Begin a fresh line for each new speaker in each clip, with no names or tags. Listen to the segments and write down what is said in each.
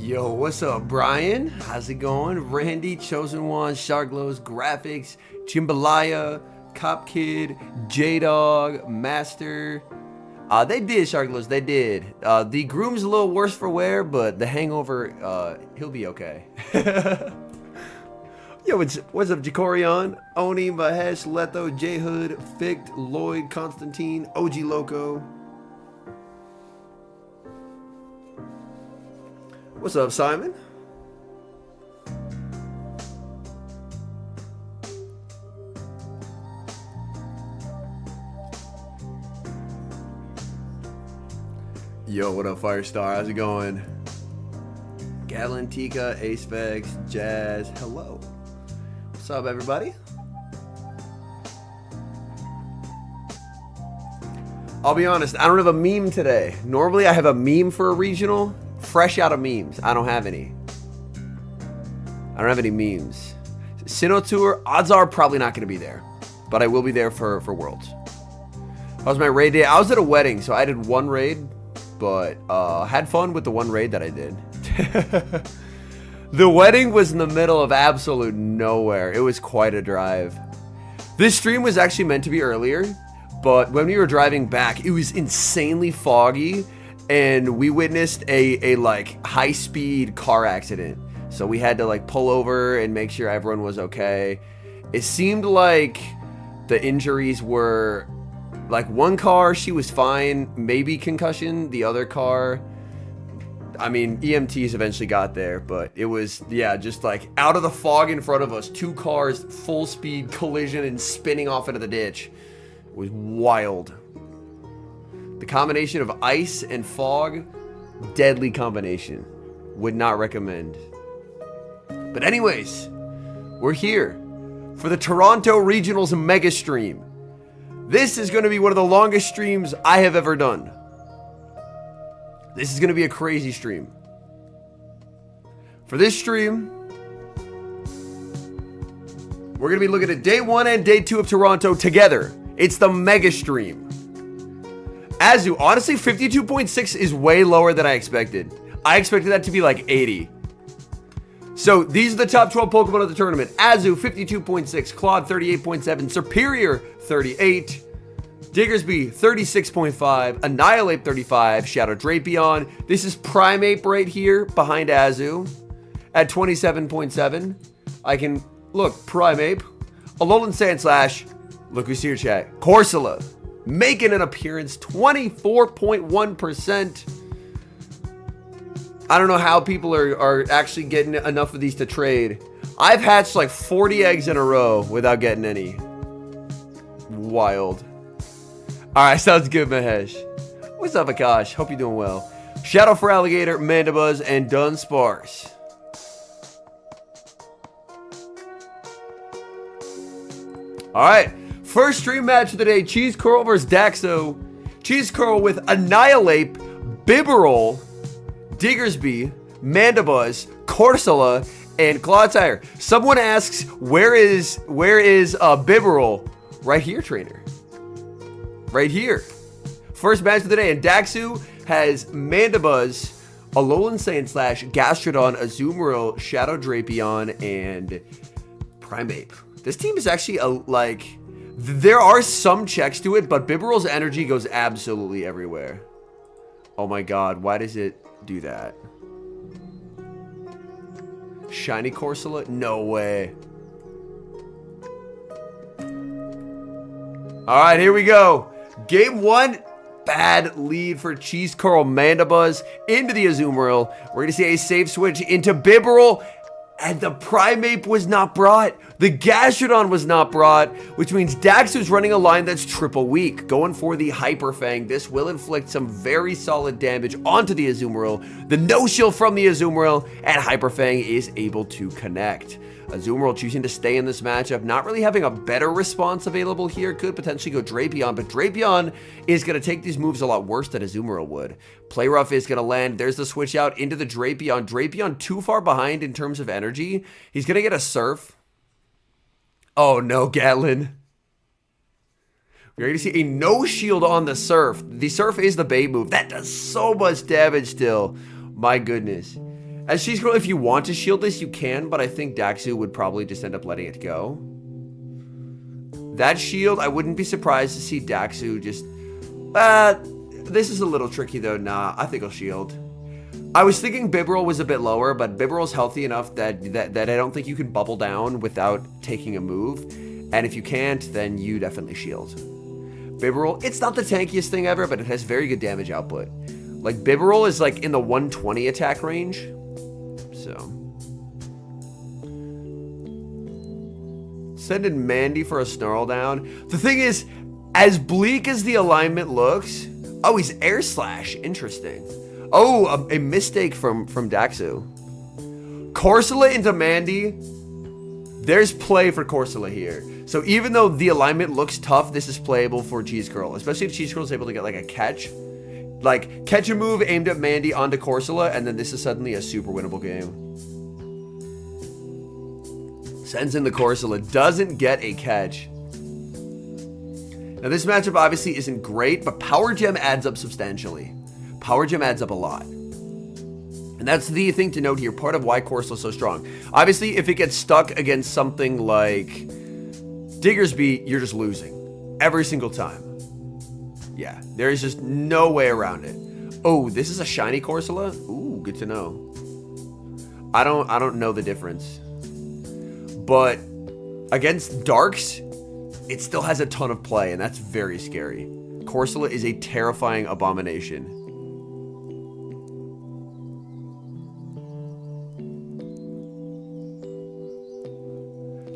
Yo, what's up, Brian? How's it going? Randy, Chosen One, Sharklows, Graphics, Chimbalaya, Cop Kid, J-Dog, Master. They did, Sharklows, they did. The Groom's a little worse for wear, but the Hangover, he'll be okay. Yo, what's up, Jacorion, Oni, Mahesh, Letho, J-Hood, Fict, Lloyd, Constantine, OG Loco. What's up, Simon? Yo, what up, Firestar? How's it going? Galantica, Ace Vex, Jazz, hello. What's up, everybody? I'll be honest, I don't have a meme today. Normally, I have a meme for a regional. Fresh out of memes. I don't have any. I don't have any memes. Sinnoh Tour, odds are probably not going to be there. But I will be there for Worlds. How was my raid day? I was at a wedding, so I did one raid. But had fun with the one raid that I did. The wedding was in the middle of absolute nowhere. It was quite a drive. This stream was actually meant to be earlier. But when we were driving back, it was insanely foggy. And we witnessed a like high-speed car accident. So we had to like pull over and make sure everyone was okay. It seemed like the injuries were like one car, she was fine, maybe concussion. The other car, I mean, EMTs eventually got there, but it was, yeah, just like out of the fog in front of us, two cars, full speed collision and spinning off into the ditch. It was wild. The combination of ice and fog, deadly combination. Would not recommend. But anyways, we're here for the Toronto Regionals Mega Stream. This is going to be one of the longest streams I have ever done. This is going to be a crazy stream. For this stream, we're going to be looking at day 1 and day 2 of Toronto together. It's the Mega Stream. Azu, honestly, 52.6 is way lower than I expected. I expected that to be like 80. So these are the top 12 Pokemon of the tournament. Azu, 52.6. Claude, 38.7. Superior, 38. Diggersby, 36.5. Annihilate, 35. Shadow Drapion. This is Primeape right here behind Azu at 27.7. I can, look, Primeape. Alolan Sandslash. Look who's here, chat. Corsola. Making an appearance, 24.1%. I don't know how people are actually getting enough of these to trade. I've hatched like 40 eggs in a row without getting any. Wild. Alright, sounds good, Mahesh. What's up, Akash? Hope you're doing well. Shadow for Alligator, Mandibuzz, and Dunsparce. Alright. First stream match of the day, Cheese Curl versus Daxo. Cheese Curl with Annihilate, Bibarel, Diggersby, Mandibuzz, Corsola, and Clodsire. Someone asks, where is Bibarel? Right here, trainer. Right here. First match of the day, and Daxu has Mandibuzz, Alolan Sandslash, Gastrodon, Azumarill, Shadow Drapion, and Primeape. This team is actually there are some checks to it, but Bibarel's energy goes absolutely everywhere. Oh my god, why does it do that? Shiny Corsola? No way. Alright, here we go. Game 1, bad lead for Cheese Curl Mandibuzz into the Azumarill. We're going to see a safe switch into Bibarel. And the Primeape was not brought. The Gastrodon was not brought, which means Daxu's running a line that's triple weak. Going for the Hyper Fang. This will inflict some very solid damage onto the Azumarill. The no-shield from the Azumarill, and Hyper Fang is able to connect. Azumarill choosing to stay in this matchup, not really having a better response available here. Could potentially go Drapion, but Drapion is going to take these moves a lot worse than Azumarill would. Play Rough is going to land. There's the switch out into the Drapion. Drapion too far behind in terms of energy. He's going to get a Surf. Oh no, Gatlin. We're going to see a no shield on the Surf. The Surf is the bait move. That does so much damage still. My goodness. As Cheese Girl, if you want to shield this, you can, but I think Daxu would probably just end up letting it go. That shield, I wouldn't be surprised to see Daxu just... this is a little tricky, though. Nah, I think I'll shield. I was thinking Bibarel was a bit lower, but Bibarel's healthy enough that I don't think you can bubble down without taking a move. And if you can't, then you definitely shield. Bibarel, it's not the tankiest thing ever, but it has very good damage output. Like, Bibarel is like in the 120 attack range. So. Send in Mandy for a Snarl down. The thing is, as bleak as the alignment looks... Oh, he's Air Slash. Interesting. Oh, a mistake from Daxu. Corsola into Mandy. There's play for Corsola here. So even though the alignment looks tough, this is playable for Cheese Girl. Especially if Cheese Girl is able to get like a catch. Like, catch a move aimed at Mandy onto Corsola, and then this is suddenly a super winnable game. Sends in the Corsola. Doesn't get a catch. Now this matchup obviously isn't great, but Power Gem adds up substantially. Power Gem adds up a lot. And that's the thing to note here, part of why Corsola is so strong. Obviously, if it gets stuck against something like Diggersby, you're just losing. Every single time. Yeah, there is just no way around it. Oh, this is a shiny Corsola? Ooh, good to know. I don't know the difference. But against Darks, it still has a ton of play, and that's very scary. Corsola is a terrifying abomination.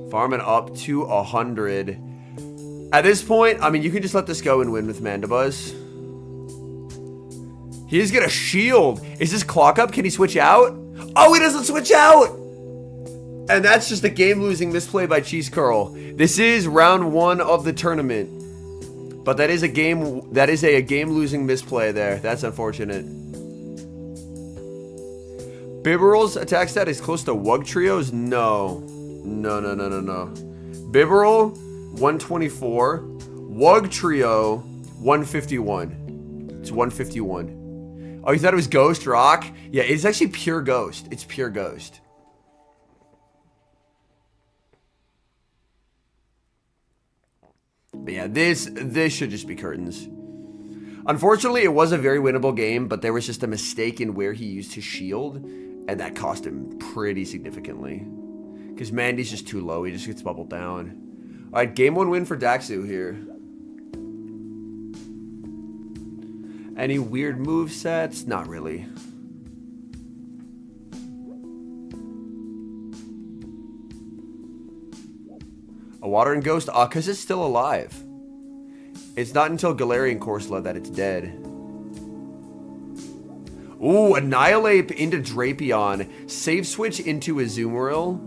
Farming up to 100. At this point, I mean, you can just let this go and win with Mandibuzz. He's gonna shield. Is this clock up? Can he switch out? Oh, he doesn't switch out! And that's just a game-losing misplay by Cheese Curl. This is round 1 of the tournament. But that is a game-losing misplay there. That's unfortunate. Bibarel's attack stat is close to Wugtrio's? No. No. Bibarel, 124. Wugtrio, 151. It's 151. Oh, you thought it was Ghost Rock? Yeah, it's actually pure Ghost. It's pure Ghost. But yeah, this should just be curtains. Unfortunately, it was a very winnable game, but there was just a mistake in where he used his shield, and that cost him pretty significantly. Because Mandy's just too low, he just gets bubbled down. Alright, game 1 win for Daxu here. Any weird move sets? Not really. A Water and Ghost? Because it's still alive. It's not until Galarian Corsola that it's dead. Ooh, Annihilate into Drapion. Save switch into Azumarill.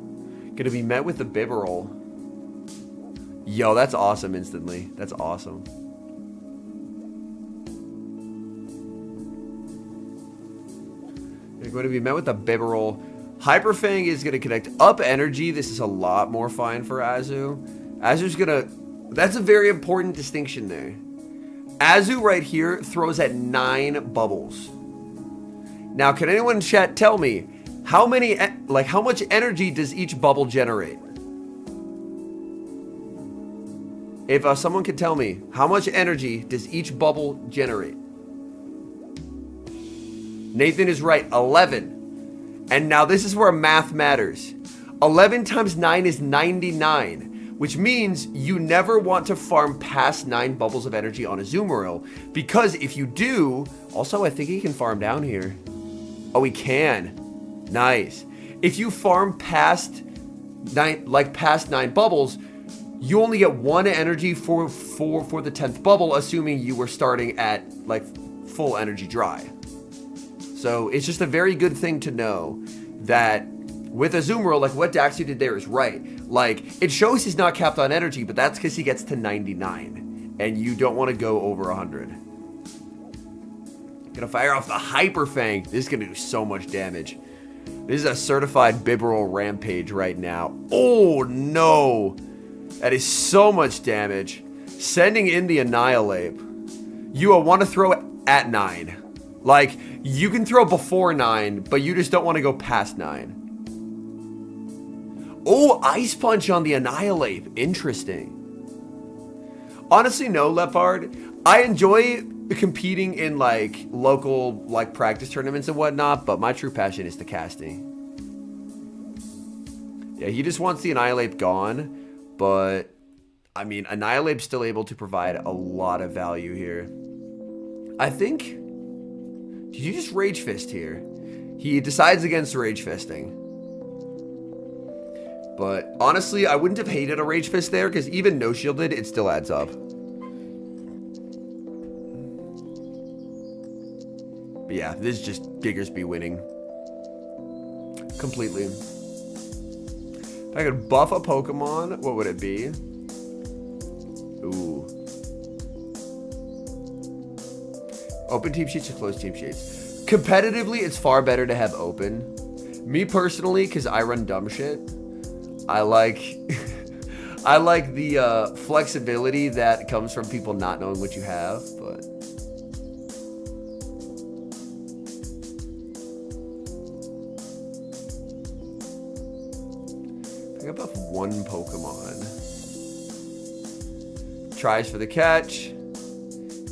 Gonna be met with the Bibarel. Yo, that's awesome instantly. That's awesome. You're going to be met with the Bibarel. Hyper Fang is going to connect up energy. This is a lot more fine for Azu. Azu's going to... That's a very important distinction there. Azu right here throws at 9 bubbles. Now, can anyone in chat tell me how much energy does each bubble generate? If someone could tell me, how much energy does each bubble generate? Nathan is right, 11. And now this is where math matters. 11 times 9 is 99, which means you never want to farm past 9 bubbles of energy on a Azumarill, because if you do, also I think he can farm down here. Oh, he can. Nice. If you farm past 9 bubbles, you only get 1 energy for the 10th bubble, assuming you were starting at like full energy dry. So it's just a very good thing to know that with Azumarill, like what Daxu did there is right. Like, it shows he's not capped on energy, but that's because he gets to 99. And you don't want to go over 100. Gonna fire off the Hyper Fang. This is gonna do so much damage. This is a certified Bibarel rampage right now. Oh no! That is so much damage. Sending in the Annihilate. You want to throw it at 9. Like, you can throw before 9, but you just don't want to go past 9. Oh, Ice Punch on the Annihilate. Interesting. Honestly, no, Leopard. I enjoy competing in, like, local, like, practice tournaments and whatnot, but my true passion is the casting. Yeah, he just wants the Annihilate gone, but, I mean, Annihilate's still able to provide a lot of value here. I think... Did you just Rage Fist here? He decides against Rage Fisting. But, honestly, I wouldn't have hated a Rage Fist there, because even no-shielded, it still adds up. But yeah, this is just Diggersby winning. Completely. If I could buff a Pokemon, what would it be? Ooh. Open team sheets or closed team sheets? Competitively, it's far better to have open. Me personally, because I run dumb shit, I like I like the flexibility that comes from people not knowing what you have, but pick up one Pokemon. Tries for the catch.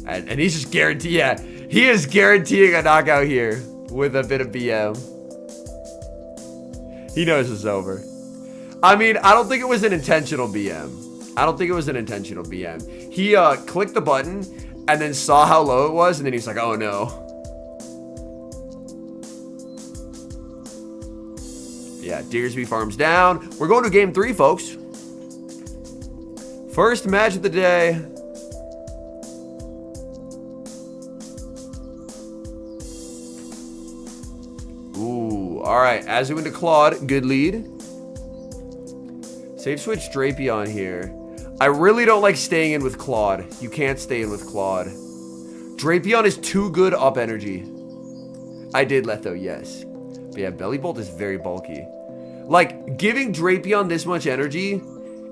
And he's just guaranteed, yeah, he is guaranteeing a knockout here with a bit of BM. He knows it's over. I mean, I don't think it was an intentional BM. I don't think it was an intentional BM. He clicked the button and then saw how low it was, and then he's like, oh no. Yeah, Diggersby farms down. We're going to game 3, folks. First match of the day. Ooh, all right. Azu into Claude. Good lead. Save switch Drapion here. I really don't like staying in with Claude. You can't stay in with Claude. Drapion is too good up energy. I did let though, yes. But yeah, Belly Bolt is very bulky. Like, giving Drapion this much energy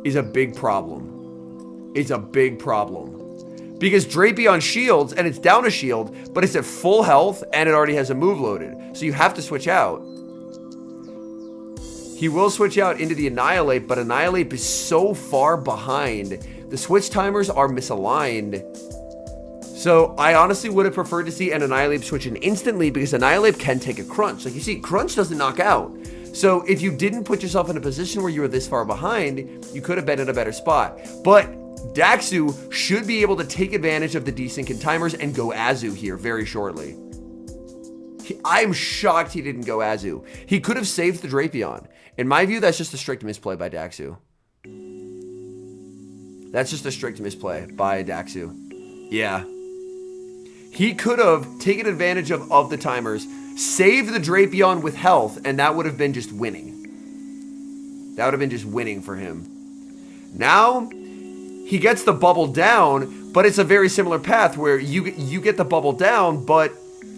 is a big problem. It's a big problem. Because Drapion shields, and it's down a shield, but it's at full health, and it already has a move loaded. So you have to switch out. He will switch out into the Annihilate, but Annihilate is so far behind. The switch timers are misaligned. So I honestly would have preferred to see an Annihilate switch in instantly, because Annihilate can take a Crunch. Like, you see, Crunch doesn't knock out. So if you didn't put yourself in a position where you were this far behind, you could have been in a better spot. But Daxu should be able to take advantage of the desync timers and go Azu here very shortly. I'm shocked he didn't go Azu. He could have saved the Drapion. In my view, that's just a strict misplay by Daxu. That's just a strict misplay by Daxu. Yeah. He could have taken advantage of the timers, saved the Drapion with health, and that would have been just winning. That would have been just winning for him. Now, he gets the bubble down, but it's a very similar path where you get the bubble down, but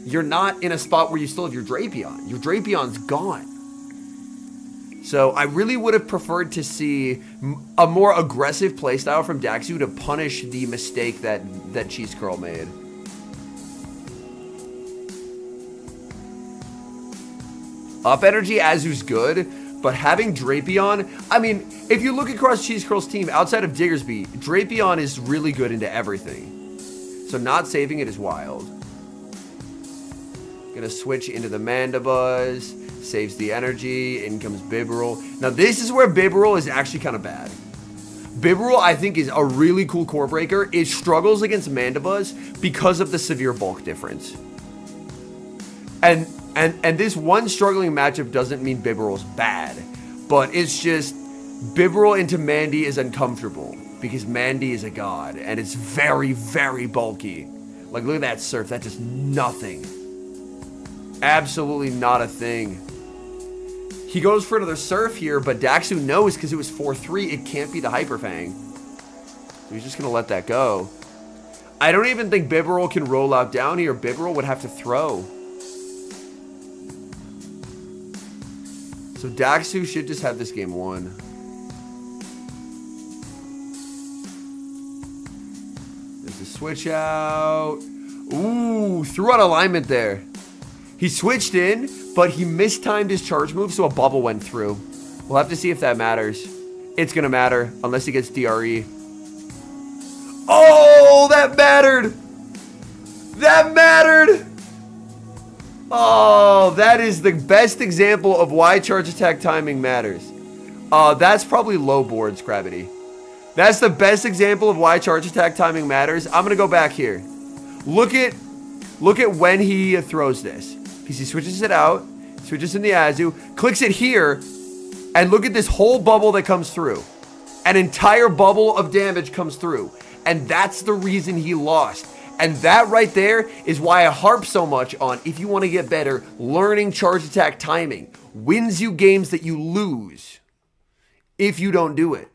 you're not in a spot where you still have your Drapion. Your Drapion's gone. So I really would have preferred to see a more aggressive playstyle from Daxu to punish the mistake that Cheese Curl made. Up energy, Azu's good, but having Drapion, I mean, if you look across Cheese Curl's team, outside of Diggersby, Drapion is really good into everything. So not saving it is wild. Gonna switch into the Mandibuzz. Saves the energy. In comes Bibarel. Now this is where Bibarel is actually kind of bad. Bibarel, I think, is a really cool core breaker. It struggles against Mandibuzz because of the severe bulk difference. And this one struggling matchup doesn't mean Bibarel's bad, but it's just Bibarel into Mandy is uncomfortable because Mandy is a god and it's very, very bulky. Like, look at that Surf. That does nothing. Absolutely not a thing. He goes for another Surf here, but Daxu knows because it was 4-3, it can't be the Hyper Fang. So he's just going to let that go. I don't even think Bibarel can roll out down here. Bibarel would have to throw. So Daxu should just have this game won. There's a switch out. Ooh, threw out alignment there. He switched in, but he mistimed his charge move, so a bubble went through. We'll have to see if that matters. It's gonna matter, unless he gets DRE. Oh, that mattered! That mattered! Oh, that is the best example of why charge attack timing matters. That's probably low boards, Gravity. That's the best example of why charge attack timing matters. I'm gonna go back here. Look at when he throws this. Because he switches it out, switches in the Azu, clicks it here, and look at this whole bubble that comes through. An entire bubble of damage comes through. And that's the reason he lost. And that right there is why I harp so much on, if you want to get better, learning charge attack timing wins you games that you lose if you don't do it.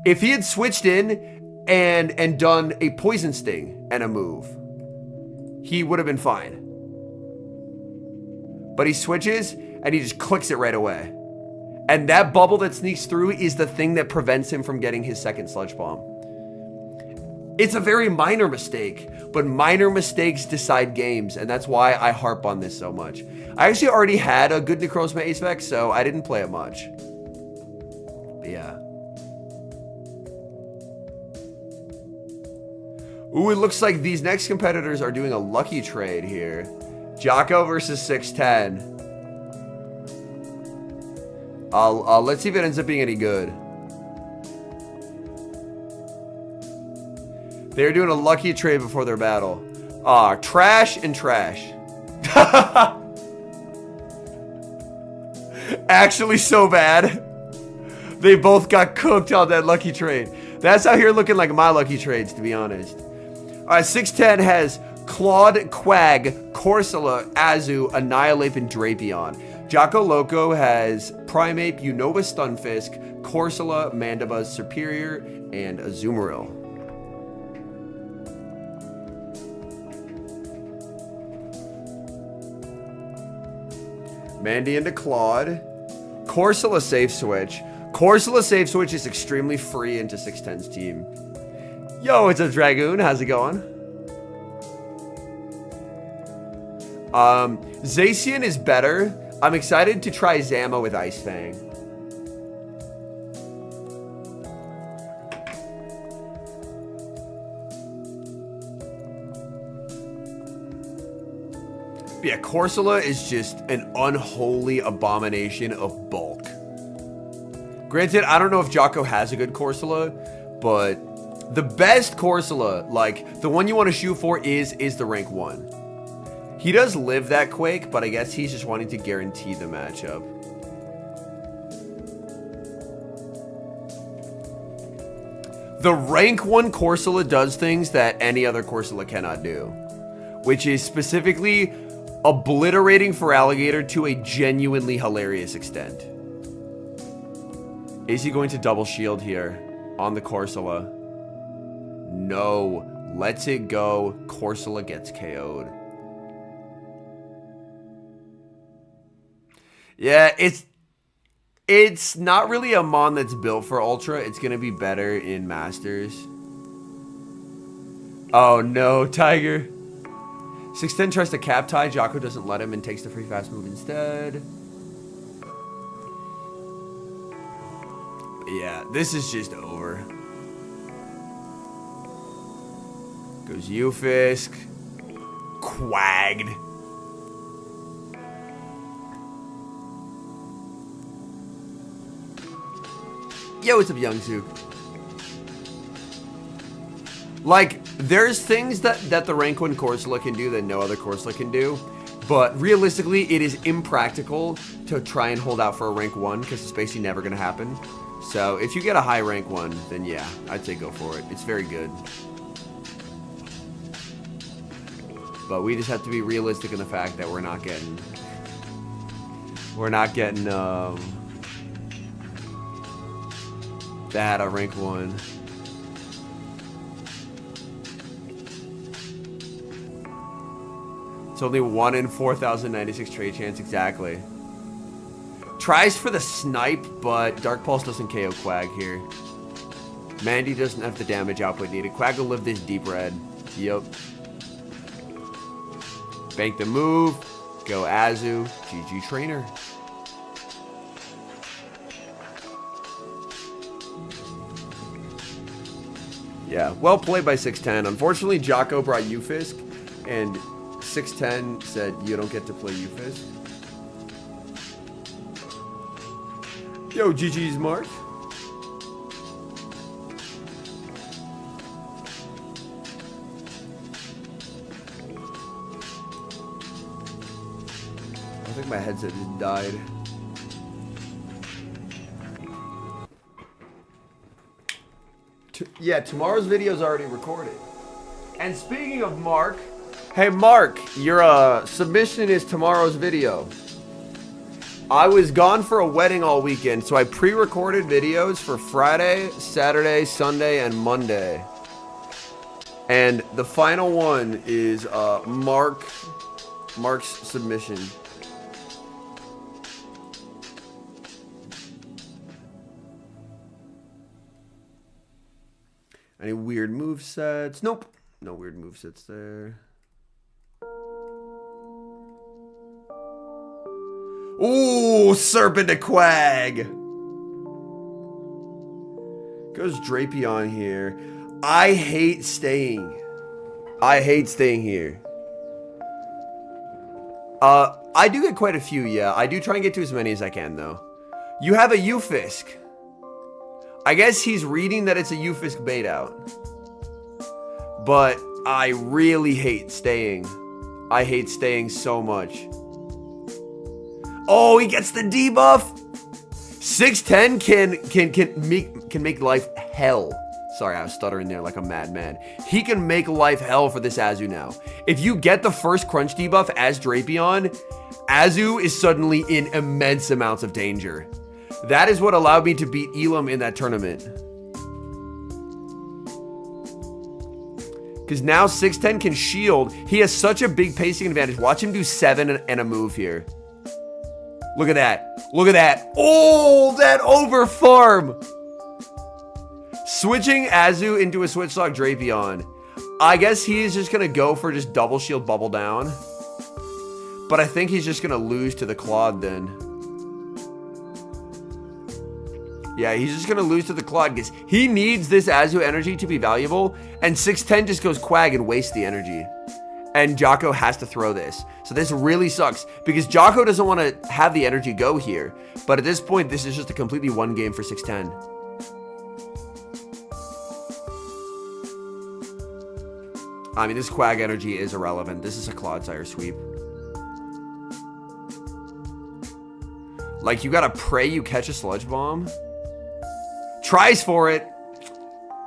If he had switched in and done a poison sting and a move, he would have been fine. But he switches and he just clicks it right away. And that bubble that sneaks through is the thing that prevents him from getting his second sludge bomb. It's a very minor mistake, but minor mistakes decide games, and that's why I harp on this so much. I actually already had a good Necrozma Ace Vex, so I didn't play it much. But yeah. Ooh, it looks like these next competitors are doing a lucky trade here. Jocko versus 610. Let's see if it ends up being any good. They're doing a lucky trade before their battle. Trash and trash. Actually so bad. They both got cooked on that lucky trade. That's out here looking like my lucky trades, to be honest. Alright, 610 has Claude, Quag, Corsola, Azu, Annihilate, and Drapion. Jocko Loco has Primeape, Unova, Stunfisk, Corsola, Mandibuzz, Superior, and Azumarill. Mandy into Claude. Corsola safe switch. Corsola safe switch is extremely free into 610's team. Yo, it's a Dragoon. How's it going? Zacian is better. I'm excited to try Zama with Ice Fang. Yeah, Corsola is just an unholy abomination of bulk. Granted, I don't know if Jocko has a good Corsola, but the best Corsola, like the one you want to shoot for is the rank 1. He does live that Quake, but I guess he's just wanting to guarantee the matchup. The rank 1 Corsola does things that any other Corsola cannot do, which is specifically obliterating for Alligator to a genuinely hilarious extent. Is he going to double shield here on the Corsola? No. Lets it go. Corsola gets KO'd. Yeah, it's not really a Mon that's built for Ultra. It's going to be better in Masters. Oh no, Tiger. 610 tries to cap tie. Jocko doesn't let him and takes the free fast move instead. But yeah, this is just over. Goes Ufisk. Quagged. Yo, what's up, Youngsook? Like, there's things that the rank 1 Corsola can do that no other Corsola can do, but realistically, it is impractical to try and hold out for a rank 1 because it's basically never going to happen. So, if you get a high rank 1, then yeah, I'd say go for it. It's very good. But we just have to be realistic in the fact that we're not getting that a rank 1. It's only 1 in 4,096 trade chance, exactly. Tries for the snipe, but Dark Pulse doesn't KO Quag here. Mandy doesn't have the damage output needed. Quag will live this deep red. Yup. Bank the move. Go Azu. GG trainer. Yeah, well played by 610. Unfortunately, Jocko brought Ufisk, and 610 said you don't get to play Ufisk. Yo, GG's Mark. I think my headset just died. Yeah, tomorrow's video is already recorded. And speaking of Mark, hey Mark, your submission is tomorrow's video. I was gone for a wedding all weekend, so I pre-recorded videos for Friday, Saturday, Sunday, and Monday. And the final one is Mark's submission. Any weird movesets? Nope. No weird movesets there. Ooh, Serpent to Quag. Goes Drapion here. I hate staying. I hate staying here. I do get quite a few, yeah. I do try and get to as many as I can, though. You have a Ufisk. I guess he's reading that it's a Ufisk bait out. But I really hate staying. I hate staying so much. Oh, he gets the debuff. 610 can make life hell. Sorry, I was stuttering there like a madman. He can make life hell for this Azu now. If you get the first crunch debuff as Drapion, Azu is suddenly in immense amounts of danger. That is what allowed me to beat Elam in that tournament. Because now 610 can shield. He has such a big pacing advantage. Watch him do 7 and a move here. Look at that. Look at that. Oh, that over farm. Switching Azu into a Switch Lock Drapion. I guess he's just going to go for just double shield bubble down. But I think he's just going to lose to the Claude then. Yeah, he's just going to lose to the Claude because he needs this Azu energy to be valuable. And 610 just goes Quag and wastes the energy. And Jocko has to throw this. So this really sucks because Jocko doesn't want to have the energy go here. But at this point, this is just a completely one game for 610. I mean, this Quag energy is irrelevant. This is a Clodsire sweep. Like, you gotta pray you catch a Sludge Bomb. Tries for it.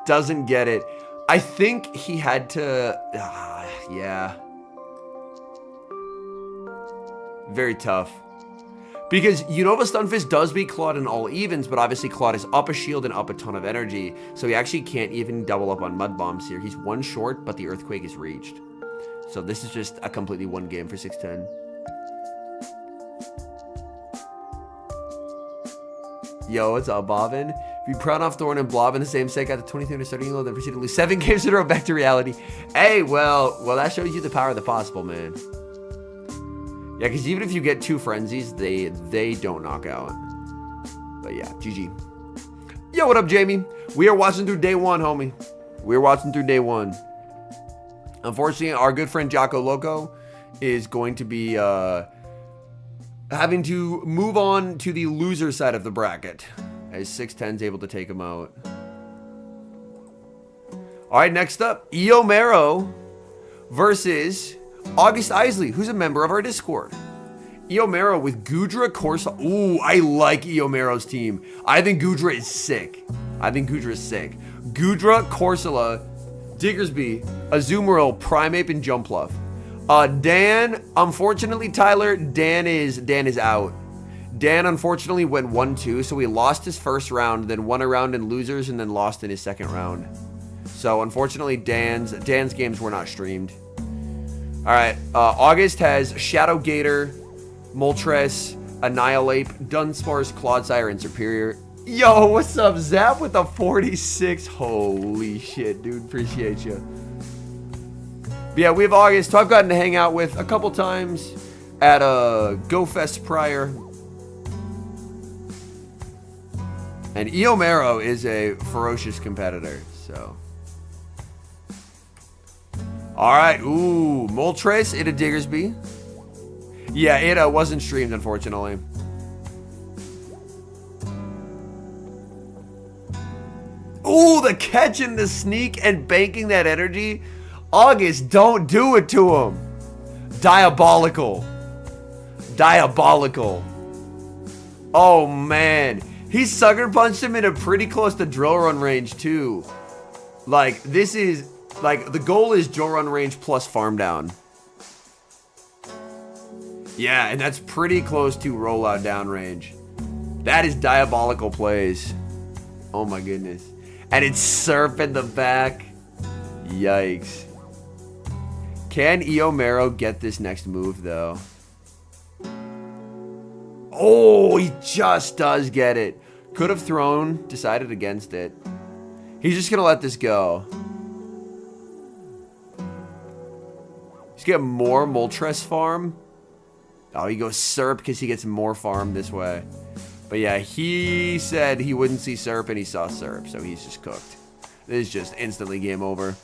Doesn't get it. I think he had to... yeah. Very tough. Because Unova Stunfisk does beat Claude in all evens, but obviously Claude is up a shield and up a ton of energy, so he actually can't even double up on Mud Bombs here. He's one short, but the Earthquake is reached. So this is just a completely one game for 610. Yo, what's up, Bobbin? If you proud off Thorn and Blob in the same set, got the 23rd starting low, then proceeded to lose 7 games in a row back to reality. Hey, well, that shows you the power of the possible, man. Yeah, because even if you get 2 frenzies, they don't knock out. But yeah, GG. Yo, what up, Jamie? We are watching through day 1, homie. We're watching through day 1. Unfortunately, our good friend Jocko Loco is going to be having to move on to the loser side of the bracket, as 610's able to take him out. All right, next up, Eomero versus August Isley, who's a member of our Discord. Eomero with Gudra, Corsa. Ooh, I like Eomero's team. I think Gudra is sick. Gudra, Corsola, Diggersby, Azumarill, Primeape, and Jumpluff. Dan, unfortunately, Tyler, Dan is out. Dan, unfortunately, went 1-2, so he lost his first round, then won a round in losers, and then lost in his second round. So, unfortunately, Dan's games were not streamed. All right, August has Shadow Gator, Moltres, Annihilate, Dunsparce, Clodsire, and Superior. Yo, what's up, Zap with a 46? Holy shit, dude, appreciate you. But yeah, we have August, who I've gotten to hang out with a couple times at Go Fest prior. And Eomero is a ferocious competitor, so. Alright, ooh, Moltres into Diggersby. Yeah, it wasn't streamed, unfortunately. Ooh, the catch and the sneak and banking that energy. August, don't do it to him. Diabolical. Diabolical. Oh, man. He sucker punched him in a pretty close to drill run range, too. Like, this is... Like, the goal is drill run range plus farm down. Yeah, and that's pretty close to rollout down range. That is diabolical plays. Oh, my goodness. And it's Serp in the back. Yikes. Can Eomero get this next move, though? Oh, he just does get it. Could have thrown, decided against it. He's just going to let this go. He's getting more Moltres farm. Oh, he goes Serp because he gets more farm this way. But yeah, he said he wouldn't see Serp, and he saw Serp, so he's just cooked. This is just instantly game over.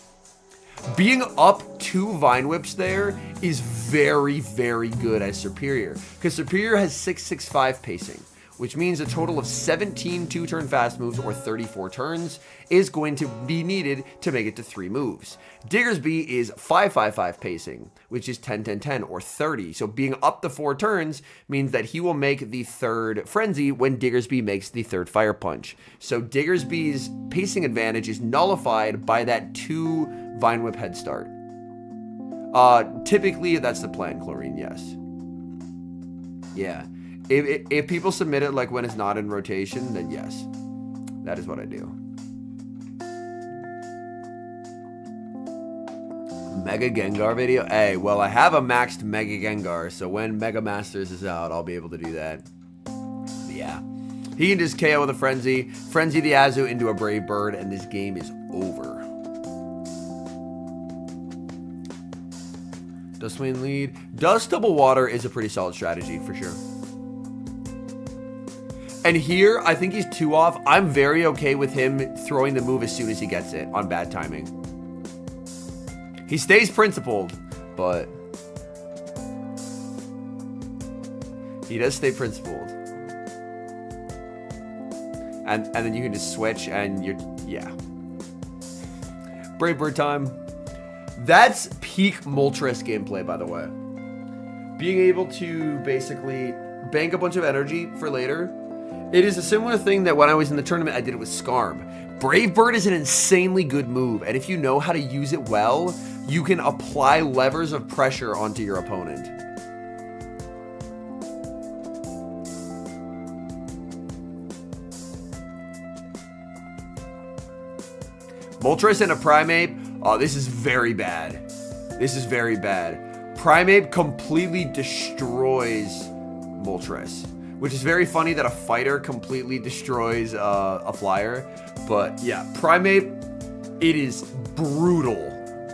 Being up 2 Vine Whips there is very, very good as Superior, because Superior has 665 pacing, which means a total of 17 2-turn fast moves, or 34 turns, is going to be needed to make it to 3 moves. Diggersby is 555 pacing, which is 10-10-10, or 30. So being up the 4 turns means that he will make the 3rd Frenzy when Diggersby makes the 3rd Fire Punch. So Diggersby's pacing advantage is nullified by that 2 Vine Whip head start. Typically, that's the plan, Chlorine, yes. Yeah. If people submit it like when it's not in rotation, then yes. That is what I do. Mega Gengar video? Hey, well, I have a maxed Mega Gengar, so when Mega Masters is out, I'll be able to do that. But yeah. He can just KO with a Frenzy, Frenzy the Azu into a Brave Bird, and this game is over. Dustwind lead. Dust double water is a pretty solid strategy, for sure. And here, I think he's 2 off. I'm very okay with him throwing the move as soon as he gets it on bad timing. He stays principled, but he does stay principled. And then you can just switch and you're, yeah. Brave Bird time. That's peak Moltres gameplay, by the way. Being able to basically bank a bunch of energy for later. It is a similar thing that when I was in the tournament, I did it with Scarm. Brave Bird is an insanely good move, and if you know how to use it well, you can apply levers of pressure onto your opponent. Moltres and a Primeape. Oh, this is very bad. This is very bad. Primeape completely destroys Moltres, which is very funny that a fighter completely destroys a flyer. But yeah, Primeape, it is brutal.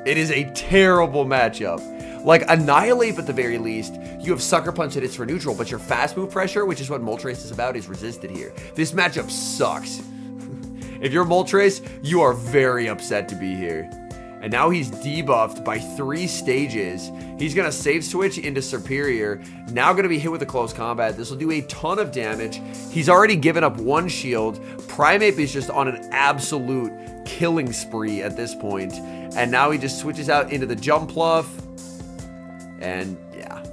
It is a terrible matchup. Like, Annihilate at the very least, you have Sucker Punch that hits for neutral, but your fast move pressure, which is what Moltres is about, is resisted here. This matchup sucks. If you're Moltres, you are very upset to be here. And now he's debuffed by 3 stages. He's going to save switch into Superior. Now going to be hit with a close combat. This will do a ton of damage. He's already given up 1 shield. Primeape is just on an absolute killing spree at this point. And now he just switches out into the Jumpluff. And yeah.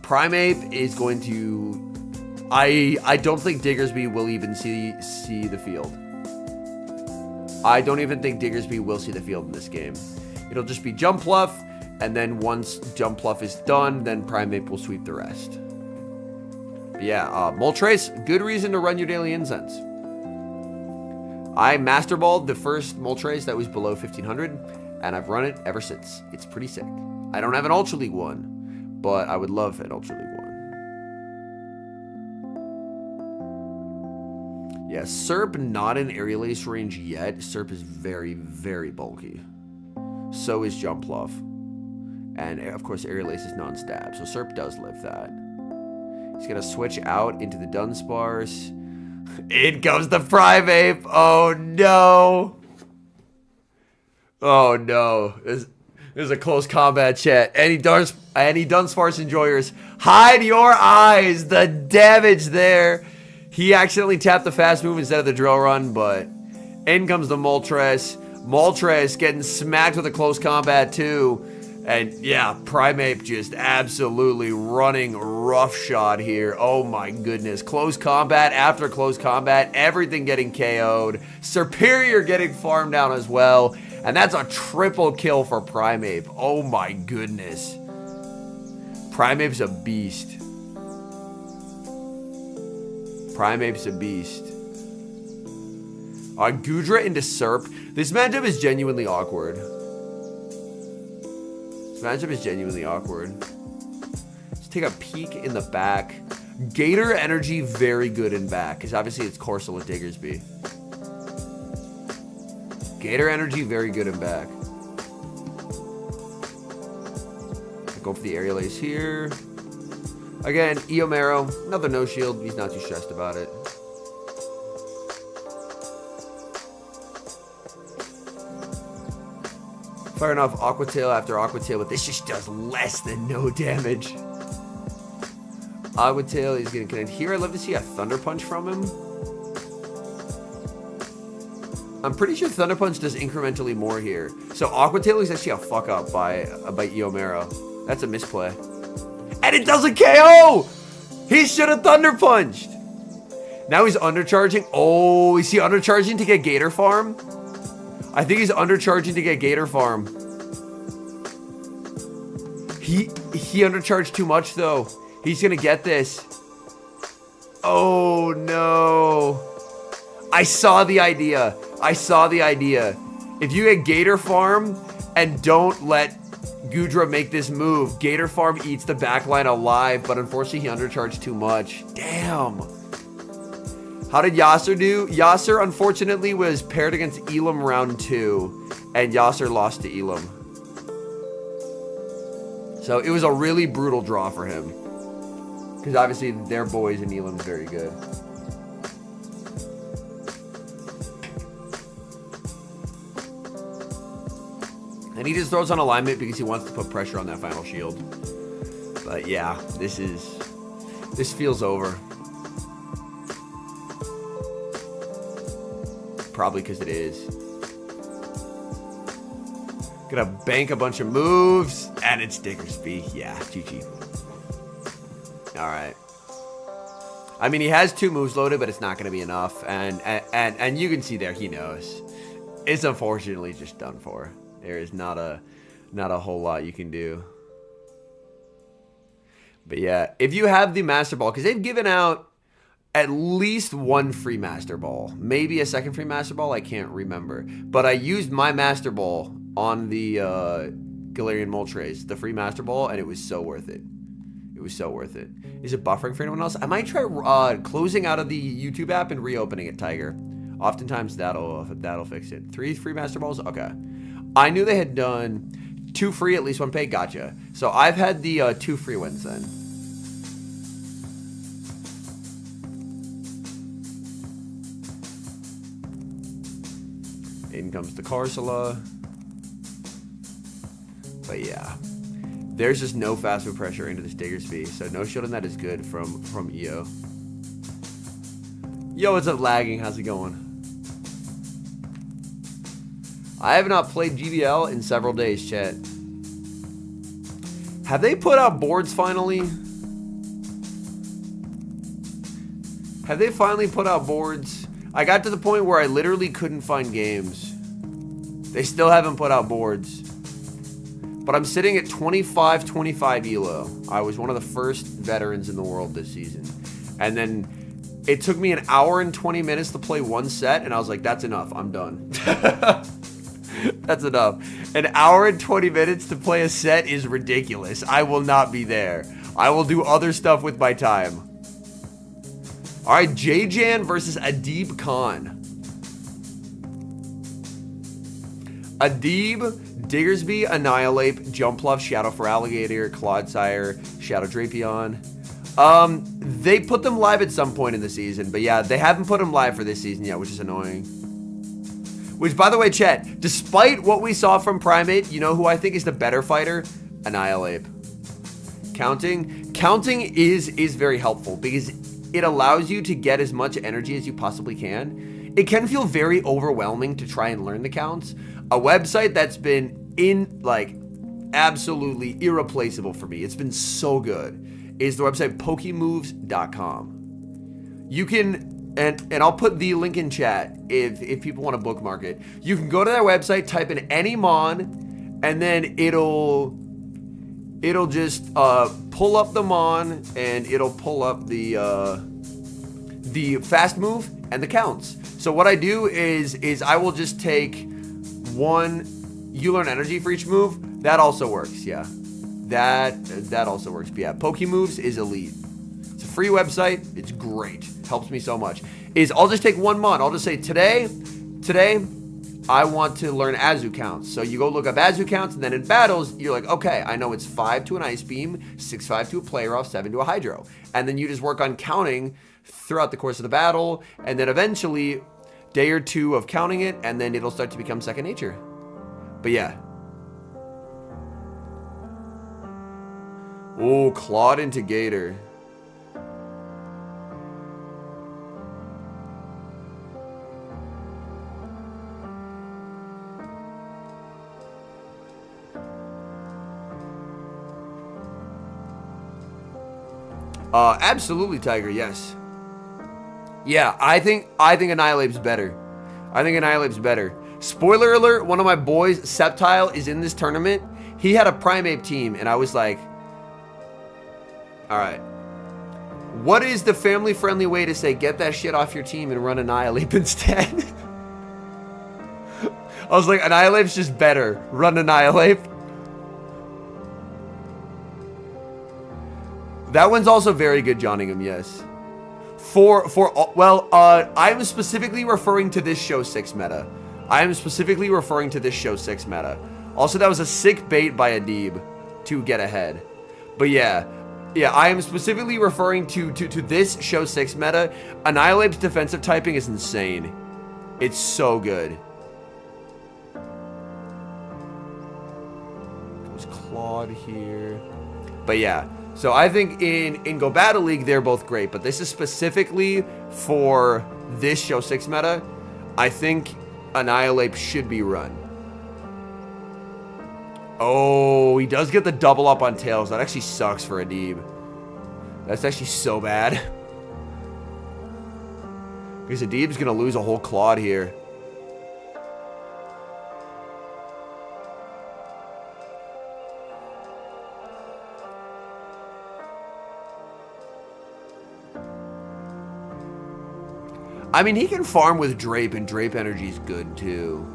Primeape is going to... I don't think Diggersby will even see the field. I don't even think Diggersby will see the field in this game. It'll just be Jumpluff, and then once Jumpluff is done, then Primeape will sweep the rest. But yeah, Moltres, good reason to run your daily incense. I masterballed the first Moltres that was below 1500, and I've run it ever since. It's pretty sick. I don't have an Ultra League one, but I would love an Ultra League one. Yeah, Serp not in Aerial Ace range yet. Serp is very, very bulky. So is Jump Bluff. And, of course, Aerial Ace is non-stab. So Serp does live that. He's going to switch out into the Dunsparce. In comes the Primeape. Oh, no. Oh, no. This is a close combat, chat. Any Dunsparce enjoyers, hide your eyes. The damage there. He accidentally tapped the fast move instead of the drill run, but in comes the Moltres. Moltres getting smacked with a close combat, too. And yeah, Primeape just absolutely running roughshod here. Oh my goodness. Close combat after close combat. Everything getting KO'd. Superior getting farmed down as well. And that's a triple kill for Primeape. Oh my goodness. Primeape's a beast. Primeape's a beast. Goodra into Serp. This matchup is genuinely awkward. Let's take a peek in the back. Gator Energy, very good in back, because obviously it's Corsola Diggersby. Gator Energy, very good in back. Go for the Aerial Ace here. Again, Eomero, another no shield. He's not too stressed about it. Firing off Aqua Tail after Aqua Tail, but this just does less than no damage. Aqua Tail, he's going to connect here. I'd love to see a Thunder Punch from him. I'm pretty sure Thunder Punch does incrementally more here. So Aqua Tail is actually a fuck up by Eomero. That's a misplay. And it doesn't KO! He should have Thunder Punched. Now he's undercharging. Oh, is he undercharging to get Gator Farm? I think he's undercharging to get Gator Farm. He undercharged too much, though. He's going to get this. Oh, no. I saw the idea. If you get Gator Farm and don't let Goodra make this move, Gator Farm eats the backline alive, but unfortunately he undercharged too much. Damn. How did Yasser do? Yasser, unfortunately, was paired against Elam round 2, and Yasser lost to Elam. So it was a really brutal draw for him, because obviously their boys and Elam's very good. And he just throws on alignment because he wants to put pressure on that final shield. But yeah, this feels over. Probably because it is. Gonna bank a bunch of moves, and it's Diggersby. Yeah, GG. Alright. I mean, he has 2 moves loaded, but it's not gonna be enough. And you can see there, he knows. It's unfortunately just done for. There is not a whole lot you can do. But yeah, if you have the Master Ball, because they've given out at least 1 free Master Ball. Maybe a second free Master Ball, I can't remember. But I used my Master Ball on the Galarian Moltres, the free Master Ball, and it was so worth it. Is it buffering for anyone else? I might try closing out of the YouTube app and reopening it, Tiger. Oftentimes that'll fix it. 3 free Master Balls? Okay. I knew they had done 2 free, at least 1 paid. Gotcha. So I've had the 2 free ones then. In comes the Corsola. But yeah, there's just no fast move pressure into this Diggersby, so no shielding that is good from EO. Yo, what's up, lagging? How's it going? I have not played GBL in several days, chat. Have they put out boards finally? Have they finally put out boards? I got to the point where I literally couldn't find games. They still haven't put out boards. But I'm sitting at 25 ELO. I was one of the first veterans in the world this season. And then it took me an hour and 20 minutes to play 1 set, and I was like, that's enough. I'm done. That's enough. An hour and 20 minutes to play a set is ridiculous. I will not be there. I will do other stuff with my time. All right, J-Jan versus Adib Khan. Adib, Diggersby, Annihilate, Jumpluff, Shadow for Alligator, Clodsire, Shadow Drapion. They put them live at some point in the season, but yeah, they haven't put them live for this season yet, which is annoying. Which, by the way, chat, despite what we saw from Primate, you know who I think is the better fighter? Annihilate. Counting is very helpful because it allows you to get as much energy as you possibly can. It can feel very overwhelming to try and learn the counts. A website that's been absolutely irreplaceable for me, it's been so good, is the website pokemoves.com. You can, and I'll put the link in chat if people want to bookmark it. You can go to their website, type in any mon, and then it'll just pull up the mon, and it'll pull up the fast move and the counts. So what I do is I will just take one. You learn energy for each move. That also works. Yeah, that also works. But yeah, Pokemoves is elite. It's a free website. It's great. Helps me so much. I'll just take one mon. I'll just say today I want to learn Azu counts. So you go look up Azu counts, and then in battles, you're like, okay, I know it's 5 to an Ice Beam, 6-5 to a Play Rough, 7 to a Hydro. And then you just work on counting throughout the course of the battle, and then eventually, day or two of counting it, and then it'll start to become second nature. But yeah. Oh, clawed into Gator. Absolutely, Tiger. Yes. Yeah, I think Annihilate's better. Spoiler alert, one of my boys, Sceptile, is in this tournament. He had a Primeape team, and I was like, alright. What is the family-friendly way to say, get that shit off your team and run Annihilate instead? I was like, Annihilate's just better. Run Annihilate. That one's also very good, Johnningham, yes. I'm specifically referring to this show 6 meta. Also, that was a sick bait by Adib to get ahead. But yeah, I am specifically referring to this show 6 meta. Annihilate's defensive typing is insane. It's so good. There's Claude here. But yeah. So I think in Go Battle League, they're both great, but this is specifically for this show 6 meta. I think Annihilate should be run. Oh, he does get the double up on Tails. That actually sucks for Adib. That's actually so bad. Because Adib's going to lose a whole Claude here. I mean, he can farm with Drape, and Drape energy is good too.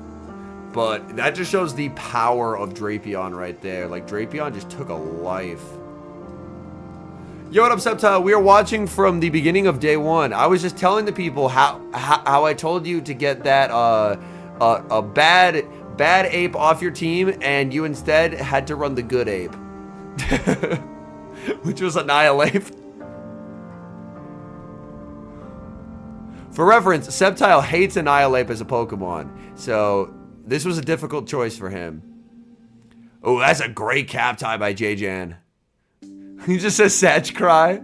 But that just shows the power of Drapion right there. Like, Drapion just took a life. Yo, what up, Sceptile? We are watching from the beginning of day 1. I was just telling the people how I told you to get that a bad ape off your team, and you instead had to run the good ape. Which was Annihilate. For reference, Sceptile hates Annihilate as a Pokemon, so this was a difficult choice for him. Oh, that's a great cap tie by J-Jan. He just says Sag Cry.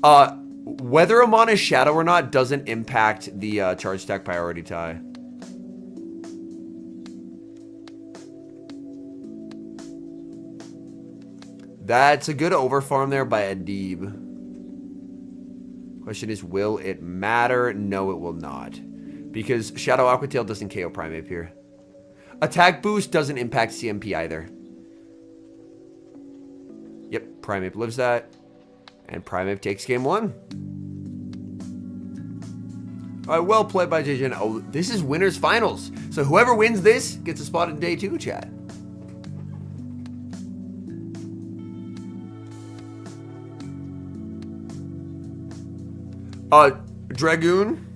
Whether a mon is Shadow or not doesn't impact the charge stack priority tie. That's a good overfarm there by Adib. Question is, will it matter? No, it will not. Because Shadow Aquatail doesn't KO Primeape here. Attack boost doesn't impact CMP either. Yep, Primeape lives that. And Primeape takes game 1. Alright, well played by JJ. Oh, this is winners finals. So whoever wins this gets a spot in day 2, chat. Dragoon.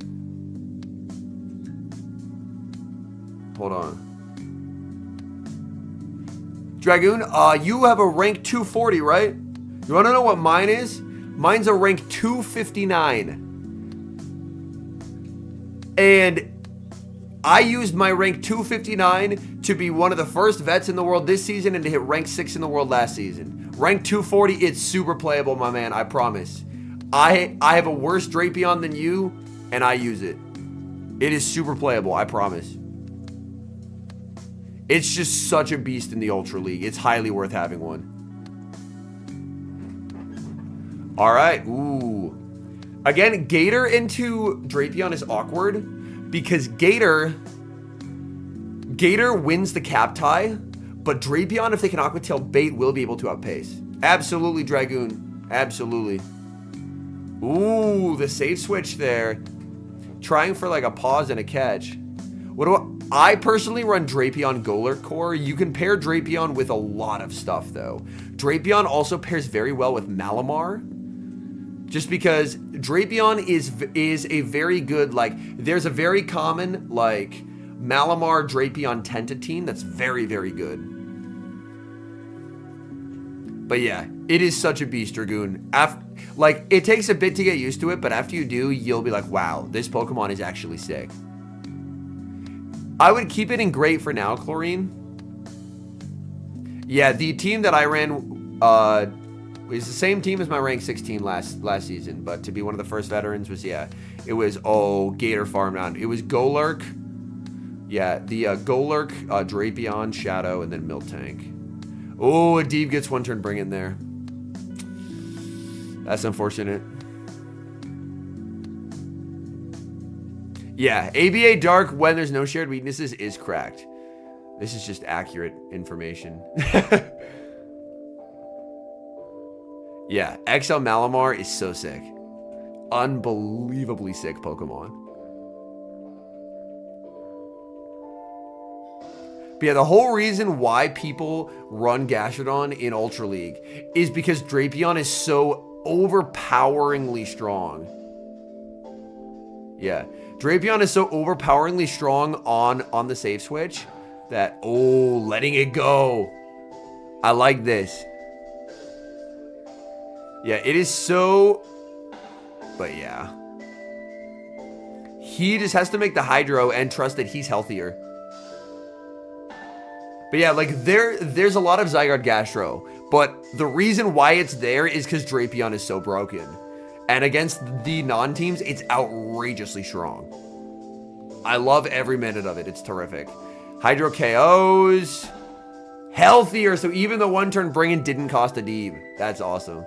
Dragoon, you have a rank 240, right? You want to know what mine is? Mine's a rank 259. And I used my rank 259 to be one of the first vets in the world this season and to hit rank 6 in the world last season. Rank 240, it's super playable, my man, I promise. I have a worse Drapion than you, and I use it. It is super playable, I promise. It's just such a beast in the Ultra League. It's highly worth having one. Alright, ooh. Again, Gator into Drapion is awkward because Gator wins the cap tie, but Drapion, if they can Aqua Tail bait, will be able to outpace. Absolutely, Dragoon. Absolutely. Ooh, the safe switch there. Trying for like a pause and a catch. I personally run Drapion Golurk Core. You can pair Drapion with a lot of stuff though. Drapion also pairs very well with Malamar. Just because Drapion is a very good, like, there's a very common, like, Malamar Drapion Tentatine that's very, very good. But yeah, it is such a beast, Dragoon. Like, it takes a bit to get used to it, but after you do, you'll be like, wow, this Pokemon is actually sick. I would keep it in Great for now, Chlorine. Yeah, the team that I ran, it's the same team as my rank 16 last season, but to be one of the first veterans was, yeah, it was, Gator Farmland. It was Golurk, yeah, the Golurk, Drapion, Shadow, and then Miltank. Oh, a Deeb gets one turn bring in there. That's unfortunate. Yeah, ABA Dark when there's no shared weaknesses is cracked. This is just accurate information. Yeah, XL Malamar is so sick. Unbelievably sick Pokemon. But yeah, the whole reason why people run Gastrodon in Ultra League is because Drapion is so overpoweringly strong. Yeah, Drapion is so overpoweringly strong on the safe switch that, letting it go. I like this. Yeah, it is so, but yeah. He just has to make the Hydro and trust that he's healthier. But yeah, like there's a lot of Zygarde Gastro, but the reason why it's there is because Drapion is so broken. And against the non-teams, it's outrageously strong. I love every minute of it. It's terrific. Hydro KOs. Healthier, so even the one-turn bring-in didn't cost a Deeb. That's awesome.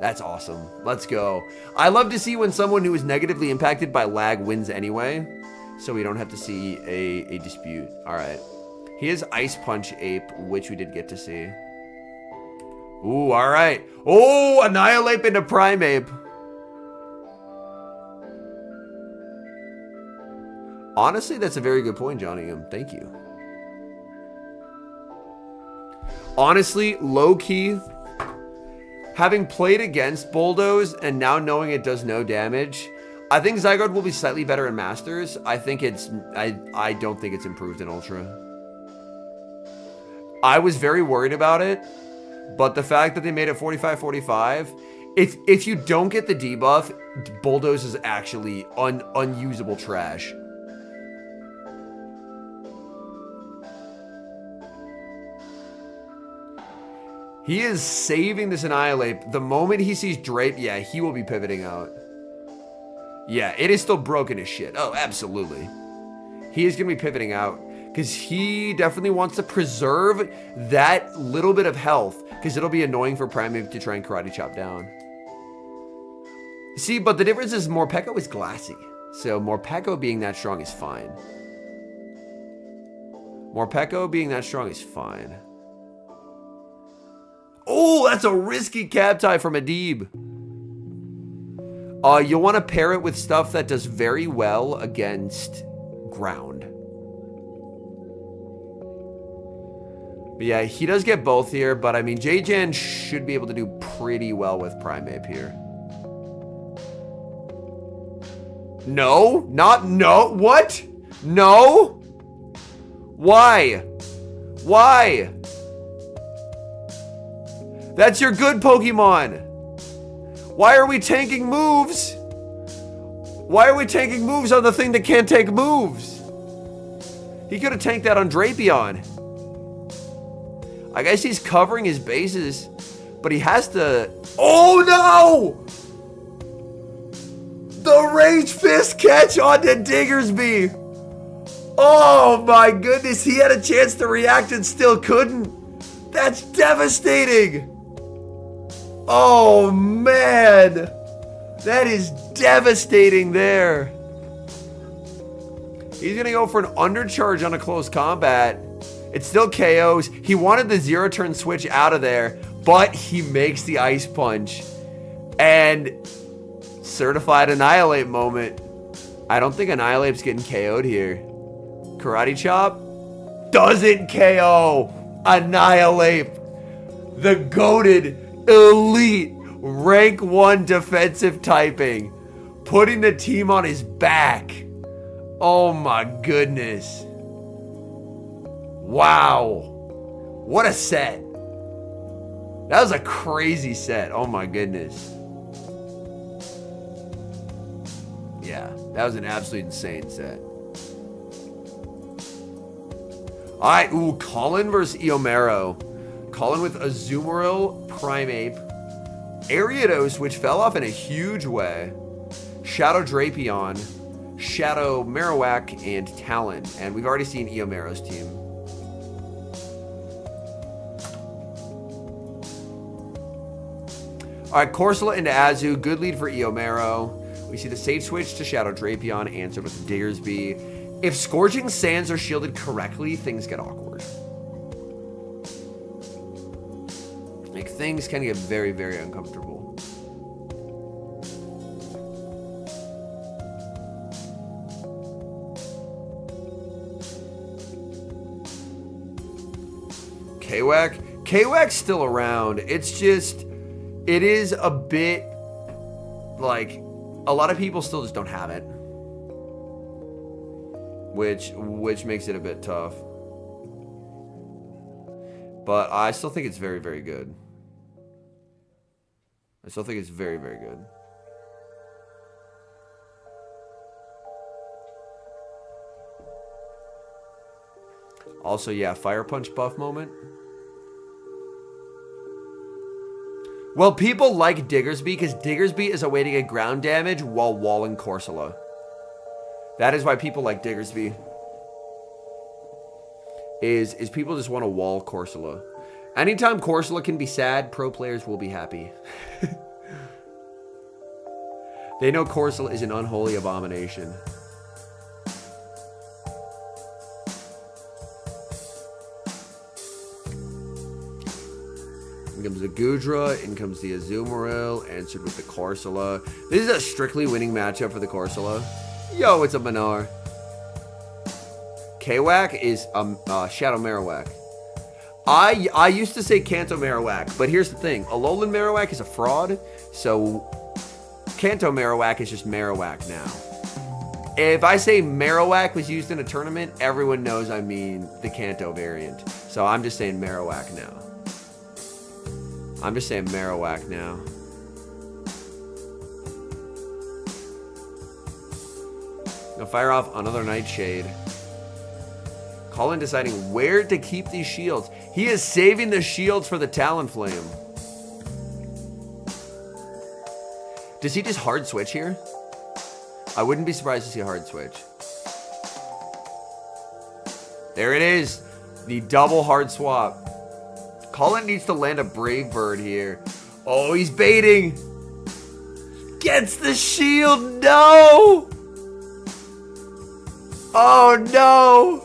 That's awesome. Let's go. I love to see when someone who is negatively impacted by lag wins anyway, so we don't have to see a dispute. All right. He has Ice Punch Ape, which we did get to see. Ooh, all right. Oh, Annihilate into Primeape. Honestly, that's a very good point, Johnny. Thank you. Honestly, low-key, having played against Bulldoze and now knowing it does no damage, I think Zygarde will be slightly better in Masters. I think I don't think it's improved in Ultra. I was very worried about it, but the fact that they made it 45-45, if you don't get the debuff, Bulldoze is actually unusable trash. He is saving this Annihilate. The moment he sees Drape, yeah, he will be pivoting out. Yeah, it is still broken as shit. Oh, absolutely. He is going to be pivoting out because he definitely wants to preserve that little bit of health because it'll be annoying for Primeape to try and Karate Chop down. See, but the difference is Morpeko is glassy. So Morpeko being that strong is fine. Morpeko being that strong is fine. Oh, that's a risky cap tie from a Deeb. You'll want to pair it with stuff that does very well against ground. But yeah, he does get both here, but I mean, J-Jan should be able to do pretty well with Primeape here. No, what? No? Why? Why? That's your good Pokemon. Why are we tanking moves? Why are we tanking moves on the thing that can't take moves? He could have tanked that on Drapion. I guess he's covering his bases, but he has to... Oh no! The Rage Fist catch onto Diggersby. Oh my goodness, he had a chance to react and still couldn't. That's devastating. Oh man. That is devastating there. He's gonna go for an undercharge on a close combat. It still KOs. He wanted the 0-turn switch out of there, but he makes the Ice Punch. And certified Annihilate moment. I don't think Annihilate's getting KO'd here. Karate Chop doesn't KO Annihilate. The goated elite rank 1 defensive typing, putting the team on his back. Oh my goodness. Wow. What a set. That was a crazy set. Oh my goodness. Yeah, that was an absolutely insane set. Alright, ooh, Colin versus Eomero. Colin with Azumarill, Primeape, Ariados, which fell off in a huge way, Shadow Drapion, Shadow Marowak, and Talon. And we've already seen Eomero's team. Alright, Corsola into Azu. Good lead for Eomero. We see the safe switch to Shadow Drapion, answered with Diggersby. If Scourging Sands are shielded correctly, things get awkward. Like, things can get very, very uncomfortable. Kwak's still around. It's just, it is a bit, like, a lot of people still just don't have it. Which makes it a bit tough. But I still think it's very, very good. I still think it's very, very good. Also, yeah, Fire Punch buff moment. Well, people like Diggersby because Diggersby is a way to get ground damage while walling Corsola. That is why people like Diggersby. Is people just want to wall Corsola. Anytime Corsola can be sad, pro players will be happy. They know Corsola is an unholy abomination. In comes the Goodra, in comes the Azumarill, answered with the Corsola. This is a strictly winning matchup for the Corsola. Yo, it's a Manar. Kwak is Shadow Marowak. I used to say Kanto Marowak, but here's the thing. Alolan Marowak is a fraud, so Kanto Marowak is just Marowak now. If I say Marowak was used in a tournament, everyone knows I mean the Kanto variant. So I'm just saying Marowak now. I'm just saying Marowak now. Gonna fire off another Nightshade. Colin deciding where to keep these shields. He is saving the shields for the Talonflame. Does he just hard switch here? I wouldn't be surprised to see a hard switch. There it is. The double hard swap. Colin needs to land a Brave Bird here. Oh, he's baiting. Gets the shield. No. Oh, no.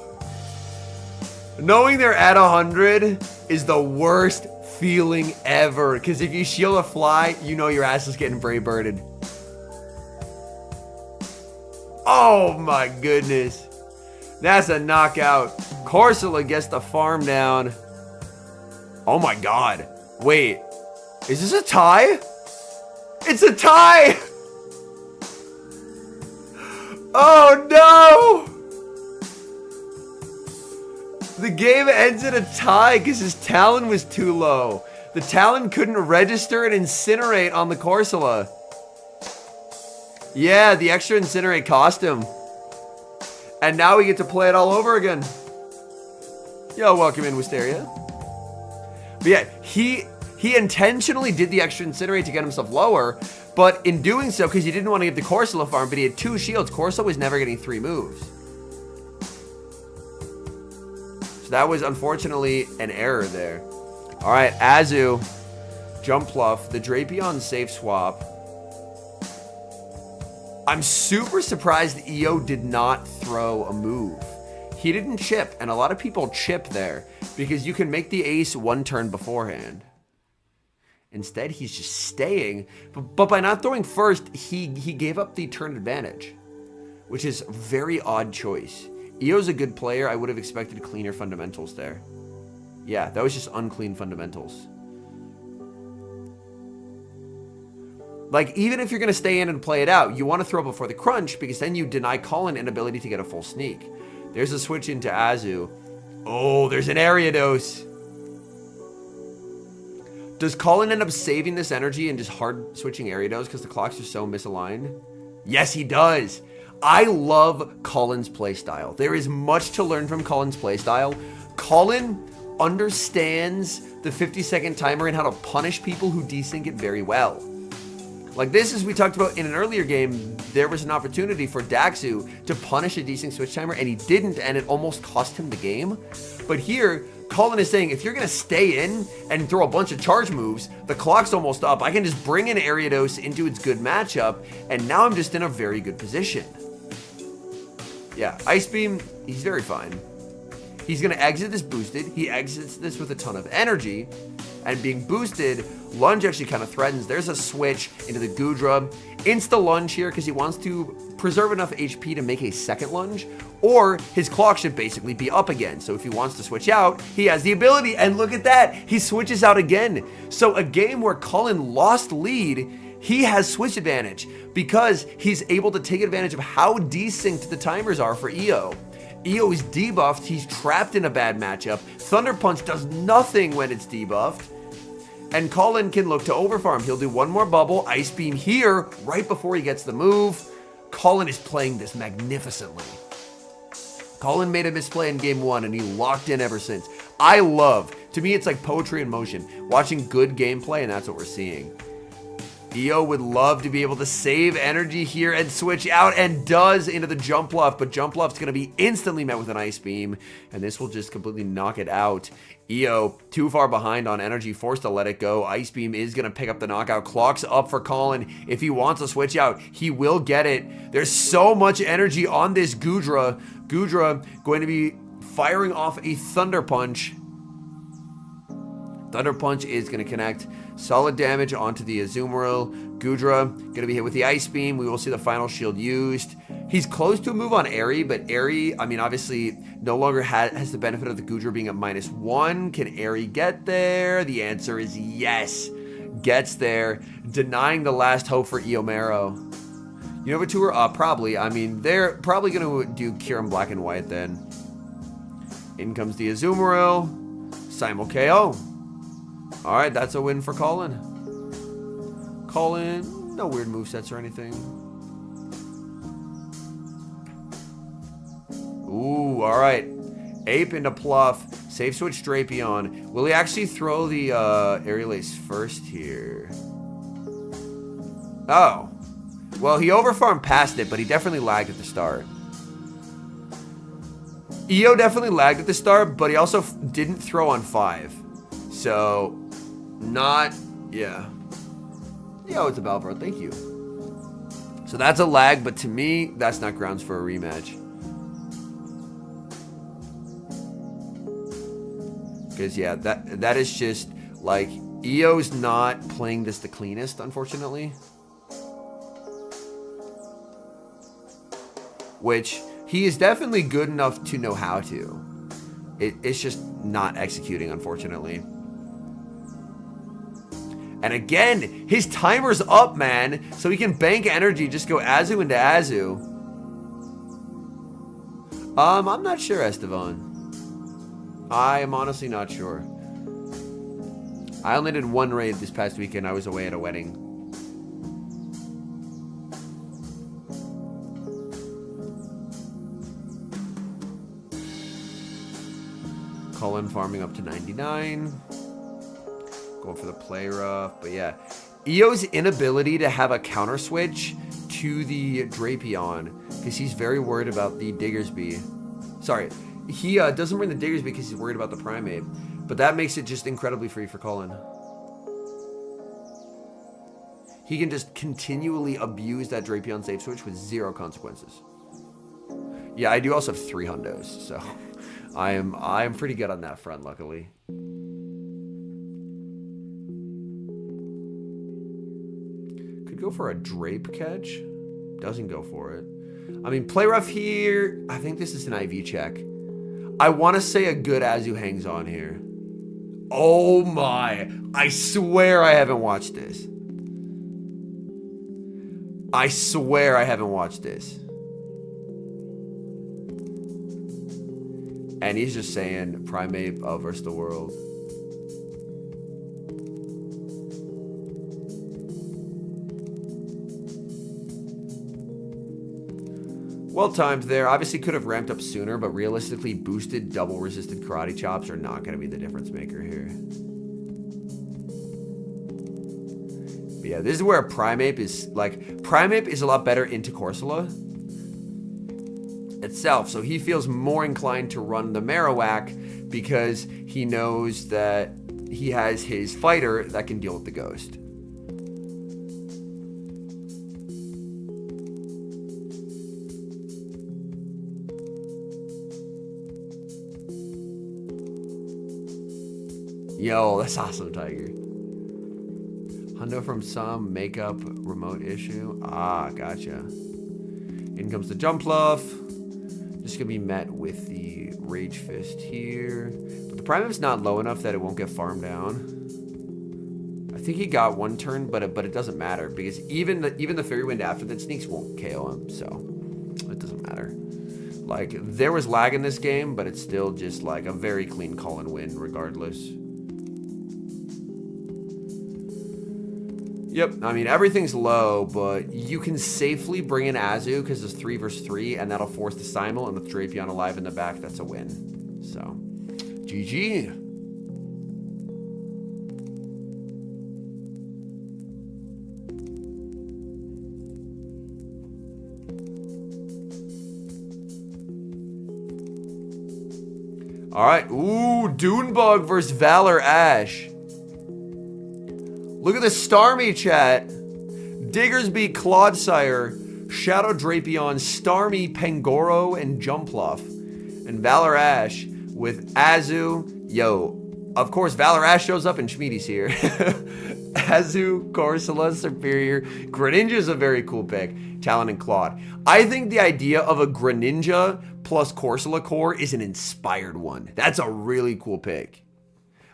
Knowing they're at 100 is the worst feeling ever. Because if you shield a fly, you know your ass is getting Brave Birded. Oh, my goodness. That's a knockout. Corsola gets the farm down. Oh my god. Wait. Is this a tie? It's a tie! Oh no! The game ends in a tie because his Talon was too low. The Talon couldn't register and incinerate on the Corsola. Yeah, the extra incinerate cost him. And now we get to play it all over again. Yo, welcome in, Wisteria. But yeah, he intentionally did the extra incinerate to get himself lower, but in doing so, because he didn't want to give the Corsola farm, but he had 2 shields, Corso was never getting 3 moves. So that was unfortunately an error there. All right, Azu, jump pluff, the Drapion safe swap. I'm super surprised EO did not throw a move. He didn't chip, and a lot of people chip there because you can make the ace 1 turn beforehand. Instead, he's just staying, but by not throwing first, he gave up the turn advantage, which is a very odd choice. EO's a good player. I would have expected cleaner fundamentals there. Yeah, that was just unclean fundamentals. Like, even if you're going to stay in and play it out, you want to throw before the crunch because then you deny Colin an ability to get a full sneak. There's a switch into Azu. Oh, there's an area dose. Does Colin end up saving this energy and just hard switching Ariados because the clocks are so misaligned? Yes, he does. I love Colin's playstyle. There is much to learn from Colin's playstyle. Colin understands the 50-second timer and how to punish people who desync it very well. Like this, as we talked about in an earlier game, there was an opportunity for Daxu to punish a desync switch timer, and he didn't, and it almost cost him the game. But here, Colin is saying, if you're going to stay in and throw a bunch of charge moves, the clock's almost up. I can just bring in Ariados into its good matchup, and now I'm just in a very good position. Yeah, Ice Beam, he's very fine. He's going to exit this boosted. He exits this with a ton of energy, and being boosted, Lunge actually kind of threatens. There's a switch into the Gudra. Insta lunge here because he wants to preserve enough HP to make a second lunge, or his clock should basically be up again. So if he wants to switch out, he has the ability, and look at that, he switches out again. So a game where Cullen lost lead, he has switch advantage because he's able to take advantage of how desynced the timers are for EO. EO is debuffed, he's trapped in a bad matchup. Thunder Punch does nothing when it's debuffed. And Colin can look to overfarm. He'll do one more bubble, Ice Beam here, right before he gets the move. Colin is playing this magnificently. Colin made a misplay in game 1 and he locked in ever since. I love, to me it's like poetry in motion, watching good gameplay, and that's what we're seeing. EO would love to be able to save energy here and switch out, and does into the jump bluff, but jump bluff's going to be instantly met with an Ice Beam, and this will just completely knock it out. EO too far behind on energy, forced to let it go. Ice Beam is going to pick up the knockout. Clock's up for Colin. If he wants to switch out, he will get it. There's so much energy on this Gudra. Gudra going to be firing off a Thunder Punch. Thunder Punch is going to connect. Solid damage onto the Azumarill. Gudra going to be hit with the Ice Beam. We will see the final shield used. He's close to a move on Airy, but Airy, I mean, obviously no longer has the benefit of the Gudra being at -1. Can Airy get there? The answer is yes. Gets there, denying the last hope for Eomero. Unova Tour? Probably. I mean, they're probably going to do Kirin Black and White then. In comes the Azumarill. Simul KO. Alright, that's a win for Colin. Colin, no weird movesets or anything. Ooh, alright. Ape into Pluff. Safe switch Drapion. Will he actually throw the Aerial Ace first here? Oh. Well, he overfarmed past it, but he definitely lagged at the start. EO definitely lagged at the start, but he also didn't throw on 5. So, not, yeah. Yo, it's a Balbro, thank you. So that's a lag, but to me, that's not grounds for a rematch. Because, yeah, that is just, like, EO's not playing this the cleanest, unfortunately. Which, he is definitely good enough to know how to. It's just not executing, unfortunately. And again, his timer's up, man. So he can bank energy, just go Azu into Azu. I'm not sure, Estevan. I am honestly not sure. I only did one raid this past weekend. I was away at a wedding. Cullen farming up to 99. Going for the play rough. But yeah, EO's inability to have a counter switch to the Drapion because he's very worried about the Diggersby. Sorry, he doesn't bring the Diggersby because he's worried about the Primate. But that makes it just incredibly free for Cullen. He can just continually abuse that Drapion safe switch with 0 consequences. Yeah, I do also have 3 hundos, so I am pretty good on that front, luckily. Could go for a Drape catch. Doesn't go for it. I mean, play rough here. I think this is an IV check. I want to say a good Azu hangs on here. Oh my. I swear I haven't watched this. I swear I haven't watched this. And he's just saying Primate versus the world. Well timed there. Obviously could have ramped up sooner, but realistically boosted double resisted karate chops are not going to be the difference maker here. But yeah, this is where Primeape is like, Primeape is a lot better into Corsola itself, so he feels more inclined to run the Marowak because he knows that he has his fighter that can deal with the ghost. Yo, that's awesome, Tiger. Hundo from some makeup remote issue. Ah, gotcha. In comes the Jump Bluff. Just gonna be met with the Rage Fist here. But the Primeape's not low enough that it won't get farmed down. I think he got 1 turn, but it doesn't matter because even the Fairy Wind after that sneaks won't KO him, so it doesn't matter. Like, there was lag in this game, but it's still just like a very clean call and win regardless. Yep, I mean, everything's low, but you can safely bring in Azu because it's 3 versus 3, and that'll force the Simul, and with Drapion alive in the back, that's a win. So, GG. All right, ooh, Dunebug versus Valor Ash. Look at the Starmie chat. Diggersby, Clodsire, Shadow Drapion, Starmie, Pangoro, and Jumpluff. And Valor Ash with Azu. Yo, of course, Valor Ash shows up and Schmiedy's here. Azu, Corsola, Superior. Greninja's a very cool pick. Talon and Claude. I think the idea of a Greninja plus Corsola core is an inspired one. That's a really cool pick.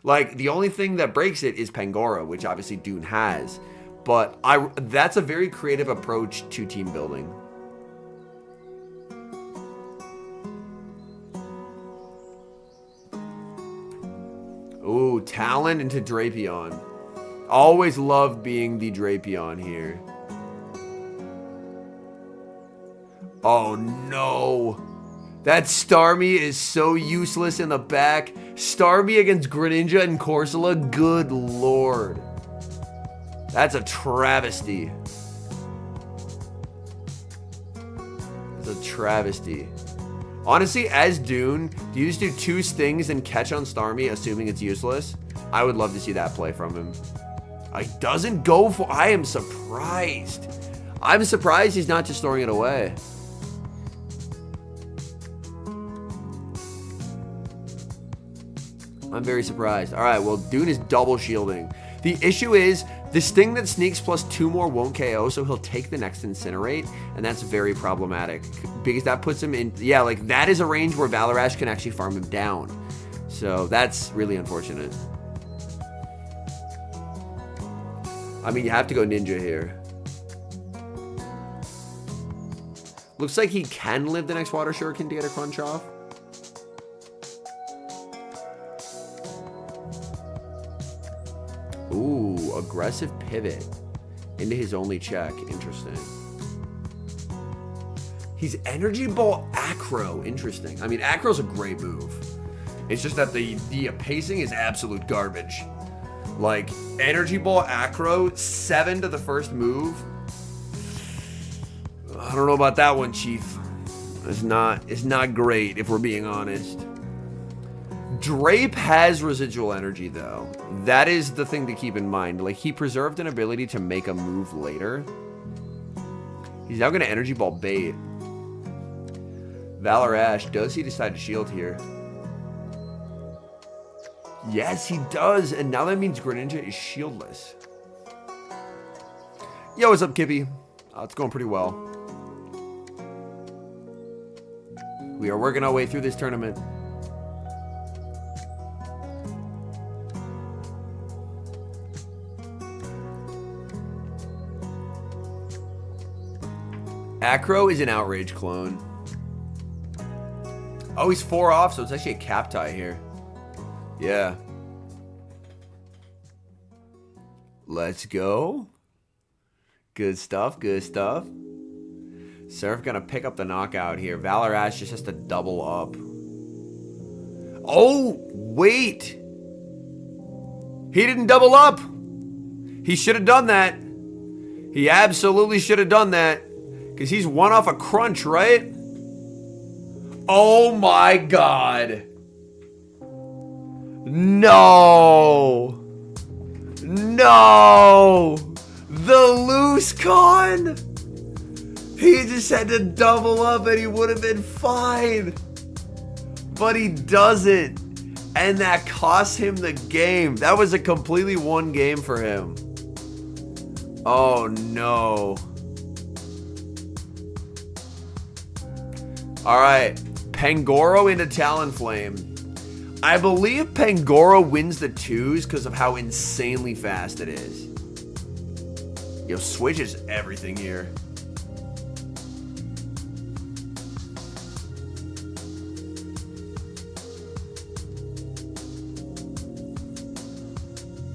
Like, the only thing that breaks it is Pangoro, which obviously Dune has. But that's a very creative approach to team building. Ooh, Talon into Drapion. Always loved being the Drapion here. Oh, no. That Starmie is so useless in the back. Starmie against Greninja and Corsola, good lord. That's a travesty. It's a travesty. Honestly, as Dune, do you just do 2 stings and catch on Starmie, assuming it's useless? I would love to see that play from him. He doesn't go for... I am surprised. I'm surprised he's not just throwing it away. I'm very surprised. All right, well, Dune is double shielding. The issue is the Sting that sneaks plus 2 more won't KO, so he'll take the next Incinerate, and that's very problematic because that puts him in, yeah, like that is a range where Valorash can actually farm him down. So that's really unfortunate. I mean, you have to go Ninja here. Looks like he can live the next Water Shuriken to get a crunch off. Ooh, aggressive pivot into his only check. Interesting. He's Energy Ball Acro. Interesting. I mean, Acro's a great move. It's just that the pacing is absolute garbage. Like, Energy Ball Acro, 7 to the first move. I don't know about that one, Chief. It's not great, if we're being honest. Drape has residual energy, though. That is the thing to keep in mind. Like, he preserved an ability to make a move later. He's now going to Energy Ball bait. Valor Ash, does he decide to shield here? Yes, he does. And now that means Greninja is shieldless. Yo, what's up, Kippy? It's going pretty well. We are working our way through this tournament. Acro is an Outrage clone. Oh, he's 4 off, so it's actually a cap tie here. Yeah. Let's go. Good stuff, good stuff. Surf gonna pick up the knockout here. Valor Ash just has to double up. Oh, wait. He didn't double up. He should have done that. He absolutely should have done that. Because he's 1 off a crunch, right? Oh my god. No. No. The loose con. He just had to double up and he would have been fine. But he doesn't. And that cost him the game. That was a completely one game for him. Oh no. Alright. Pangoro into Talonflame. I believe Pangoro wins the 2s because of how insanely fast it is. Yo, switches everything here.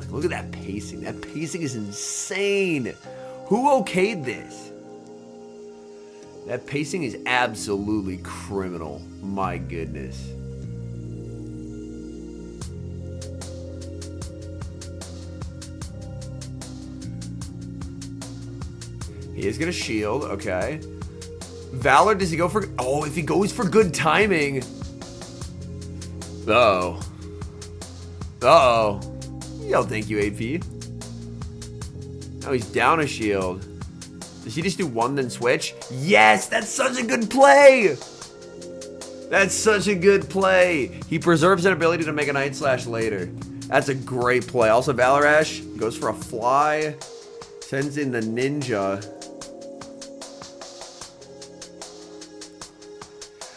Look at that pacing. That pacing is insane. Who okayed this? That pacing is absolutely criminal. My goodness. He is going to shield. Okay. Valor, does he go for... Oh, if he goes for good timing. Uh-oh. Uh-oh. Yo, thank you, AP. Now he's down a shield. Does he just do 1 then switch? Yes, that's such a good play. That's such a good play. He preserves an ability to make a Night Slash later. That's a great play. Also, Valor Ash goes for a fly. Sends in the Ninja.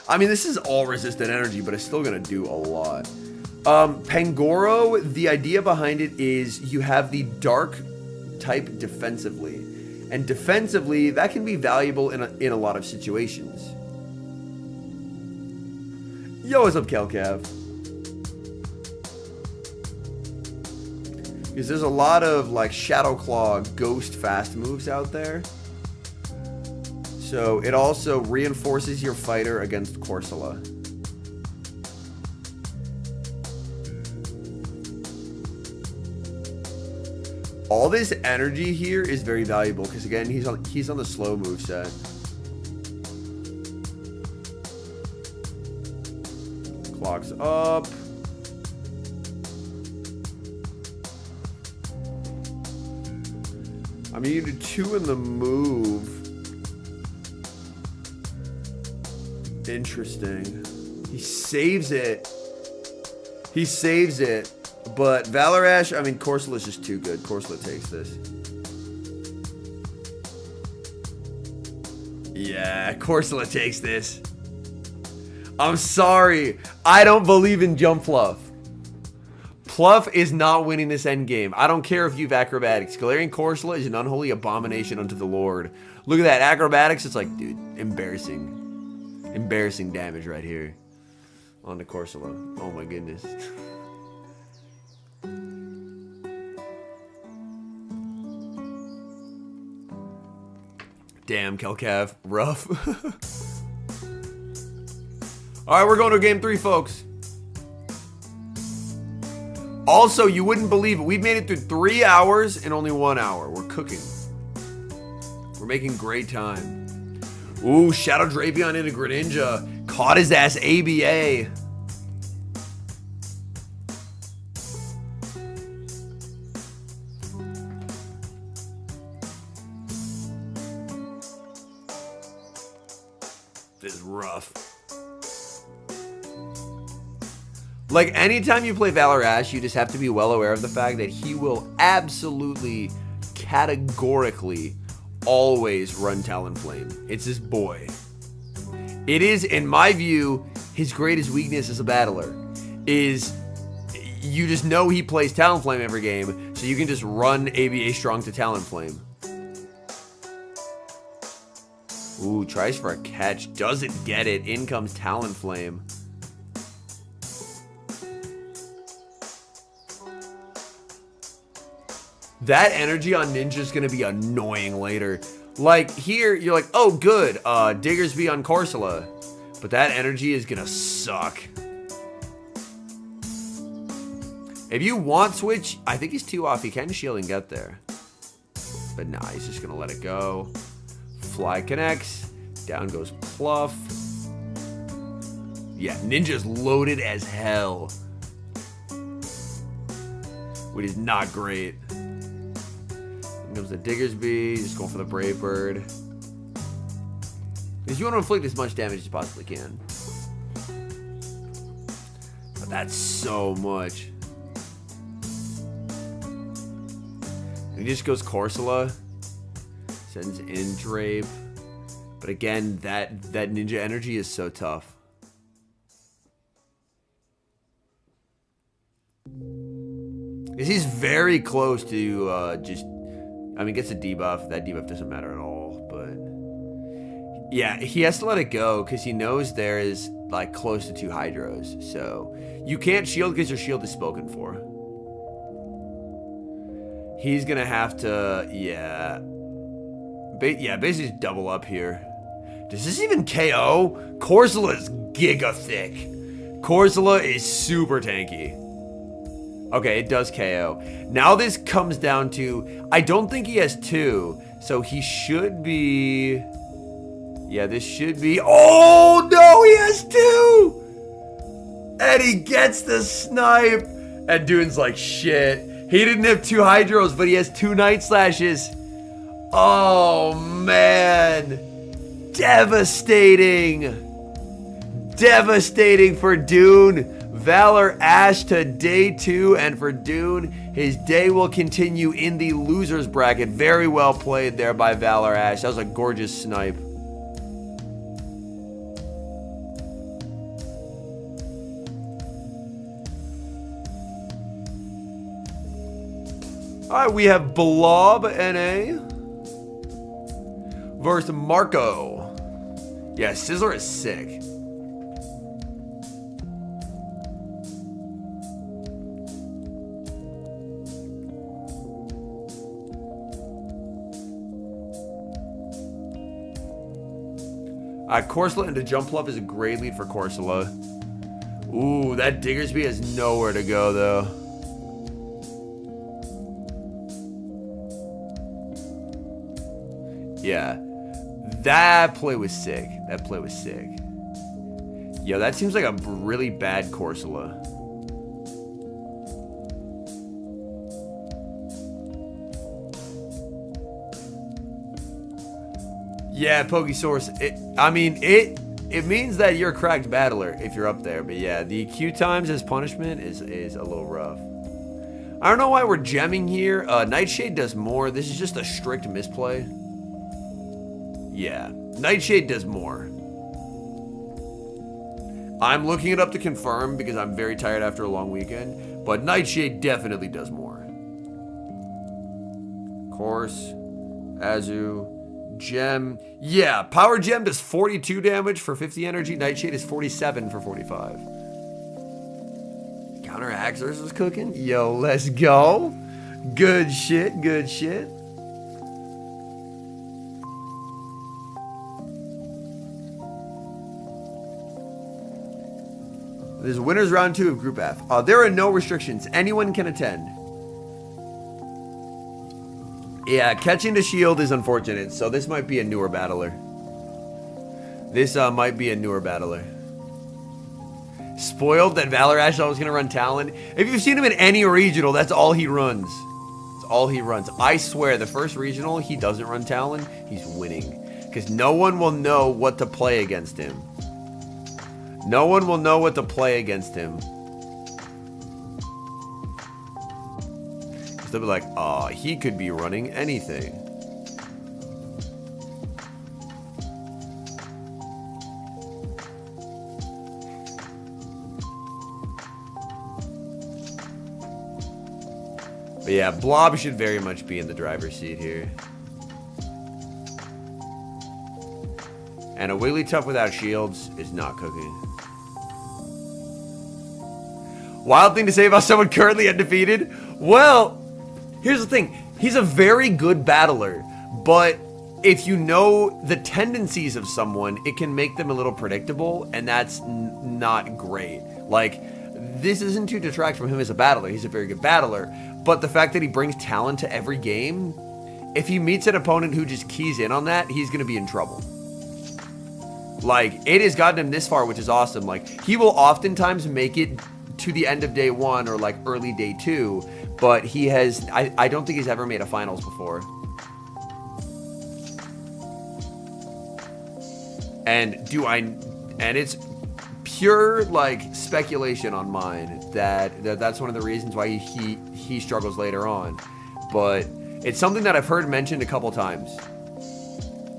I mean, this is all resistant energy, but it's still going to do a lot. Pangoro, the idea behind it is you have the dark type defensively. And defensively, that can be valuable in a lot of situations. Yo, what's up, Kelcav? Because there's a lot of, like, Shadow Claw, Ghost fast moves out there. So it also reinforces your fighter against Corsola. All this energy here is very valuable because again he's on the slow move set. Clock's up. I mean, you do 2 in the move. Interesting. He saves it. He saves it. But Valor Ash, I mean, Corsola's just too good. Corsola takes this. Yeah, Corsola takes this. I'm sorry. I don't believe in Jump Fluff. Pluff is not winning this end game. I don't care if you've acrobatics. Galarian Corsola is an unholy abomination unto the Lord. Look at that. Acrobatics, it's like, dude, embarrassing. Embarrassing damage right here. On the Corsola. Oh my goodness. Damn, Kelcav. Rough. Alright, we're going to game 3, folks. Also, you wouldn't believe it. We've made it through 3 hours in only 1 hour. We're cooking. We're making great time. Ooh, Shadow Drapion into Greninja. Caught his ass ABA. This is rough. Like, anytime you play Valor Ash, you just have to be well aware of the fact that he will absolutely, categorically, always run Talonflame. It's his boy. It is, in my view, his greatest weakness as a battler. Is you just know he plays Talonflame every game, so you can just run ABA Strong to Talonflame. Ooh, tries for a catch. Doesn't get it. In comes Talonflame. That energy on Ninja's gonna be annoying later. Like, here, you're like, oh, good, Diggersby on Corsola. But that energy is gonna suck. If you want switch, I think he's 2 off. He can shield and get there. But nah, he's just gonna let it go. Fly connects. Down goes Pluff. Yeah, Ninja's loaded as hell. Which is not great. Here comes the Diggersby. Just going for the Brave Bird. Because you want to inflict as much damage as you possibly can. But that's so much. And he just goes Corsola. Sends in Drape. But again, that Ninja energy is so tough. He's very close to just... I mean, gets a debuff. That debuff doesn't matter at all, but... Yeah, he has to let it go because he knows there is, like, close to 2 Hydros. So, you can't shield because your shield is spoken for. He's gonna have to... Yeah, basically just double up here. Does this even KO? Corsola is giga thick. Corsola is super tanky. Okay, it does KO. Now this comes down to... I don't think he has 2. So he should be... Yeah, this should be... Oh, no, he has 2! And he gets the snipe. And Dune's like, shit. He didn't have 2 Hydros, but he has 2 Night Slashes. Oh, man. Devastating. Devastating for Dune. Valor Ash to day 2, and for Dune, his day will continue in the loser's bracket. Very well played there by Valor Ash. That was a gorgeous snipe. Alright, we have Blob NA versus Marco. Yeah, Sizzler is sick. Corsola into Jump Bluff is a great lead for Corsola. Ooh, that Diggersby has nowhere to go, though. Yeah. That play was sick. That play was sick. Yo, that seems like a really bad Corsola. Yeah, Pokesource. It means that you're a cracked battler if you're up there. But yeah, the Q times as punishment is a little rough. I don't know why we're gemming here. Nightshade does more. This is just a strict misplay. Yeah, Nightshade does more. I'm looking it up to confirm because I'm very tired after a long weekend. But Nightshade definitely does more. Course, Azu. Gem. Yeah, Power Gem does 42 damage for 50 energy. Nightshade is 47 for 45. Counter Axers was cooking. Yo, let's go. Good shit, good shit. There's winners round 2 of Group F. There are no restrictions. Anyone can attend. Yeah, catching the shield is unfortunate, so this might be a newer battler. This might be a newer battler. Spoiled that Valor-Ash was going to run Talon. If you've seen him in any regional, that's all he runs. That's all he runs. I swear, the first regional, he doesn't run Talon. He's winning. Because no one will know what to play against him. No one will know what to play against him. They'll be like, oh, he could be running anything. But yeah, Blob should very much be in the driver's seat here. And a Wigglytuff without shields is not cooking. Wild thing to say about someone currently undefeated? Well, here's the thing. He's a very good battler, but if you know the tendencies of someone, it can make them a little predictable, and that's not great. Like, this isn't to detract from him as a battler. He's a very good battler, but the fact that he brings talent to every game, if he meets an opponent who just keys in on that, he's going to be in trouble. Like, it has gotten him this far, which is awesome. Like, he will oftentimes make it to the end of day 1 or like early day 2, but he has, I don't think he's ever made a finals before. And it's pure like speculation on mine that's one of the reasons why he struggles later on. But it's something that I've heard mentioned a couple times.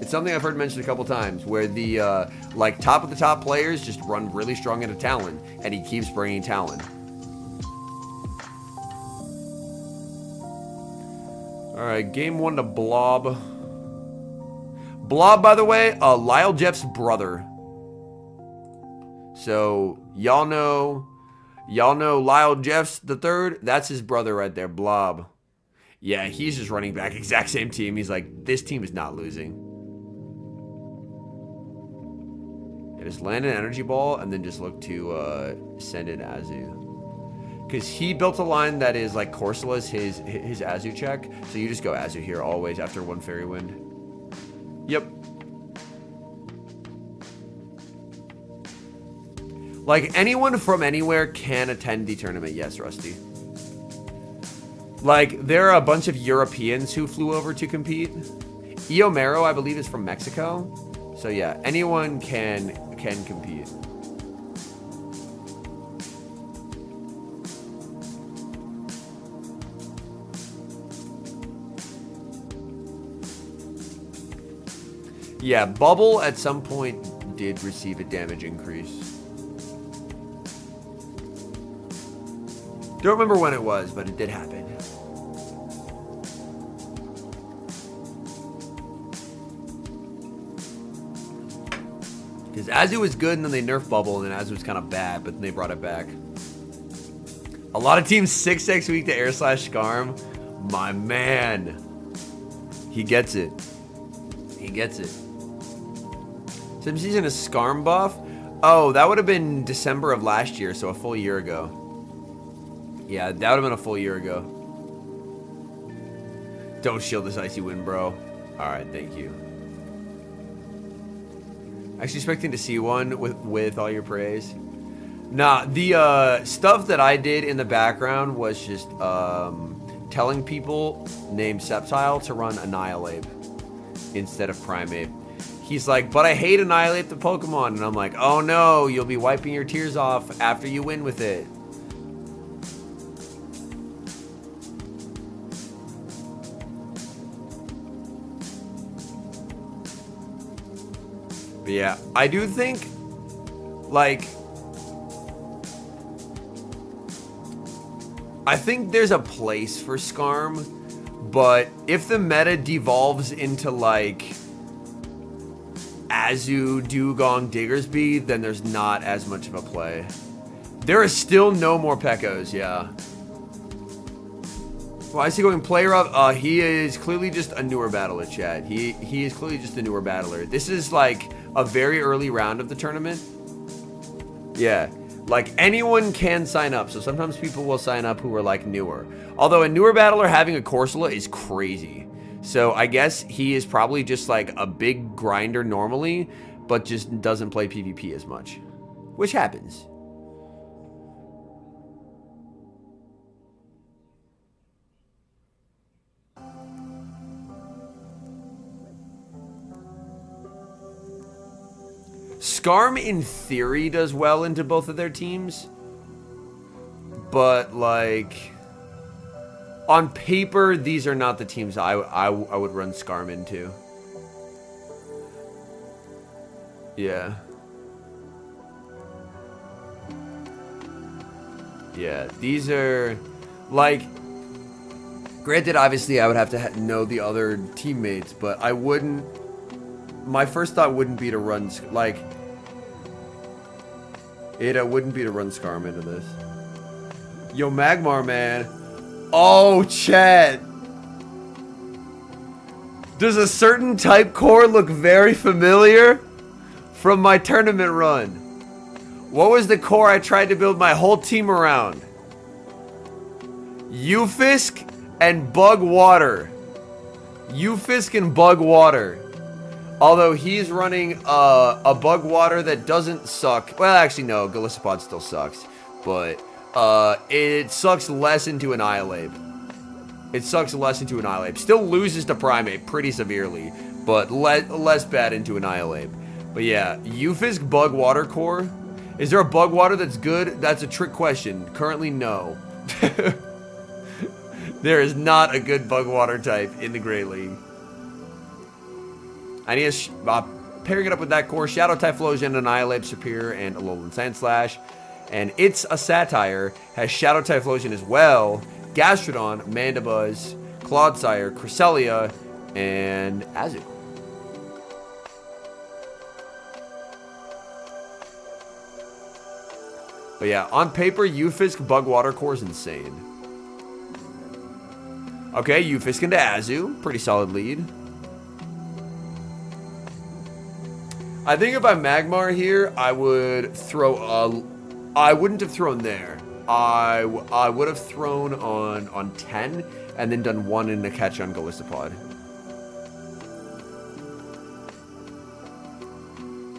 It's something I've heard mentioned a couple times where the like top of the top players just run really strong into Talon, and he keeps bringing Talon. All right, game 1 to Blob. Blob, by the way, Lyle Jeff's brother. So y'all know Lyle Jeffs the third. That's his brother right there, Blob. Yeah, he's just running back, exact same team. He's like, this team is not losing. Just land an energy ball and then just look to send in Azu. Because he built a line that is like Corsola's his Azu check. So you just go Azu here always after 1 Fairy Wind. Yep. Like, anyone from anywhere can attend the tournament. Yes, Rusty. Like, there are a bunch of Europeans who flew over to compete. Iomero, I believe, is from Mexico. So yeah, anyone can compete. Yeah, Bubble at some point did receive a damage increase. Don't remember when it was, but it did happen. Because Azu was good, and then they nerfed Bubble, and then Azu was kind of bad, but then they brought it back. A lot of teams 6x weak to Air Slash Scarm. My man. He gets it. He gets it. Sim Season is Scarm buff? Oh, that would have been December of last year, so a full year ago. Yeah, that would have been a full year ago. Don't shield this Icy Wind, bro. Alright, thank you. Actually expecting to see one with all your praise. Nah, the stuff that I did in the background was just telling people named Sceptile to run Annihilate instead of Primeape. He's like, but I hate Annihilate the Pokemon. And I'm like, oh no, you'll be wiping your tears off after you win with it. But yeah, I do think, like, I think there's a place for Scarm, but if the meta devolves into, like, Azu, Dugong, Diggersby, then there's not as much of a play. There is still no more Pekos, yeah. Why is he going player up? He is clearly just a newer battler, chat. He is clearly just a newer battler. This is like a very early round of the tournament. Yeah. Like, anyone can sign up. So sometimes people will sign up who are, like, newer. Although a newer battler having a Corsola is crazy. So I guess he is probably just, like, a big grinder normally, but just doesn't play PvP as much. Which happens. Skarm, in theory, does well into both of their teams. But, like, on paper, these are not the teams I would run Skarm into. Yeah. Yeah, these are, like, granted, obviously, I would have to know the other teammates, but I wouldn't, my first thought wouldn't be to run, like, it wouldn't be to run Skarm into this. Yo, Magmar, man. Oh, chat. Does a certain type core look very familiar from my tournament run? What was the core I tried to build my whole team around? Ufisk and Bug Water. Ufisk and Bug Water. Although he's running a Bug Water that doesn't suck. Well, actually, no. Golisopod still sucks. But it sucks less into Annihilate. It sucks less into Annihilate. Still loses to Primate pretty severely. But less bad into Annihilate. But yeah, Ufisk Bug Water core. Is there a Bug Water that's good? That's a trick question. Currently, no. There is not a good Bug Water type in the Great League. I need pairing it up with that core, Shadow Typhlosion, Annihilate, Superior, and Alolan Sandslash. And It's a Satire has Shadow Typhlosion as well, Gastrodon, Mandibuzz, Clodsire, Cresselia, and Azu. But yeah, on paper, Ufisk Bug Water core is insane. Okay, Ufisk into Azu, pretty solid lead. I think if I'm Magmar here, I would throw I wouldn't have thrown there. I would have thrown on 10 and then done 1 in the catch on Golisopod.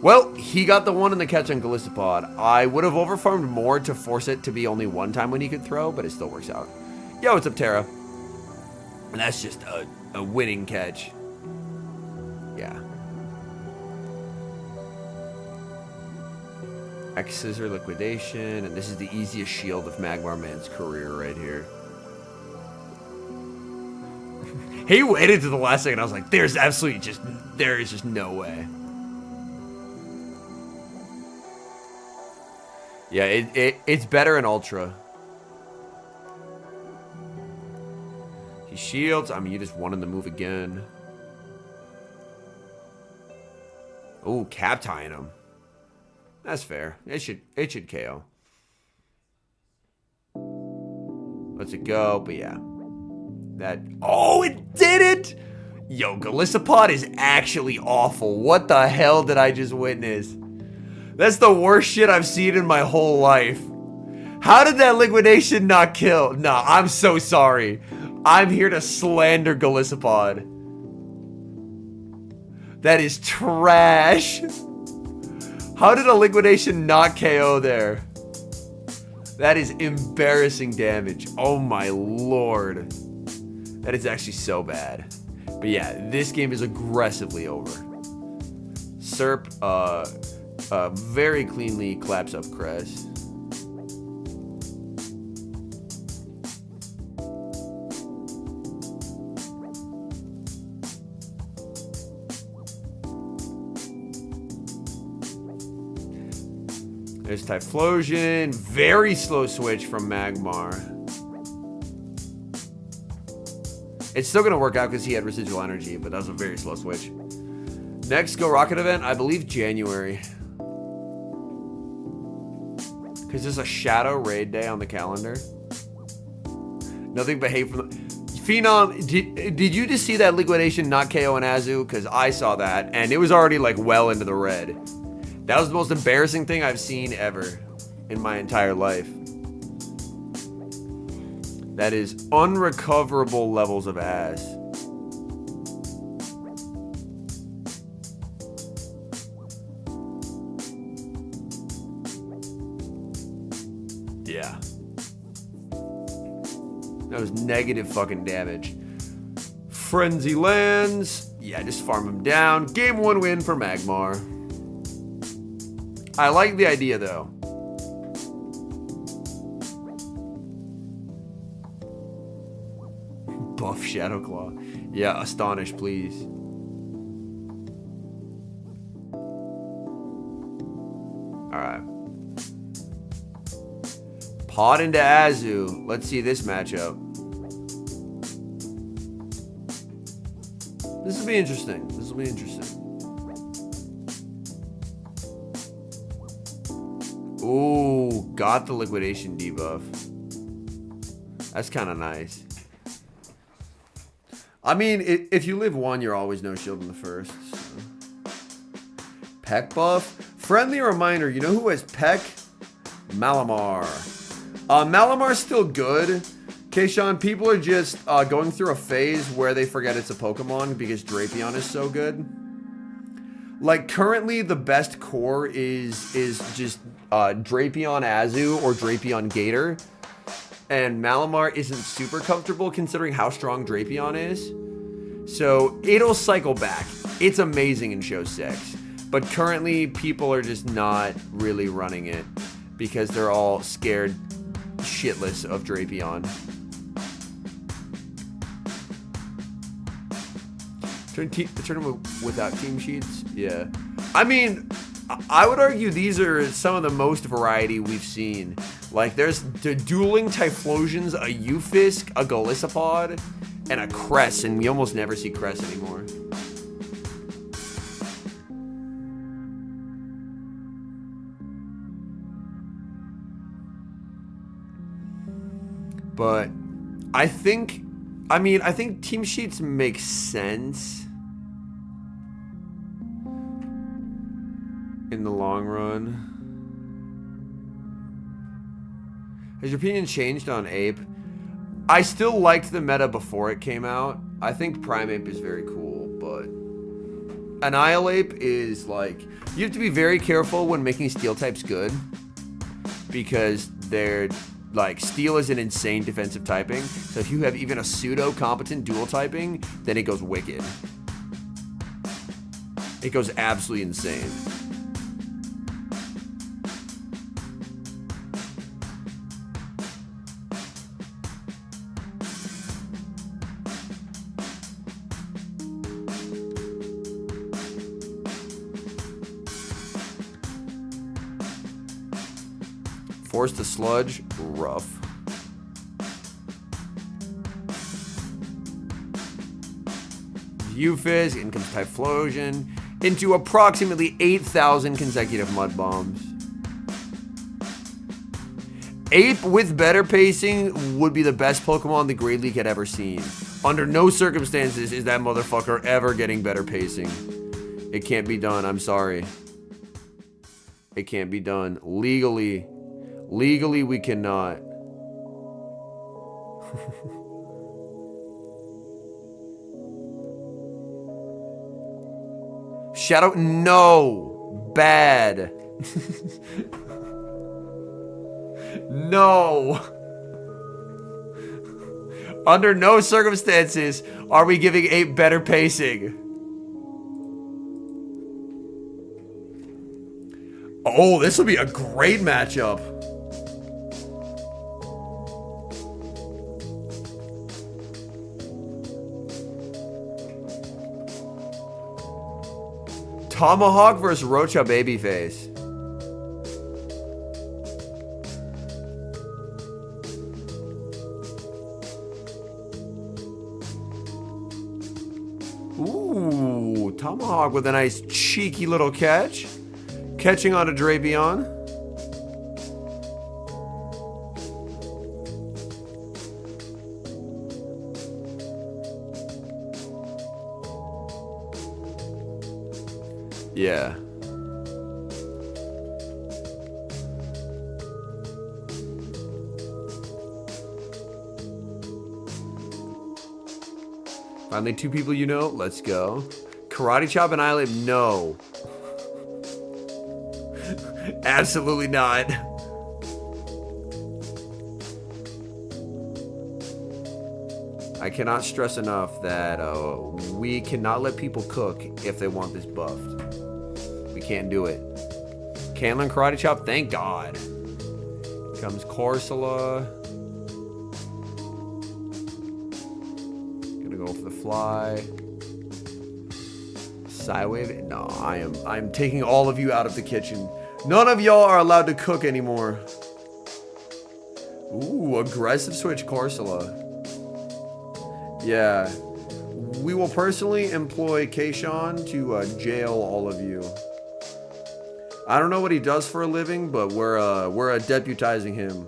Well, he got the 1 in the catch on Golisopod. I would have overfarmed more to force it to be only 1 time when he could throw, but it still works out. Yo, what's up, Tara? And that's just a winning catch. Yeah. X-Scissor Liquidation, and this is the easiest shield of Magmar Man's career right here. He waited to the last second. I was like, there is just no way. Yeah, it's better in Ultra. He shields. I mean, you just wanted to move again. Oh, cap tying him. That's fair. It should KO. Let's it go. But yeah. Oh, it did it! Yo, Golisopod is actually awful. What the hell did I just witness? That's the worst shit I've seen in my whole life. How did that liquidation not kill? Nah, I'm so sorry. I'm here to slander Golisopod. That is trash. How did a liquidation not KO there? That is embarrassing damage. Oh my lord. That is actually so bad. But yeah, this game is aggressively over. Serp very cleanly claps up Cress. There's Typhlosion. Very slow switch from Magmar. It's still going to work out because he had residual energy, but that was a very slow switch. Next Go Rocket event, I believe January. Because there's a Shadow Raid Day on the calendar. Nothing but hate from the... Phenom, did you just see that liquidation not KO and Azu? Because I saw that, and it was already like well into the red. That was the most embarrassing thing I've seen ever. in my entire life. That is unrecoverable levels of ass. Yeah. That was negative fucking damage. Frenzy lands. Yeah, just farm him down. Game 1 win for Magmar. I like the idea though. Buff Shadowclaw. Yeah, Astonish, please. Alright. Pod into Azu. Let's see this matchup. This will be interesting. This will be interesting. Ooh, got the liquidation debuff. That's kind of nice. I mean, if you live 1, you're always no shield in the first. So. Peck buff. Friendly reminder, you know who has Peck? Malamar. Malamar's still good. Kayshawn, people are just going through a phase where they forget it's a Pokemon because Drapion is so good. Like, currently, the best core is just Drapion Azu or Drapion Gator. And Malamar isn't super comfortable considering how strong Drapion is. So, it'll cycle back. It's amazing in Show 6. But currently, people are just not really running it because they're all scared shitless of Drapion. Turn them without team sheets? Yeah. I mean, I would argue these are some of the most variety we've seen. Like, there's the dueling Typhlosions, a Eufisk, a Golisopod, and a Cress, and you almost never see Cress anymore. But I think team sheets make sense in the long run. Has your opinion changed on Ape? I still liked the meta before it came out. I think Primeape is very cool, but Annihilape is like, you have to be very careful when making steel types good because they're like, steel is an insane defensive typing, so if you have even a pseudo-competent dual typing, then it goes wicked. It goes absolutely insane. Force to Sludge, rough. Euphis, in comes Typhlosion, into approximately 8,000 consecutive Mud Bombs. Ape with better pacing would be the best Pokemon the Great League had ever seen. Under no circumstances is that motherfucker ever getting better pacing. It can't be done, I'm sorry. It can't be done. Legally, we cannot. Shadow, no. Bad. No. Under no circumstances are we giving Ape better pacing. Oh, this will be a great matchup. Tomahawk versus Rocha Babyface. Ooh, Tomahawk with a nice cheeky little catch. Catching on a Drapion. Yeah. Finally, 2 people you know. Let's go. Karate chop and eyelid. No. Absolutely not. I cannot stress enough that we cannot let people cook if they want this buffed. We can't do it. Can't learn karate chop? Thank God. Comes Corsola. Gonna go for the fly. Sidewave? No, I'm taking all of you out of the kitchen. None of y'all are allowed to cook anymore. Ooh, aggressive switch Corsola. Yeah. We will personally employ Kayshawn to jail all of you. I don't know what he does for a living, but we're deputizing him.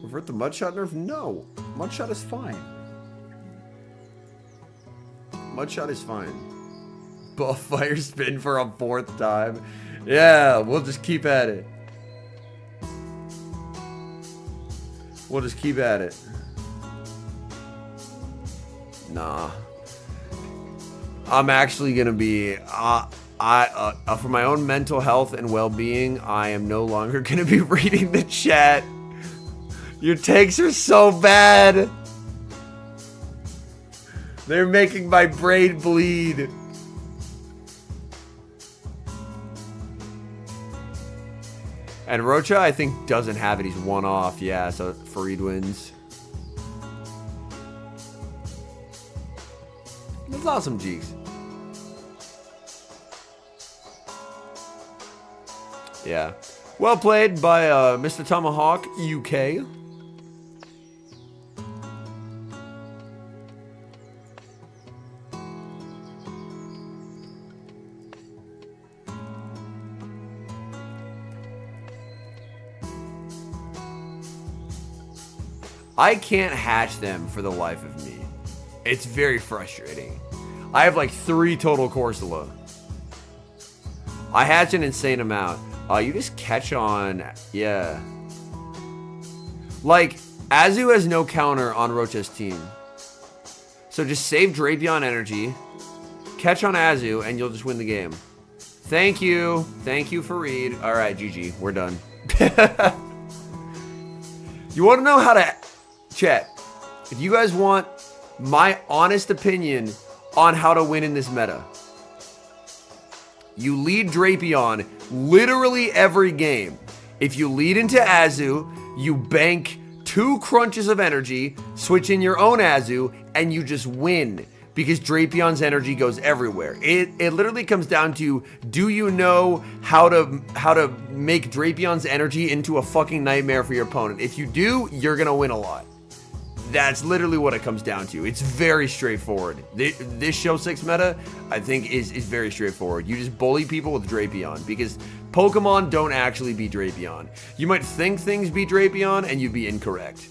Revert the Mudshot nerf? No. Mudshot is fine. Mudshot is fine. Buff fire spin for a 4th time. Yeah, we'll just keep at it. We'll just keep at it. Nah. I'm actually gonna be... for my own mental health and well-being, I am no longer gonna be reading the chat. Your takes are so bad. They're making my brain bleed. And Rocha, I think, doesn't have it. He's 1 off. Yeah, so Fareed wins. That's awesome, Jeeks. Yeah. Well played by Mr. Tomahawk, UK. I can't hatch them for the life of me. It's very frustrating. I have like 3 total Corsola. I hatch an insane amount. You just catch on, yeah. Like, Azu has no counter on Rocha's team. So just save Drapion energy, catch on Azu, and you'll just win the game. Thank you. Thank you, Fareed. All right, GG. We're done. You want to know how to... Chat, if you guys want my honest opinion on how to win in this meta, you lead Drapion literally every game. If you lead into Azu, you bank 2 crunches of energy, switch in your own Azu, and you just win. Because Drapion's energy goes everywhere. It literally comes down to, do you know how to make Drapion's energy into a fucking nightmare for your opponent? If you do, you're gonna win a lot. That's literally what it comes down to. It's very straightforward. This Show 6 meta, I think, is very straightforward. You just bully people with Drapion, because Pokemon don't actually beat Drapion. You might think things beat Drapion, and you'd be incorrect.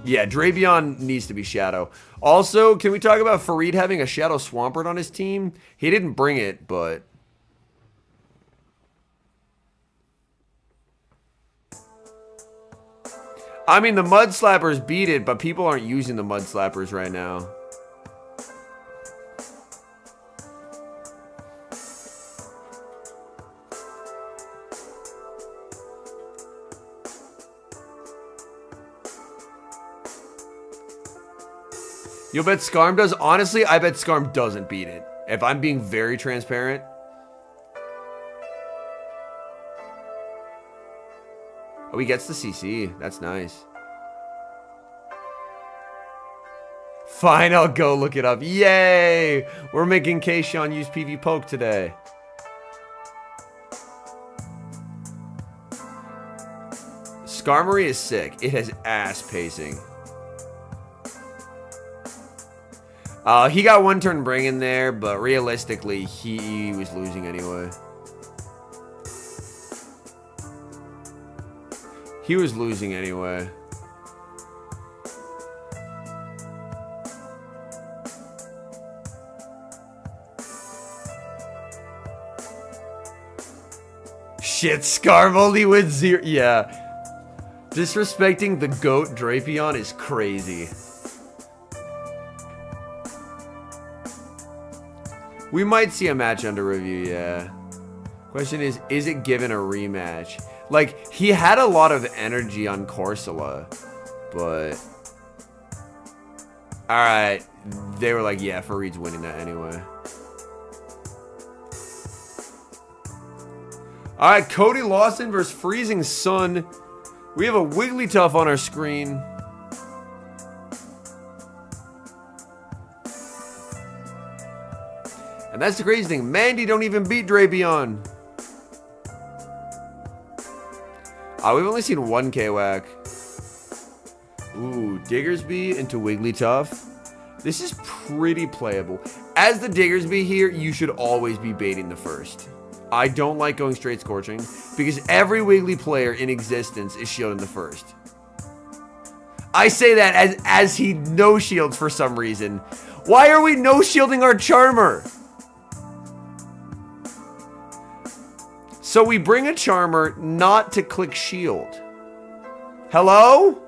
Yeah, Drapion needs to be Shadow. Also, can we talk about Fareed having a Shadow Swampert on his team? He didn't bring it, but... I mean, the Mud Slappers beat it, but people aren't using the Mud Slappers right now. You'll bet Skarm does? Honestly, I bet Skarm doesn't beat it. If I'm being very transparent. Oh, he gets the CC. That's nice. Fine, I'll go look it up. Yay! We're making Kayshawn use PV Poke today. Skarmory is sick. It has ass pacing. He got 1 turn bring in there, but realistically, he was losing anyway. He was losing anyway. Shit, Scarv only with 0. Yeah. Disrespecting the GOAT Drapion is crazy. We might see a match under review, yeah. Question is it given a rematch? Like, he had a lot of energy on Corsola, but... Alright, they were like, yeah, Fareed's winning that anyway. Alright, Cody Lawson versus Freezing Sun. We have a Wigglytuff on our screen. And that's the crazy thing. Mandy don't even beat Drapion. We've only seen one K-Wack. Ooh, Diggersby into Wigglytuff. This is pretty playable. As the Diggersby here, you should always be baiting the first. I don't like going straight Scorching because every Wiggly player in existence is shielding the first. I say that as he no shields for some reason. Why are we no shielding our Charmer? So we bring a Charmer not to click shield. Hello?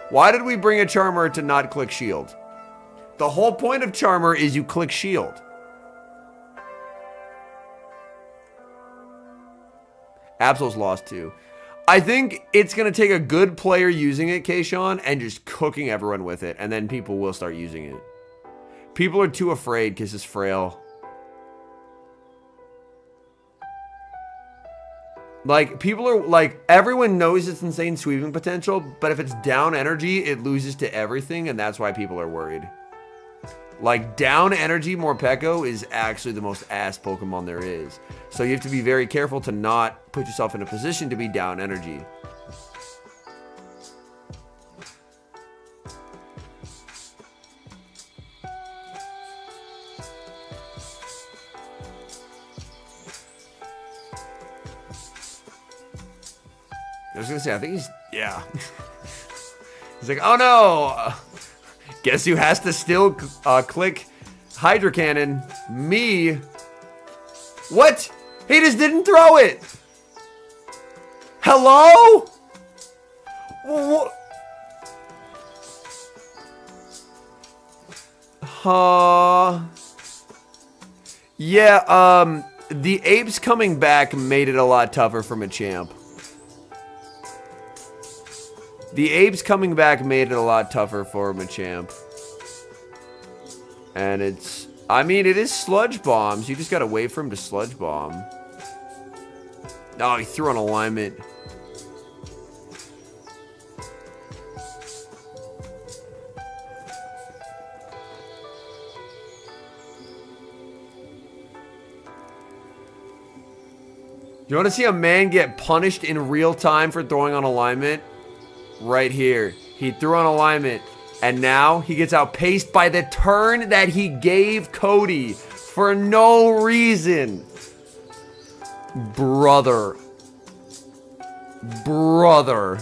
Why did we bring a Charmer to not click shield? The whole point of Charmer is you click shield. Absol's lost too. I think it's going to take a good player using it, Kayshawn, and just cooking everyone with it. And then people will start using it. People are too afraid because it's frail. Like, people are, like, everyone knows its insane sweeping potential, but if it's down energy, it loses to everything, and that's why people are worried. Like, down energy Morpeko is actually the most ass Pokemon there is. So you have to be very careful to not put yourself in a position to be down energy. I was gonna say, I think he's, yeah. He's like, oh no! Guess who has to still click Hydro Cannon? Me. What? He just didn't throw it! Hello? What? Yeah, the apes coming back made it a lot tougher for Machamp. The apes coming back made it a lot tougher for Machamp. And it's... I mean, it is Sludge Bombs. You just gotta wait for him to Sludge Bomb. Oh, he threw an alignment. You want to see a man get punished in real time for throwing on alignment? Right here. He threw on alignment. And now he gets outpaced by the turn that he gave Cody for no reason. Brother. Brother.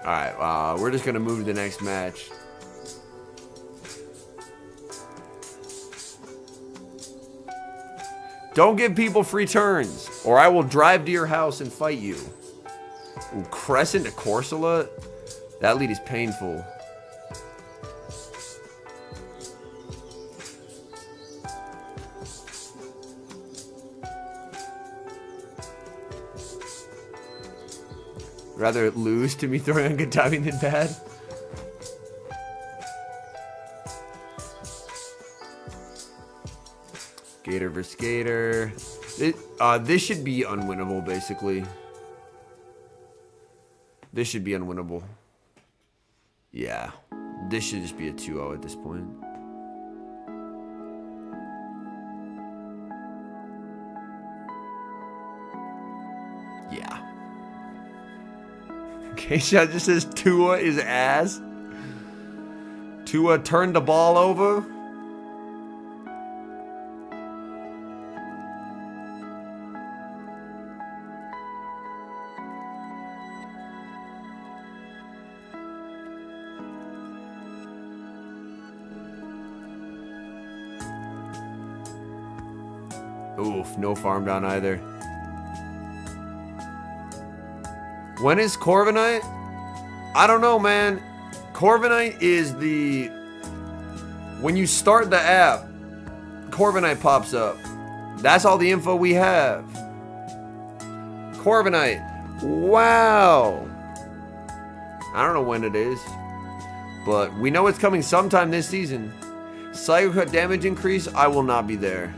Alright, we're just going to move to the next match. Don't give people free turns, or I will drive to your house and fight you. Ooh, Crescent to Corsola? That lead is painful. Rather lose to me throwing on good timing than bad. Gator vs. Gator. This should be unwinnable, basically. This should be unwinnable. Yeah. This should just be a 2-0 at this point. Yeah. Keisha just says Tua is ass. Tua turned the ball over. Oof, no farm down either. When is Corviknight? I don't know, man. Corviknight is the... When you start the app, Corviknight pops up. That's all the info we have. Corviknight. Wow. I don't know when it is, but we know it's coming sometime this season. Psycho Cut damage increase, I will not be there.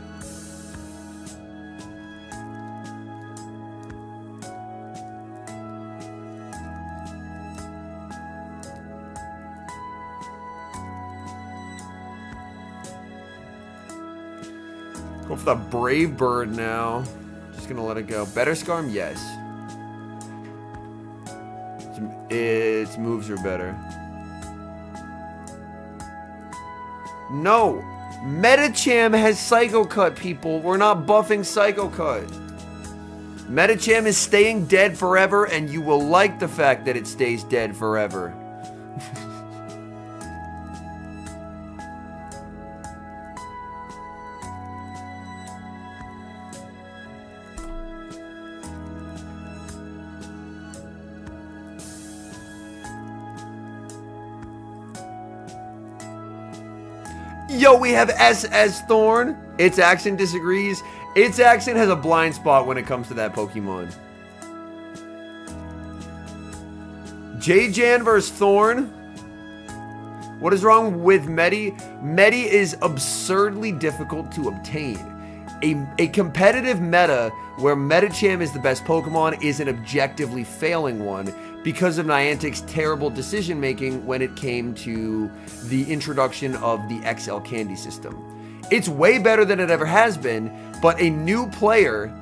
Go for the Brave Bird now. Just gonna let it go. Better Scarm, yes. Its moves are better. No! Medicham has Psycho Cut, people. We're not buffing Psycho Cut. Medicham is staying dead forever, and you will like the fact that it stays dead forever. Yo, we have SS Thorn. Its accent disagrees. Its accent has a blind spot when it comes to that Pokemon. J-Jan versus Thorn. What is wrong with Medi? Medi is absurdly difficult to obtain. A competitive meta where Medicham is the best Pokemon is an objectively failing one because of Niantic's terrible decision making when it came to the introduction of the XL Candy system. It's way better than it ever has been, but a new player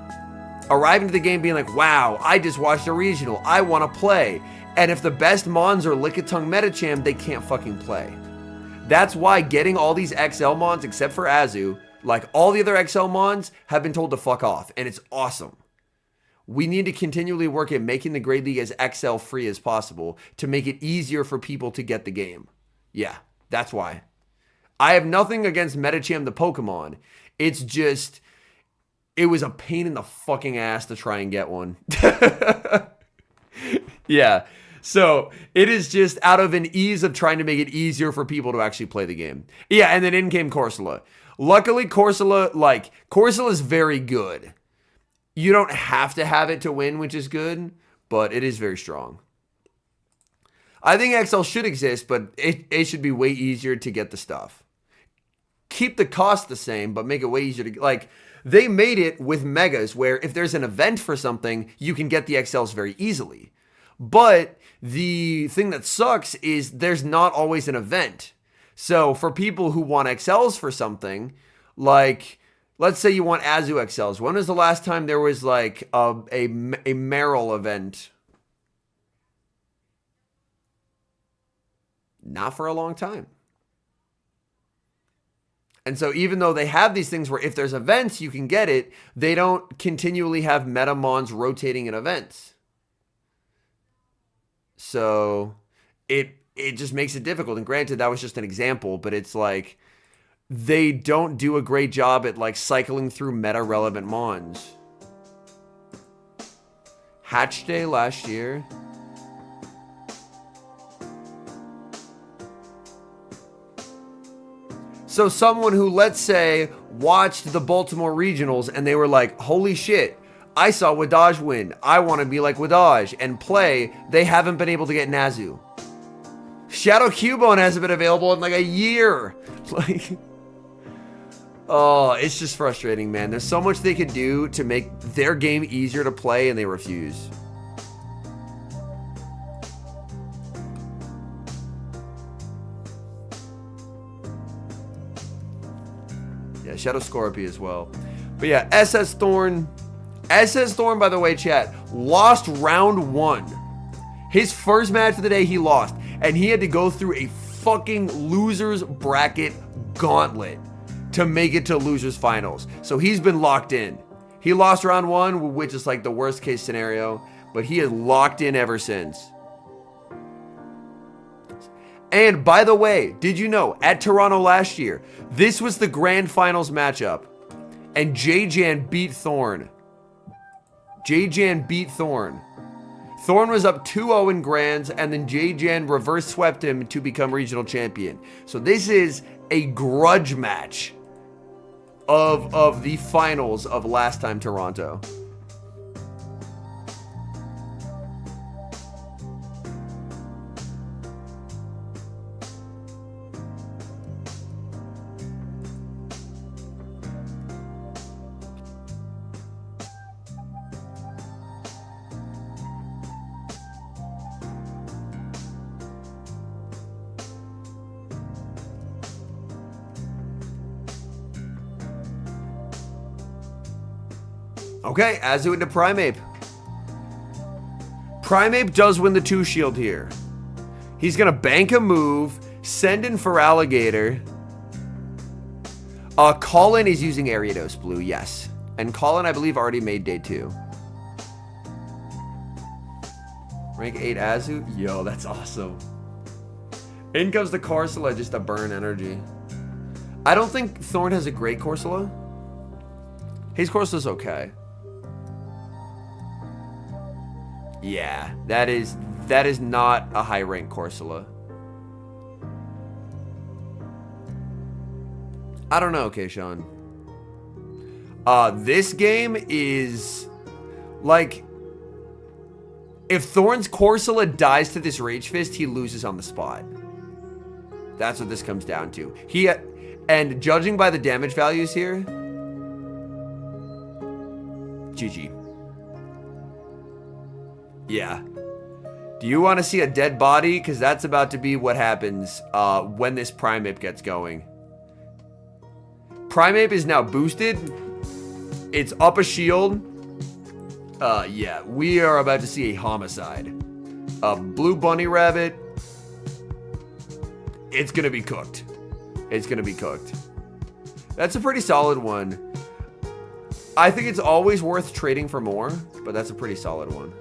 arriving to the game being like, wow, I just watched a regional, I want to play. And if the best Mons are Lickitung Medicham, they can't fucking play. That's why getting all these XL Mons, except for Azu, like all the other XL Mons, have been told to fuck off, and it's awesome. We need to continually work at making the Great League as XL free as possible to make it easier for people to get the game. Yeah, that's why. I have nothing against Medicham the Pokemon. It's just, it was a pain in the fucking ass to try and get one. Yeah, so it is just out of an ease of trying to make it easier for people to actually play the game. Yeah, and then in came Corsola. Luckily, Corsola is very good. You don't have to have it to win, which is good, but it is very strong. I think XL should exist, but it should be way easier to get the stuff. Keep the cost the same, but make it way easier to... Like, they made it with Megas, where if there's an event for something, you can get the XLs very easily. But the thing that sucks is there's not always an event. So for people who want XLs for something, like... Let's say you want Azu XLs. When was the last time there was like a Meryl event? Not for a long time. And so even though they have these things where if there's events, you can get it, they don't continually have Metamons rotating in events. So it just makes it difficult. And granted, that was just an example, but it's like... They don't do a great job at like cycling through meta-relevant Mons. Hatch Day last year. So someone who, let's say, watched the Baltimore Regionals and they were like, holy shit, I saw Wadaj win. I want to be like Wadaj and play. They haven't been able to get Nazu. Shadow Cubone hasn't been available in like a year. Like... Oh, it's just frustrating, man. There's so much they could do to make their game easier to play, and they refuse. Yeah, Shadow Scorpy as well. But yeah, SS Thorn. SS Thorn, by the way, chat, lost round 1. His first match of the day, he lost. And he had to go through a fucking loser's bracket gauntlet to make it to losers finals. So he's been locked in. He lost round 1, which is like the worst case scenario, but he is locked in ever since. And by the way, did you know at Toronto last year, this was the grand finals matchup. And J-Jan beat Thorn. J-Jan beat Thorn. Thorn was up 2-0 in Grands, and then J-Jan reverse swept him to become regional champion. So this is a grudge match of the finals of last time Toronto. Okay, Azu into Primeape. Primeape does win the 2 shield here. He's going to bank a move, send in for Alligator. Colin is using Ariados Blue, yes. And Colin, I believe, already made day 2. Rank 8 Azu? Yo, that's awesome. In comes the Corsola just to burn energy. I don't think Thorn has a great Corsola. His Corsola's okay. Yeah, that is not a high rank Corsola. I don't know, Kayshawn. This game is like, if Thorn's Corsola dies to this Rage Fist, he loses on the spot. That's what this comes down to. And judging by the damage values here, GG. Yeah. Do you want to see a dead body? Because that's about to be what happens when this Primeape gets going. Primeape is now boosted. It's up a shield. Yeah, we are about to see a homicide. A blue bunny rabbit. It's going to be cooked. It's going to be cooked. That's a pretty solid one. I think it's always worth trading for more, but that's a pretty solid one.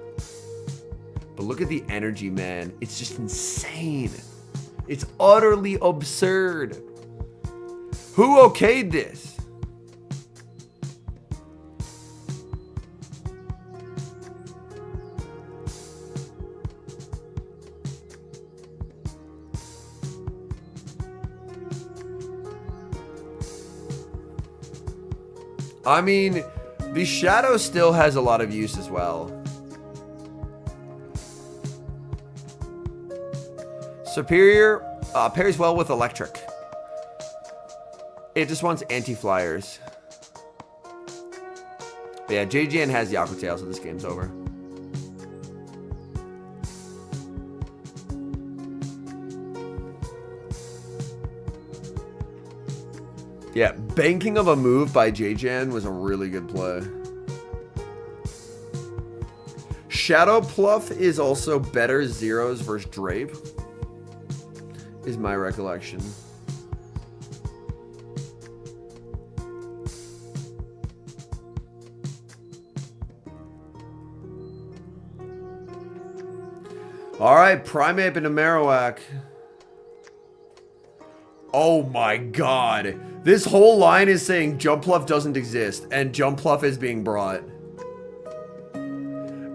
But look at the energy, man. It's just insane. It's utterly absurd. Who okayed this? I mean, the Shadow still has a lot of use as well. Superior pairs well with Electric. It just wants anti-flyers. But yeah, JGN has the Aqua Tail, so this game's over. Yeah, banking of a move by JGN was a really good play. Shadow Pluff is also better zeros versus Drape, is my recollection. All right, Primeape into Marowak. Oh my god. This whole line is saying Jumpluff doesn't exist, and Jumpluff is being brought.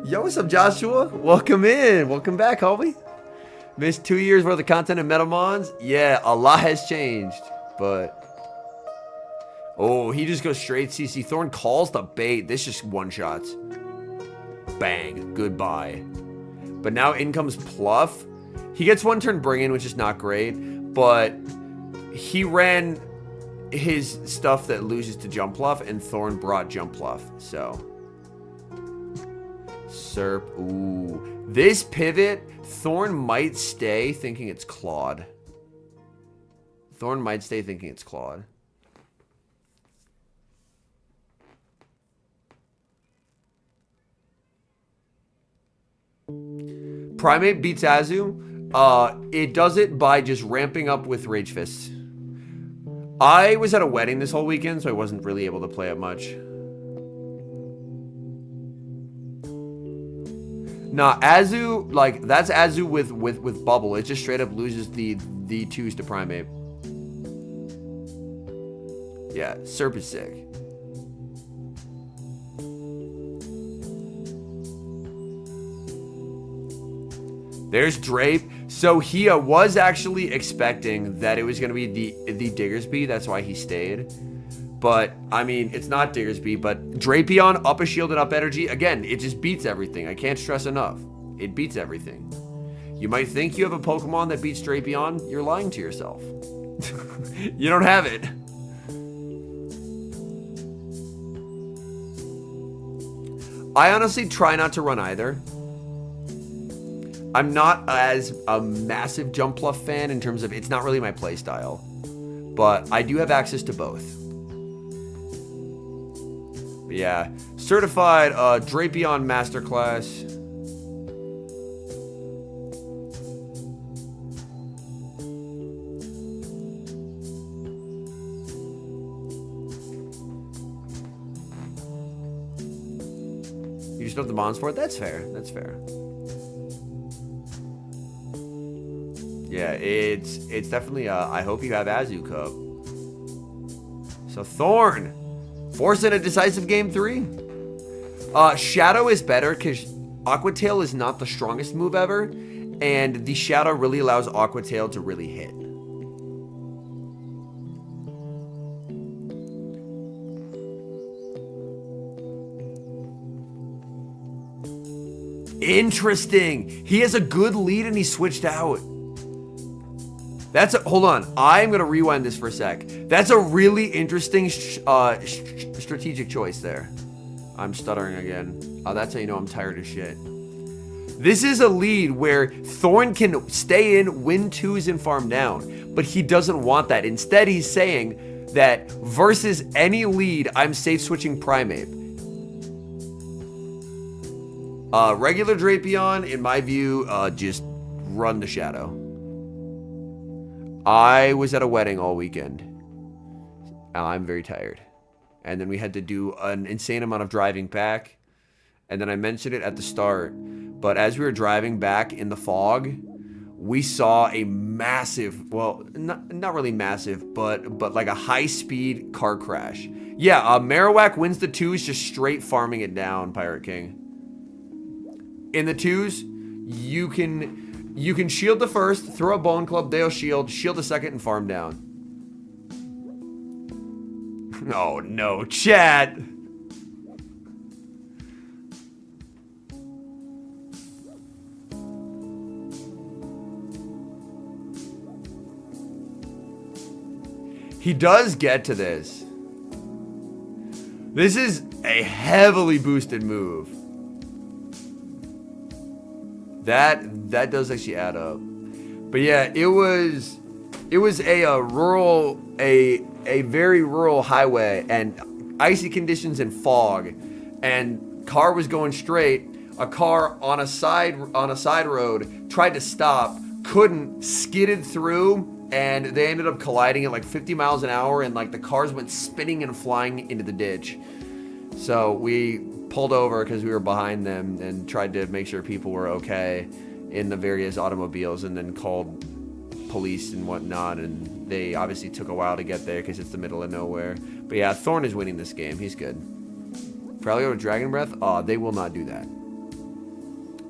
Yo, what's up, Joshua? Welcome in. Welcome back, homie. Missed 2 years worth of content in Metamons. Yeah, a lot has changed, but... Oh, he just goes straight CC. Thorn calls the bait. This just one-shots. Bang. Goodbye. But now in comes Pluff. He gets one turn bring in, which is not great, but he ran his stuff that loses to Jumpluff, and Thorn brought Jumpluff, so... Serp. Ooh. This pivot, Thorn might stay thinking it's Claude. Thorn might stay thinking it's Claude. Primeape beats Azu. It does it by just ramping up with Rage Fists. I was at a wedding this whole weekend, so I wasn't really able to play it much. Nah, Azu, like, that's Azu with Bubble. It just straight up loses the 2s to Primeape. Yeah, Serp is sick. There's Drape. So he was actually expecting that it was going to be the Diggersby. That's why he stayed. But, I mean, it's not Diggersby, but Drapion, up a shield and up energy. Again, it just beats everything. I can't stress enough. It beats everything. You might think you have a Pokemon that beats Drapion. You're lying to yourself. You don't have it. I honestly try not to run either. I'm not as a massive Jumpluff fan in terms of it's not really my play style. But I do have access to both. But yeah, certified Drapion Masterclass. You just know the bonds for it? That's fair. That's fair. Yeah, it's definitely I hope you have Azucup. So Thorn, forcing a decisive game 3. Shadow is better because Aqua Tail is not the strongest move ever, and the Shadow really allows Aqua Tail to really hit. Interesting. He has a good lead and he switched out. Hold on. I'm going to rewind this for a sec. That's a really interesting strategic choice there. I'm stuttering again. That's how you know I'm tired of shit. This is a lead where Thorn can stay in, win 2s, and farm down. But he doesn't want that. Instead, he's saying that versus any lead, I'm safe switching Primeape. Regular Drapion, in my view, just run the Shadow. I was at a wedding all weekend. I'm very tired. And then we had to do an insane amount of driving back. And then I mentioned it at the start. But as we were driving back in the fog, we saw a massive, well, not really massive, but like a high-speed car crash. Yeah, Marowak wins the 2s, just straight farming it down, Pirate King. In the 2s, you can shield the first, throw a Bone Club, they'll shield the second, and farm down. Oh no, chat! He does get to this. This is a heavily boosted move. That does actually add up. But yeah, it was a very rural highway and icy conditions and fog, and car was going straight. A car on a side road tried to stop, couldn't, skidded through, and they ended up colliding at like 50 miles an hour, and like the cars went spinning and flying into the ditch. So we pulled over because we were behind them and tried to make sure people were okay in the various automobiles, and then called police and whatnot, and they obviously took a while to get there because it's the middle of nowhere. But yeah, Thorn is winning this game. He's good. Probably go to Dragon Breath. They will not do that.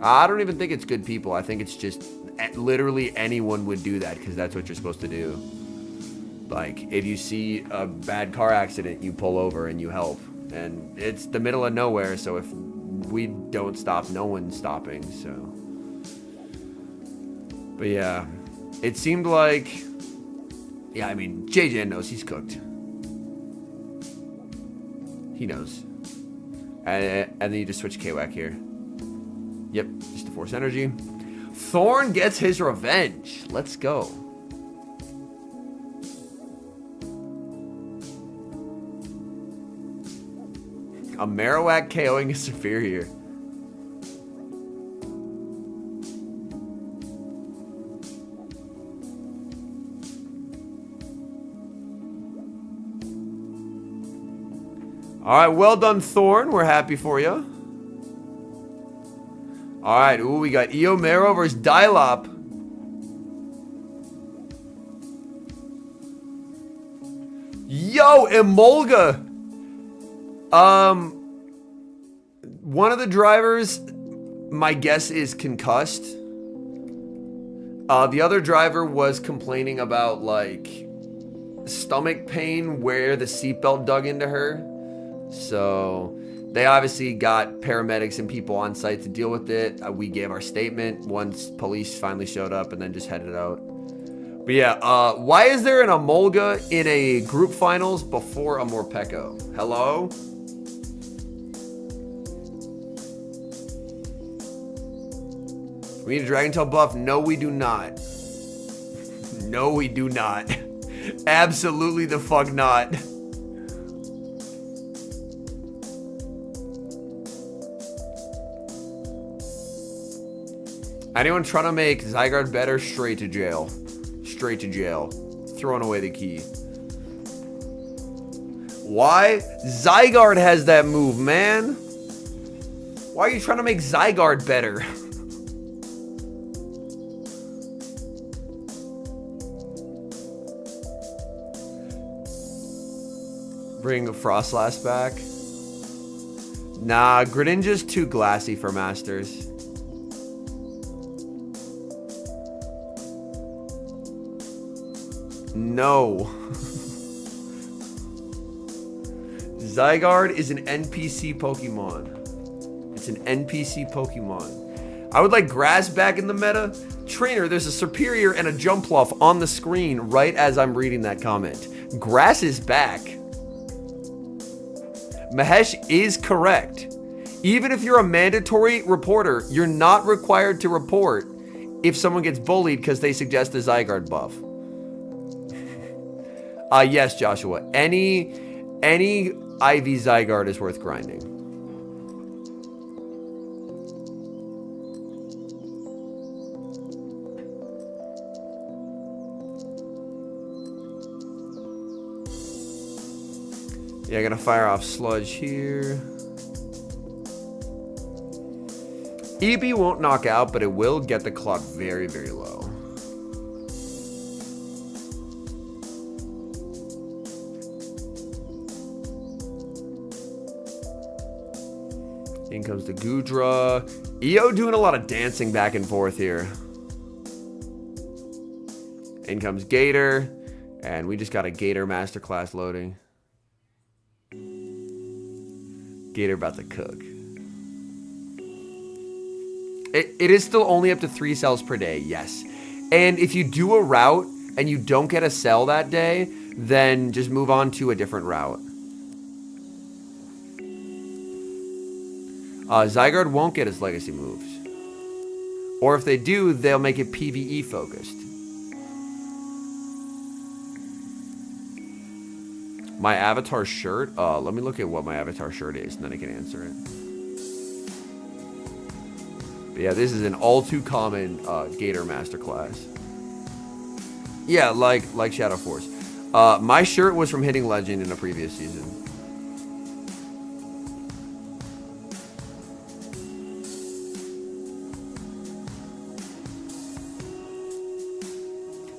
I don't even think it's good people. I think it's just literally anyone would do that because that's what you're supposed to do. Like, if you see a bad car accident, you pull over and you help. And it's the middle of nowhere, so if we don't stop, no one's stopping, so. But yeah, it seemed like, yeah, I mean, JJ knows he's cooked. He knows. And then you just switch K-Wack here. Yep, just to force energy. Thorn gets his revenge. Let's go. A Marowak KOing a Superior. Alright, well done, Thorn. We're happy for you. Alright, ooh, we got Eomero versus Dilop. Yo, Emolga! One of the drivers, my guess is concussed. The other driver was complaining about like stomach pain where the seatbelt dug into her. So they obviously got paramedics and people on site to deal with it. We gave our statement once police finally showed up and then just headed out. But yeah, why is there an Emolga in a group finals before a Morpeko? Hello? We need a Dragon Tail buff? No, we do not. No, we do not. Absolutely the fuck not. Anyone trying to make Zygarde better? Straight to jail. Straight to jail. Throwing away the key. Why? Zygarde has that move, man. Why are you trying to make Zygarde better? Bring Frostlass back. Nah, Greninja's too glassy for Masters. No. Zygarde is an NPC Pokemon. It's an NPC Pokemon. I would like Grass back in the meta. Trainer, there's a Superior and a Jumpluff on the screen right as I'm reading that comment. Grass is back. Mahesh is correct. Even if you're a mandatory reporter, you're not required to report if someone gets bullied because they suggest a Zygarde buff. Yes, Joshua. Any IV Zygarde is worth grinding. Yeah, gonna fire off Sludge here. EB won't knock out, but it will get the clock very, very low. In comes the Goodra. EO doing a lot of dancing back and forth here. In comes Gator. And we just got a Gator Masterclass loading. Gator about to cook. It is still only up to 3 cells per day, yes. And if you do a route and you don't get a cell that day, then just move on to a different route. Zygarde won't get its legacy moves. Or if they do, they'll make it PvE focused. My avatar shirt? Let me look at what my avatar shirt is, and then I can answer it. But yeah, this is an all too common Gator Masterclass. Yeah, like Shadow Force. My shirt was from hitting Legend in a previous season.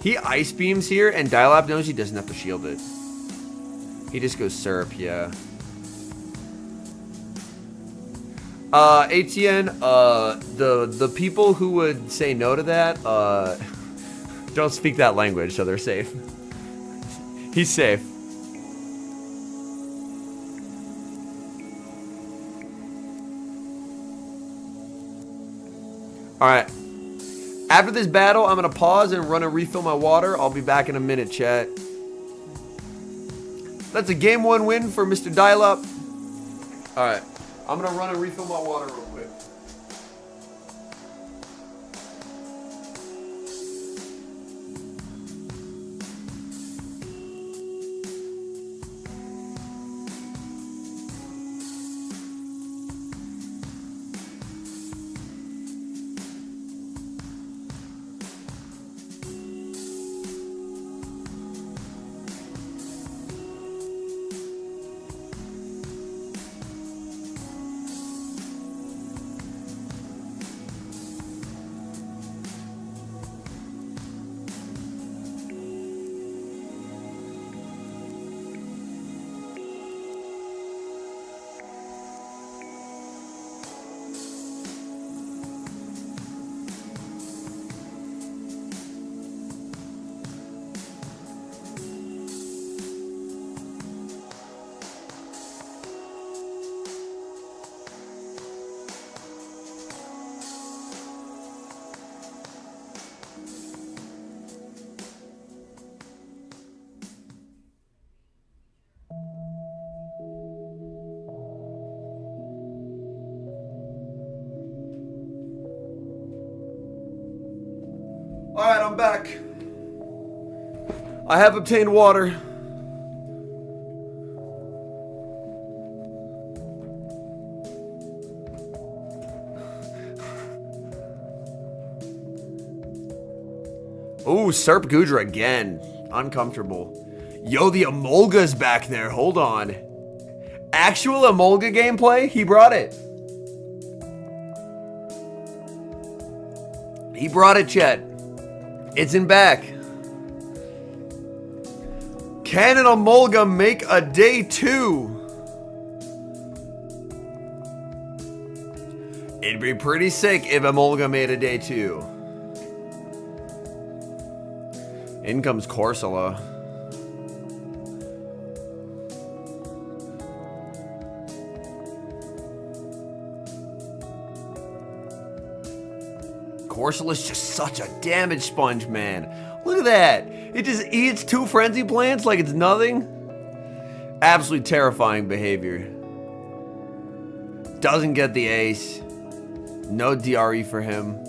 He Ice Beams here, and Dialab knows he doesn't have to shield it. He just goes Syrup, yeah. ATN, the people who would say no to that, don't speak that language, so they're safe. He's safe. Alright. After this battle, I'm going to pause and run and refill my water. I'll be back in a minute, chat. That's a game 1 win for Mr. Dial-Up. Alright. I'm going to run and refill my water real quick. I'm back. I have obtained water. Ooh, Serp Gudra again. Uncomfortable. Yo, the Emolga's back there. Hold on. Actual Emolga gameplay? He brought it. He brought it, chat. It's in back. Can an Emolga make a day 2? It'd be pretty sick if Emolga made a day 2. In comes Corsola. Corsola's just such a damage sponge, man. Look at that. It just eats 2 frenzy plants like it's nothing. Absolutely terrifying behavior. Doesn't get the ace. No DRE for him.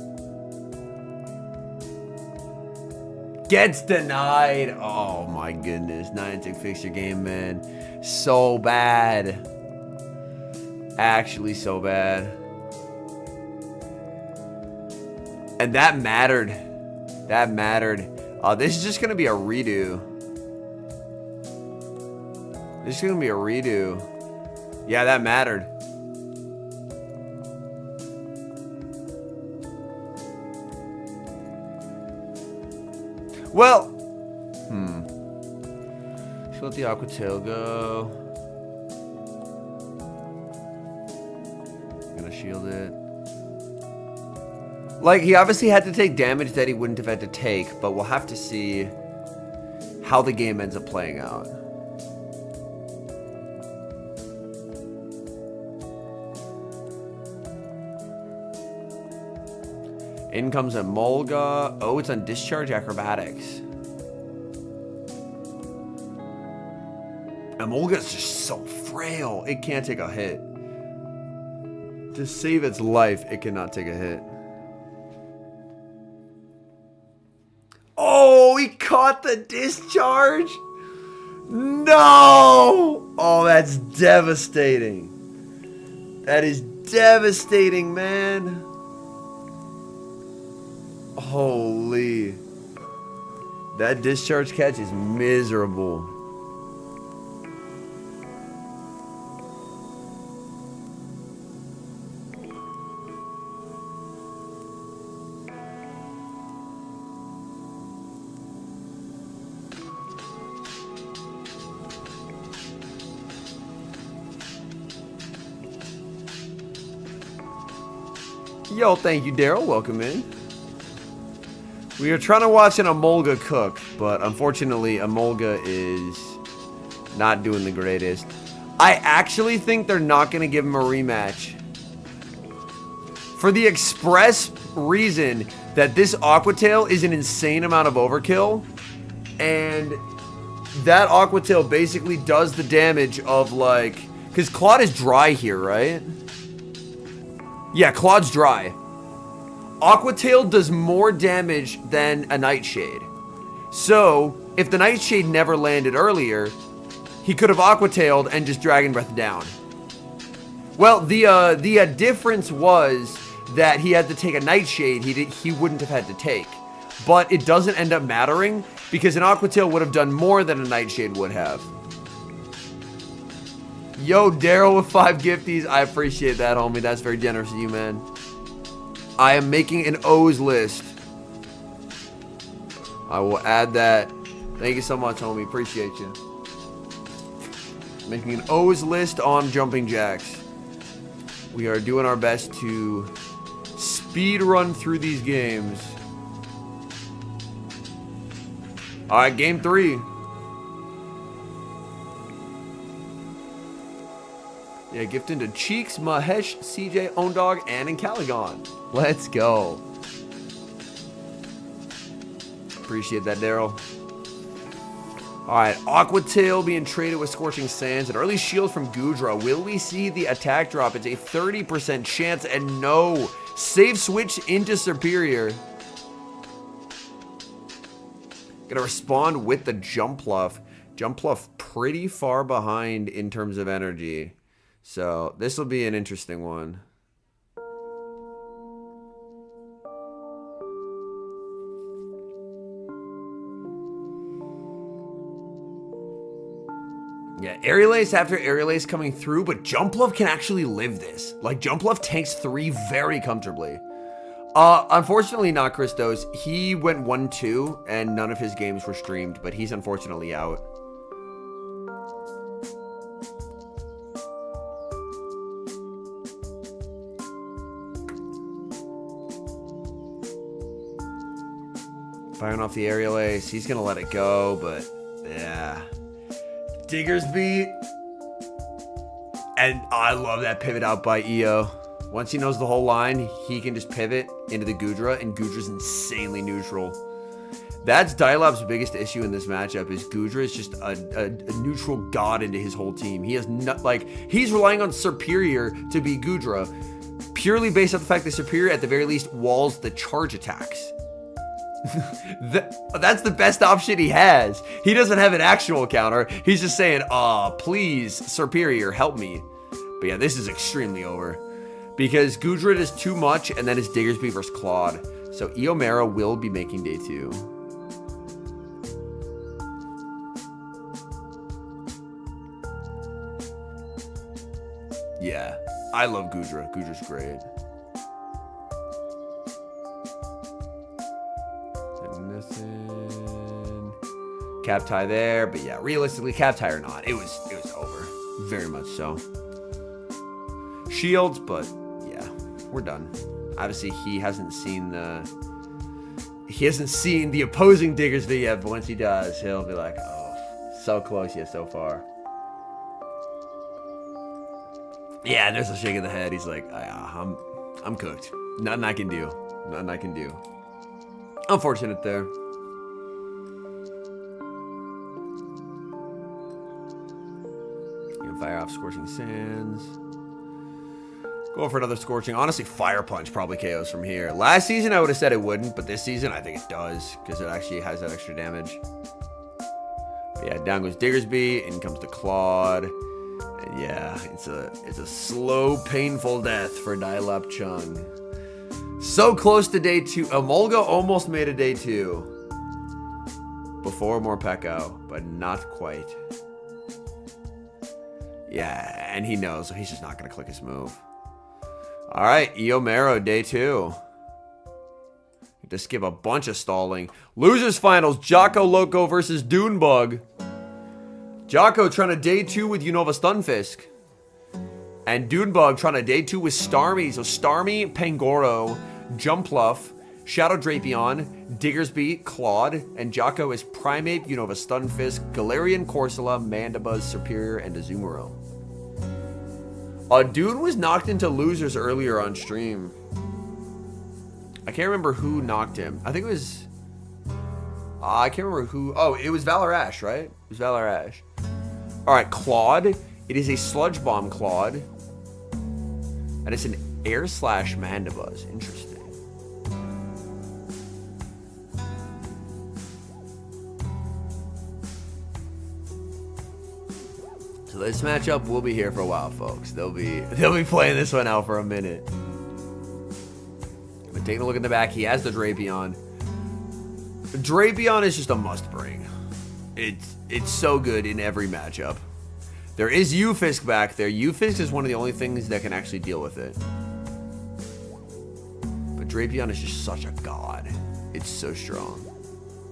Gets denied. Oh my goodness. 9-tick fixture game, man. So bad. Actually so bad. And that mattered. That mattered. This is just going to be a redo. This is going to be a redo. Yeah, that mattered. Well. Just let the Aqua Tail go. Gonna shield it. Like, he obviously had to take damage that he wouldn't have had to take, but we'll have to see how the game ends up playing out. In comes Emolga. Oh, it's on Discharge Acrobatics. Emolga's just so frail. It can't take a hit. To save its life, it cannot take a hit. Oh, he caught the discharge. No. Oh, that's devastating. That is devastating, man. Holy. That discharge catch is miserable. Yo, thank you, Daryl. Welcome in. We are trying to watch an Emolga cook, but unfortunately, Emolga is not doing the greatest. I actually think they're not going to give him a rematch. For the express reason that this Aqua Tail is an insane amount of overkill, and that Aqua Tail basically does the damage of, like... Because Claude is dry here, right? Yeah, Claude's dry. Aqua Tail does more damage than a Nightshade. So, if the Nightshade never landed earlier, he could have Aqua Tailed and just Dragon Breath down. Well, the difference was that he had to take a Nightshade he wouldn't have had to take. But it doesn't end up mattering, because an Aqua Tail would have done more than a Nightshade would have. Yo, Daryl with 5 gifties. I appreciate that, homie. That's very generous of you, man. I am making an O's list. I will add that. Thank you so much, homie. Appreciate you. Making an O's list on jumping jacks. We are doing our best to speed run through these games. Alright, game 3. Yeah, gifting to Cheeks, Mahesh, CJ, Ondog, and Encaligon. Let's go. Appreciate that, Daryl. Alright, Aqua Tail being traded with Scorching Sands. An early shield from Gudra. Will we see the attack drop? It's a 30% chance, and no. Save switch into Superior. Gonna respond with the Jumpluff. Jumpluff pretty far behind in terms of energy. So this will be an interesting one. Yeah, Aerial Ace after Aerial Ace coming through, but Jumpluff can actually live this. Like, Jumpluff tanks 3 very comfortably. Unfortunately not Christos. He went 1-2, and none of his games were streamed, but he's unfortunately out. Firing off the Aerial Ace. He's going to let it go, but yeah. Diggersby. And I love that pivot out by EO. Once he knows the whole line, he can just pivot into the Goodra, and Goodra's insanely neutral. That's Dialab's biggest issue in this matchup, is Goodra is just a neutral god into his whole team. He has not, like, he's relying on Superior to be Goodra, purely based on the fact that Superior, at the very least, walls the charge attacks. That's the best option he has. He doesn't have an actual counter. He's just saying, please, Superior, help me. But yeah, this is extremely over. Because Goodra is too much, and then it's Diggersby versus Claude. So Eomera will be making day 2. Yeah, I love Goodra. Goodra's great. Cap tie there, but yeah, realistically, cap tie or not, it was over. Very much so. Shields, but yeah, we're done. Obviously, he hasn't seen the opposing Diggersby yet, but once he does, he'll be like, oh, so close yet so far. Yeah, and there's a shake of the head. He's like, I'm cooked. Nothing I can do. Nothing I can do. Unfortunate there. Fire off Scorching Sands. Go for another Scorching. Honestly, Fire Punch probably KOs from here. Last season, I would have said it wouldn't, but this season, I think it does, because it actually has that extra damage. But yeah, down goes Diggersby, in comes the Claude. And yeah, it's a slow, painful death for Dialab Chung. So close to day 2. Emolga almost made a day 2 before Morpeko, but not quite. Yeah, and he knows, so he's just not going to click his move. All right, Eomero, day 2. Just give a bunch of stalling. Losers finals, Jocko Loco versus Dunebug. Jocko trying to day 2 with Unova Stunfisk. And Dunebug trying to day 2 with Starmie. So Starmie, Pangoro, Jumpluff, Shadow Drapion, Diggersby, Claude, and Jocko is Primeape, Unova Stunfisk, Galarian Corsola, Mandibuzz, Superior, and Azumarill. Dune was knocked into losers earlier on stream. I can't remember who knocked him. I think it was... I can't remember who... Oh, it was Valor Ash, right? It was Valor Ash. Alright, Claude. It is a Sludge Bomb Claude. And it's an Air Slash Mandibuzz. Interesting. So this matchup will be here for a while, folks. They'll be playing this one out for a minute. But taking a look at the back, he has the Drapion. Drapion is just a must-bring. It's so good in every matchup. There is Ufisk back there. Ufisk is one of the only things that can actually deal with it. But Drapion is just such a god. It's so strong.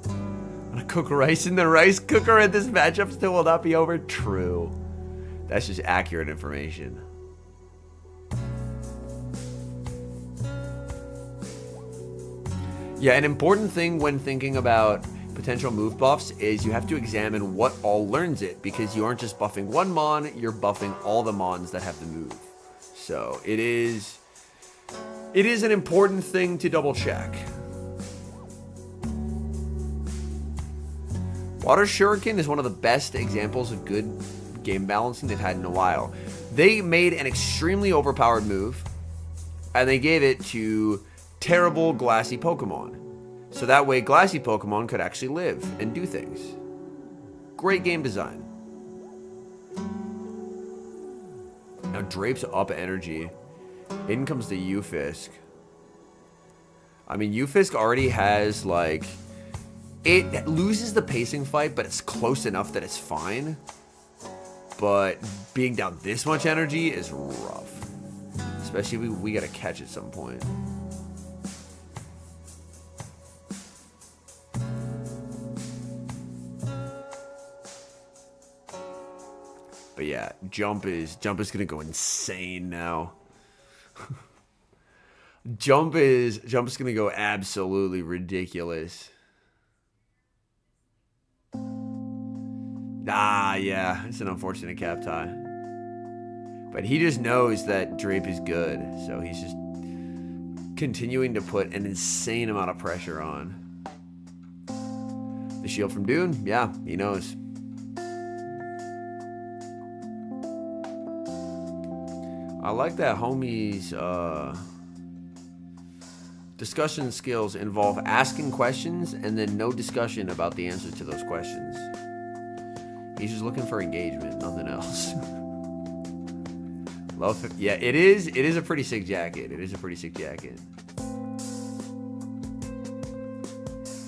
I'm gonna cook rice in the rice cooker and this matchup still will not be over? True. That's just accurate information. Yeah, an important thing when thinking about potential move buffs is you have to examine what all learns it, because you aren't just buffing one mon, you're buffing all the mons that have the move. So it is an important thing to double check. Water Shuriken is one of the best examples of good game balancing they've had in a while. They made an extremely overpowered move, and they gave it to terrible glassy Pokemon. So that way glassy Pokemon could actually live and do things. Great game design. Now Drape's up energy. In comes the Ufisk. I mean, Ufisk already has, like... It loses the pacing fight, but it's close enough that it's fine. But being down this much energy is rough. Especially we gotta catch at some point. But yeah, Jump is gonna go insane now. Jump is gonna go absolutely ridiculous. Ah, yeah, it's an unfortunate cap tie. But he just knows that Drape is good, so he's just continuing to put an insane amount of pressure on. The shield from Dune, yeah, he knows. I like that homie's discussion skills involve asking questions and then no discussion about the answer to those questions. He's just looking for engagement, nothing else. Love it. Yeah, it is a pretty sick jacket. It is a pretty sick jacket.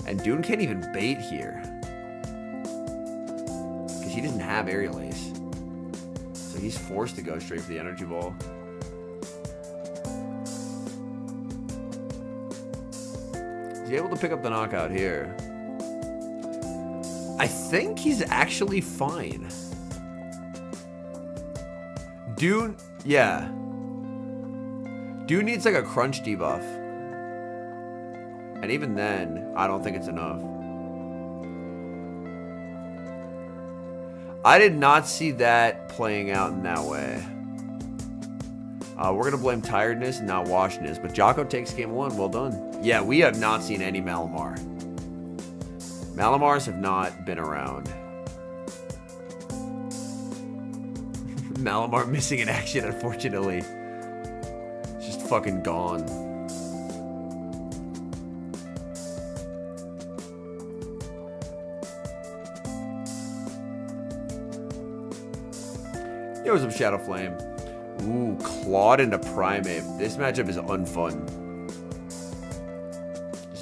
And Dune can't even bait here. Because he doesn't have Aerial Ace. So he's forced to go straight for the Energy Ball. He's able to pick up the knockout here. I think he's actually fine. Dune, yeah. Dune needs like a crunch debuff. And even then, I don't think it's enough. I did not see that playing out in that way. We're going to blame tiredness and not washedness. But Jocko takes game one. Well done. Yeah, we have not seen any Malamar. Malamars have not been around. Malamar missing in action, unfortunately. It's just fucking gone. Yo, what's up, Shadow Flame? Ooh, Clawed into Primate. This matchup is unfun.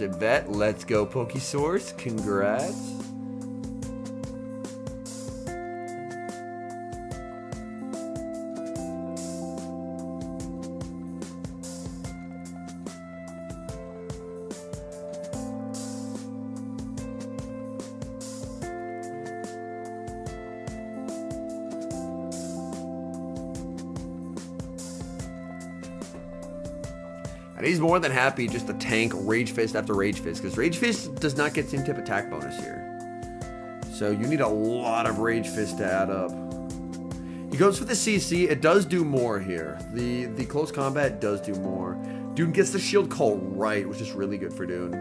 Vet, let's go, Pokesource. Congrats. And he's more than happy just to tank Rage Fist after Rage Fist, because Rage Fist does not get same type attack bonus here. So you need a lot of Rage Fist to add up. He goes for the CC. It does do more here. The close combat does do more. Dune gets the shield call right, which is really good for Dune.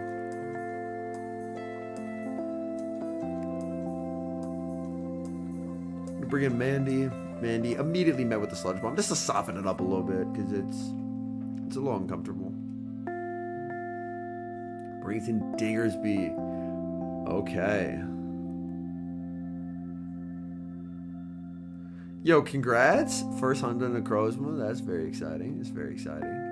Bring in Mandy. Mandy immediately met with the Sludge Bomb, just to soften it up a little bit, because it's a little uncomfortable. Brings in Diggersby. Okay. Yo, congrats. First hunt on the Necrozma. That's very exciting. It's very exciting.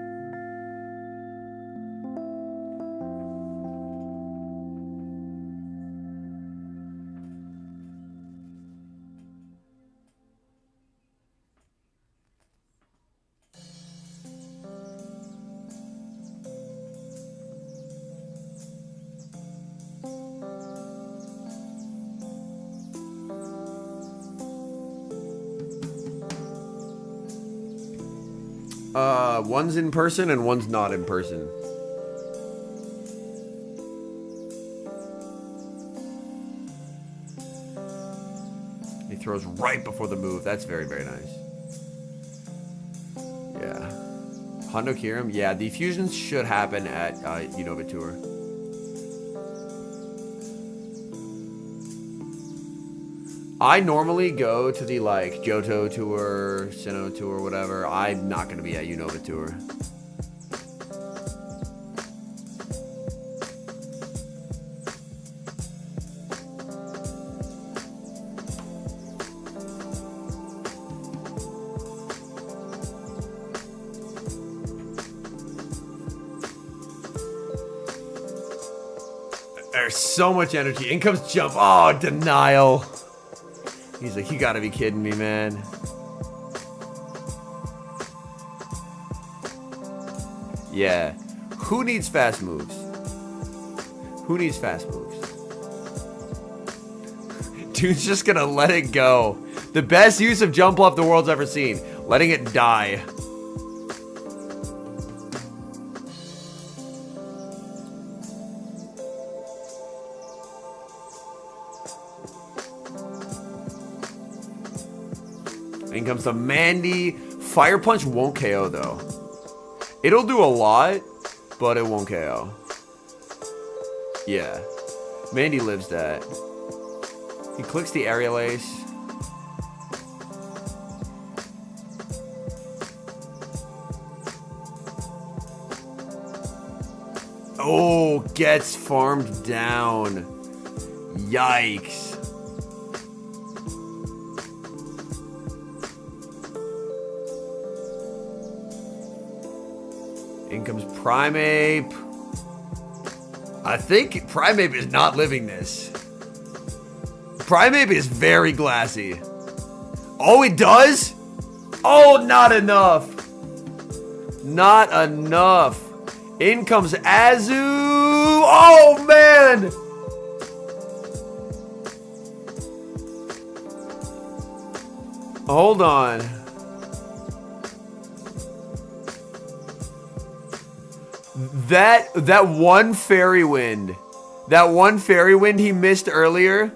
One's in person and one's not in person. He throws right before the move. That's very, very nice. Yeah. Hondo Kirim. Yeah, the fusions should happen at Unova Tour. I normally go to the like Johto Tour, Sinnoh Tour, whatever. I'm not going to be at Unova Tour. there's so much energy. In comes jump. Oh, denial. He's like, you gotta be kidding me, man. Yeah. Who needs fast moves? Who needs fast moves? Dude's just gonna let it go. The best use of jump bluff the world's ever seen. Letting it die. In comes the Mandy. Fire Punch won't KO though. It'll do a lot, but it won't KO. Yeah. Mandy lives that. He clicks the aerial ace. Oh, gets farmed down. Yikes. In comes Primeape. I think Primeape is not living this. Primeape is very glassy. Oh, it does? Oh, not enough. Not enough. In comes Azu. Oh, man. Hold on. That one fairy wind. That one fairy wind he missed earlier.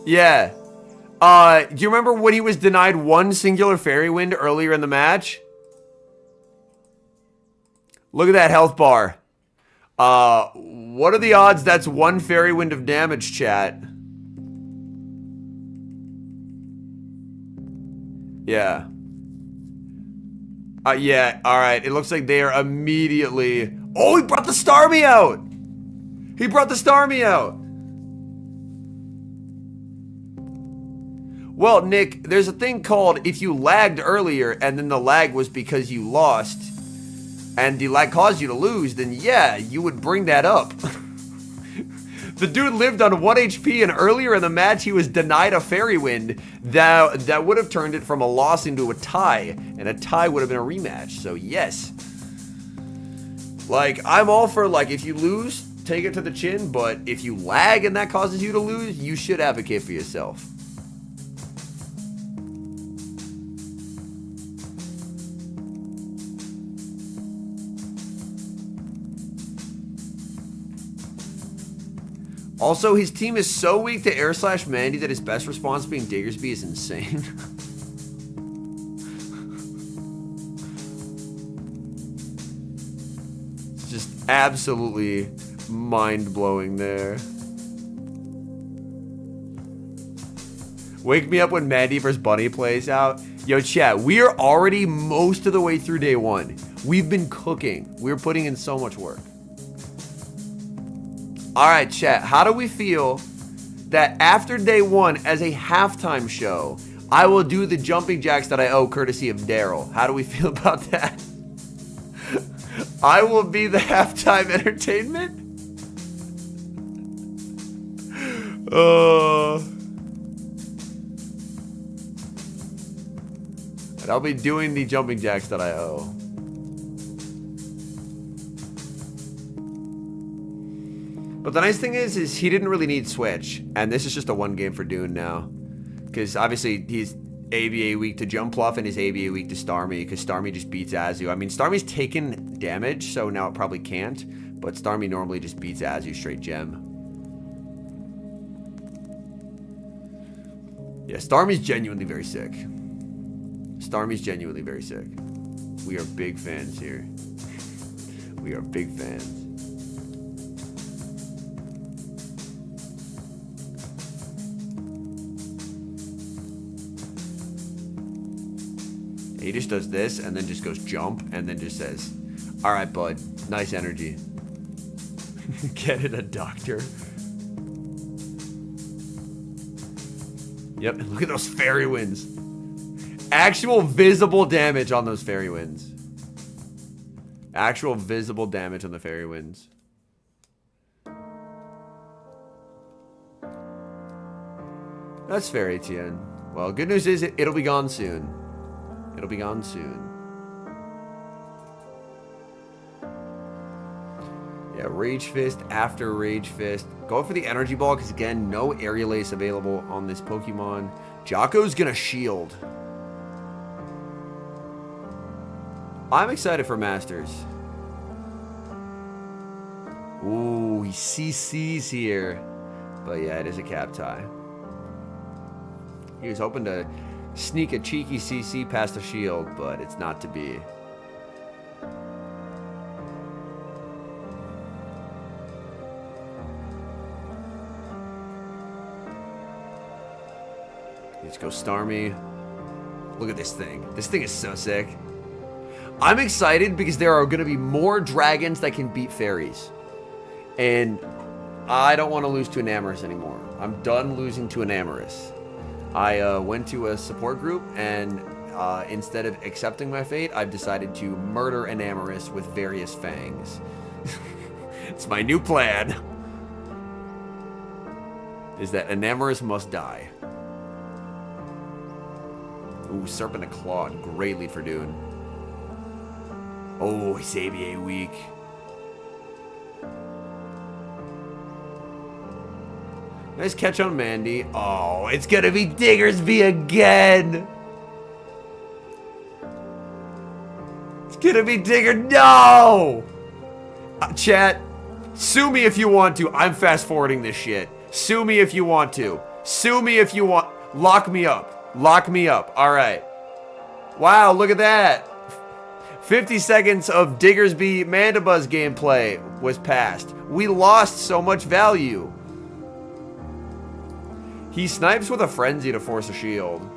Yeah. Do you remember when he was denied one singular fairy wind earlier in the match? Look at that health bar. What are the odds that's one fairy wind of damage, chat? Yeah. Yeah, alright. It looks like they are immediately... Oh, he brought the Starmie out! He brought the Starmie out! Well, Nick, there's a thing called if you lagged earlier and then the lag was because you lost and the lag caused you to lose, then yeah, you would bring that up. The dude lived on 1 HP and earlier in the match he was denied a fairy wind that would have turned it from a loss into a tie, and a tie would have been a rematch. So yes. Like, I'm all for, like, if you lose, take it to the chin, but if you lag and that causes you to lose, you should advocate for yourself. Also, his team is so weak to Air Slash Mandy that his best response being Diggersby is insane. It's just absolutely mind-blowing there. Wake me up when Mandy vs. Bunny plays out. Yo, chat, we are already most of the way through day one. We've been cooking. We're putting in so much work. Alright, chat, how do we feel that after day one, as a halftime show, I will do the jumping jacks that I owe courtesy of Daryl? How do we feel about that? I will be the halftime entertainment? And I'll be doing the jumping jacks that I owe. But the nice thing is he didn't really need Switch. And this is just a one game for Dune now. Because obviously he's ABA weak to Jump Pluff and he's ABA weak to Starmie. Because Starmie just beats Azu. I mean, Starmie's taken damage, so now it probably can't. But Starmie normally just beats Azu straight gem. Yeah, Starmie's genuinely very sick. Starmie's genuinely very sick. We are big fans here. We are big fans. He just does this and then just goes jump and then just says, all right, bud, nice energy. Get it, a doctor. Yep, look at those fairy winds. Actual visible damage on those fairy winds. Actual visible damage on the fairy winds. That's fair, Etienne. Well, good news is it'll be gone soon. It'll be gone soon. Yeah, Rage Fist after Rage Fist. Go for the Energy Ball, because again, no Aerial Ace available on this Pokemon. Jocko's gonna shield. I'm excited for Masters. Ooh, he CCs here. But yeah, it is a cap tie. He was hoping to sneak a cheeky CC past the shield, but it's not to be. Let's go Starmie. Look at this thing. This thing is so sick. I'm excited because there are going to be more dragons that can beat fairies. And I don't want to lose to an Amorous anymore. I'm done losing to an Amorous. I went to a support group, and instead of accepting my fate, I've decided to murder an Amorous with various fangs. It's my new plan. Is that an Amorous must die. Ooh, Serpent of Claw. Great lead for Dune. Oh, he's ABA weak. Nice catch on Mandy. Oh, it's gonna be Diggersby again. It's gonna be Digger. No! Chat, sue me if you want to. I'm fast forwarding this shit. Sue me if you want to. Sue me if you want. Lock me up. Lock me up. All right. Wow, look at that. 50 seconds of Diggersby Mandibuzz gameplay was passed. We lost so much value. He snipes with a Frenzy to force a shield.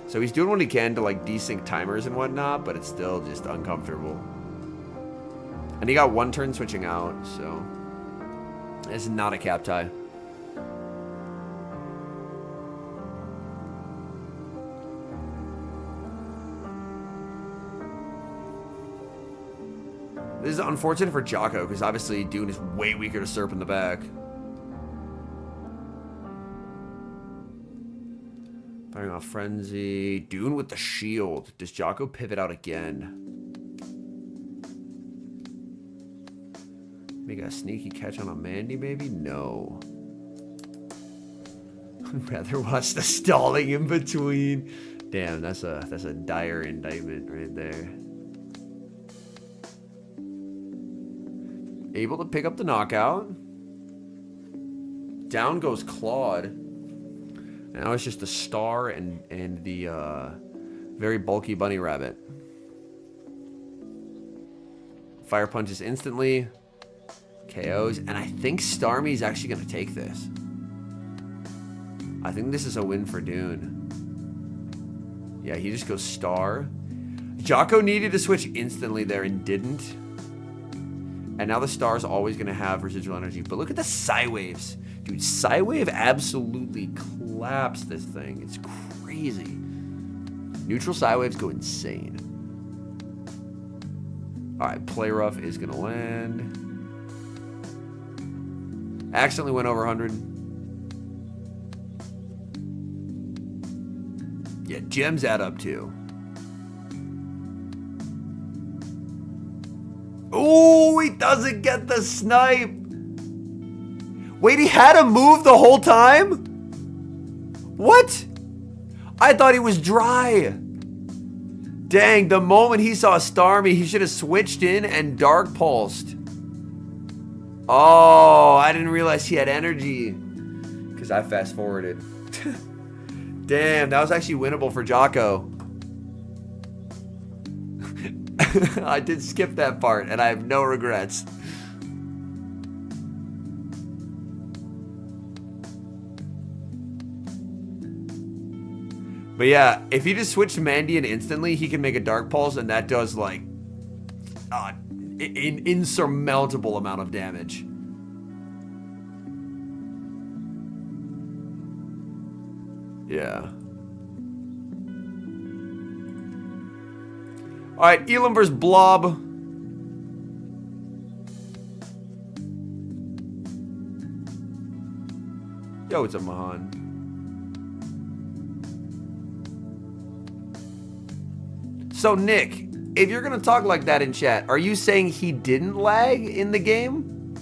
So he's doing what he can to like desync timers and whatnot, but it's still just uncomfortable. And he got one turn switching out, so it's not a cap tie. This is unfortunate for Jocko, because obviously Dune is way weaker to Serp in the back. Firing off Frenzy. Dune with the shield. Does Jocko pivot out again? Make a sneaky catch on a Mandy, maybe? No. I'd rather watch the stalling in between. Damn, that's a dire indictment right there. Able to pick up the knockout. Down goes Claude. Now it's just the Star and the very bulky Bunny Rabbit. Fire punches instantly. KOs. And I think Starmie's actually going to take this. I think this is a win for Dune. Yeah, he just goes Star. Jocko needed to switch instantly there and didn't. And now the Star's always going to have residual energy. But look at the Psywaves. Dude, Psywave absolutely claps this thing. It's crazy. Neutral Psywaves go insane. Alright, Play Rough is going to land. Accidentally went over 100. Yeah, gems add up too. Oh, he doesn't get the snipe. Wait, he had a move the whole time? What? I thought he was dry. Dang, the moment he saw Starmie, he should have switched in and Dark Pulsed. Oh, I didn't realize he had energy. Because I fast forwarded. Damn, that was actually winnable for Jocko. I did skip that part, and I have no regrets. But yeah, if he just switched Mandy and instantly, he can make a Dark Pulse, and that does like an insurmountable amount of damage. Yeah. Alright, Elam vs. Blob. Yo, what's up, Mahan? So, Nick, if you're going to talk like that in chat, are you saying he didn't lag in the game?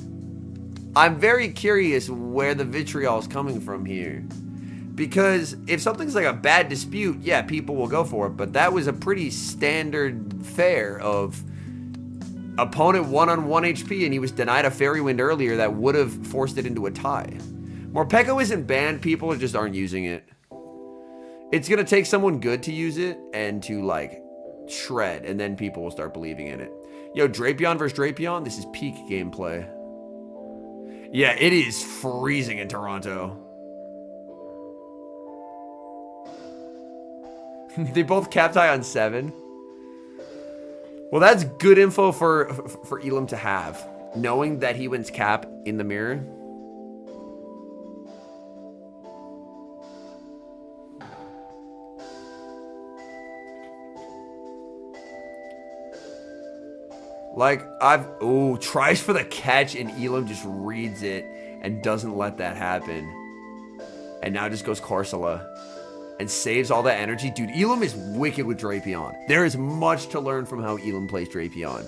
I'm very curious where the vitriol is coming from here. Because if something's like a bad dispute, yeah, people will go for it. But that was a pretty standard fare of opponent won on 1 HP and he was denied a Fairy Wind earlier that would have forced it into a tie. Morpeko isn't banned, people just aren't using it. It's going to take someone good to use it and to like shred, and then people will start believing in it. Yo, Drapion versus Drapion, this is peak gameplay. Yeah, it is freezing in Toronto. They both capped high on 7. Well, that's good info for Elam to have, knowing that he wins cap in the mirror. Like, tries for the catch and Elam just reads it and doesn't let that happen. And now just goes Corsola and saves all that energy. Dude, Elam is wicked with Drapion. There is much to learn from how Elam plays Drapion.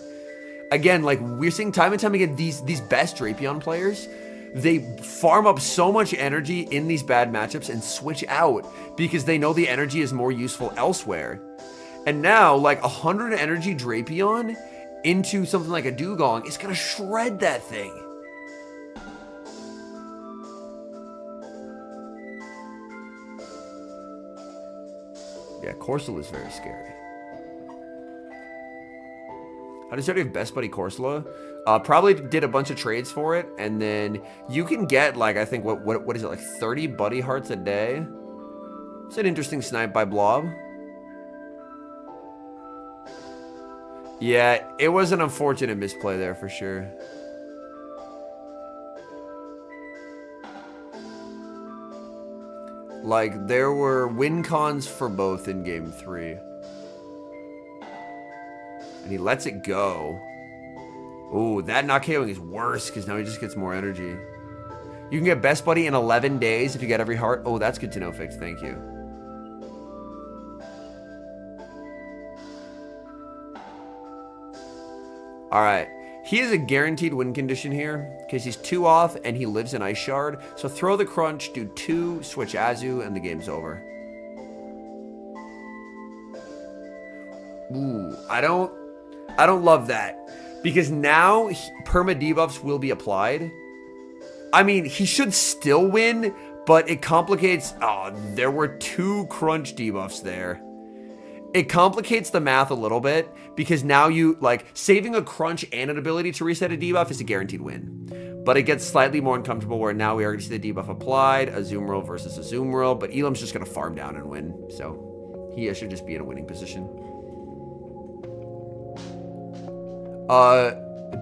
Again, like, we're seeing time and time again, these best Drapion players, they farm up so much energy in these bad matchups and switch out because they know the energy is more useful elsewhere. And now, like, 100 energy Drapion into something like a Dugong is gonna shred that thing. Yeah, Corsola is very scary. How does everybody have Best Buddy Corsola? Probably did a bunch of trades for it, and then you can get, like, I think, what is it, like 30 Buddy Hearts a day? It's an interesting snipe by Blob. Yeah, it was an unfortunate misplay there for sure. Like, there were win cons for both in game 3. And he lets it go. Ooh, that not KOing is worse because now he just gets more energy. You can get Best Buddy in 11 days if you get every heart. Oh, that's good to know, Fix. Thank you. Alright, he has a guaranteed win condition here because he's 2 off and he lives in Ice Shard. So throw the crunch, do 2, switch Azu, and the game's over. Ooh, I don't love that because now perma debuffs will be applied. I mean, he should still win, but it complicates. Oh, there were 2 crunch debuffs there. It complicates the math a little bit because now you, like, saving a crunch and an ability to reset a debuff is a guaranteed win. But it gets slightly more uncomfortable where now we already see the debuff applied, Azumarill versus Azumarill, but Elam's just going to farm down and win. So he should just be in a winning position.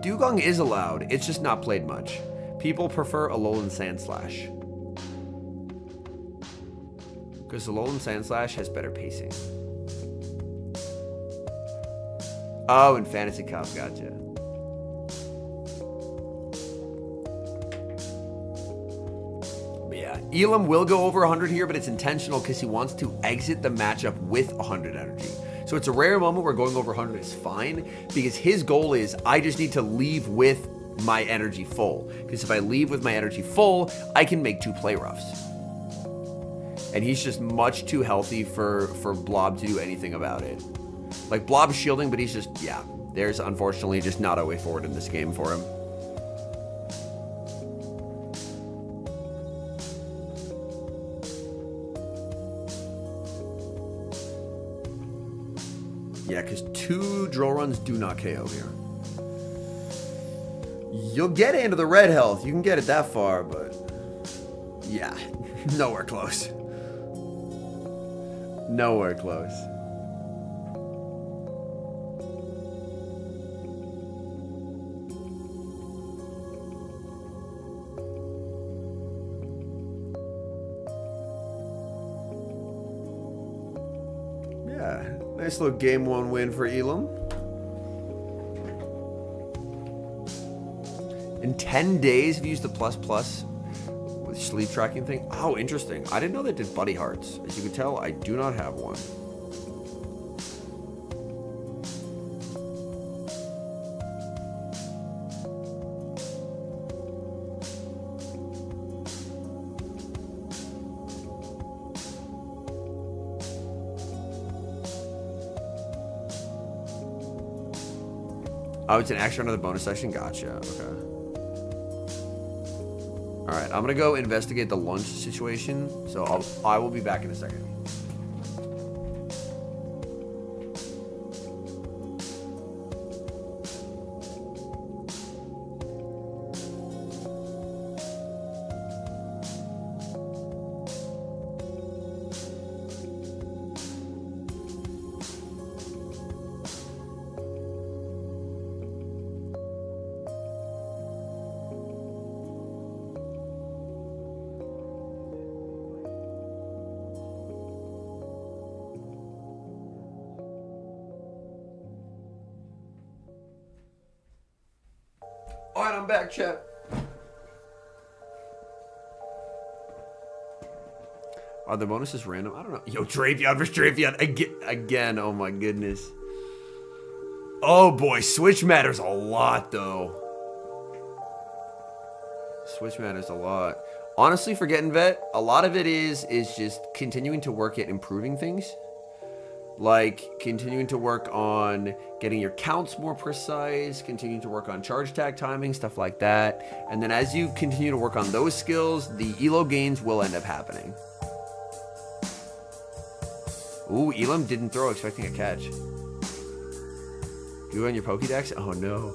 Dugong is allowed. It's just not played much. People prefer Alolan Sandslash. Because Alolan Sandslash has better pacing. Oh, in Fantasy Cup, gotcha. But yeah, Elam will go over 100 here, but it's intentional because he wants to exit the matchup with 100 energy. So it's a rare moment where going over 100 is fine because his goal is I just need to leave with my energy full. Because if I leave with my energy full, I can make 2 play roughs. And he's just much too healthy for Blob to do anything about it. Like, Blob's shielding, but he's just, yeah. There's, unfortunately, just not a way forward in this game for him. Yeah, because 2 drill runs do not KO here. You'll get it into the red health. You can get it that far, but... yeah, nowhere close. Nowhere close. Nice little game 1 win for Elam. In 10 days, we used the ++ with sleep tracking thing. Oh, interesting. I didn't know that did Buddy Hearts. As you can tell, I do not have one. Oh, it's an extra under the bonus section? Gotcha. Okay. Alright, I'm gonna go investigate the lunch situation. So I will be back in a second. Alright, I'm back, chat. Are the bonuses random? I don't know. Yo, Drapion versus Drapion again. Oh my goodness. Oh boy, Switch matters a lot though. Switch matters a lot. Honestly, for Getting Vet, a lot of it is just continuing to work at improving things. Like continuing to work on getting your counts more precise, continuing to work on charge tag timing, stuff like that. And then as you continue to work on those skills, the elo gains will end up happening. Ooh, Elam didn't throw, expecting a catch. You on your Pokédex? Oh no.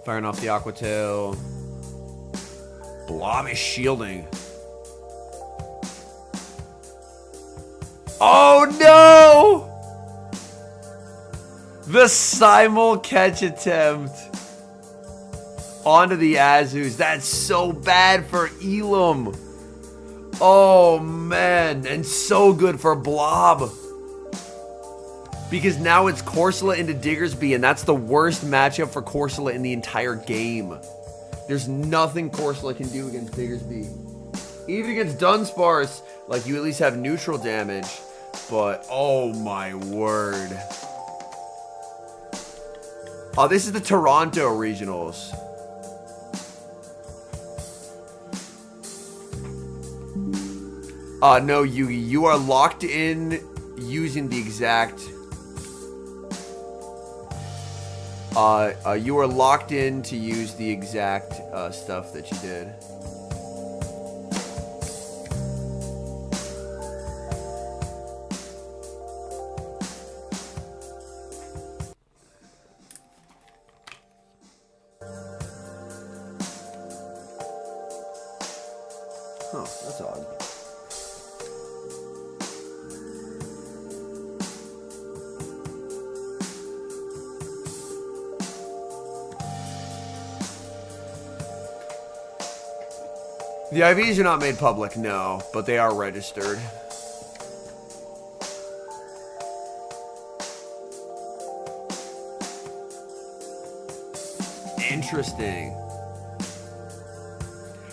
Firing off the Aqua Tail. Blob is shielding. Oh no! The simul catch attempt onto the Azus. That's so bad for Elam. Oh man, and so good for Blob. Because now it's Corsola into Diggersby, and that's the worst matchup for Corsola in the entire game. There's nothing Corsola can do against Diggersby. Even against Dunsparce, like, you at least have neutral damage. But, oh my word. Oh, this is the Toronto Regionals. No, Yugi, you are locked in using the exact... you are locked in to use the exact stuff that you did. Huh, that's odd. The IVs are not made public, no, but they are registered. Interesting.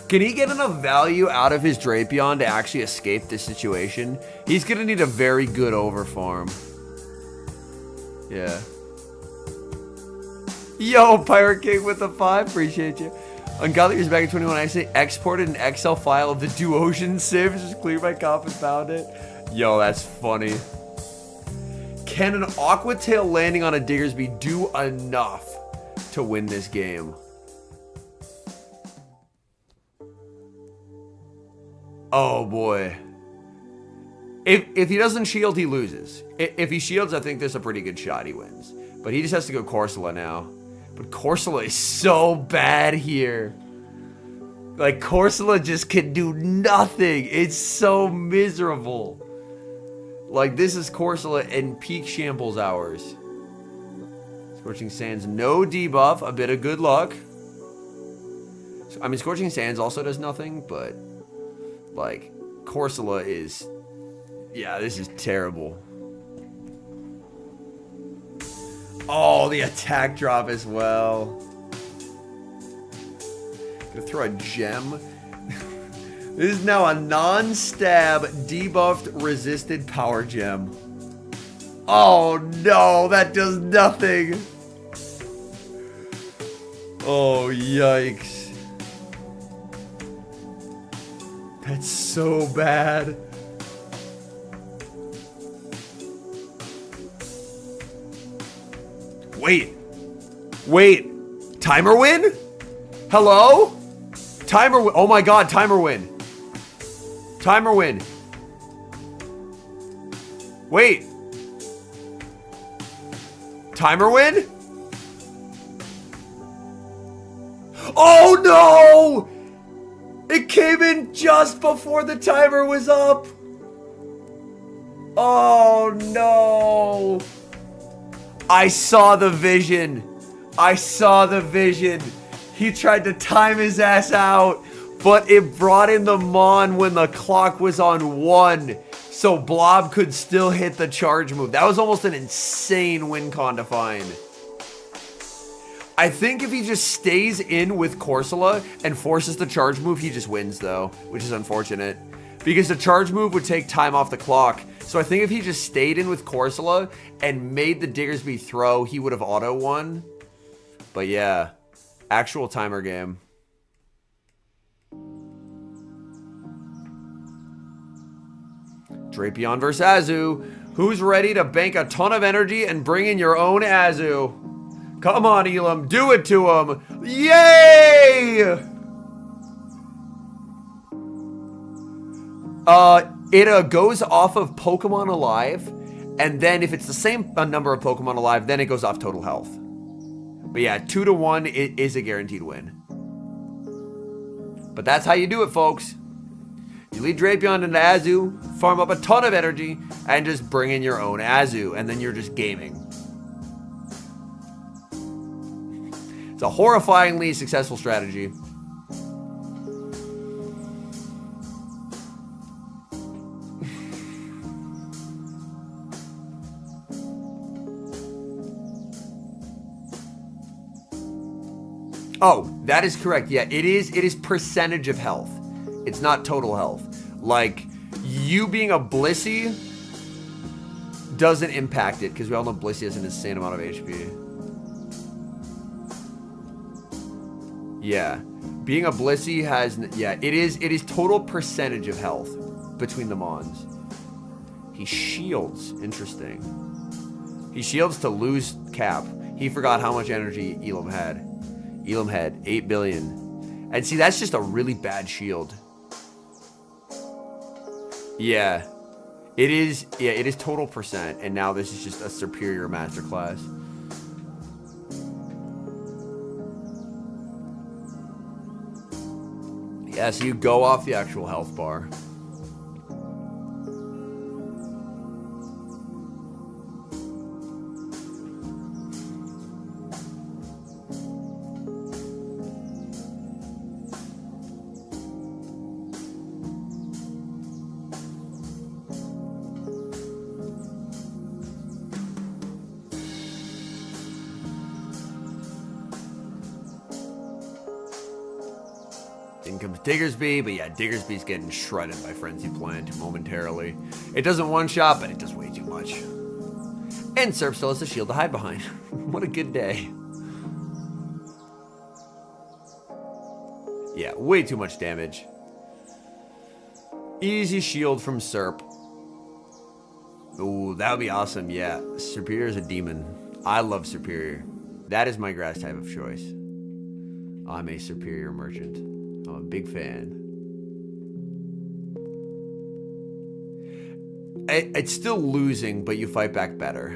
Can he get enough value out of his Drapion to actually escape this situation? He's gonna need a very good overfarm. Yeah. Yo, Pirate King with the 5, appreciate you. Ungodly is back in 21. I actually exported an Excel file of the Duocean Sims, just cleared my comp and found it. Yo, that's funny. Can an Aqua Tail landing on a Diggersby do enough to win this game? Oh boy. If he doesn't shield, he loses. If he shields, I think there's a pretty good shot he wins. But he just has to go Corsola now. But Corsola is so bad here. Like, Corsola just can do nothing. It's so miserable. Like, this is Corsola in peak shambles hours. Scorching Sands, no debuff. A bit of good luck. I mean, Scorching Sands also does nothing, but... like, Corsola is... yeah, this is terrible. Oh, the attack drop as well. Gonna throw a gem. This is now a non-stab, debuffed, resisted power gem. Oh no, that does nothing. Oh, yikes. That's so bad. Wait. Timer win? Hello? Timer win. Oh my god, timer win. Timer win. Wait. Timer win? Oh no! It came in just before the timer was up. Oh no. I saw the vision. I saw the vision. He tried to time his ass out, but it brought in the Mon when the clock was on 1. So Blob could still hit the charge move. That was almost an insane win con to find. I think if he just stays in with Corsola and forces the charge move, he just wins though, which is unfortunate. Because the charge move would take time off the clock. So I think if he just stayed in with Corsola and made the Diggersby throw, he would have auto won. But yeah, actual timer game. Drapion versus Azu. Who's ready to bank a ton of energy and bring in your own Azu? Come on, Elam. Do it to him. Yay! It goes off of Pokemon Alive. And then if it's the same number of Pokemon Alive, then it goes off total health. But yeah, 2 to 1 it is a guaranteed win. But that's how you do it, folks. You lead Drapion into Azu, farm up a ton of energy, and just bring in your own Azu, and then you're just gaming. It's a horrifyingly successful strategy. Oh, that is correct. Yeah, it is percentage of health. It's not total health. Like, you being a Blissey doesn't impact it, because we all know Blissey has an insane amount of HP. Yeah. Being a Blissey has... Yeah, it is total percentage of health between the Mons. He shields. Interesting. He shields to lose cap. He forgot how much energy Elam had. Elam had 8 billion. And see, that's just a really bad shield. Yeah. It is total percent. And now this is just a superior masterclass. Yeah, so you go off the actual health bar. In comes Diggersby, but yeah, Diggersby's getting shredded by Frenzy Plant momentarily. It doesn't one-shot, but it does way too much. And Serp still has a shield to hide behind. What a good day. Yeah, way too much damage. Easy shield from Serp. Ooh, that would be awesome, yeah. Superior is a demon. I love Superior. That is my grass type of choice. I'm a Superior merchant. I'm a big fan. It's still losing, but you fight back better.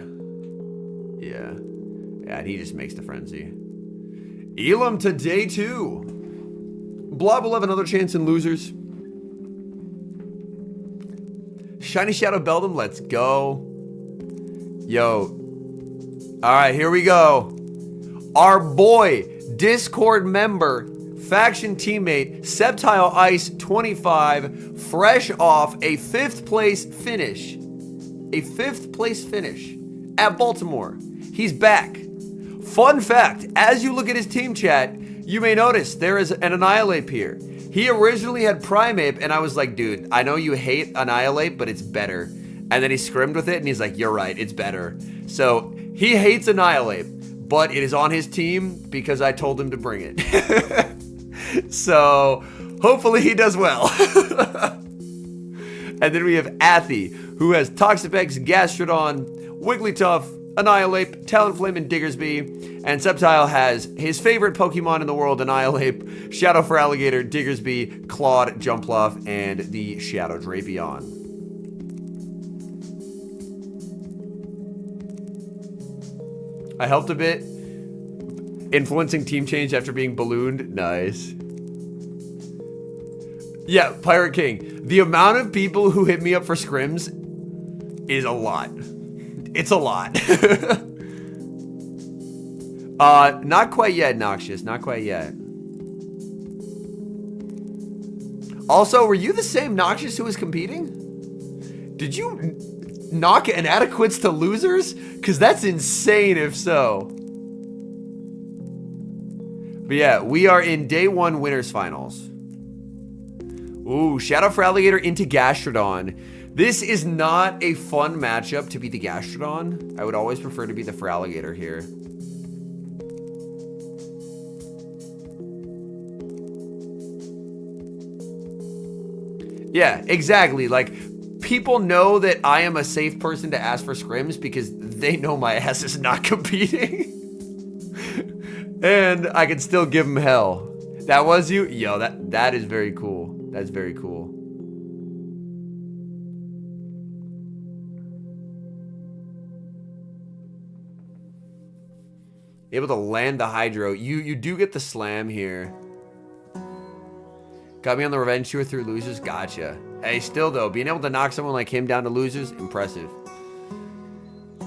Yeah. Yeah, and he just makes the frenzy. Elam to day 2. Blob will have another chance in losers. Shiny Shadow Beldum, let's go. Yo. Alright, here we go. Our boy, Discord member, faction teammate, Sceptile Ice 25, fresh off a 5th place finish. A 5th place finish at Baltimore. He's back. Fun fact, as you look at his team chat, you may notice there is an Annihilate here. He originally had Primeape, and I was like, dude, I know you hate Annihilate, but it's better. And then he scrimmed with it, and he's like, you're right, it's better. So he hates Annihilate, but it is on his team because I told him to bring it. So Hopefully he does well. And then we have Athy, who has Toxapex, Gastrodon, Wigglytuff, Annihilate, Talonflame, and Diggersby. And Sceptile has his favorite Pokemon in the world, Annihilate, Shadow Feraligatr, Diggersby, Claude, Jumpluff, and the Shadow Drapion. I helped a bit. Influencing team change after being ballooned. Nice. Yeah, Pirate King. The amount of people who hit me up for scrims is a lot. It's a lot. Not quite yet, Noxious. Not quite yet. Also, were you the same Noxious who was competing? Did you knock inadequates to losers? Because that's insane if so. But yeah, we are in day 1 winners finals. Ooh, Shadow Feraligatr into Gastrodon. This is not a fun matchup to be the Gastrodon. I would always prefer to be the Feraligatr here. Yeah, exactly. Like, people know that I am a safe person to ask for scrims because they know my ass is not competing. And I can still give them hell. That was you? Yo, that is very cool. That's very cool. Able to land the Hydro. You do get the slam here. Got me on the revenge tour through losers. Gotcha. Hey, still though, being able to knock someone like him down to losers, impressive.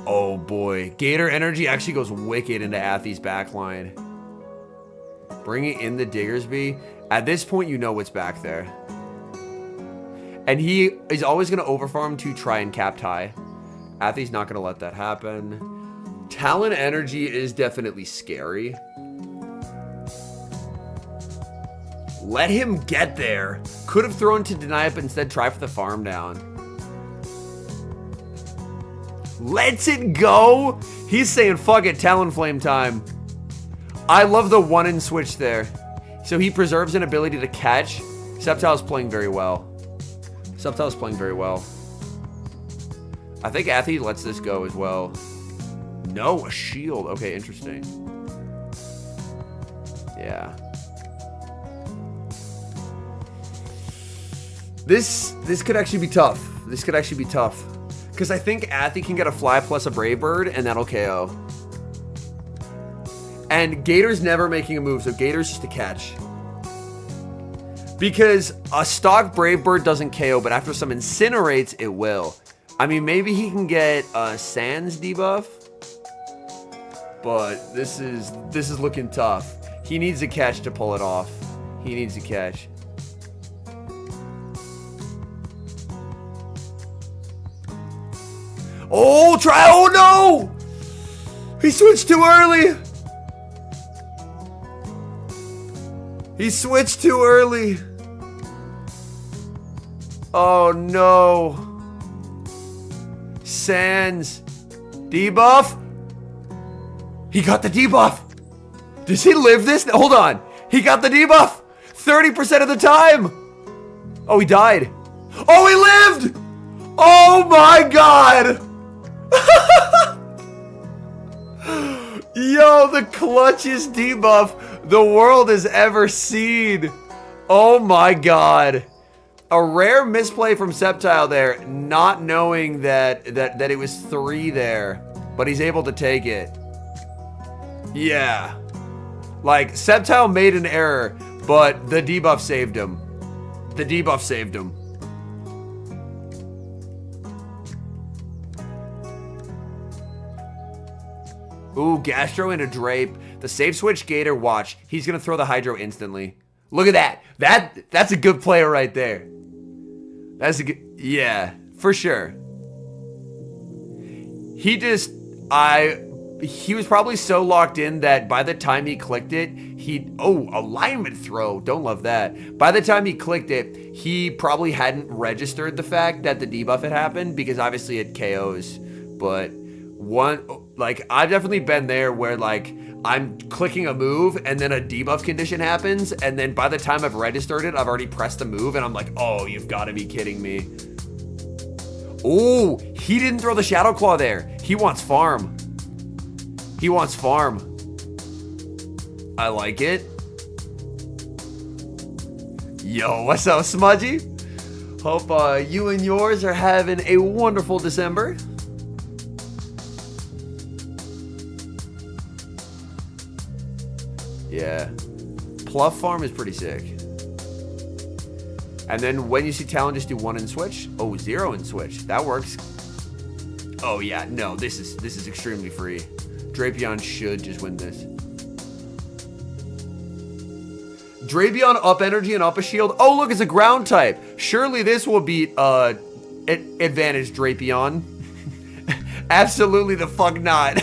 Oh boy. Gator energy actually goes wicked into Athy's backline. Bringing in the Diggersby. At this point, you know what's back there. And he is always going to overfarm to try and cap tie. Athy's not going to let that happen. Talon energy is definitely scary. Let him get there. Could have thrown to deny it, but instead try for the farm down. Lets it go. He's saying, fuck it, Talonflame time. I love the 1-in switch there. So he preserves an ability to catch. Sceptile's playing very well. Sceptile's playing very well. I think Athy lets this go as well. No, a shield. Okay, interesting. Yeah. This could actually be tough. This could actually be tough. Because I think Athy can get a fly plus a Brave Bird, and that'll KO. And Gator's never making a move, so Gator's just a catch. Because a stock Brave Bird doesn't KO, but after some Incinerates, it will. I mean, maybe he can get a Sands debuff. But this is looking tough. He needs a catch to pull it off. He needs a catch. Oh, try. Oh, no. He switched too early. He switched too early. Oh, no. Sans. Debuff. He got the debuff. Does he live this? Hold on. He got the debuff. 30% of the time. Oh, he died. Oh, he lived. Oh, my God. Yo, the clutchest debuff the world has ever seen. Oh my God. A rare misplay from Sceptile there, not knowing that it was 3 there, but he's able to take it. Yeah. Like, Sceptile made an error, but the debuff saved him. The debuff saved him. Ooh, Gastro into Drape. The safe switch Gator, watch. He's going to throw the Hydro instantly. Look at that. That's a good player right there. That's a good... Yeah, for sure. He was probably so locked in that by the time he clicked it, alignment throw. Don't love that. By the time he clicked it, he probably hadn't registered the fact that the debuff had happened because obviously it KOs. But Like, I've definitely been there where, like, I'm clicking a move and then a debuff condition happens, and then by the time I've registered it, I've already pressed the move, and I'm like, oh, you've got to be kidding me. Oh, he didn't throw the Shadow Claw there. He wants farm. He wants farm. I like it. Yo, what's up, Smudgy? Hope you and yours are having a wonderful December. Yeah. Pluff farm is pretty sick. And then when you see talent, just do 1 and switch. Oh, 0 and switch. That works. Oh yeah, no, this is extremely free. Drapion should just win this. Drapion up energy and up a shield. Oh, look, it's a ground type. Surely this will beat advantage Drapion. Absolutely the fuck not.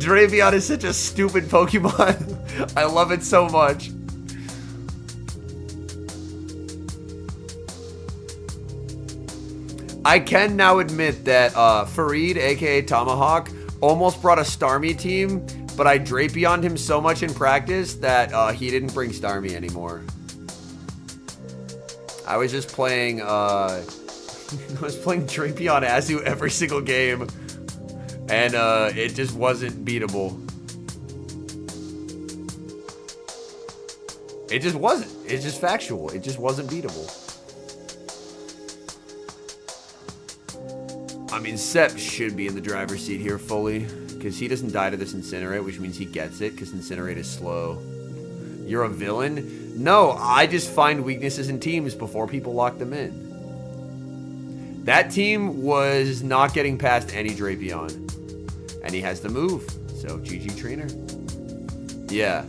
Drapion is such a stupid Pokemon. I love it so much. I can now admit that Fareed, aka Tomahawk, almost brought a Starmie team, but I Drapioned him so much in practice that he didn't bring Starmie anymore. I was just playing I was playing Drapion Azu every single game, and it just wasn't beatable. It just wasn't. It's just factual. It just wasn't beatable. I mean, Sep should be in the driver's seat here fully, because he doesn't die to this Incinerate, which means he gets it, because Incinerate is slow. You're a villain? No, I just find weaknesses in teams before people lock them in. That team was not getting past any Drapion, and he has the move, so GG trainer. Yeah.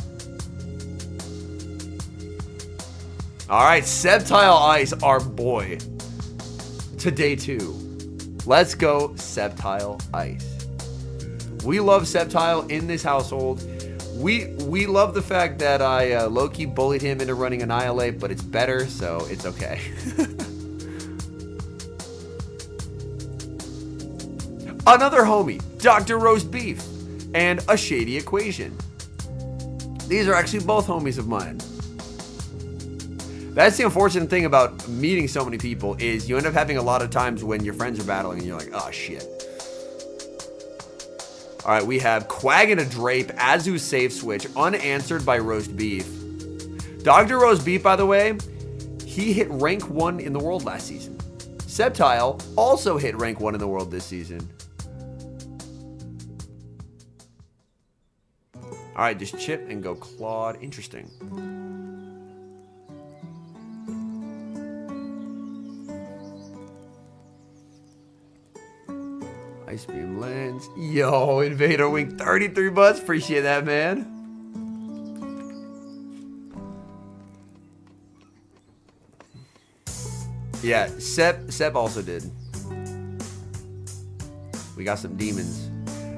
Alright, Sceptile Ice, our boy. To day 2. Let's go, Sceptile Ice. We love Sceptile in this household. We love the fact that I low-key bullied him into running Annihilate, but it's better, so it's okay. Another homie, Dr. Roast Beef, and a Shady Equation. These are actually both homies of mine. That's the unfortunate thing about meeting so many people, is you end up having a lot of times when your friends are battling and you're like, oh shit. All right, we have Quag and a Drape, Azu safe switch, unanswered by Roast Beef. Dr. Roast Beef, by the way, he hit rank 1 in the world last season. Sceptile also hit rank 1 in the world this season. All right, just chip and go Claude. Interesting. Ice Beam Lens. Yo, Invader Wing, 33 bucks. Appreciate that, man. Yeah, Sep also did. We got some demons.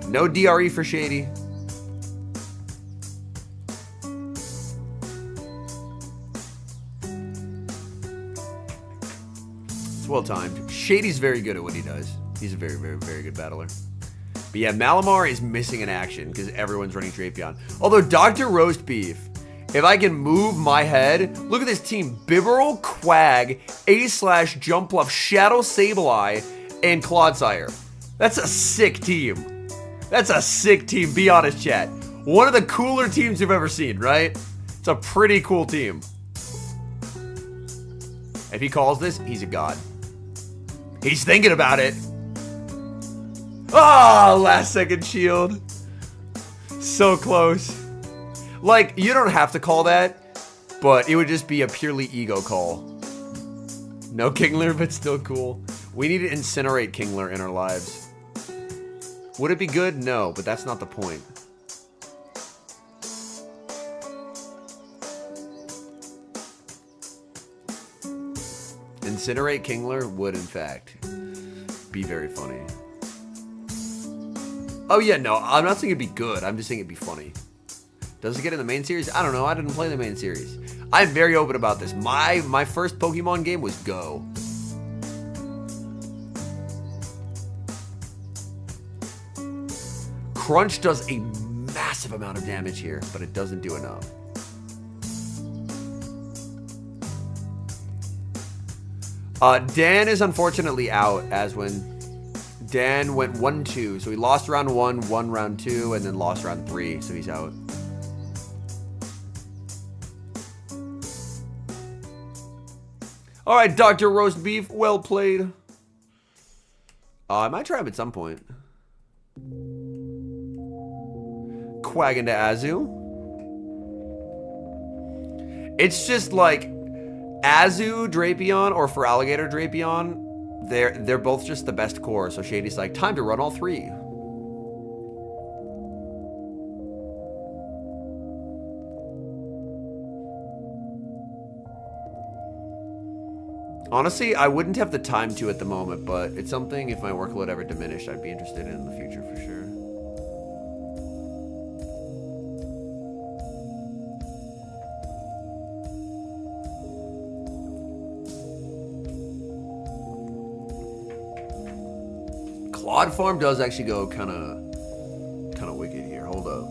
No DRE for Shady. It's well timed. Shady's very good at what he does. He's a very, very, very good battler. But yeah, Malamar is missing in action because everyone's running Drapion. Although Dr. Roast Beef, if I can move my head, look at this team. Bibarel, Quag, A/Slash, Jumpluff, Shadow Sableye, and Clodsire. That's a sick team. That's a sick team, be honest, chat. One of the cooler teams you've ever seen, right? It's a pretty cool team. If he calls this, he's a god. He's thinking about it. Oh, last second shield. So close. Like, you don't have to call that, but it would just be a purely ego call. No Kingler, but still cool. We need to incinerate Kingler in our lives. Would it be good? No, but that's not the point. Incinerate Kingler would, in fact, be very funny. Oh yeah, no, I'm not saying it'd be good. I'm just saying it'd be funny. Does it get in the main series? I don't know. I didn't play the main series. I'm very open about this. My first Pokemon game was Go. Crunch does a massive amount of damage here, but it doesn't do enough. Dan is unfortunately out, as when Dan went 1-2. So he lost round 1, won round 2, and then lost round 3. So he's out. All right, Dr. Roast Beef, well played. I might try him at some point. Quag into Azu. It's just like Azu, Drapion, or for Alligator Drapion, they're both just the best core. So Shady's like, time to run all 3. Honestly, I wouldn't have the time to at the moment, but it's something, if my workload ever diminished, I'd be interested in the future for sure. Claude Farm does actually go kind of wicked here. Hold up.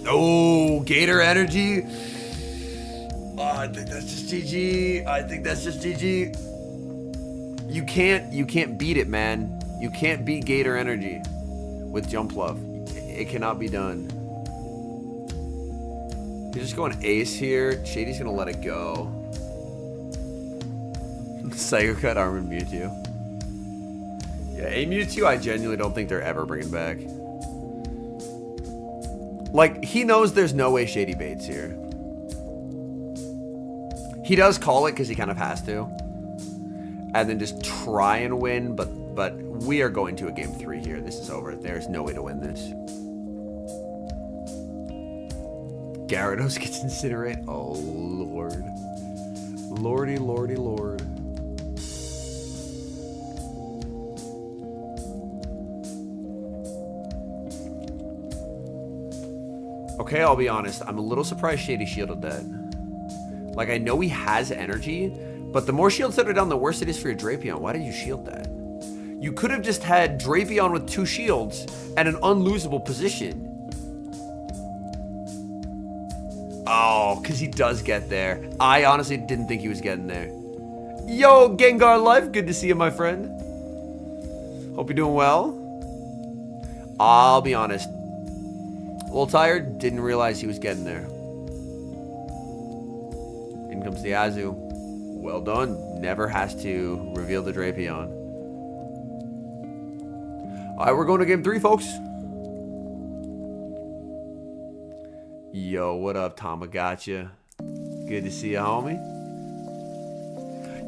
Oh, Gator Energy. Oh, I think that's just GG. I think that's just GG. You can't beat it, man. You can't beat Gator Energy with Jump Fluff. It cannot be done. He's just going ace here. Shady's gonna let it go. Psycho Cut Armored Mewtwo. Yeah, a Mewtwo I genuinely don't think they're ever bringing back. Like, he knows there's no way Shady baits here. He does call it because he kind of has to. And then just try and win, but we are going to a game 3 here. This is over. There's no way to win this. Gyarados gets Incinerate. Oh, Lord. Lordy, lordy, lord. Okay, I'll be honest. I'm a little surprised Shady shielded that. Like, I know he has energy, but the more shields that are down, the worse it is for your Drapion. Why did you shield that? You could have just had Drapion with 2 shields and an unlosable position. Oh, because he does get there. I honestly didn't think he was getting there. Yo, Gengar Life. Good to see you, my friend. Hope you're doing well. I'll be honest. A little tired. Didn't realize he was getting there. In comes the Azu. Well done. Never has to reveal the Drapion. Alright, we're going to game 3, folks. Yo, what up, Tamagotcha? Good to see you, homie.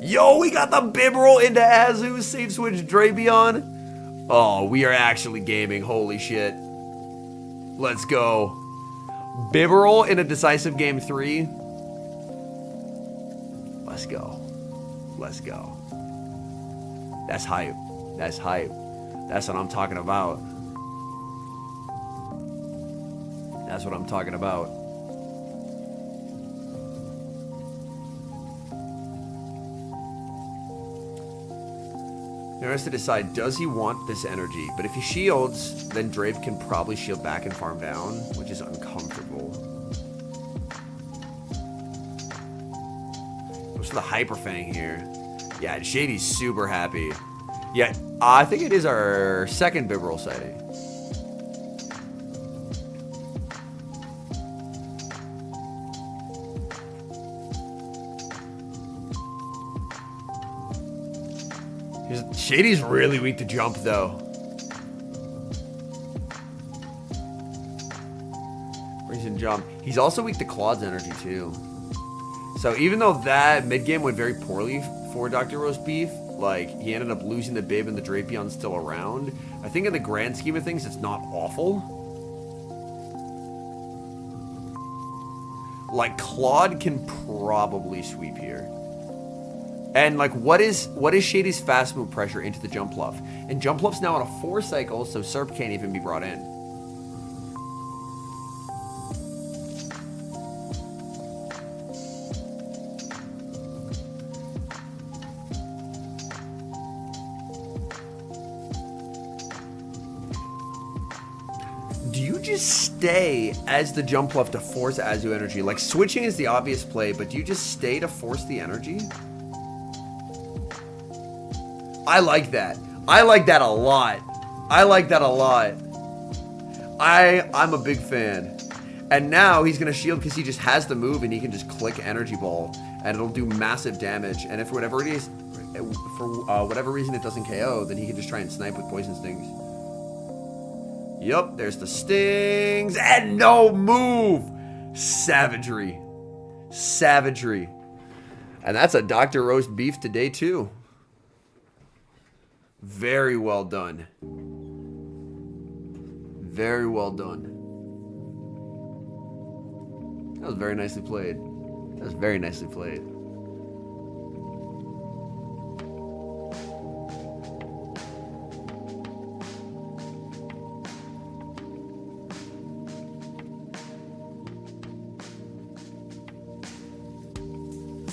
Yo, we got the Bibberel into Azu. Safe switch Drapion. Oh, we are actually gaming. Holy shit. Let's go. Bibberel in a decisive game 3. Let's go. Let's go. That's hype. That's hype. That's what I'm talking about. That's what I'm talking about. Now has to decide, does he want this energy? But if he shields, then Drape can probably shield back and farm down, which is uncomfortable. Goes for the Hyper Fang here. Yeah, Shady's super happy. Yeah, I think it is our second Bibberel sighting. Shady's really weak to jump, though. Brings in jump. He's also weak to Claude's energy, too. So even though that mid-game went very poorly for Dr. Roast Beef, like, he ended up losing the Bib and the Drapion's still around, I think in the grand scheme of things, it's not awful. Like, Claude can probably sweep here. And like, what is Shady's fast move pressure into the Jump Fluff? And Jump Fluff's now on a 4 cycle, so Serp can't even be brought in. do you just stay as the jump left to force Azu energy? Like, switching is the obvious play, but do you just stay to force the energy? I like that. I like that a lot. I like that a lot. I'm a big fan. And now he's going to shield because he just has the move and he can just click Energy Ball and it'll do massive damage. And if for whatever reason it doesn't KO, then he can just try and snipe with Poison Stings. Yup, there's the stings and no move. Savagery. Savagery. And that's a Dr. Roast Beef to day 2. Very well done. Very well done. That was very nicely played. That was very nicely played.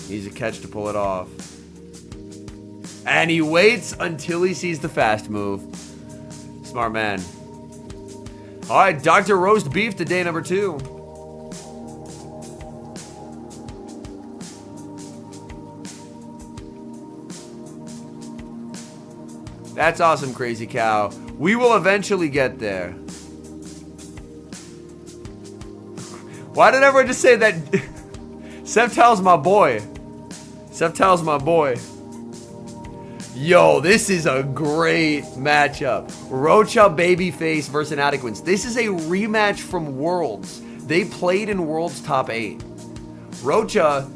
Needs a catch to pull it off. And he waits until he sees the fast move. Smart man. All right, Dr. Roast Beef to day number 2. That's awesome, Crazy Cow. We will eventually get there. Why did everyone just say that? Septile's my boy. Septile's my boy. Yo, this is a great matchup. Rocha Babyface versus Inadequates. This is a rematch from Worlds. They played in Worlds Top 8. Rocha,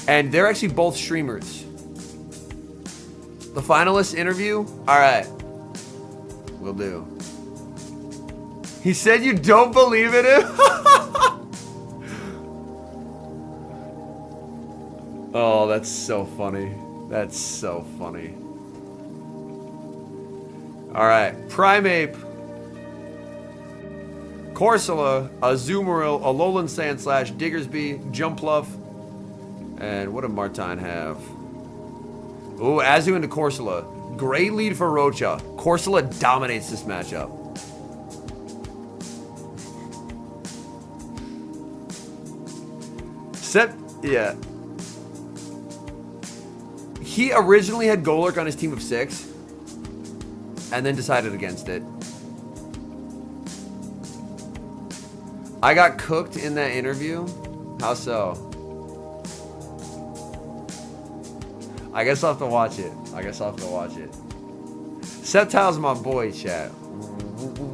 and they're actually both streamers. The finalist interview? Alright. Will do. He said you don't believe in him? Oh, that's so funny. That's so funny. Alright, Primeape, Corsola, Azumarill, Alolan Sand/, Diggersby, Jumpluff, and what did Martine have? Ooh, Azu into Corsola. Great lead for Rocha. Corsola dominates this matchup. Yeah. He originally had Golurk on his team of 6. And then decided against it. I got cooked in that interview. How so? I guess I'll have to watch it. Septile's my boy, chat.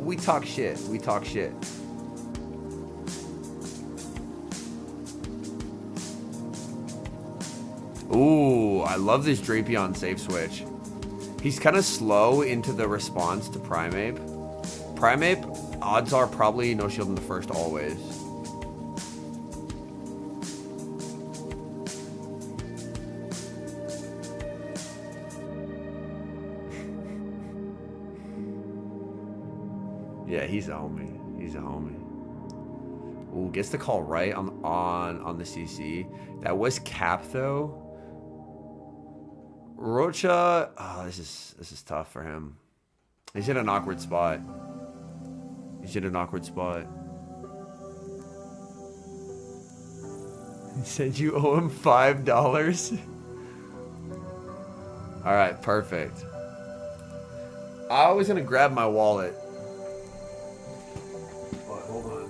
We talk shit. We talk shit. Ooh, I love this Drapion safe switch. He's kind of slow into the response to Primeape. Primeape, odds are probably no shield in the first always. Yeah, he's a homie. He's a homie. Ooh, gets the call right on the CC. That was cap though. Rocha, oh, this is tough for him. He's in an awkward spot. He said you owe him $5. All right, perfect. I was gonna grab my wallet. But hold on.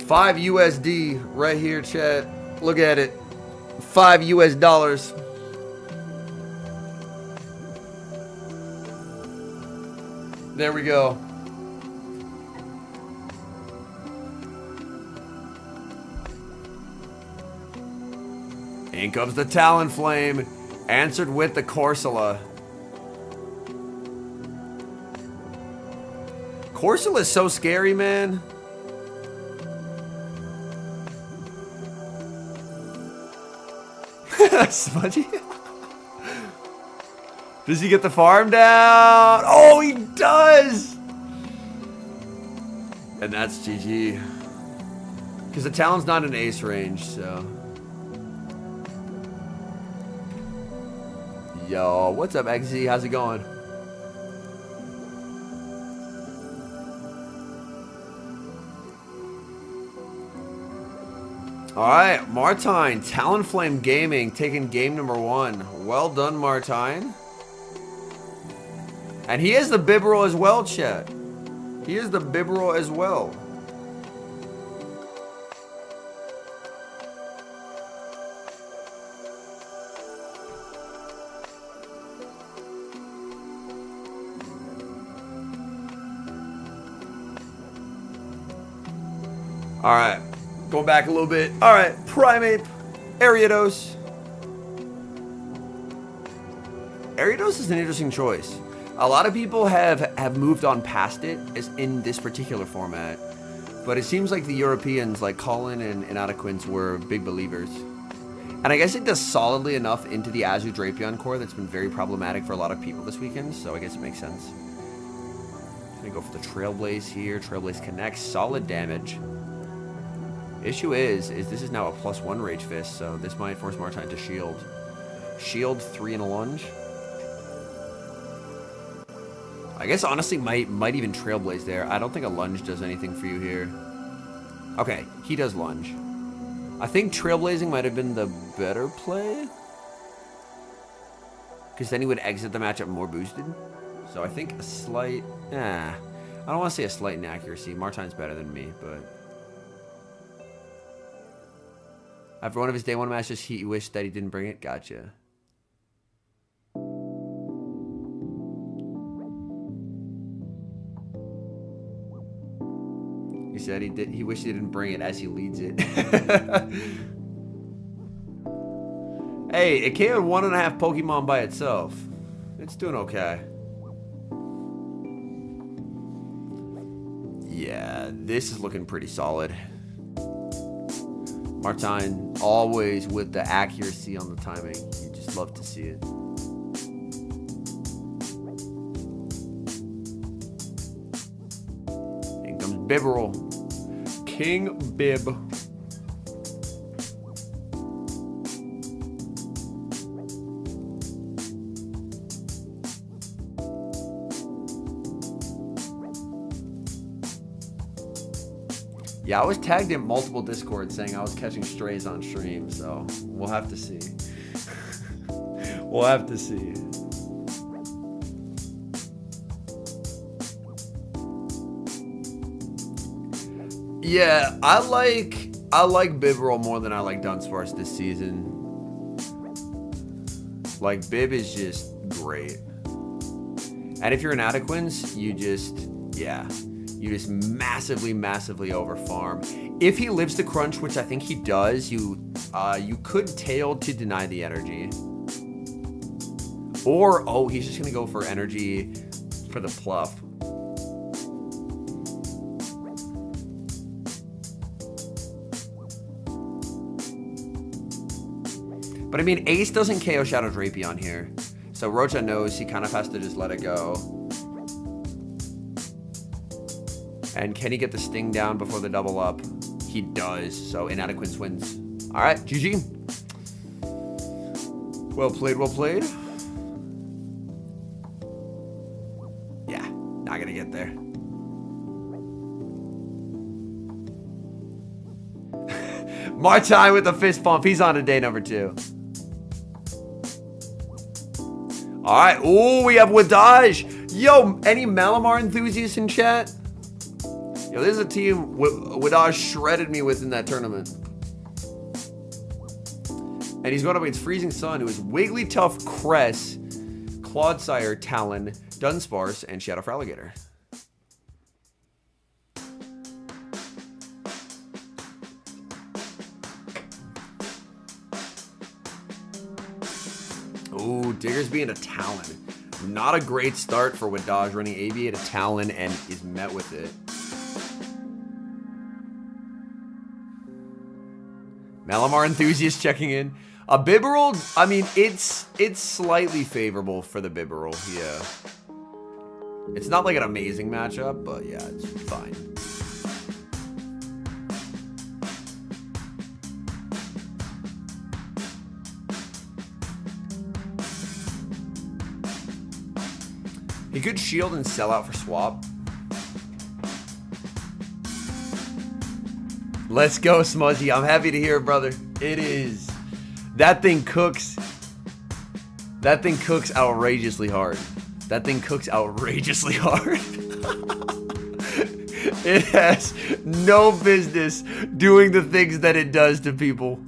$5 USD right here, chat. Look at it. $5 US. There we go. In comes the Talonflame, answered with the Corsola. Corsola is so scary, man. Smudgy. Does he get the farm down? Oh, he does! And that's GG. Because the Talon's not an ace range, so. Yo, what's up, XZ? How's it going? Alright, Martine, Talonflame Gaming, taking game number 1. Well done, Martine. And he is the Bibberel as well, chat. He is the Bibberel as well. Alright. Going back a little bit. Alright, Primeape, Ariados. Ariados is an interesting choice. A lot of people have moved on past it as in this particular format. But it seems like the Europeans, like Colin and Adequins, were big believers. And I guess it does solidly enough into the Azu Drapion core that's been very problematic for a lot of people this weekend, so I guess it makes sense. Gonna go for the Trailblaze here. Trailblaze connects. Solid damage. Issue is this is now a +1 Rage Fist, so this might force Martine to shield. Shield 3 and a lunge. I guess honestly might even Trailblaze there. I don't think a lunge does anything for you here. Okay, he does lunge. I think Trailblazing might have been the better play. Because then he would exit the matchup more boosted. So I think a slight... I don't want to say a slight inaccuracy. Martine's better than me, but... After one of his day 1 matches, he wished that he didn't bring it. Gotcha. He said he wished he didn't bring it as he leads it. Hey, it KO'd 1.5 Pokemon by itself. It's doing okay. Yeah, this is looking pretty solid. Martine, always with the accuracy on the timing. You just love to see it. In comes Bibberel. King Bib. Yeah, I was tagged in multiple Discords saying I was catching strays on stream, so we'll have to see. We'll have to see. Yeah, I like Bibberel more than I like Dunsparce this season. Like, Bib is just great. And if you're an Adequins, you just massively, massively overfarm. If he lives the crunch, which I think he does, you could tail to deny the energy. Or, oh, he's just gonna go for energy for the pluff. But I mean, Ace doesn't KO Shadow Drapion here. So Rocha knows he kind of has to just let it go. And can he get the sting down before the double up? He does, so Inadequate wins. All right, GG. Well played, well played. Yeah, not gonna get there. Martine with the fist pump. He's on to day number 2. All right, ooh, we have Wadaj. Yo, any Malamar enthusiasts in chat? Yo, this is a team Wadaj shredded me with in that tournament. And he's going up against Freezing Sun, who is Wigglytuff, Cress, Clodsire, Talon, Dunsparce, and Shadow Fraligator. Ooh, Digger's being a Talon. Not a great start for Wadaj running Aviate a Talon and is met with it. Malamar enthusiast checking in. A Bibberel, I mean, it's slightly favorable for the Bibberel, yeah. It's not like an amazing matchup, but yeah, it's fine. He could shield and sell out for swap. Let's go, Smudgy. I'm happy to hear it, brother. It is. That thing cooks. That thing cooks outrageously hard. That thing cooks outrageously hard. It has no business doing the things that it does to people.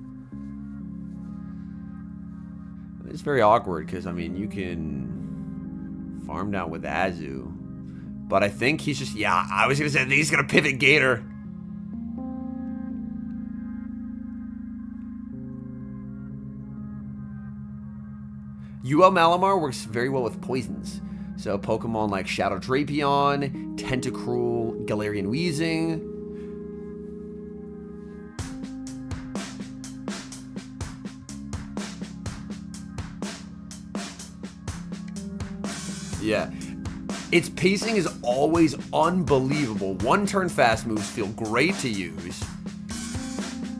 It's very awkward because, I mean, you can farm down with Azu. But I think he's just, yeah, I was going to say he's going to pivot Gator. UL Malamar works very well with poisons. So Pokemon like Shadow Drapion, Tentacruel, Galarian Weezing. Yeah. Its pacing is always unbelievable. One turn fast moves feel great to use.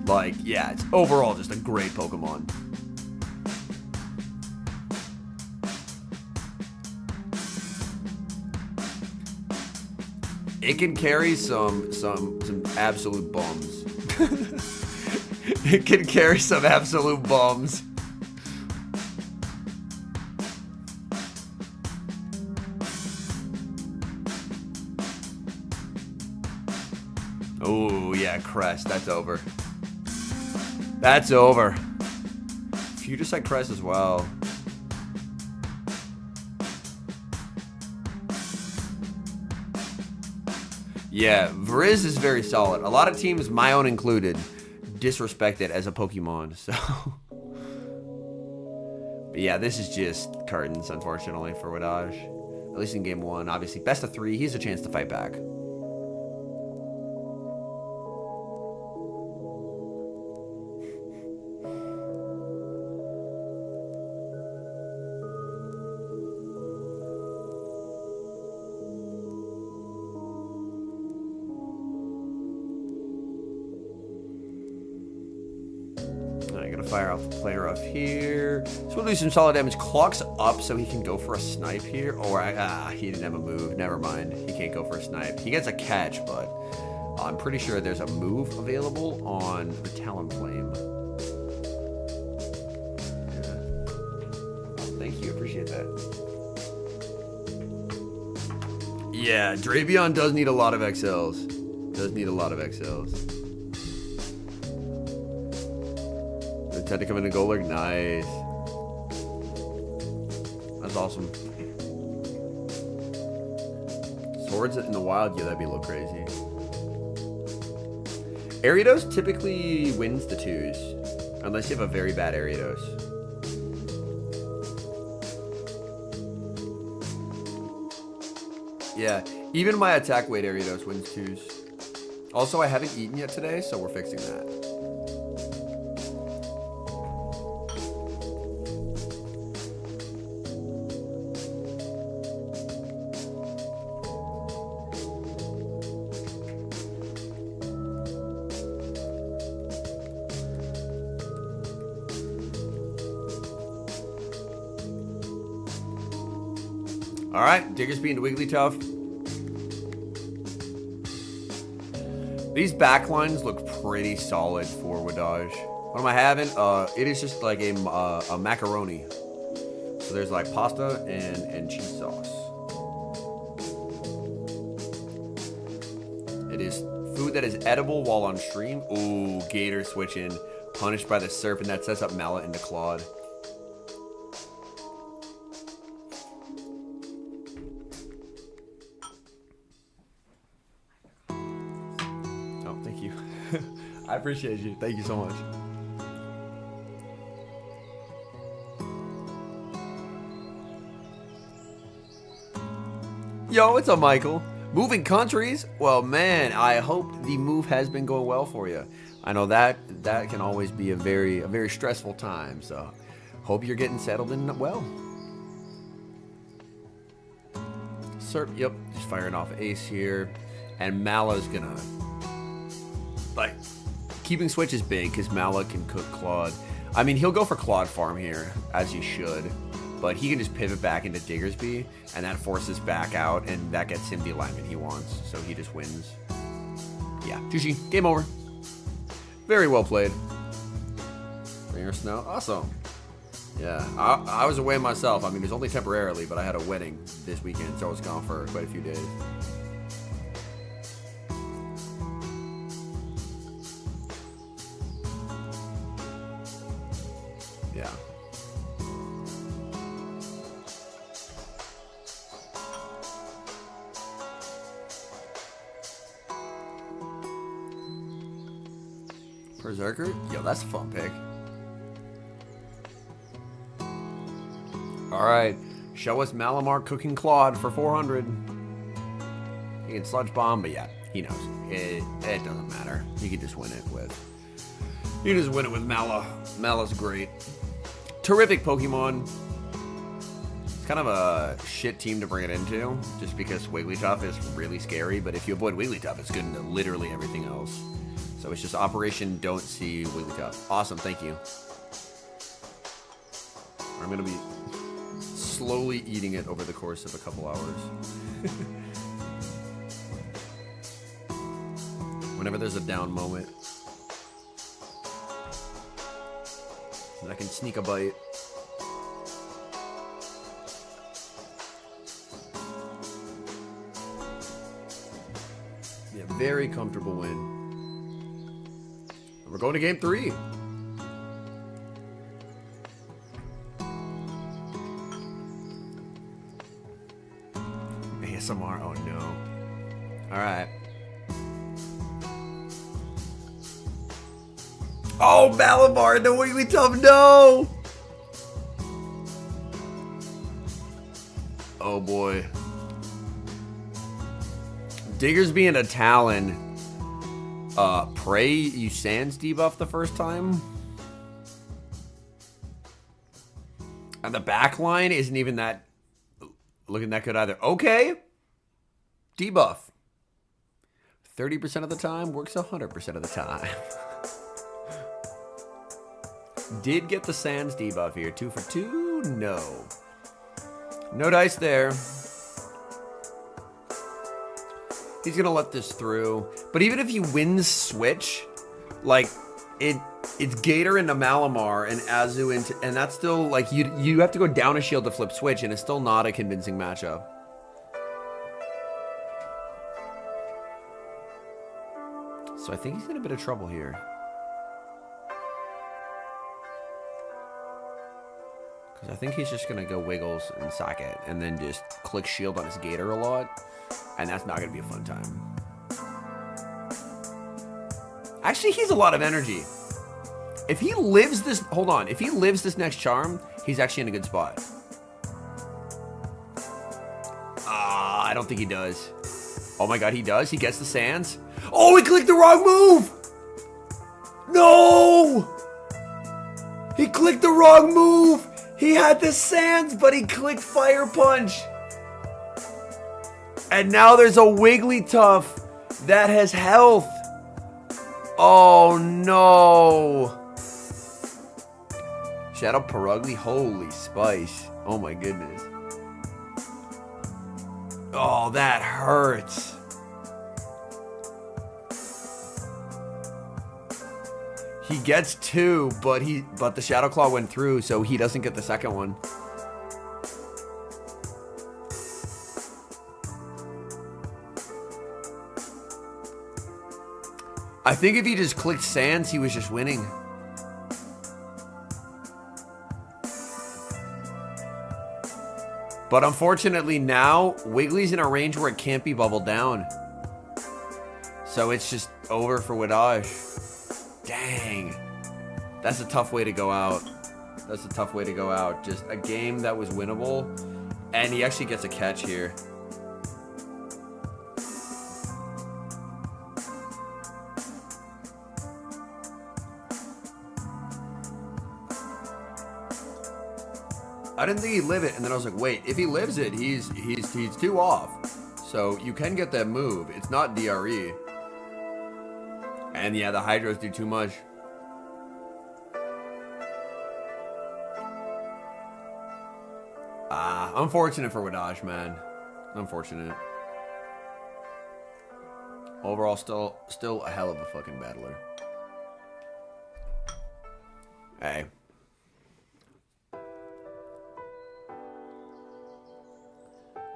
Like, yeah, it's overall just a great Pokemon. It can carry some absolute bums. It can carry some absolute bums. Oh, yeah, Crest. That's over. That's over. Future Sight Crest as well. Yeah, Vriz is very solid. A lot of teams, my own included, disrespect it as a Pokemon, so... But yeah, this is just curtains, unfortunately, for Wadaj. At least in Game 1. Obviously, best of 3, he has a chance to fight back. Fire off the player off here. So we'll do some solid damage. Clock's up so he can go for a snipe here. Or, he didn't have a move. Never mind. He can't go for a snipe. He gets a catch, but I'm pretty sure there's a move available on the Talonflame. Yeah. Thank you. Appreciate that. Yeah, Drapion does need a lot of XLs. Does need a lot of XLs. Had to come in and go like nice. That's awesome. Swords in the wild, yeah, that'd be a little crazy. Ariados typically wins the 2s, unless you have a very bad Ariados. Yeah, even my attack weight Ariados wins 2s. Also, I haven't eaten yet today, so we're fixing that. Alright, Diggersby into Wigglytuff. These backlines look pretty solid for Wadaj. What am I having? It is just like a macaroni. So there's like pasta and cheese sauce. It is food that is edible while on stream. Ooh, Gator switching. Punished by the Serpent. That sets up Mallet into Claude. I appreciate you. Thank you so much. Yo, what's up, Michael? Moving countries? Well, man, I hope the move has been going well for you. I know that can always be a very stressful time, so hope you're getting settled in well. Serp, yep, just firing off Ace here. And Mala's gonna... Like, keeping switch is big because Mala can cook Claude. I mean, he'll go for Claude farm here, as he should. but he can just pivot back into Diggersby, and that forces back out, and that gets him the alignment he wants, so he just wins. Yeah, GG, game over. Very well played. Rain or snow, awesome. Yeah, I was away myself. I mean, it was only temporarily, but I had a wedding this weekend, so I was gone for quite a few days. Yeah. Berserker? Yo, that's a fun pick. Alright, show us Malamar cooking Claude for 400. He can sludge bomb, but yeah, he knows. It doesn't matter. You can just win it with... You just win it with Mala. Mala's great. Terrific Pokemon. It's kind of a shit team to bring it into, just because Wigglytuff is really scary, but if you avoid Wigglytuff, it's good into literally everything else. So it's just Operation Don't See Wigglytuff. Awesome, thank you. I'm going to be slowly eating it over the course of a couple hours. Whenever there's a down moment. I can sneak a bite. Yeah, very comfortable win. And we're going to game 3. ASMR, oh no. Alright. Oh, Malamar, no Wigglytuff, no! Oh boy. Diggersby and a Talon. Pray you Sans debuff the first time. And the back line isn't even that looking that good either. Okay. Debuff. 30% of the time works 100% of the time. Did get the Sans debuff here. 2 for 2? No. No dice there. He's going to let this through. But even if he wins Switch, like, it's Gator into Malamar and Azu into... And that's still, like, you have to go down a shield to flip Switch, and it's still not a convincing matchup. So I think he's in a bit of trouble here. I think he's just going to go Wiggles and Socket and then just click shield on his Gator a lot. And that's not going to be a fun time. Actually, he's a lot of energy. If he lives this... Hold on. If he lives this next charm, he's actually in a good spot. I don't think he does. Oh my god, he does? He gets the Sans? Oh, he clicked the wrong move! No! He clicked the wrong move! He had the Sans, but he clicked Fire Punch. And now there's a Wigglytuff that has health. Oh no. Shadow Perugly, holy spice. Oh my goodness. Oh, that hurts. He gets 2, but the Shadow Claw went through, so he doesn't get the second one. I think if he just clicked Sans, he was just winning. But unfortunately now, Wiggly's in a range where it can't be bubbled down. So it's just over for Wadaj. Dang. That's a tough way to go out. That's a tough way to go out. Just a game that was winnable. And he actually gets a catch here. I didn't think he'd live it, and then I was like, wait, if he lives it, he's 2 off. So you can get that move. It's not DRE. And yeah, the Hydros do too much. Yeah, unfortunate for Wadaj, man. Unfortunate. Overall, still a hell of a fucking battler. Hey.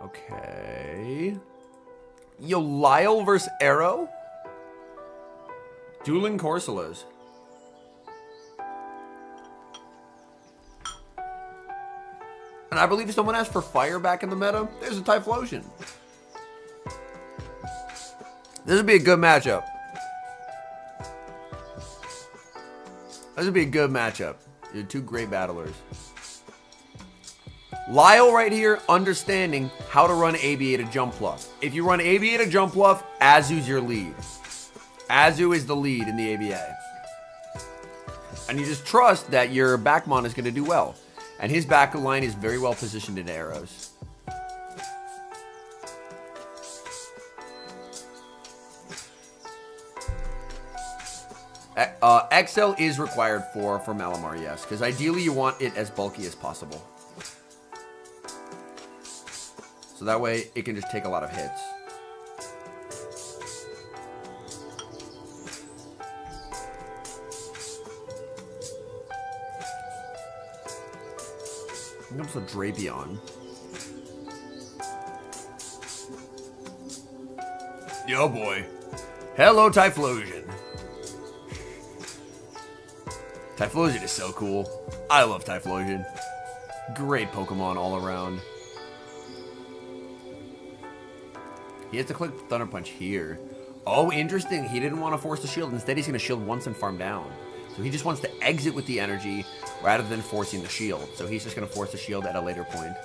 Okay. Yo, Lyle versus Arrow? Dueling Corsolas. And I believe someone asked for fire back in the meta. There's a Typhlosion. This would be a good matchup. This would be a good matchup. You're two great battlers. Lyle right here, understanding how to run ABA to jump fluff. If you run ABA to jump fluff, Azu's your lead. Azu is the lead in the ABA. And you just trust that your backmon is going to do well. And his back line is very well positioned in arrows. XL is required for Malamar, yes. Because ideally you want it as bulky as possible. So that way it can just take a lot of hits. Here comes the Drapion. Yo boy. Hello Typhlosion. Typhlosion is so cool. I love Typhlosion. Great Pokemon all around. He has to click Thunder Punch here. Oh, interesting. He didn't want to force the shield. Instead, he's going to shield once and farm down. So he just wants to exit with the energy rather than forcing the shield. So he's just going to force the shield at a later point.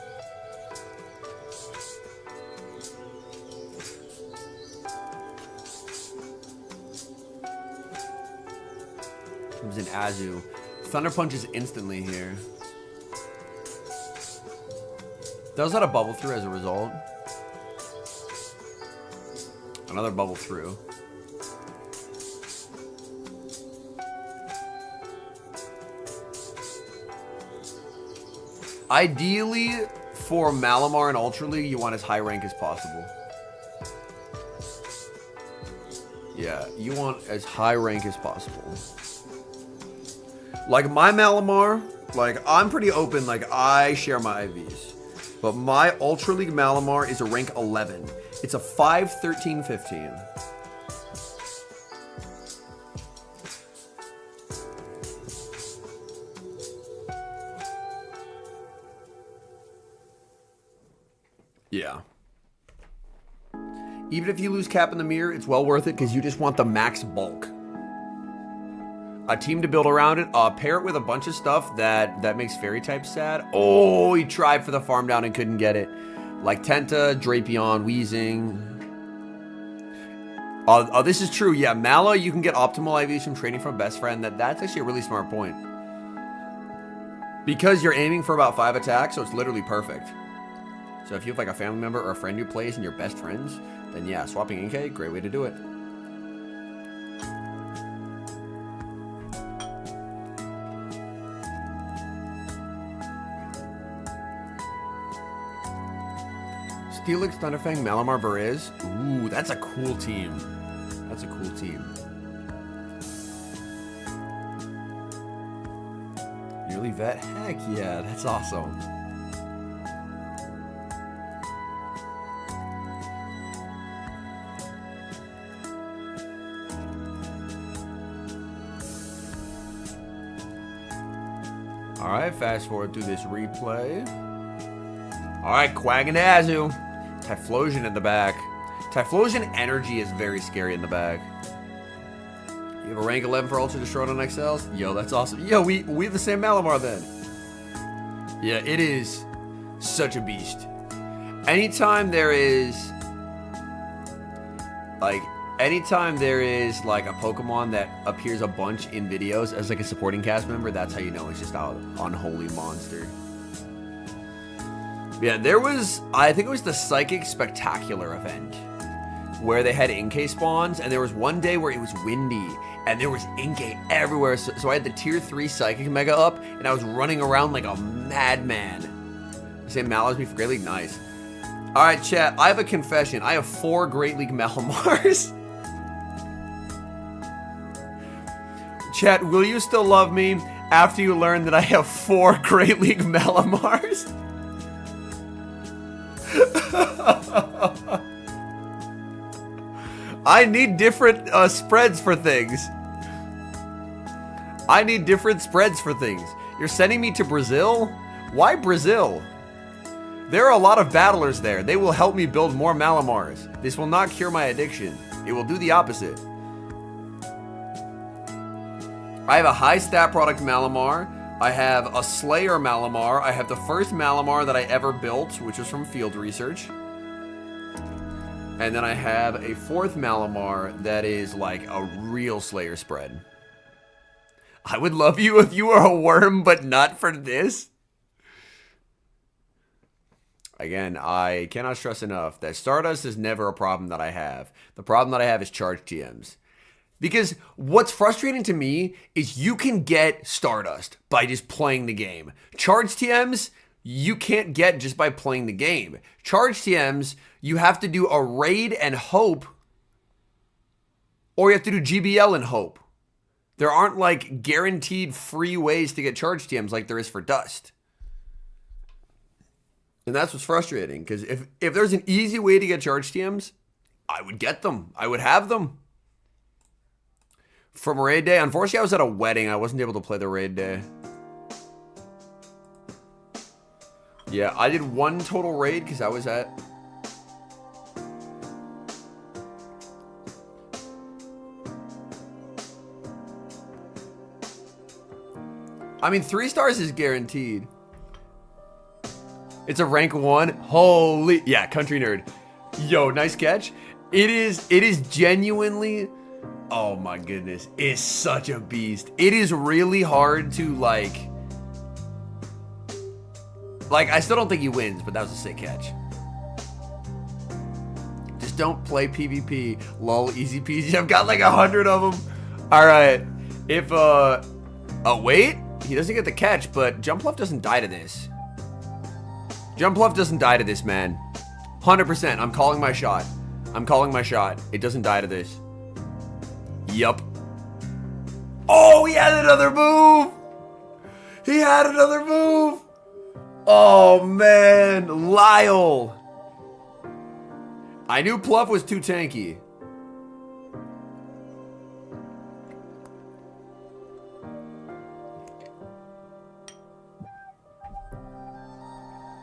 Comes in Azu. Thunder punches instantly here. Does that a bubble through as a result? Another bubble through. Ideally, for Malamar and Ultra League, you want as high rank as possible. Yeah, you want as high rank as possible. Like my Malamar, like I'm pretty open, like I share my IVs. But my Ultra League Malamar is a rank 11. It's a 5, 13, 15. Yeah. Even if you lose Cap in the Mirror, it's well worth it because you just want the max bulk. A team to build around it. Pair it with a bunch of stuff that makes Fairy type sad. Oh, he tried for the farm down and couldn't get it. Like Tenta, Drapion, Weezing. This is true. Yeah, Mala, you can get optimal IVs from training from Best Friend. That's actually a really smart point. Because you're aiming for about 5 attacks, so it's literally perfect. So if you have like a family member or a friend who plays and you're best friends, then yeah, swapping Inkay, great way to do it. Steelix, Thunderfang, Malamar, Veriz. Ooh, that's a cool team. That's a cool team. Yearly vet? Heck yeah, that's awesome. Alright, fast forward through this replay. Alright, Quag and Azu. Typhlosion in the back. Typhlosion energy is very scary in the back. You have a rank 11 for Ultra Destroyed on XLs? Yo, that's awesome. Yo, we have the same Malamar then. Yeah, it is such a beast. Anytime there is like a Pokemon that appears a bunch in videos as like a supporting cast member, that's how you know it's just an unholy monster. Yeah, there was, I think it was the Psychic Spectacular event where they had Inkay spawns, and there was one day where it was windy and there was Inkay everywhere. So I had the tier 3 Psychic Mega up and I was running around like a madman. Say Mallows me for Great League? Nice. Alright, chat, I have a confession. I have 4 Great League Malamars. Chat, will you still love me after you learn that I have 4 Great League Malamars? I need different spreads for things. I need different spreads for things. You're sending me to Brazil? Why Brazil? There are a lot of battlers there. They will help me build more Malamars. This will not cure my addiction. It will do the opposite. I have a high stat product Malamar. I have a Slayer Malamar. I have the first Malamar that I ever built, which was from field research. And then I have a 4th Malamar that is like a real Slayer spread. I would love you if you were a worm, but not for this. Again, I cannot stress enough that Stardust is never a problem that I have. The problem that I have is charge TMs. Because what's frustrating to me is you can get Stardust by just playing the game. Charge TMs, you can't get just by playing the game. Charge TMs, you have to do a raid and hope, or you have to do GBL and hope. There aren't like guaranteed free ways to get charge TMs like there is for Dust. And that's what's frustrating, because if there's an easy way to get charge TMs, I would get them. I would have them. From raid day, unfortunately I was at a wedding. I wasn't able to play the raid day. Yeah, I did 1 total raid because I was at... I mean, 3 stars is guaranteed. It's a rank 1. Holy... Yeah, country nerd. Yo, nice catch. It is genuinely... Oh my goodness. It's such a beast. It is really hard to like... I still don't think he wins, but that was a sick catch. Just don't play PvP. Lol, easy peasy. I've got like 100 of them. Alright. If, oh, wait. He doesn't get the catch, but Jumpluff doesn't die to this. Jumpluff doesn't die to this, man. 100%. I'm calling my shot. I'm calling my shot. It doesn't die to this. Yup. Oh, he had another move. He had another move. Oh, man. Lyle. I knew Pluff was too tanky.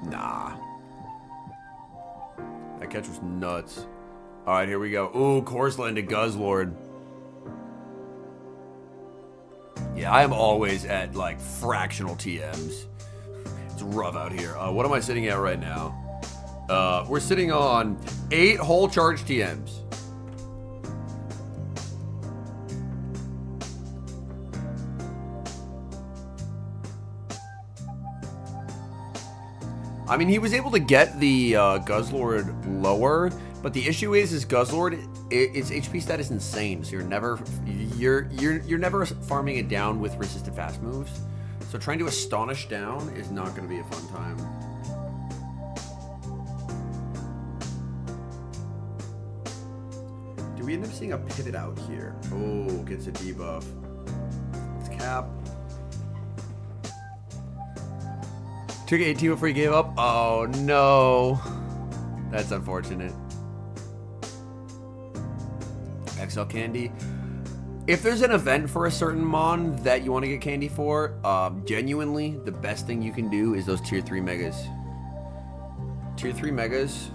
Nah. That catch was nuts. All right, here we go. Ooh, course land to Guzzlord. Yeah, I am always at, like, fractional TMs. It's rough out here. What am I sitting at right now? We're sitting on 8 whole charge TMs. I mean, he was able to get the Guzzlord lower, but the issue is Guzzlord, its HP stat is insane. So you're never farming it down with resisted fast moves. So trying to astonish down is not going to be a fun time. Do we end up seeing a pivot out here? Oh, gets a debuff. It's cap. Took 18 before he gave up? Oh, no. That's unfortunate. XL candy. If there's an event for a certain mon that you want to get candy for, genuinely, the best thing you can do is those tier 3 megas. Tier 3 megas,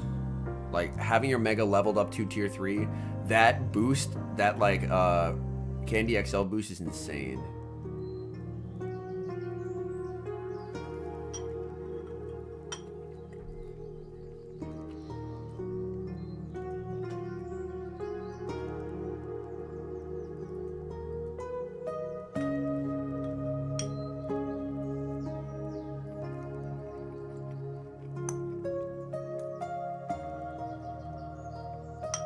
like having your mega leveled up to tier 3, that boost, that like candy XL boost is insane.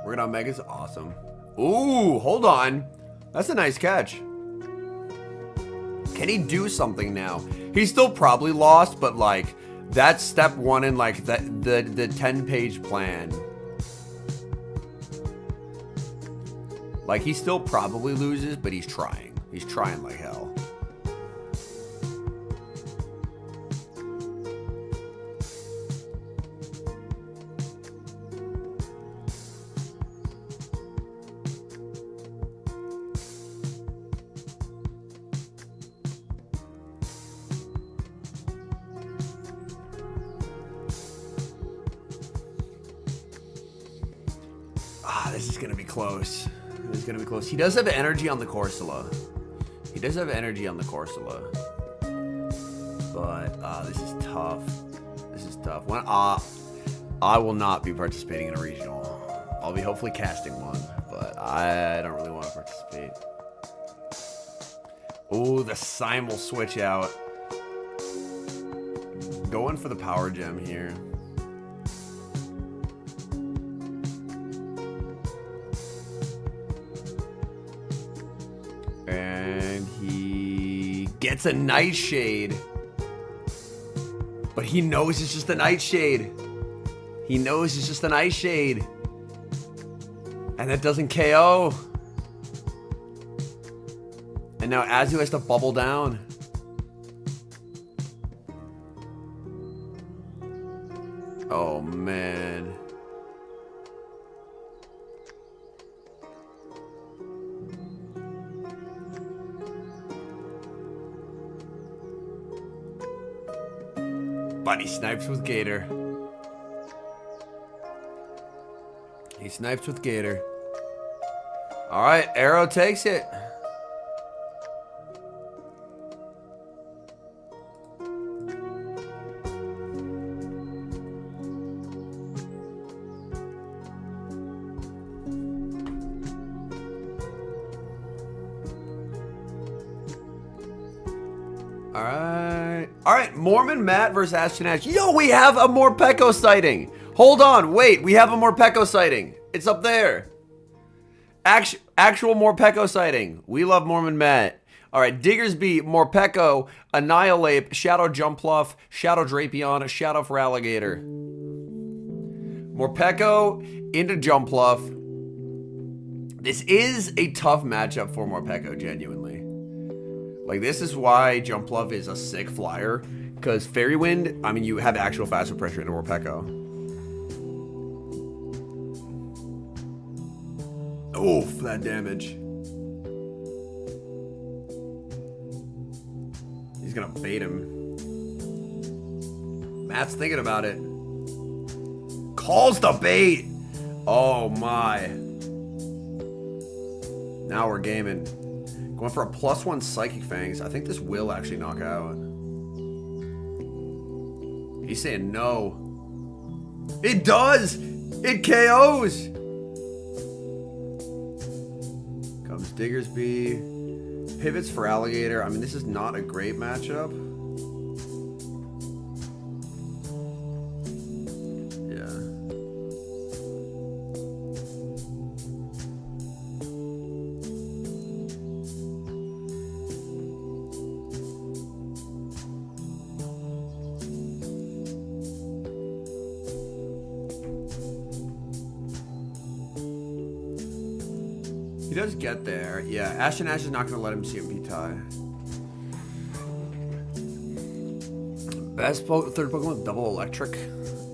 Working on megas, awesome. Ooh, hold on. That's a nice catch. Can he do something now? He's still probably lost, but like, That's step one in like the 10-page plan. Like, he still probably loses, but he's trying. He's trying like hell. This is going to be close. This is going to be close. He does have energy on the Corsola. He does have energy on the Corsola. But this is tough. This is tough. When I will not be participating in a regional. I'll be hopefully casting one, but I don't really want to participate. Oh, the simul switch out. Going for the power gem here. And he gets a Nightshade. But he knows it's just a Nightshade. He knows it's just a Nightshade. And that doesn't KO. And now Azu has to bubble down. Oh, man. But he snipes with Gator. He snipes with Gator. All right, Arrow takes it. All right, Mormon Matt versus Ashton Ash. Yo, we have a Morpeko sighting. Hold on, wait, we have a Morpeko sighting. It's up there. Actual Morpeko sighting. We love Mormon Matt. All right, Diggersby, Morpeko, Annihilate, Shadow Jumpluff, Shadow Drapion, Shadow for Alligator. Morpeko into Jumpluff. This is a tough matchup for Morpeko, genuinely. Like, this is why Jumpluff is a sick flyer. Because Fairy Wind, I mean, you have actual faster pressure into Morpeko. Oof, that damage. He's gonna bait him. Matt's thinking about it. Calls the bait! Oh my. Now we're gaming. Going for a +1 Psychic Fangs. I think this will actually knock out. He's saying no. It does! It KOs! Comes Diggersby. Pivots for Alligator. I mean, this is not a great matchup. He does get there. Yeah, Ashton Ash is not going to let him CMP tie. Best third Pokemon with double electric.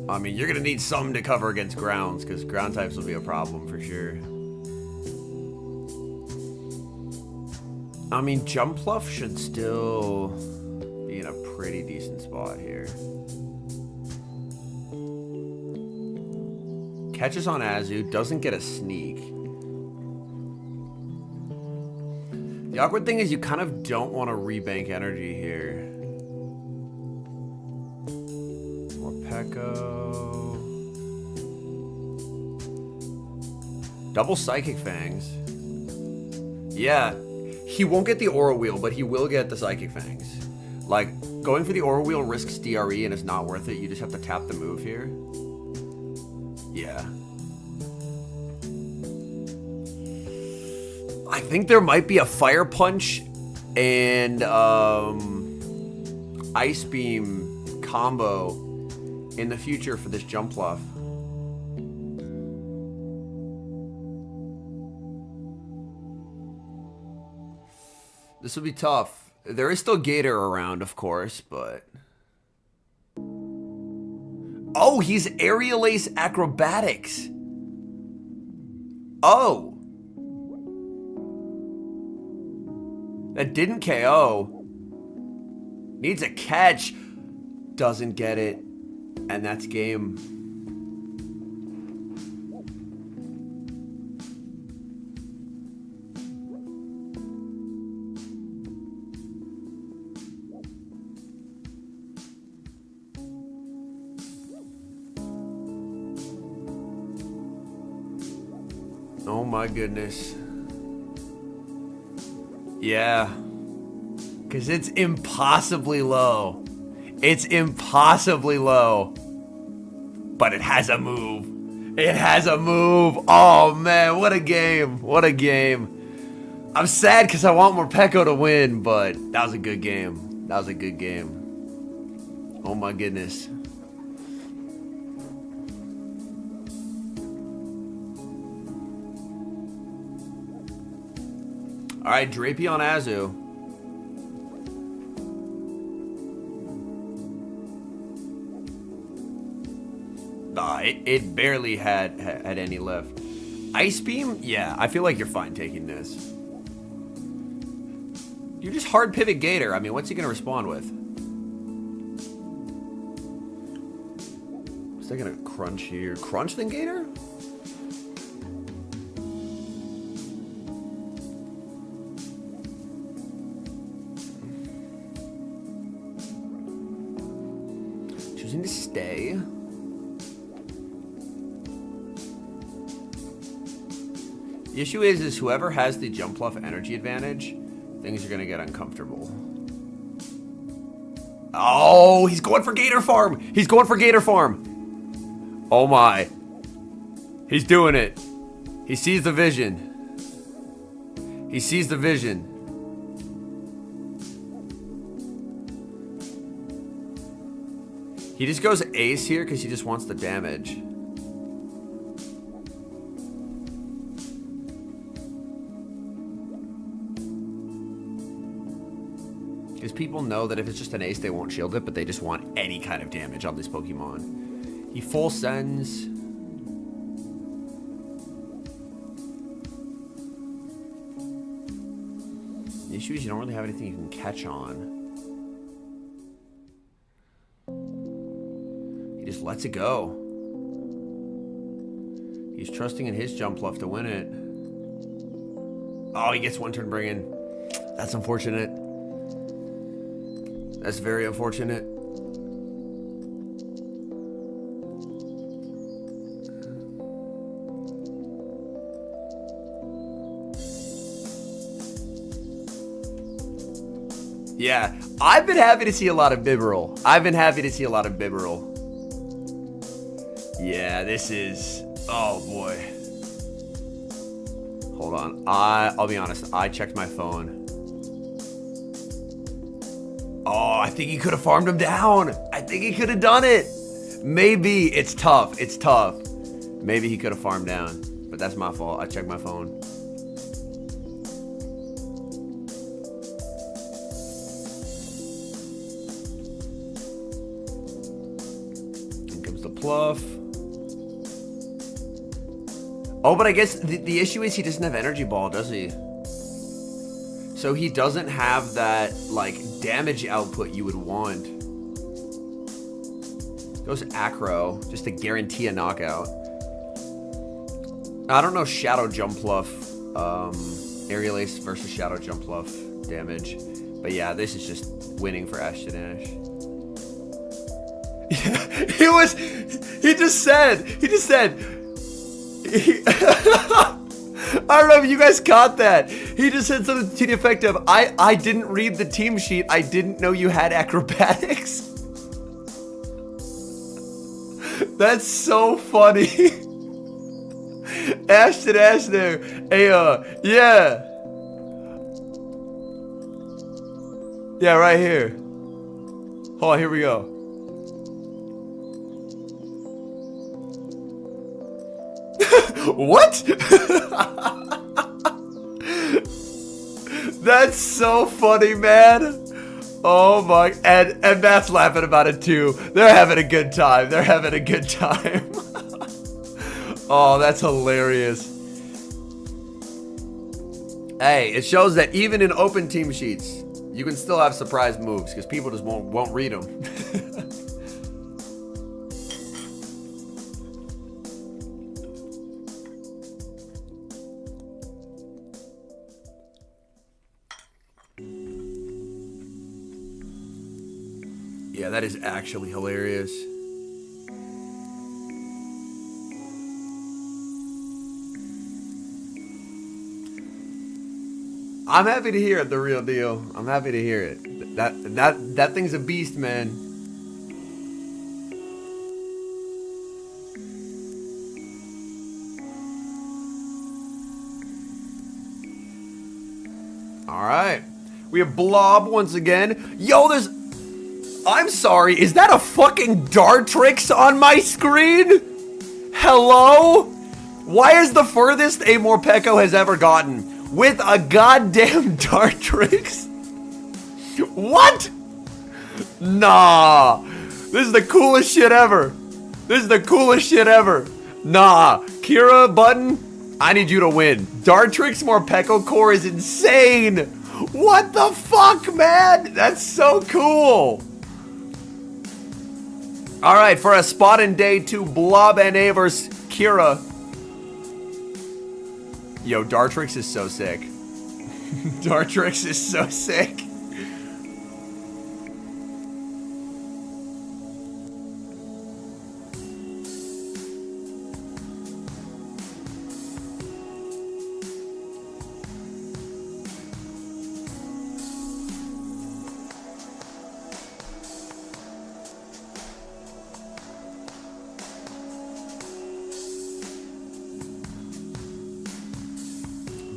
I mean, you're going to need something to cover against grounds, because ground types will be a problem for sure. I mean, Jumpluff should still be in a pretty decent spot here. Catches on Azu, doesn't get a sneak. The awkward thing is you kind of don't want to rebank energy here. Morpeko. Double Psychic Fangs. Yeah, he won't get the Aura Wheel, but he will get the Psychic Fangs. Like, going for the Aura Wheel risks DRE and it's not worth it. You just have to tap the move here. Yeah. I think there might be a Fire Punch and Ice Beam combo in the future for this jump bluff. This will be tough. There is still Gator around, of course, but... Oh, he's Aerial Ace Acrobatics. Oh. That didn't KO. Needs a catch. Doesn't get it. And that's game. Oh my goodness. Yeah. Because it's impossibly low. It's impossibly low. But it has a move. It has a move. Oh man, what a game. What a game. I'm sad because I want Morpeko to win, but that was a good game. That was a good game. Oh my goodness. Alright, Drapey on Azu. Nah, it barely had any left. Ice Beam? Yeah, I feel like you're fine taking this. You're just hard pivot Gator. I mean, what's he gonna respond with? Is that gonna crunch here? Crunch then Gator? Choosing to stay. The issue is whoever has the jump bluff energy advantage, things are gonna get uncomfortable. Oh, he's going for Gator Farm. He's going for Gator Farm. Oh my. He's doing it. He sees the vision. He sees the vision. He just goes ace here because he just wants the damage. Because people know that if it's just an ace, they won't shield it, but they just want any kind of damage on this Pokemon. He full sends. The issue is you don't really have anything you can catch on. He just lets it go. He's trusting in his jump bluff to win it. Oh, he gets one turn bringing. That's unfortunate. That's very unfortunate. Yeah, I've been happy to see a lot of Bibarel. Yeah, this is... Oh, boy. Hold on. I'll be honest. I checked my phone. Oh, I think he could have farmed him down. I think he could have done it. Maybe. It's tough. It's tough. Maybe he could have farmed down. But that's my fault. I checked my phone. Here comes the pluff. Oh, but I guess the issue is he doesn't have Energy Ball, does he? So he doesn't have that, like, damage output you would want. Goes Acro, just to guarantee a knockout. I don't know Shadow Jump Bluff, Aerial Ace versus Shadow Jump Bluff damage. But yeah, this is just winning for Ashton Ash. He just said, I don't know if you guys caught that. He just said something to the effect of, I didn't read the team sheet. I didn't know you had acrobatics. That's so funny. Ashton Ash there. Hey, yeah. Yeah, right here. Hold on, here we go. What? That's so funny, man. Oh my, and Matt's laughing about it too. They're having a good time. They're having a good time. Oh, that's hilarious. Hey, it shows that even in open team sheets, you can still have surprise moves because people just won't read them. Yeah, that is actually hilarious. I'm happy to hear it, the real deal. I'm happy to hear it. That thing's a beast, man. All right. We have Blob once again. Yo, there's... I'm sorry, is that a fucking Dartrix on my screen? Hello? Why is the furthest a Morpeko has ever gotten with a goddamn Dartrix? What? Nah. This is the coolest shit ever. This is the coolest shit ever. Nah. Kira, Button, I need you to win. Dartrix Morpeko core is insane. What the fuck, man? That's so cool. All right, for a spot in day 2, Blob NA versus Kira. Yo, Dartrix is so sick. Dartrix is so sick.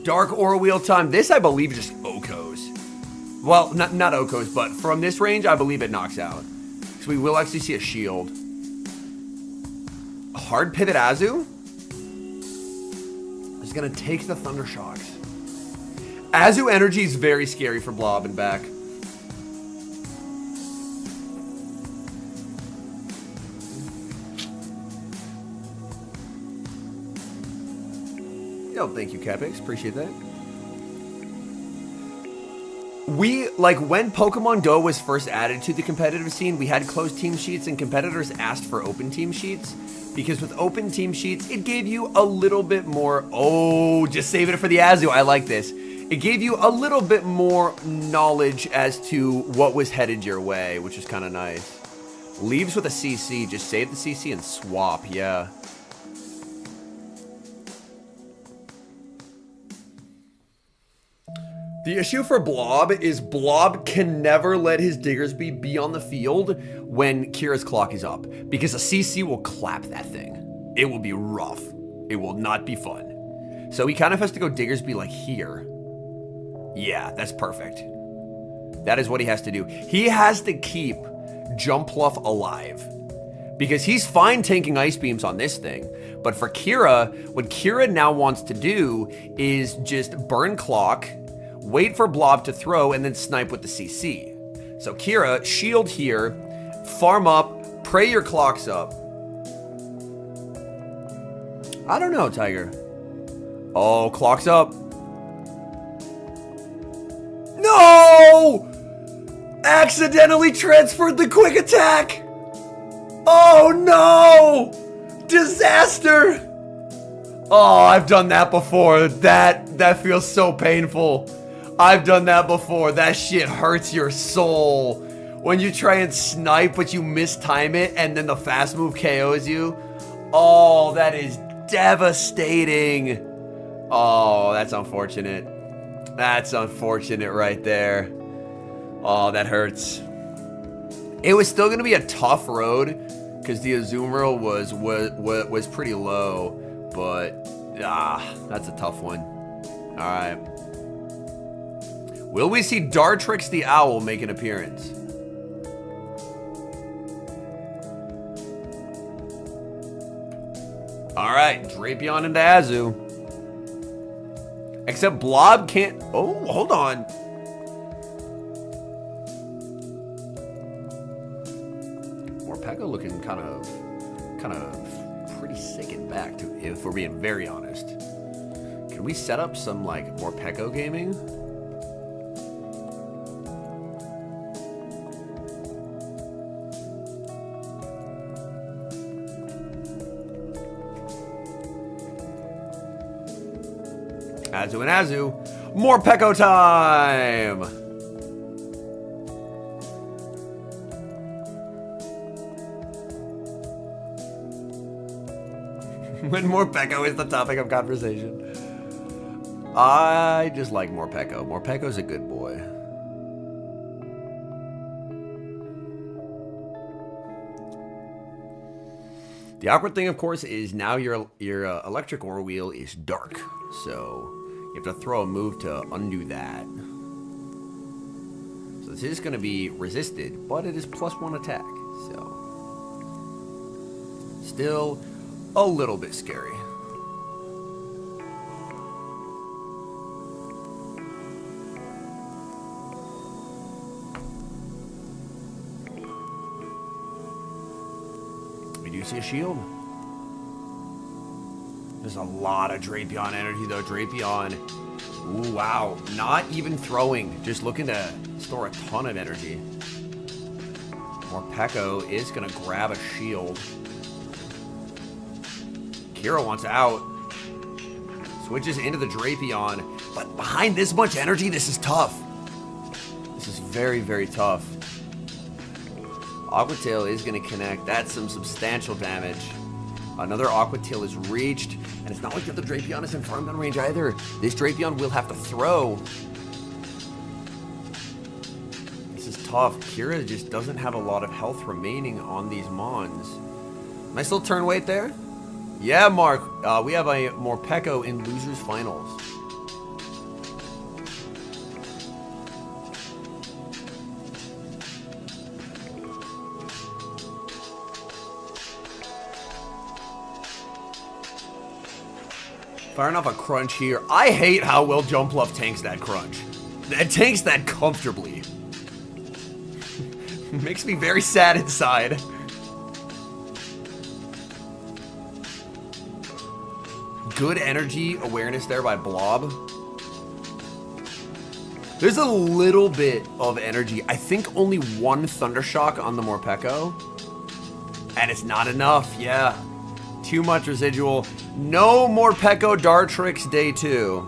Dark Aura Wheel time. This, I believe, just Okos. Well, not Okos, but from this range, I believe it knocks out. So we will actually see a shield. A hard pivot Azu is going to take the Thunder Shocks. Azu energy is very scary for Blob and back. Yo, thank you, Capix. Appreciate that. We, like, when Pokemon Go was first added to the competitive scene, we had closed team sheets and competitors asked for open team sheets. Because with open team sheets, it gave you a little bit more... Oh, just saving it for the Azu. I like this. It gave you a little bit more knowledge as to what was headed your way, which is kind of nice. Leaves with a CC. Just save the CC and swap. Yeah. The issue for Blob is Blob can never let his Diggersby be on the field when Kira's clock is up. Because a CC will clap that thing. It will be rough. It will not be fun. So he kind of has to go Diggersby like here. Yeah, that's perfect. That is what he has to do. He has to keep Jumpluff alive. Because he's fine tanking Ice Beams on this thing. But for Kira, what Kira now wants to do is just burn clock, wait for Blob to throw, and then snipe with the CC. So Kira, shield here, farm up, pray your clocks up. I don't know, Tiger. Oh, clock's up. No! Accidentally transferred the quick attack! Oh no! Disaster! Oh, I've done that before. That feels so painful. I've done that before. That shit hurts your soul. When you try and snipe, but you mistime it, and then the fast move KOs you. Oh, that is devastating. Oh, that's unfortunate. That's unfortunate right there. Oh, that hurts. It was still going to be a tough road, because the Azumarill was pretty low, but that's a tough one. All right. Will we see Dartrix the Owl make an appearance? All Alright, Drapion into Azu. Except Blob can't... Oh, hold on. Morpeko looking kind of pretty sick and back, if we're being very honest. Can we set up some, like, Morpeko gaming? Azu and Azu. Morpeko time! When Morpeko is the topic of conversation. I just like Morpeko. Morpeko's a good boy. The awkward thing, of course, is now your electric ore wheel is dark. So you have to throw a move to undo that. So this is going to be resisted, but it is +1 attack. So still a little bit scary. We do see a shield. There's a lot of Drapion energy though. Drapion, ooh, wow, not even throwing, just looking to store a ton of energy. Morpeko is gonna grab a shield. Kira wants out. Switches into the Drapion. But behind this much energy, this is tough. This is very, very tough. Aqua Tail is going to connect. That's some substantial damage. Another Aqua Tail is reached. And it's not like the other Drapion is in farm gun range either. This Drapion will have to throw. This is tough. Kira just doesn't have a lot of health remaining on these Mons. Nice little turn weight there. Yeah, Mark, we have a Morpeko in Losers Finals. Firing off a crunch here. I hate how well Jumpluff tanks that crunch. It tanks that comfortably. Makes me very sad inside. Good energy awareness there by Blob. There's a little bit of energy. I think only one Thundershock on the Morpeko. And it's not enough, yeah. Too much residual. No Morpeko Dartrix day 2.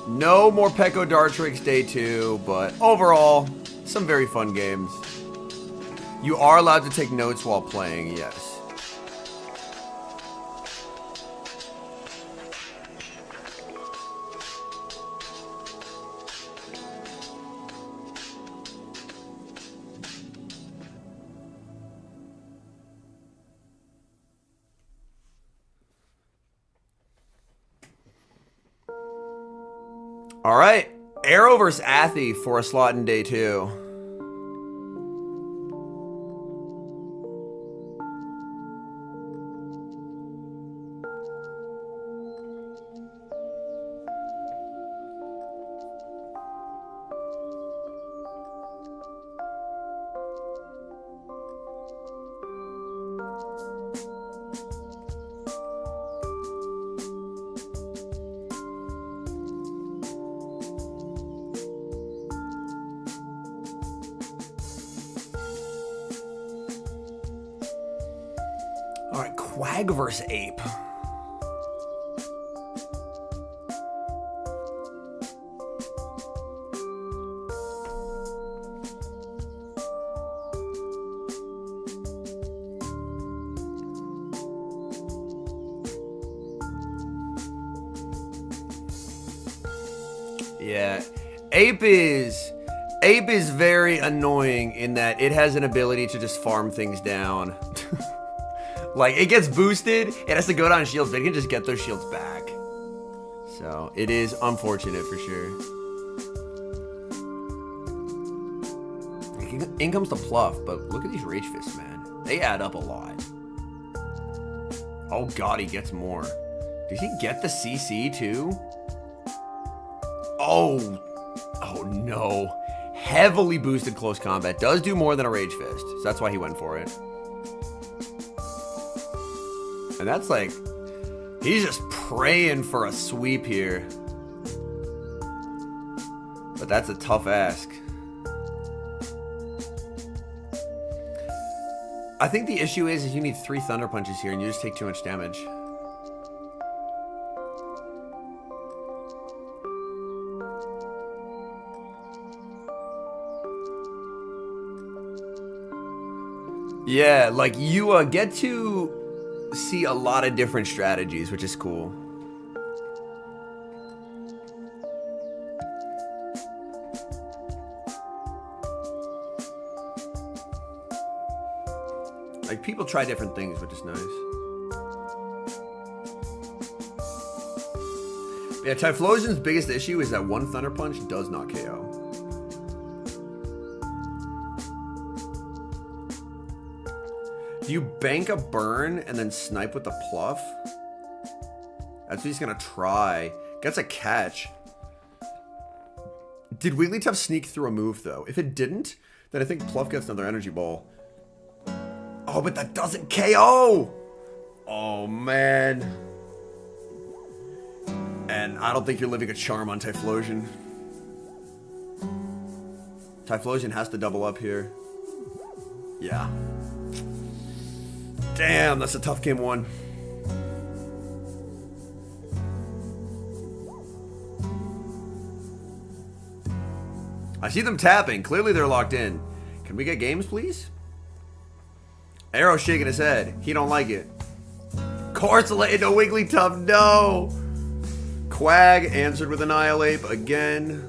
No Morpeko Dartrix day 2, but overall, some very fun games. You are allowed to take notes while playing, yes. All right, Arrow versus Athy for a slot in day 2. All right, Quag versus Ape. Yeah, Ape is very annoying in that it has an ability to just farm things down. Like, it gets boosted, it has to go down shields, but it can just get those shields back. So, it is unfortunate for sure. in comes the Pluff, but look at these Rage Fists, man. They add up a lot. Oh god, he gets more. Did he get the CC too? Oh. Oh no. Heavily boosted close combat. Does do more than a Rage Fist. So that's why he went for it. And that's like... He's just praying for a sweep here. But that's a tough ask. I think the issue is you need 3 Thunder Punches here and you just take too much damage. Yeah, like you get to see a lot of different strategies, which is cool. Like, people try different things, which is nice. Yeah, Typhlosion's biggest issue is that one Thunder Punch does not KO. Do you bank a burn and then snipe with the Pluff? That's what he's gonna try. Gets a catch. Did Wigglytuff sneak through a move, though? If it didn't, then I think Pluff gets another Energy Ball. Oh, but that doesn't KO! Oh, man. And I don't think you're living a charm on Typhlosion. Typhlosion has to double up here. Yeah. Damn, that's a tough game 1. I see them tapping. Clearly they're locked in. Can we get games, please? Arrow shaking his head. He don't like it. Corsola into Wigglytuff. No. Quag answered with Annihilate again.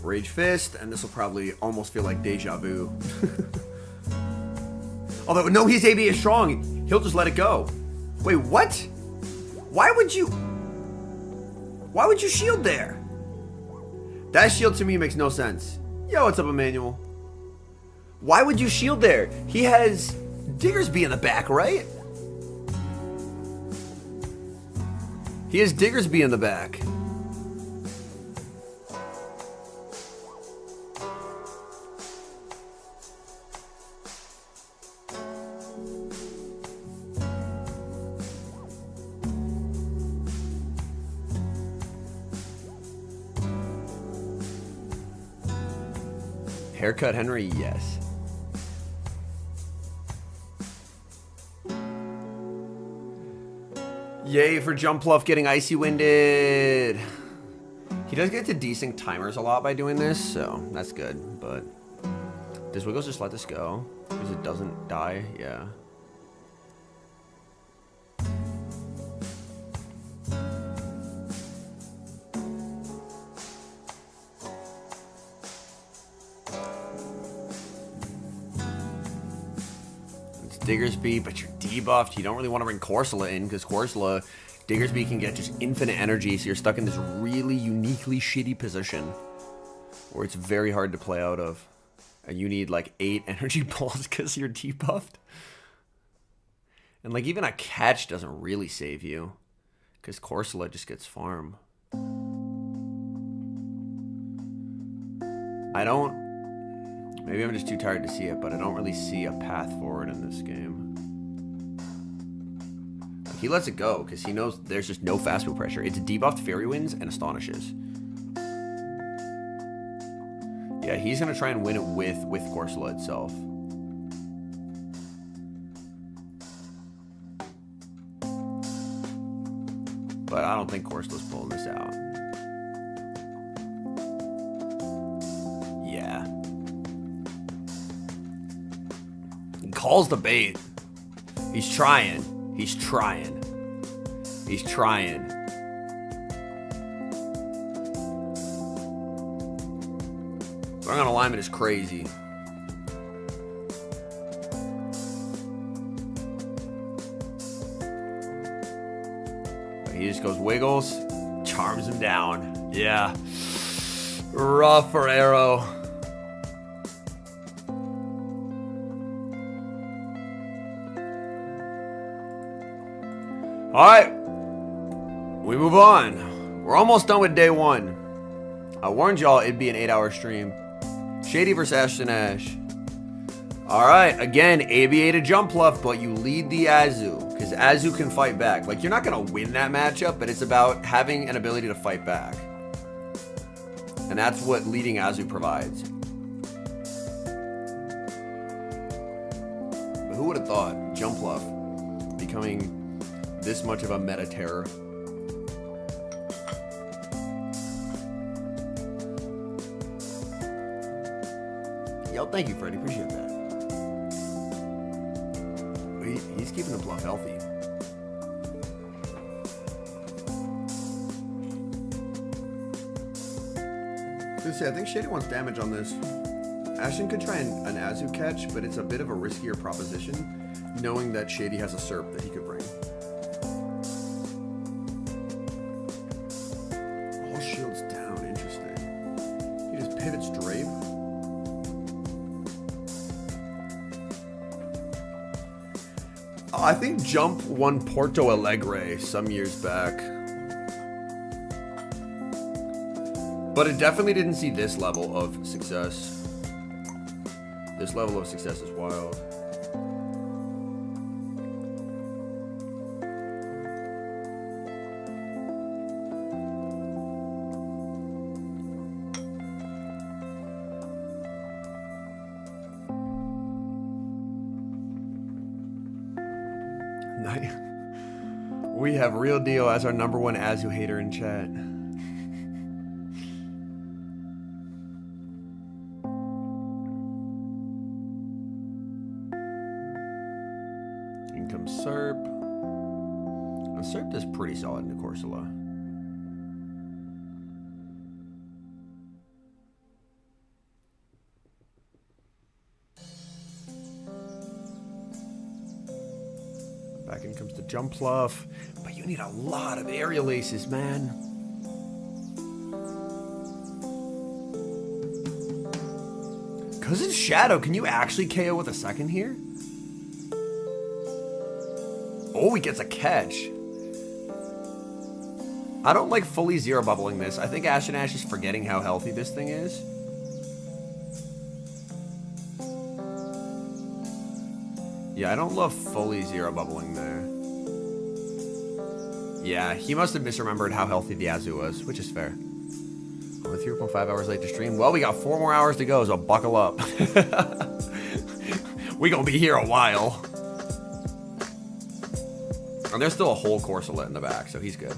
Rage Fist, and this will probably almost feel like deja vu. Although, no, he's ABA strong. He'll just let it go. Wait, what? Why would you shield there? That shield to me makes no sense. Yo, what's up, Emmanuel? Why would you shield there? He has Diggersby in the back, right? He has Diggersby in the back. Haircut Henry, yes. Yay for Jumpluff getting Icy Winded. He does get to desync timers a lot by doing this, so that's good. But does Wiggles just let this go? Because it doesn't die? Yeah. Diggersby, but you're debuffed. You don't really want to bring Corsola in because Corsola, Diggersby can get just infinite energy, so you're stuck in this really uniquely shitty position where it's very hard to play out of. And you need like 8 energy balls because you're debuffed. And like even a catch doesn't really save you because Corsola just gets farm. Maybe I'm just too tired to see it, but I don't really see a path forward in this game. He lets it go because he knows there's just no fast move pressure. It's debuffed Fairy Winds and Astonishes. Yeah, he's going to try and win it with Corsola itself. But I don't think Corsola's pulling this out. Yeah. He calls the bait. He's trying. He's trying. He's trying. Throwing on alignment is crazy. He just goes wiggles, charms him down. Yeah. Rough for Arrow. Alright. We move on. We're almost done with day one. I warned y'all it'd be an 8-hour stream. Shady versus Ashton Ash. Alright, again, ABA to jump left, but you lead the Azu. Because Azu can fight back. Like, you're not going to win that matchup, but it's about having an ability to fight back. And that's what leading Azu provides. But who would have thought jump left becoming this much of a meta terror? Yo, thank you, Freddy. Appreciate that. He's keeping the bluff healthy. I think Shady wants damage on this. Ashton could try an Azu catch, but it's a bit of a riskier proposition, knowing that Shady has a SERP that he could bring. All shields down. Interesting. He just pivots Drape. I think Jump won Porto Alegre some years back. But it definitely didn't see this level of success. This level of success is wild. We have Real Deal as our #1 Azu hater in chat. In comes Serp. And Serp is pretty solid in the Corsola. Back in comes the jump fluff, but you need a lot of aerial aces, man. Cause it's Shadow, can you actually KO with a second here? Oh, he gets a catch. I don't like fully zero bubbling this. I think Ashton Ash is forgetting how healthy this thing is. Yeah, I don't love fully zero bubbling there. Yeah, he must have misremembered how healthy the Azu was, which is fair. Only 3.5 hours late to stream. Well, we got 4 more hours to go, so buckle up. We gonna be here a while. And there's still a whole Corsolet in the back, so he's good.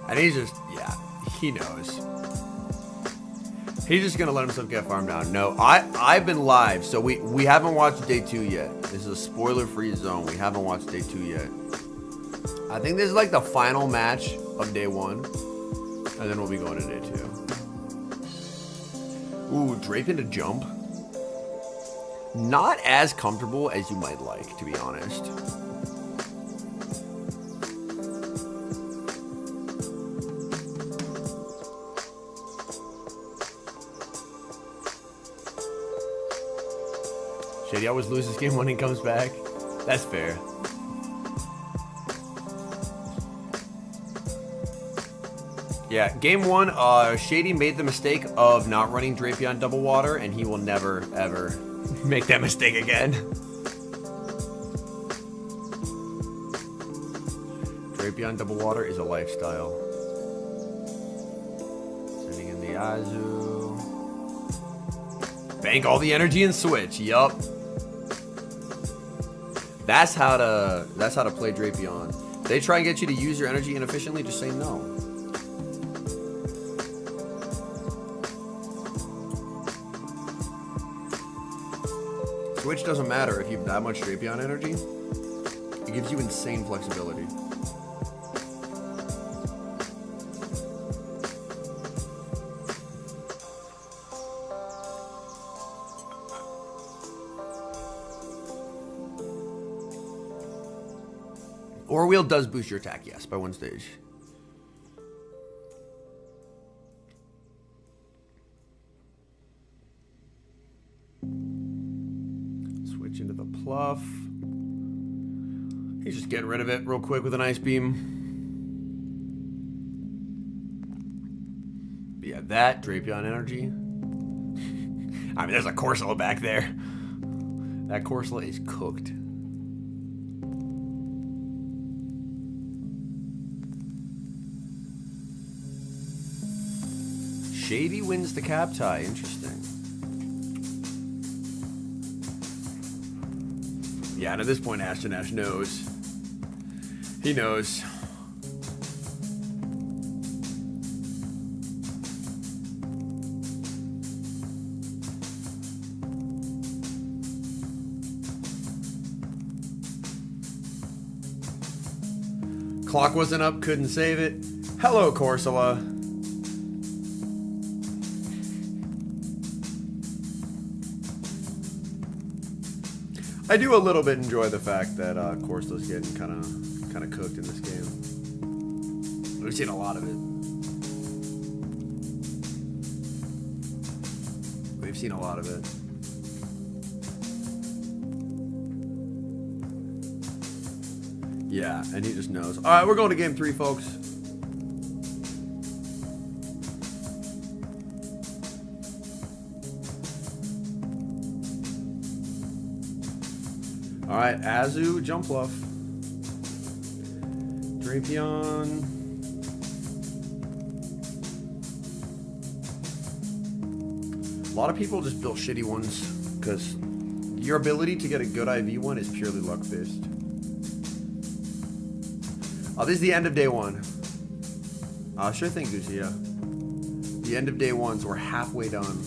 And he's just, yeah, he knows. He's just gonna let himself get farmed down. No, I've been live, so we haven't watched day 2 yet. This is a spoiler-free zone. We haven't watched day 2 yet. I think this is like the final match of day 1, and then we'll be going to day 2. Ooh, Drape into jump. Not as comfortable as you might like, to be honest. Shady always loses game 1 and comes back. That's fair. Yeah, game 1, Shady made the mistake of not running Drapion double water, and he will never, ever make that mistake again. Drapion double water is a lifestyle. Sending in the Azu. Bank all the energy and switch. Yup. That's how to play Drapion. They try and get you to use your energy inefficiently, just say no. Switch doesn't matter if you have that much Drapion energy. It gives you insane flexibility. Aura Wheel does boost your attack, yes, by 1 stage. Switch into the Pluff. He's just getting rid of it real quick with an Ice Beam. But yeah, that Drapion energy. I mean, there's a Corsola back there. That Corsola is cooked. Shady wins the cap tie. Interesting. Yeah, and at this point, Ash knows. He knows. Clock wasn't up, couldn't save it. Hello, Corsola. I do a little bit enjoy the fact that Corsola's getting kind of cooked in this game. We've seen a lot of it. We've seen a lot of it. Yeah, and he just knows. All right, we're going to game 3, folks. All right, Azu, Jump Bluff. Drapion. A lot of people just build shitty ones because your ability to get a good IV one is purely luck-based. Oh, this is the end of day 1. Sure thing, Goosey, yeah. The end of day 1, so we're halfway done.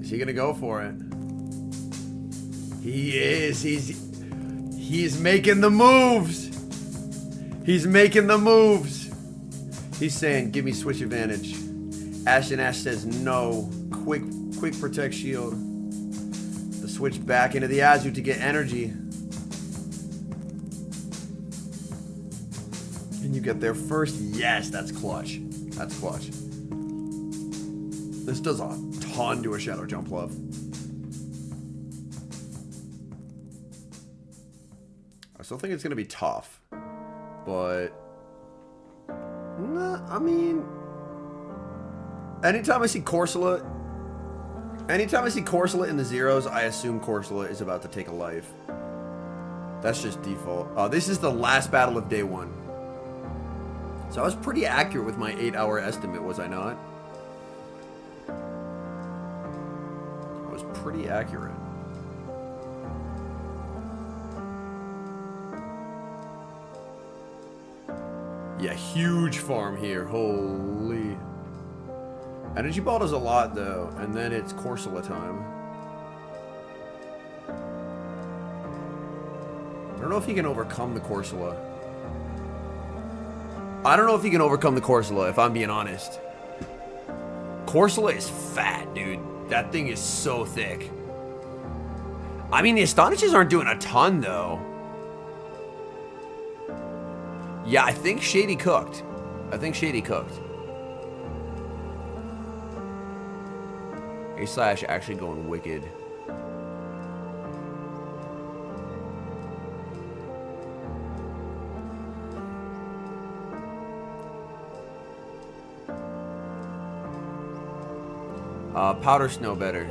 Is he gonna go for it? He is. He's making the moves. He's making the moves. He's saying, "Give me switch advantage." Ash says no. Quick protect shield. The switch back into the Azu to get energy. And you get there first. Yes, that's clutch. That's clutch. This does a ton to a Shadow Jump Love. I still think it's going to be tough. But... nah, I mean... Anytime I see Corsola in the zeros, I assume Corsola is about to take a life. That's just default. This is the last battle of day 1. So I was pretty accurate with my 8-hour estimate, was I not? Pretty accurate. Yeah, huge farm here. Holy. Energy Ball does a lot though, and then it's Corsola time. I don't know if he can overcome the Corsola. I don't know if he can overcome the Corsola, if I'm being honest. Corsola is fat, dude. That thing is so thick. I mean, the Astonishes aren't doing a ton, though. Yeah, I think Shady cooked. A/Slash actually going wicked. Powder snow better.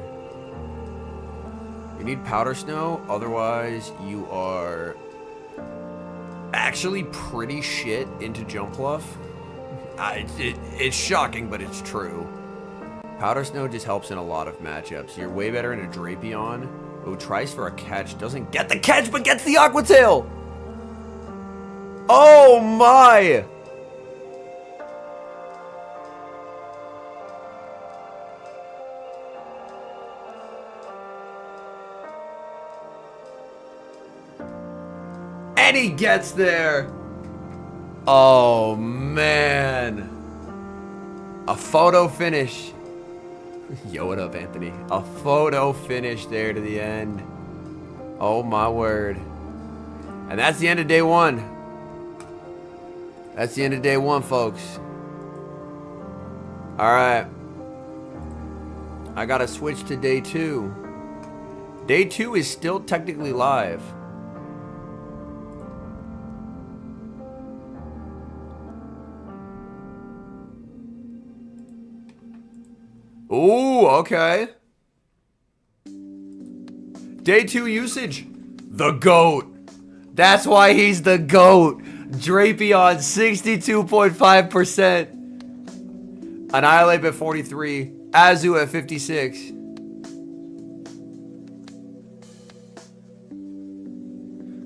You need powder snow, otherwise you are actually pretty shit into jump bluff. It's shocking, but it's true. Powder snow just helps in a lot of matchups. You're way better in a Drapion, who tries for a catch, doesn't get the catch, but gets the Aqua Tail. Oh my! And he gets there. Oh man. A photo finish. Yo, what up, Anthony? A photo finish there to the end. Oh my word. And that's the end of day one. That's the end of day one, folks. Alright. I gotta switch to day two. Day two is still technically live. Ooh, okay. Day two usage. The GOAT. That's why he's the GOAT. Drapion 62.5%. Annihilate at 43. Azu at 56.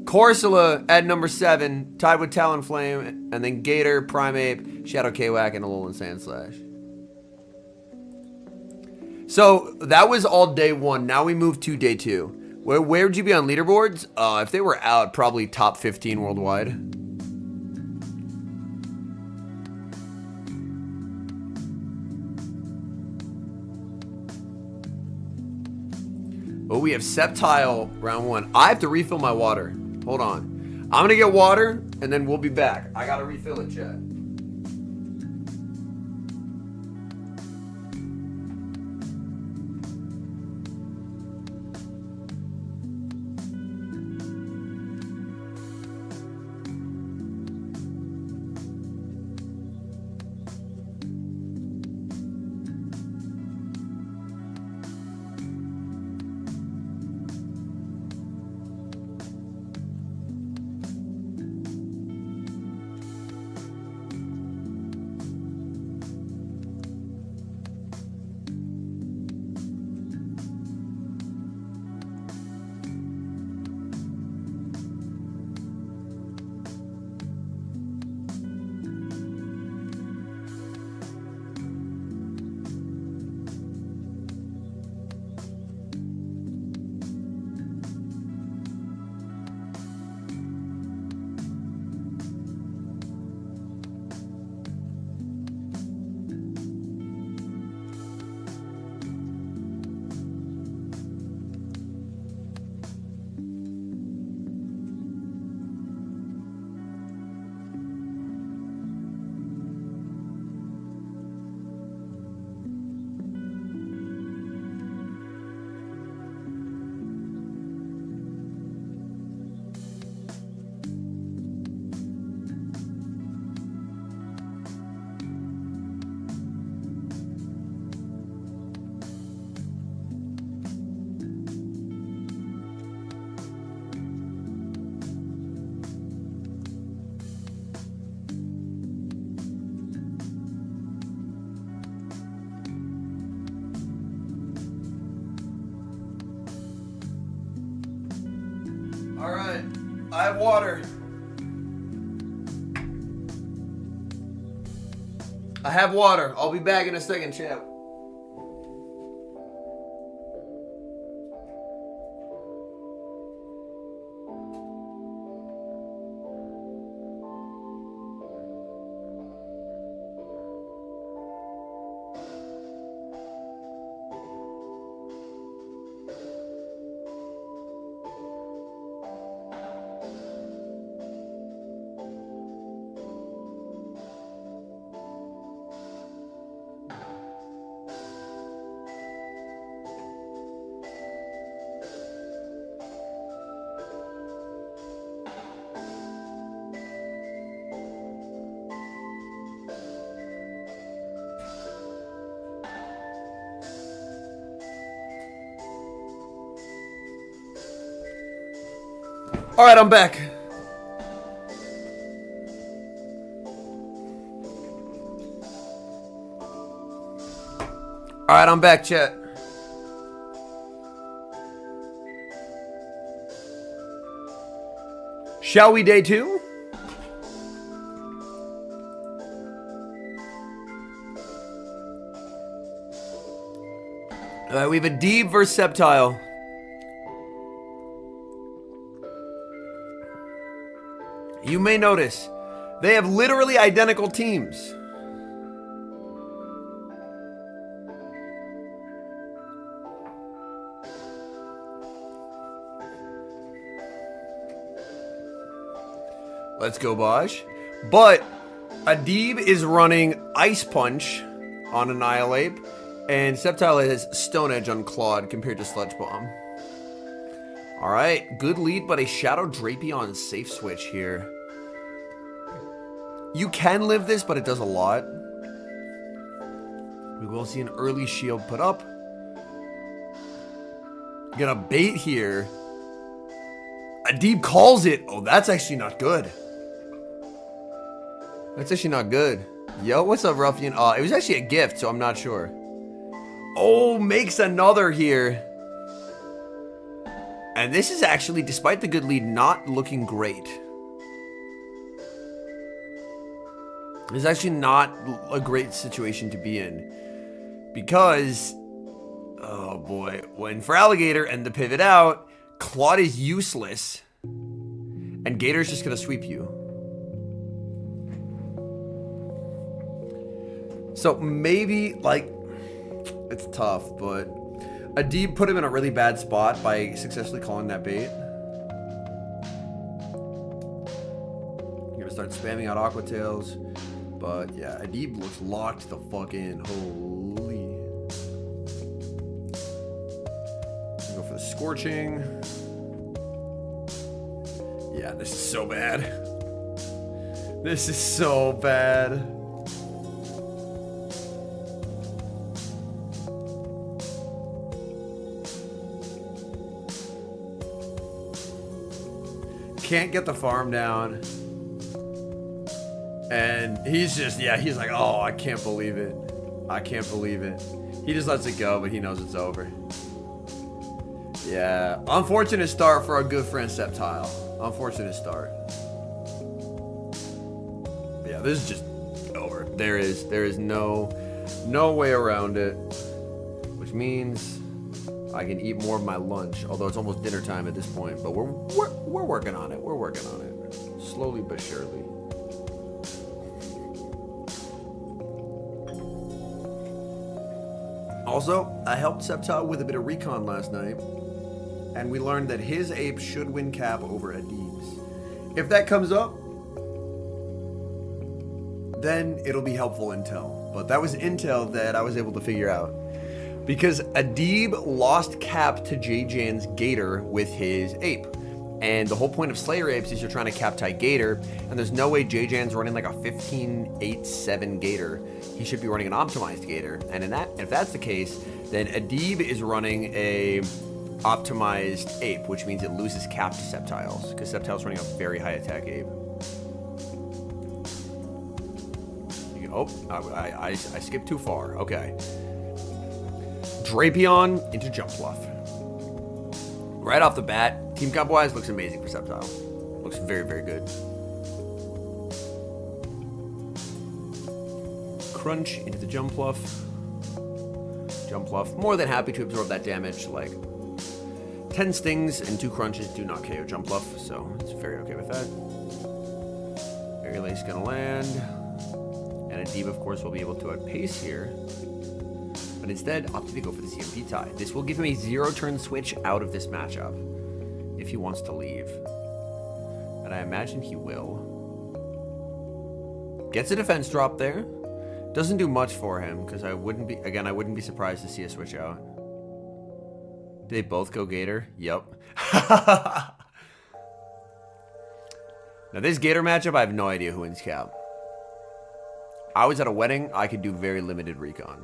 Corsola at number 7. Tied with Talonflame. And then Gator, Primeape, Shadow Kwak, and Alolan Sandslash. So that was all day one. Now we move to day two. Where would you be on leaderboards? If they were out, probably top 15 worldwide. Oh, we have Sceptile round one. I have to refill my water. Hold on. I'm gonna get water and then we'll be back. I gotta refill it, chat. Alright, I have water. I have water. I'll be back in a second, chat. All right, I'm back. All right, I'm back, chat. Shall we day 2? All right, we have a Deeb versus Sceptile. You may notice they have literally identical teams. Let's go, Bosch. But Adib is running Ice Punch on Annihilate, and Sceptile has Stone Edge on Claude compared to Sludge Bomb. Alright, good lead, but a Shadow Drapion safe switch here. You can live this, but it does a lot. We will see an early shield put up. Get a bait here. Adib calls it. Oh, that's actually not good. That's actually not good. Yo, what's up, Ruffian? It was actually a gift, so I'm not sure. Oh, makes another here. And this is actually, despite the good lead, not looking great. It's actually not a great situation to be in. Because, oh boy, when for Alligator and the pivot out, Claude is useless. And Gator's just going to sweep you. So maybe, like, it's tough, but Adib put him in a really bad spot by successfully calling that bait. You're going to start spamming out Aqua Tails. But yeah, Adib looks locked the fuck in. Holy. Go for the Scorching. Yeah, this is so bad. This is so bad. Can't get the farm down. And he's just, yeah, he's like, oh, I can't believe it. I can't believe it. He just lets it go, but he knows it's over. Yeah, unfortunate start for our good friend Sceptile. Unfortunate start. But yeah, this is just over. There is no way around it. Which means I can eat more of my lunch, although it's almost dinner time at this point. But we're working on it. We're working on it, slowly but surely. Also, I helped Sceptile with a bit of recon last night, and we learned that his ape should win cap over Adib's. If that comes up, then it'll be helpful intel. But that was intel that I was able to figure out. Because Adib lost cap to J-Jan's Gator with his ape. And the whole point of Slayer Apes is you're trying to cap tie Gator, and there's no way J-Jan's running like a 15-8-7 Gator. He should be running an optimized Gator. And if that's the case, then Adib is running a optimized ape, which means it loses cap to Sceptiles, because Sceptile's running a very high attack ape. I skipped too far. Okay. Drapion into Jump Fluff. Right off the bat, team comp wise, looks amazing for Sceptile. Looks very, very good. Crunch into the Jump Fluff. Jump Fluff, more than happy to absorb that damage. Like 10 stings and 2 crunches do not KO Jump Fluff, so it's very okay with that. Aerial Ace gonna land. And Adib, of course, will be able to outpace here. But instead, opted to go for the CMP tie. This will give him a 0-turn switch out of this matchup, if he wants to leave. And I imagine he will. Gets a defense drop there. Doesn't do much for him, because I wouldn't be surprised to see a switch out. Did they both go Gator? Yep. Now this Gator matchup, I have no idea who wins cap. I was at a wedding, I could do very limited recon.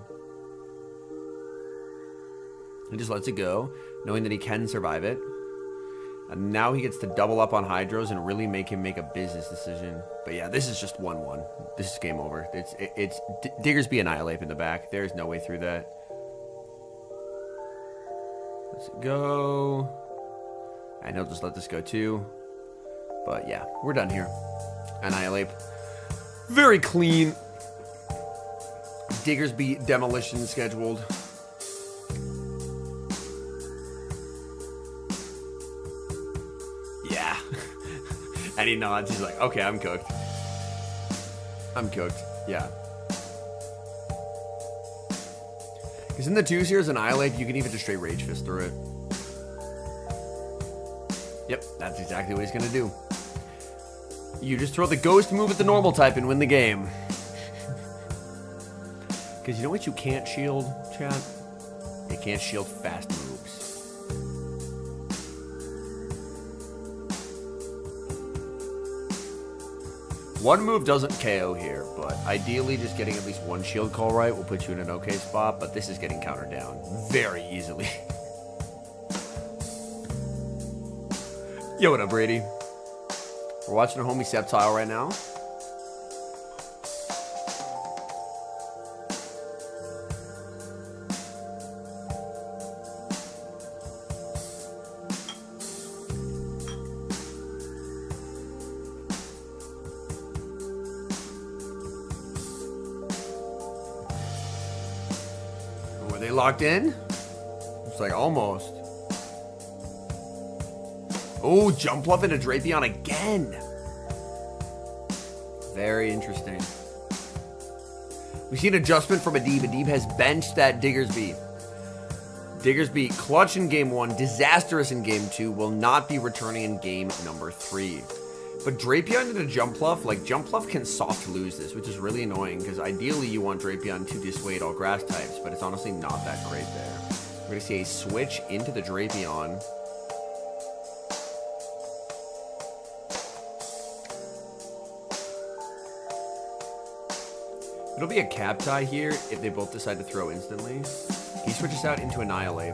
He just lets it go, knowing that he can survive it. And now he gets to double up on Hydros and really make him make a business decision. But yeah, this is just 1-1. This is game over. It's Diggersby Annihilate in the back. There's no way through that. Let's go. And he'll just let this go too. But yeah, we're done here. Annihilate. Very clean. Diggersby Demolition scheduled. Yeah. And he nods. He's like, okay, I'm cooked. I'm cooked. Yeah. Because in the 2-series Annihilate, you can even just straight Rage Fist through it. Yep, that's exactly what he's going to do. You just throw the ghost move at the normal type and win the game. Because you know what you can't shield, chat? You can't shield fast moves. One move doesn't KO here, but ideally just getting at least one shield call right will put you in an okay spot, but this is getting countered down very easily. Yo, what up, Brady? We're watching our homie Septile right now. Were they locked in? It's like almost. Oh, jump bluff into Drapion again. Very interesting. We see an adjustment from Adib. Adib has benched that Diggersby. Diggersby, clutch in game 1, disastrous in game 2, will not be returning in game number 3. But Drapion into jump bluff, like jump bluff can soft lose this, which is really annoying because ideally you want Drapion to dissuade all grass types, but it's honestly not that great there. We're going to see a switch into the Drapion. It'll be a cap tie here if they both decide to throw instantly. He switches out into Annihilate.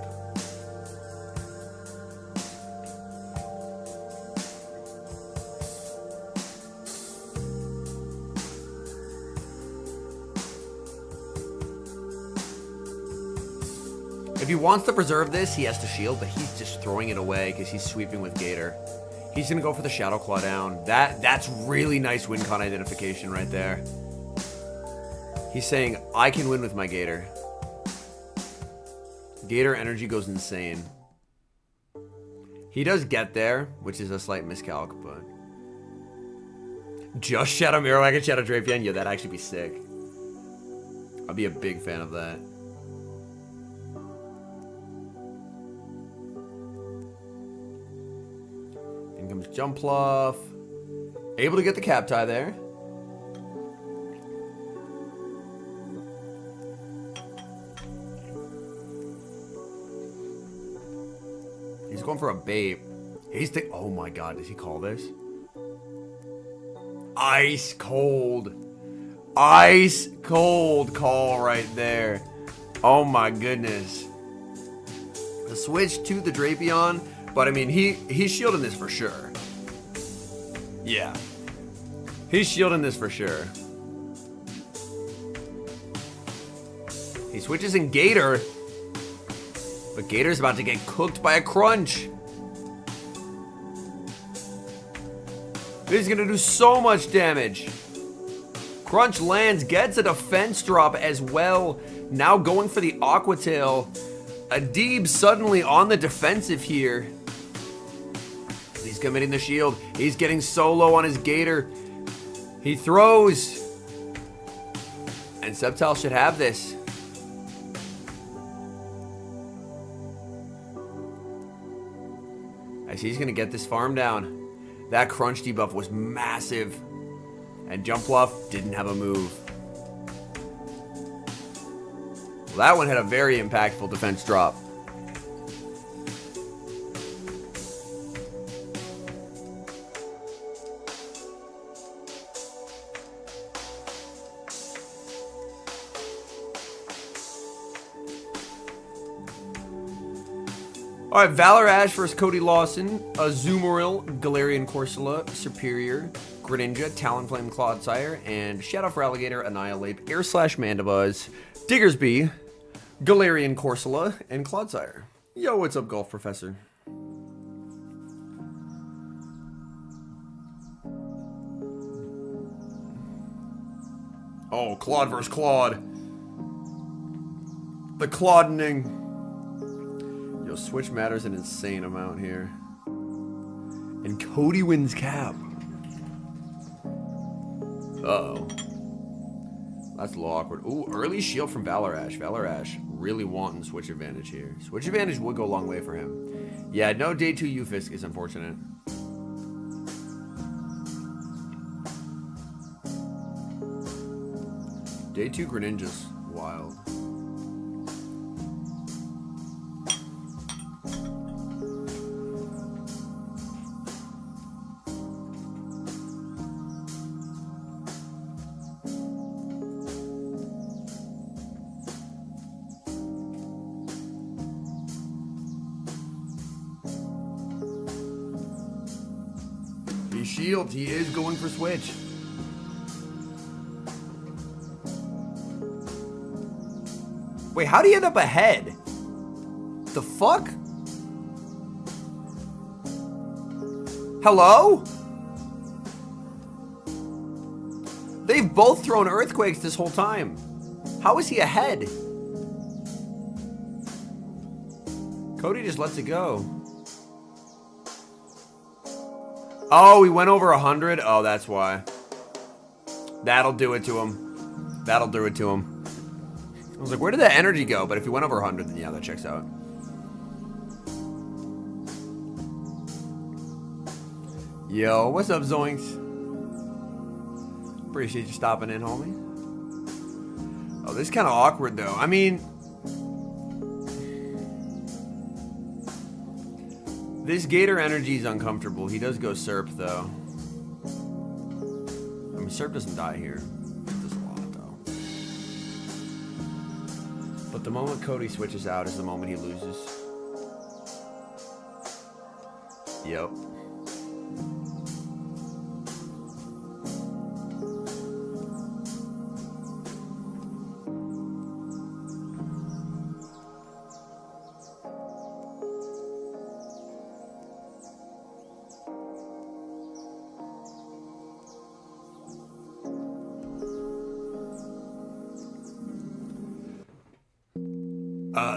If he wants to preserve this, he has to shield, but he's just throwing it away because he's sweeping with Gator. He's going to go for the Shadow Claw down. That's really nice win con identification right there. He's saying, I can win with my Gator. Gator energy goes insane. He does get there, which is a slight miscalc, but... Just Shadow Marowak and Shadow Drapion? Yeah, that'd actually be sick. I'd be a big fan of that. In comes Jump Bluff. Able to get the cap tie there. He's going for a bait. Oh my god, does he call this? Ice cold. Ice cold call right there. Oh my goodness. The switch to the Drapion, but I mean, he's shielding this for sure. Yeah. He's shielding this for sure. He switches in Gator. But Gator's about to get cooked by a Crunch. This is going to do so much damage. Crunch lands, gets a defense drop as well. Now going for the Aqua Tail. Adib suddenly on the defensive here. He's committing the shield. He's getting so low on his Gator. He throws. And Septile should have this. I see he's going to get this farm down. That Crunch debuff was massive. And Jump Bluff didn't have a move. Well, that one had a very impactful defense drop. All right, Valor Ash versus Cody Lawson, Azumarill, Galarian Corsola, Superior, Greninja, Talonflame, Clodsire, and Shadow for Alligator, Annihilate, Air Slash, Mandibuzz, Diggersby, Galarian Corsola, and Clodsire. Yo, what's up, Golf Professor? Oh, Claude versus Claude. The Claudening. Yo, Switch matters an insane amount here. And Cody wins cap. Uh-oh. That's a little awkward. Ooh, early shield from Valor Ash. Valor Ash really wanting Switch advantage here. Switch advantage would go a long way for him. Yeah, no day 2 Ufisk is unfortunate. Day 2 Greninja's wild. He shields. He is going for Switch. Wait, how do you end up ahead? The fuck? Hello? They've both thrown earthquakes this whole time. How is he ahead? Cody just lets it go. Oh, he went over 100? Oh, that's why. That'll do it to him. That'll do it to him. I was like, where did that energy go? But if he went over 100, then yeah, that checks out. Yo, what's up, Zoinks? Appreciate you stopping in, homie. Oh, this is kind of awkward, though. I mean, this Gator energy is uncomfortable. He does go Serp, though. I mean, Serp doesn't die here. But the moment Cody switches out is the moment he loses. Yep.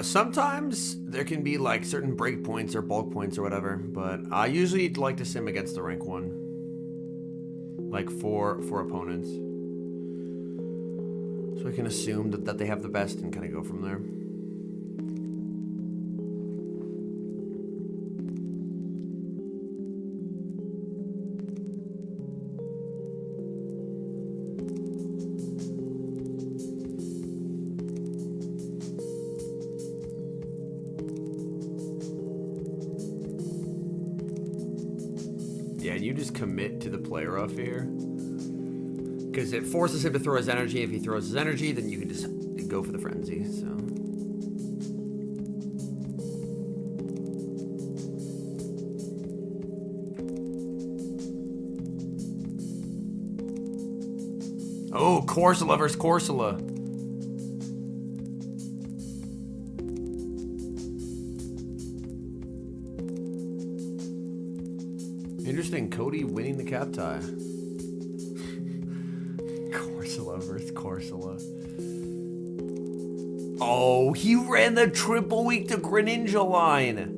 Sometimes there can be like certain break points or bulk points or whatever, but I usually like to sim against the rank 1. Like for opponents. So I can assume that they have the best and kind of go from there. Yeah, and you just commit to the play rough here. Because it forces him to throw his energy. If he throws his energy, then you can just go for the frenzy, so. Oh, Corsola versus Corsola. Interesting, Cody winning the cap tie. Corsola versus Corsola. Oh, he ran the triple week to Greninja line.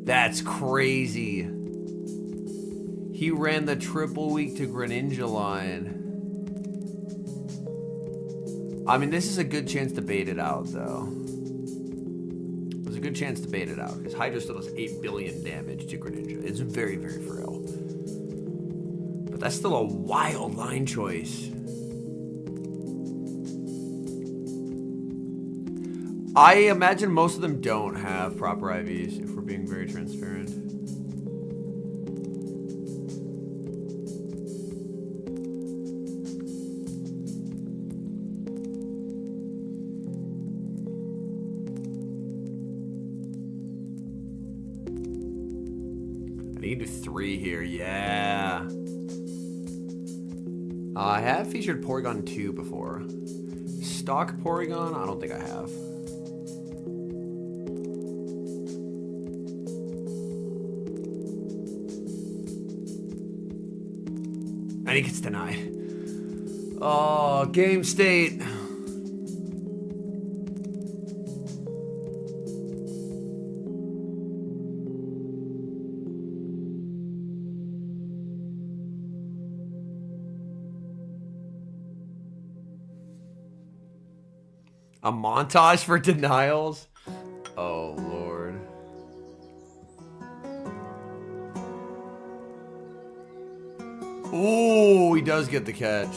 That's crazy. He ran the triple week to Greninja line. I mean, this is a good chance to bait it out, though. There's a good chance to bait it out, because Hydra still does 8 billion damage to Greninja. It's very, very frail. But that's still a wild line choice. I imagine most of them don't have proper IVs, if we're being very transparent. He can do 3 here, yeah. I have featured Porygon 2 before. Stock Porygon? I don't think I have. And he gets denied. Oh, game state. A montage for denials? Oh, Lord. Ooh, he does get the catch.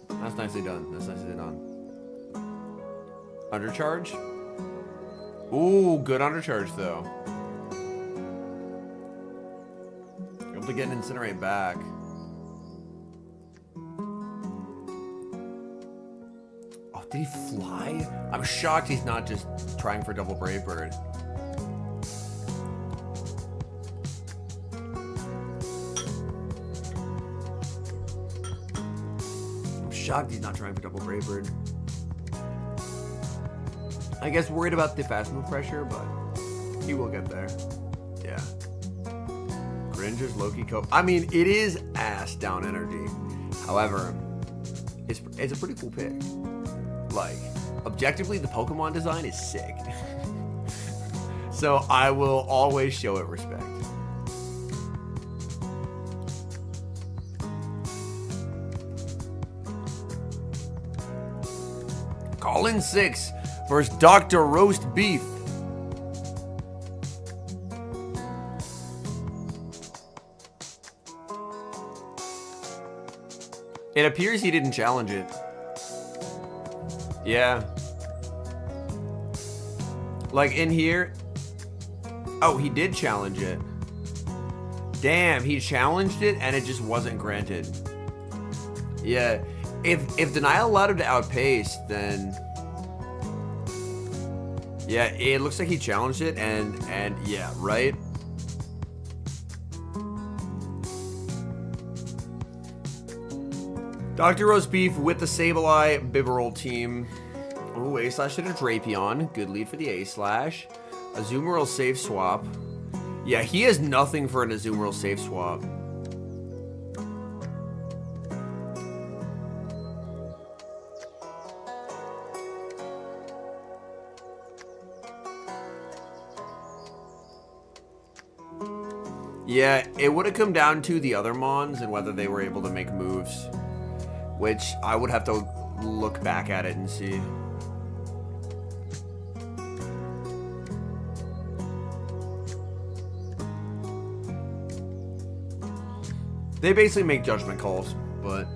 That's nicely done. That's nicely done. Undercharge? Ooh, good undercharge, though. Able to get an Incinerate back. Did he fly? I'm shocked he's not just trying for double Brave Bird. I'm shocked he's not trying for double Brave Bird. I guess worried about the fast move pressure, but he will get there. Yeah. Gringer's Loki Coat. I mean, it is ass down energy. However, it's a pretty cool pick. Like, objectively, the Pokemon design is sick. So I will always show it respect. Call in 6 versus Dr. Roast Beef. It appears he didn't challenge it. Yeah. Like in here. Oh, he did challenge it. Damn, he challenged it and it just wasn't granted. Yeah. If denial allowed him to outpace, then yeah, it looks like he challenged it and yeah, right? Dr. Roast Beef with the Sableye Bibarel team. Ooh, A-Slash hit a Drapion. Good lead for the A-Slash. Azumarill safe swap. Yeah, he has nothing for an Azumarill safe swap. Yeah, it would have come down to the other Mons and whether they were able to make moves. Which I would have to look back at it and see. They basically make judgment calls, but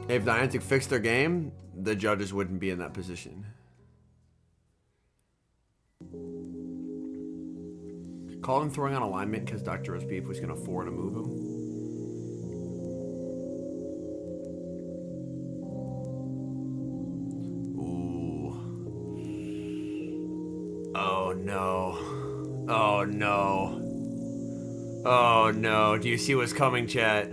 if Niantic fixed their game, the judges wouldn't be in that position. Call him throwing on alignment because Dr. Roast Beef was going to forward to move him. Oh no. Oh no. Oh no. Do you see what's coming, chat?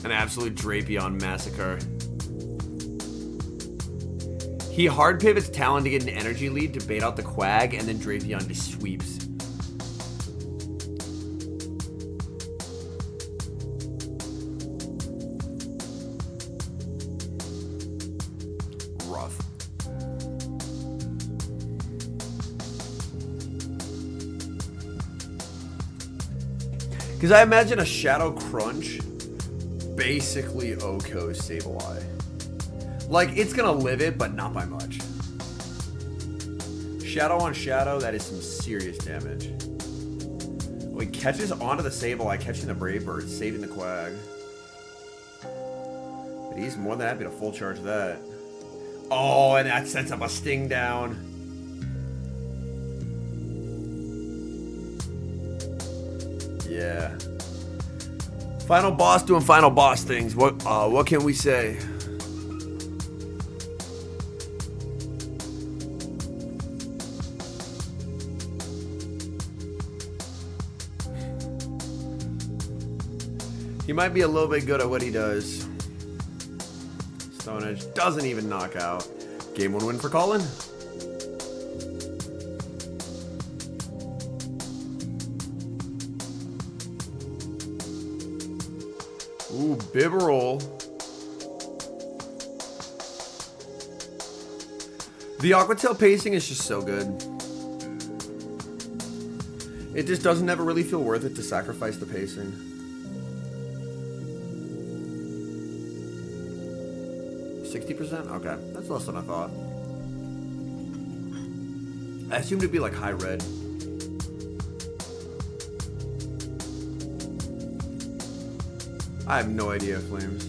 An absolute Drapion massacre. He hard pivots Talon to get an energy lead to bait out the Quag, and then Drapion just sweeps. Rough. Because I imagine a Shadow Crunch basically OHKO's Sableye. Like, it's gonna live it, but not by much. Shadow on Shadow, that is some serious damage. Oh, he catches onto the Sableye, catching the Brave Bird, saving the Quag. But he's more than happy to full charge that. Oh, and that sets up a Sting down. Yeah. Final boss doing final boss things. What can we say? He might be a little bit good at what he does. Stone Edge doesn't even knock out. Game 1 win for Colin. Ooh, Bibberol. The Aquatail pacing is just so good. It just doesn't ever really feel worth it to sacrifice the pacing. %? Okay, that's less than I thought. I assumed it'd be like high red. I have no idea, Flames.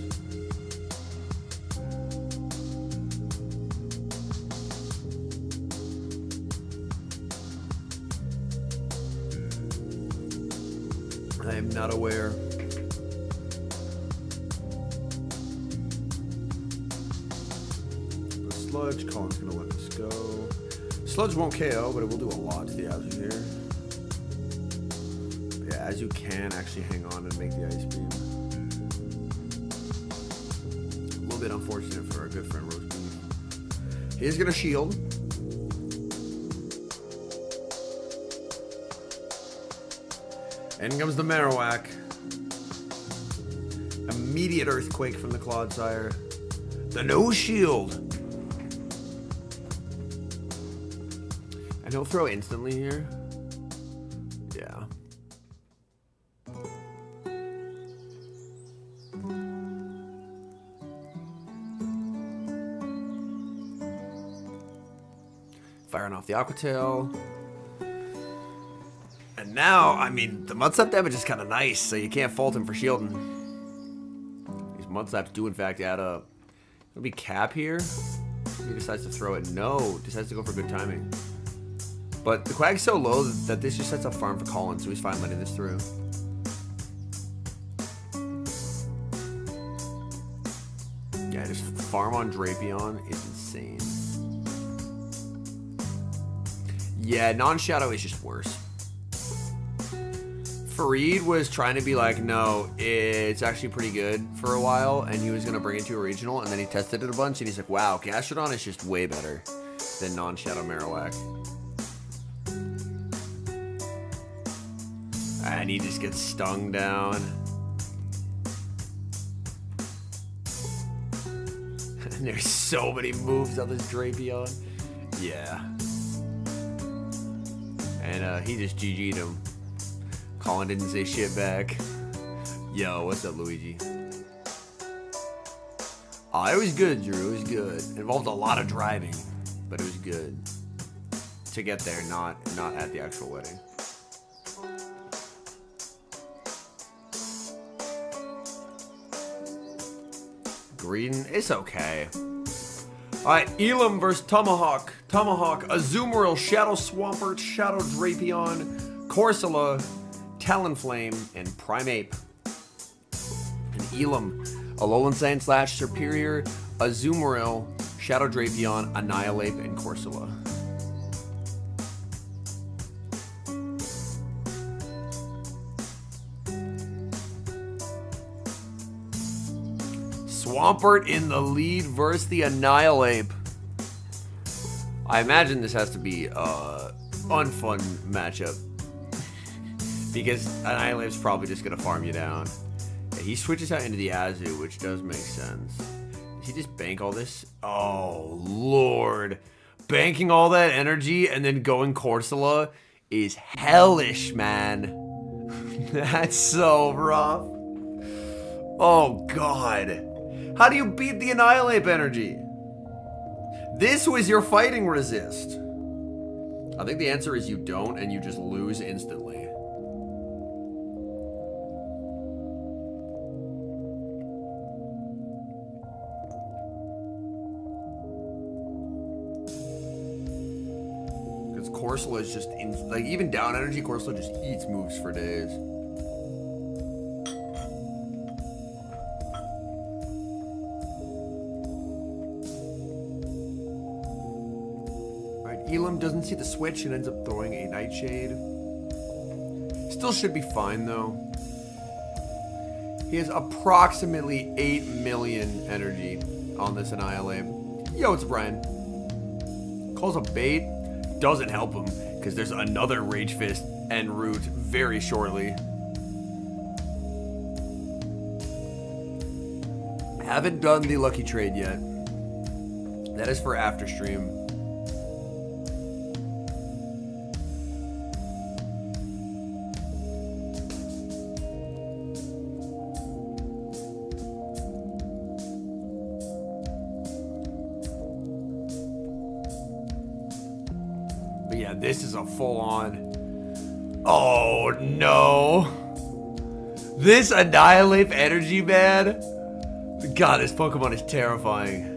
I am not aware. Sludge, Colin's gonna let this go. Sludge won't KO, but it will do a lot to the Azu here. Yeah, Azu can actually hang on and make the Ice Beam. A little bit unfortunate for our good friend Roast Beef. He's gonna shield. In comes the Marowak. Immediate Earthquake from the Clodsire. The no shield. And he'll throw instantly here. Yeah. Firing off the Aquatail. And now, I mean, the Mudslap damage is kind of nice, so you can't fault him for shielding. These Mudslaps do, in fact, add up. It'll be Cap here. He decides to throw it. No, decides to go for good timing. But the Quag's so low that this just sets up farm for Colin, so he's fine letting this through. Yeah, just farm on Drapion is insane. Yeah, non-shadow is just worse. Fareed was trying to be like, no, it's actually pretty good for a while, and he was going to bring it to a regional, and then he tested it a bunch, and he's like, wow, Gastrodon is just way better than non-shadow Marowak. And he just gets stung down. And there's so many moves on this Drapion. Yeah. And he just GG'd him. Colin didn't say shit back. Yo, what's up, Luigi? Oh, it was good, Drew. It was good. It involved a lot of driving, but it was good. To get there, not at the actual wedding. Green, it's okay. Alright, Elam versus Tomahawk. Tomahawk, Azumarill, Shadow Swampert, Shadow Drapion, Corsola, Talonflame, and Primeape. And Elam, Alolan Sand Slash, Superior, Azumarill, Shadow Drapion, Annihilate, and Corsola. Swampert in the lead versus the Annihilate. I imagine this has to be a unfun matchup. Because Annihilate's probably just going to farm you down. Yeah, he switches out into the Azu, which does make sense. Does he just bank all this? Oh, Lord. Banking all that energy and then going Corsola is hellish, man. That's so rough. Oh, God. How do you beat the Annihilate energy? This was your fighting resist. I think the answer is you don't, and you just lose instantly. Because Corsola is just, like, even down energy, Corsola just eats moves for days. Elam doesn't see the switch and ends up throwing a Nightshade. Still should be fine, though. He has approximately 8 million energy on this Annihilate. Yo, it's Brian. Calls a bait. Doesn't help him, because there's another Rage Fist en route very shortly. Haven't done the lucky trade yet. That is for after stream. But yeah, this is a full-on... Oh, no. This Annihilate energy, man. God, this Pokemon is terrifying.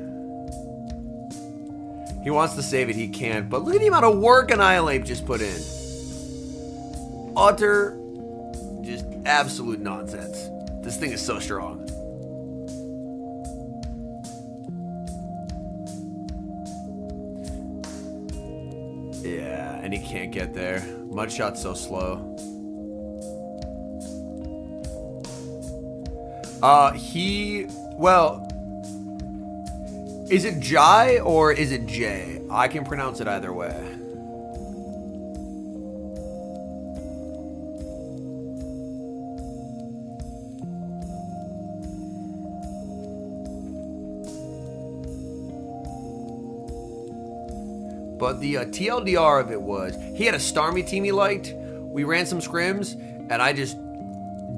He wants to save it, he can't. But look at the amount of work Annihilate just put in. Utter, just absolute nonsense. This thing is so strong. Yeah, and he can't get there. Mudshot's so slow. Well, is it Jai or is it J? I can pronounce it either way. But the TLDR of it was, he had a Starmie team he liked. We ran some scrims, and I just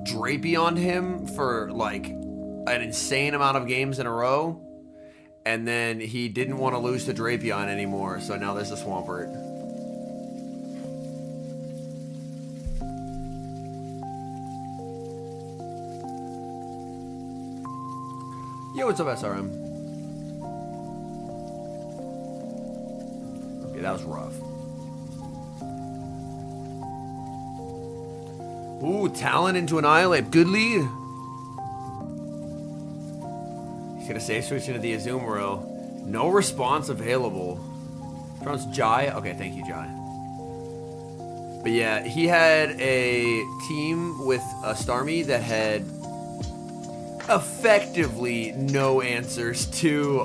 Drapion him for like an insane amount of games in a row. And then he didn't want to lose to Drapion anymore, so now there's a Swampert. Yo, what's up, SRM? Okay, that was rough. Ooh, Talon into Annihilate. Good lead. He's gonna save switch into the Azumarill. No response available. Pronounce Jai. Okay, thank you, Jai. But yeah, he had a team with a Starmie that had effectively no answers to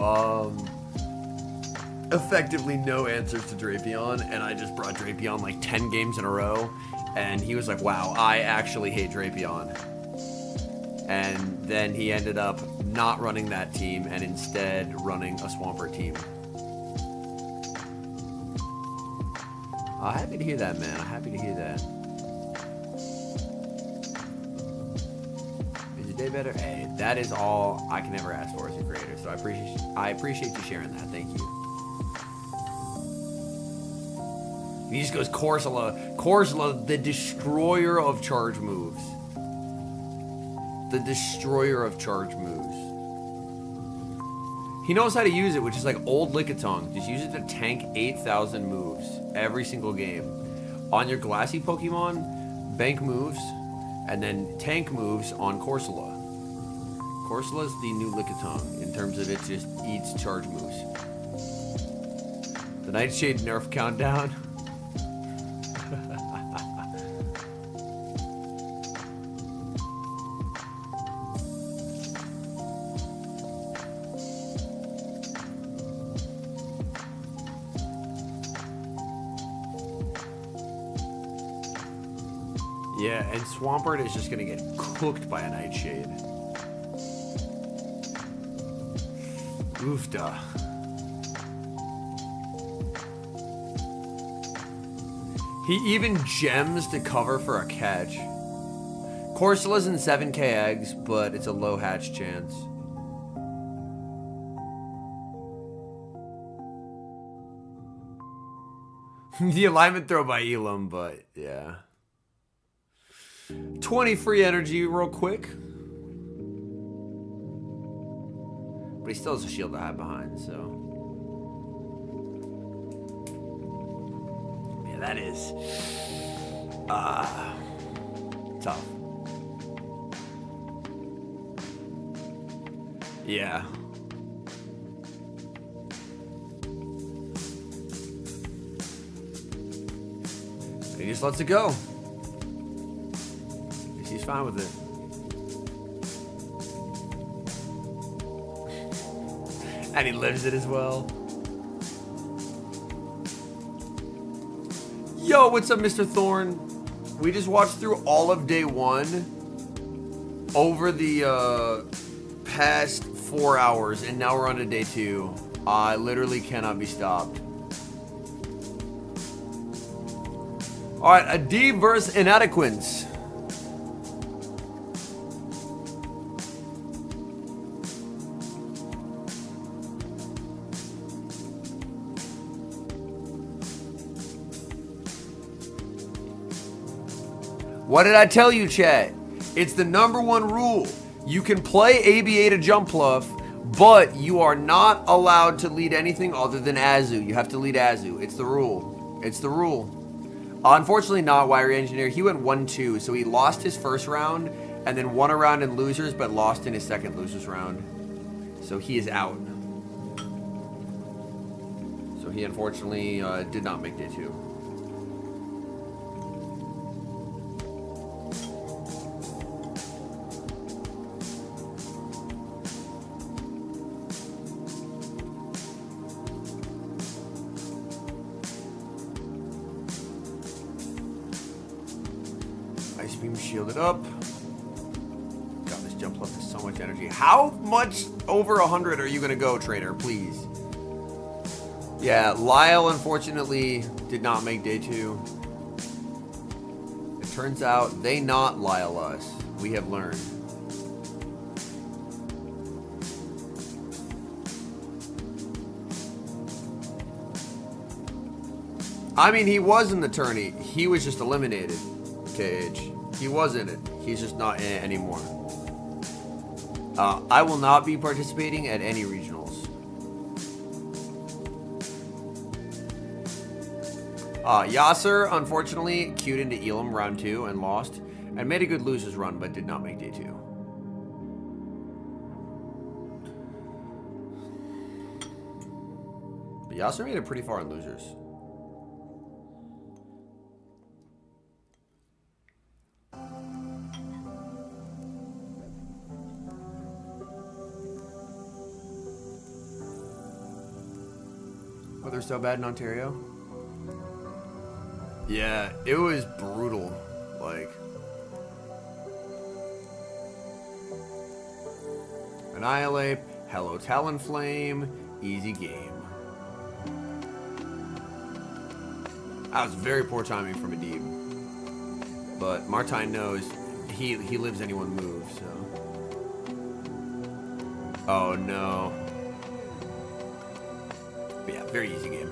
Drapion, and I just brought Drapion like 10 games in a row, and he was like, wow, I actually hate Drapion. And then he ended up not running that team and instead running a Swampert team. Happy to hear that, man. I'm happy to hear that. Is your day better? Hey, that is all I can ever ask for as a creator. So I appreciate you sharing that. Thank you. He just goes Corsola. Corsola, the destroyer of charge moves. The destroyer of charge moves. He knows how to use it, which is like old Lickitung. Just use it to tank 8,000 moves every single game. On your Glassy Pokemon, bank moves, and then tank moves on Corsola. Corsola is the new Lickitung in terms of it just eats charge moves. The Nightshade nerf countdown. Yeah, and Swampert is just gonna get cooked by a Nightshade. Oofda. He even gems to cover for a catch. Corsola's in 7k eggs, but it's a low hatch chance. The alignment throw by Elam, but yeah. 20 free energy real quick. But he still has a shield to hide behind, so. Yeah, that is tough. Yeah. He just lets it go. He's fine with it. And he lives it as well. Yo, what's up, Mr. Thorne? We just watched through all of day one over the past 4 hours, and now we're on to day 2. I literally cannot be stopped. Alright, Adib versus Inadequance. What did I tell you, chat? It's the #1 rule. You can play ABA to jump bluff, but you are not allowed to lead anything other than Azu. You have to lead Azu. It's the rule. It's the rule. Unfortunately not Wiry Engineer. He went 1-2, so he lost his first round and then won a round in losers, but lost in his second losers round. So he is out. So he unfortunately did not make day 2. Ice Beam shielded up. God, this jump left has so much energy. How much over 100 are you going to go, trainer? Please. Yeah, Lyle unfortunately did not make day 2. It turns out they not Lyle us. We have learned. I mean, he was in the tourney. He was just eliminated. KH. He was in it. He's just not in it anymore. I will not be participating at any regionals. Yasser, unfortunately, queued into Elam round 2 and lost, and made a good losers run, but did not make day 2. But Yasser made it pretty far in losers. They're so bad in Ontario. Yeah, it was brutal. Like, Annihilate, Hello Talonflame, easy game. That was very poor timing from Adib. But Martine knows he lives anyone move, so. Oh no. But yeah, very easy game.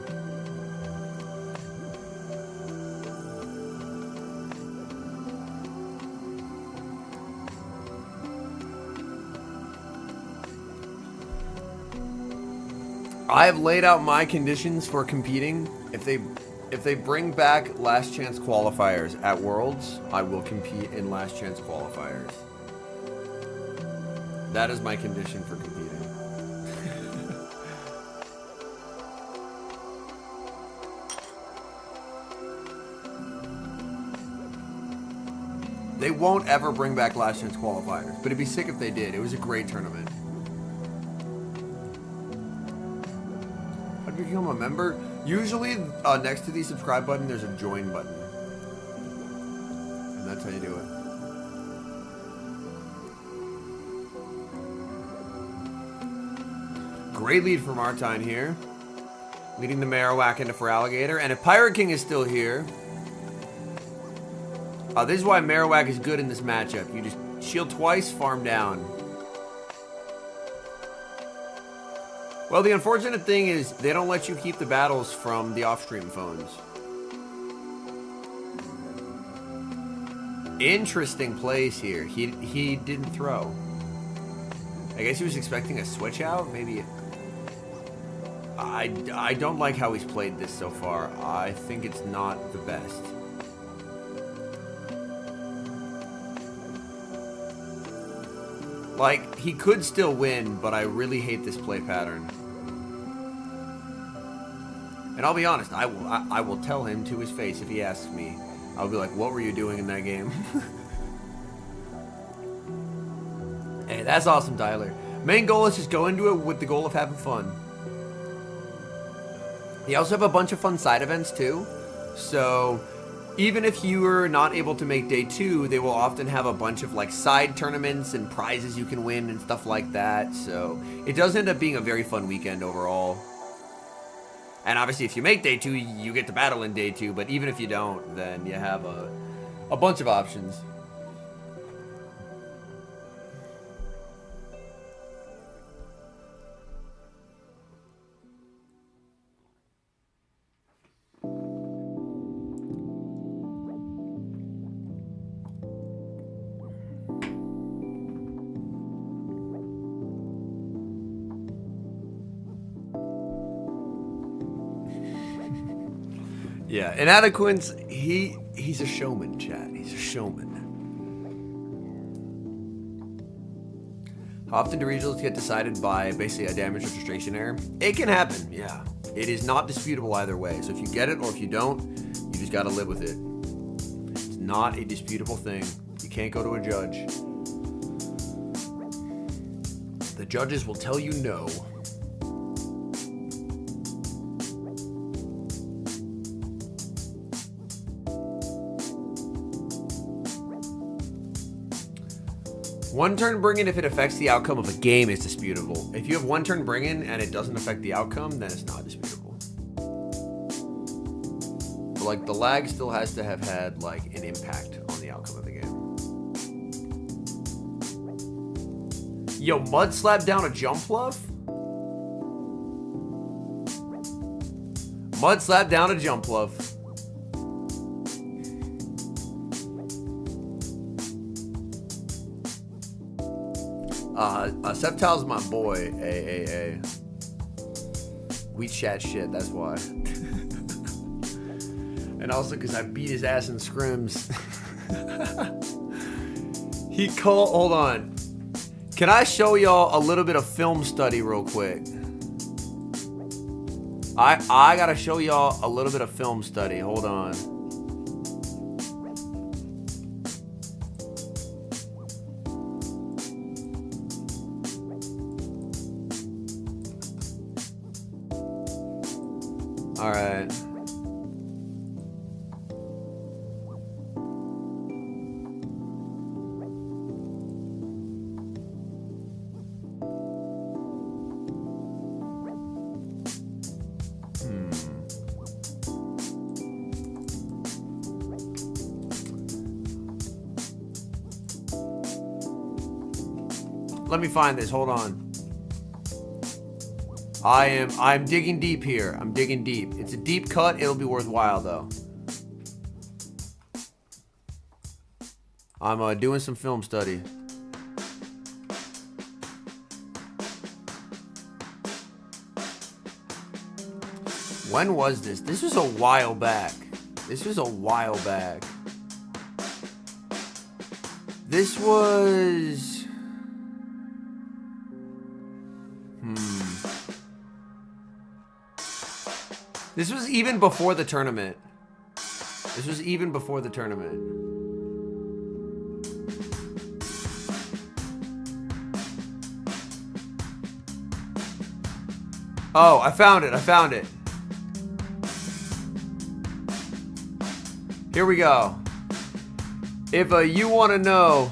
I have laid out my conditions for competing. If they bring back last chance qualifiers at Worlds, I will compete in last chance qualifiers. That is my condition for competing. They won't ever bring back last chance qualifiers, but it'd be sick if they did. It was a great tournament. How do you become a member? Usually, next to the subscribe button, there's a join button. And that's how you do it. Great lead from Martine here. Leading the Marowak into for Alligator. And if Pirate King is still here... this is why Marowak is good in this matchup. You just shield twice, farm down. Well, the unfortunate thing is they don't let you keep the battles from the off-stream phones. Interesting plays here. He didn't throw. I guess he was expecting a switch out. Maybe. I don't like how he's played this so far. I think it's not the best. Like, he could still win, but I really hate this play pattern. And I'll be honest, I will tell him to his face if he asks me. I'll be like, what were you doing in that game? Hey, that's awesome, Tyler. Main goal is just go into it with the goal of having fun. You also have a bunch of fun side events too. So even if you are not able to make day 2, they will often have a bunch of like side tournaments and prizes you can win and stuff like that. So it does end up being a very fun weekend overall. And obviously if you make day 2, you get to battle in day 2. But even if you don't, then you have a bunch of options. Yeah, and Adequin's, he's a showman, chat. He's a showman. How often do regionals get decided by basically a damage registration error? It can happen, yeah. It is not disputable either way. So if you get it or if you don't, you just gotta live with it. It's not a disputable thing. You can't go to a judge. The judges will tell you no. One turn bring-in if it affects the outcome of a game is disputable. If you have one turn bring-in and it doesn't affect the outcome, then it's not disputable. But like the lag still has to have had like an impact on the outcome of the game. Yo, mud slap down a jump bluff? Mud slap down a jump bluff. Septile's my boy. We chat shit, that's why. And also because I beat his ass in scrims. Hold on. Can I show y'all a little bit of film study real quick? I gotta show y'all a little bit of film study. Hold on. All right. Let me find this. Hold on. I'm digging deep here. I'm digging deep. It's a deep cut. It'll be worthwhile though. I'm doing some film study. When was this? This was a while back. This was This was even before the tournament. Oh, I found it. Here we go. If you want to know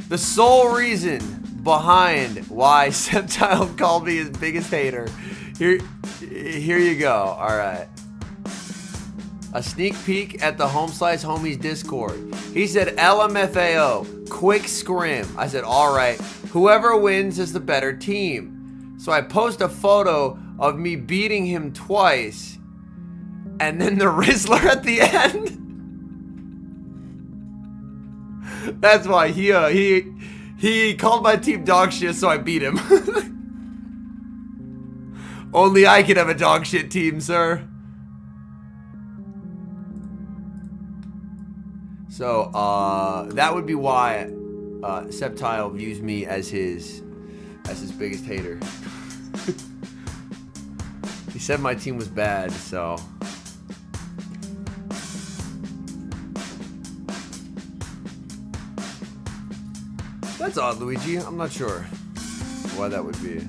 the sole reason behind why Septile called me his biggest hater, here you go. All right. A sneak peek at the Home Slice Homies Discord. He said LMFAO, quick scrim. I said, all right. Whoever wins is the better team. So I post a photo of me beating him twice, and then the Rizzler at the end. That's why he called my team dog shit, so I beat him. Only I can have a dog shit team, sir. So, that would be why Septile views me as his biggest hater. He said my team was bad, so. That's odd, Luigi. I'm not sure. why that would be.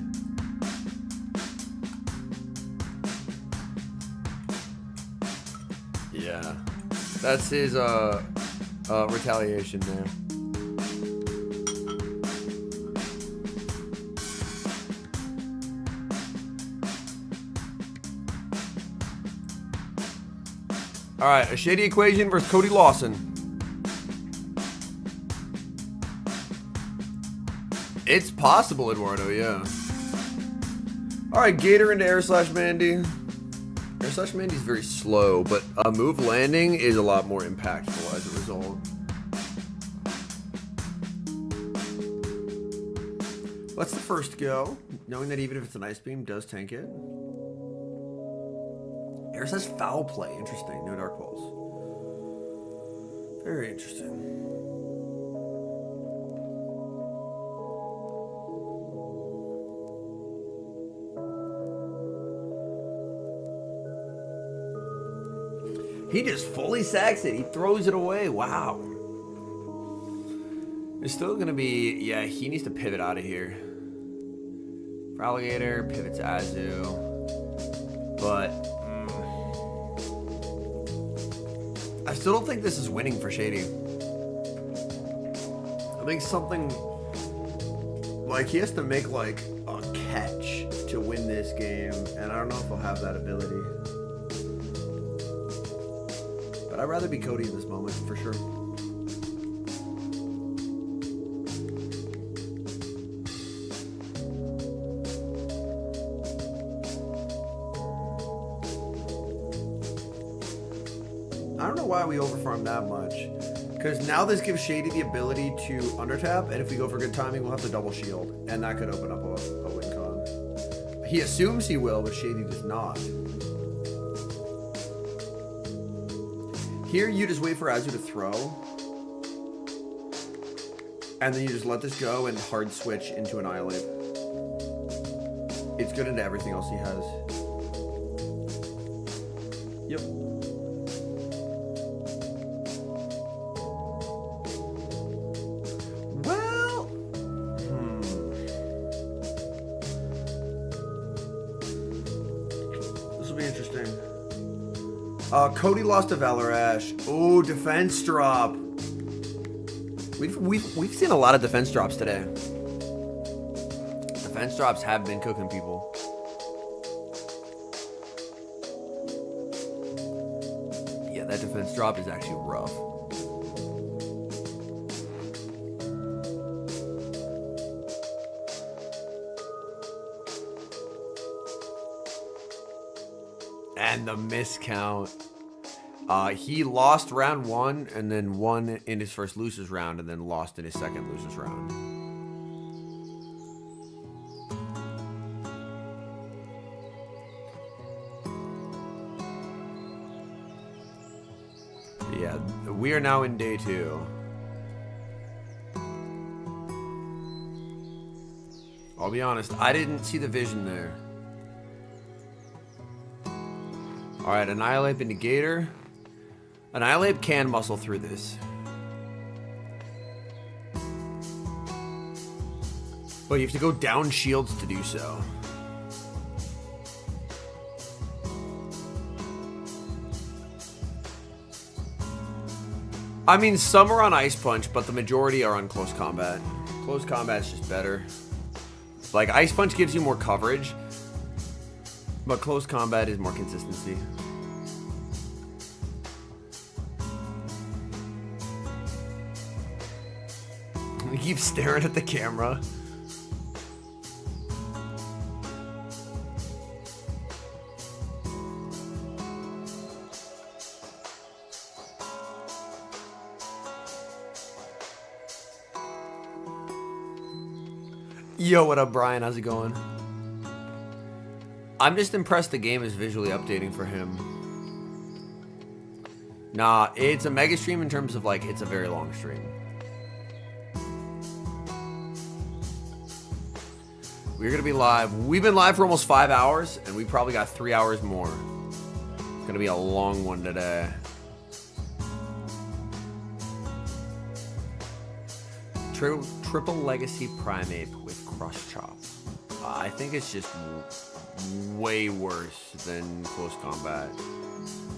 Yeah. That's his retaliation there. Alright, a Shady Equation versus Cody Lawson. It's possible, Eduardo, yeah. Alright, Gator into Air Slash Mandy. Air Slash Mandy's very slow, but a move landing is a lot more impactful as a result. Let's the first go, knowing that even if it's an Ice Beam, does tank it. Air Slash Foul Play, interesting, no Dark Pulse. Very interesting. He just fully sacks it. He throws it away. Wow. It's still going to be... Yeah, he needs to pivot out of here. For Alligator, pivot to Azu. But... I still don't think this is winning for Shady. I think something... Like, he has to make, like, a catch to win this game. And I don't know if he'll have that ability. But I'd rather be Cody in this moment, for sure. I don't know why we overfarmed that much. Because now this gives Shady the ability to undertap, and if we go for good timing, we'll have to double shield. And that could open up a win con. He assumes he will, but Shady does not. Here, you just wait for Azu to throw. And then you just let this go and hard switch into Annihilate. It's good into everything else he has. Yep. Well... This will be interesting. Cody lost to Valarash. Oh, defense drop. We've seen a lot of defense drops today. Defense drops have been cooking people. Yeah, that defense drop is actually rough. And the miscount. He lost round one and then won in his first losers round and then lost in his second losers round. Yeah, we are now in day 2. I'll be honest, I didn't see the vision there. Alright, Annihilate into Gator. Annihilate can muscle through this. But you have to go down shields to do so. I mean, some are on Ice Punch, but the majority are on Close Combat. Close Combat's just better. Like, Ice Punch gives you more coverage, but Close Combat is more consistency. He keeps staring at the camera. Yo, what up, Brian? How's it going? I'm just impressed the game is visually updating for him. Nah, it's a mega stream in terms of, like, it's a very long stream. We're gonna be live. We've been live for almost 5 hours, and we probably got 3 hours more. It's gonna be a long one today. Triple Legacy Primate with Cross Chop. I think it's just way worse than Close Combat.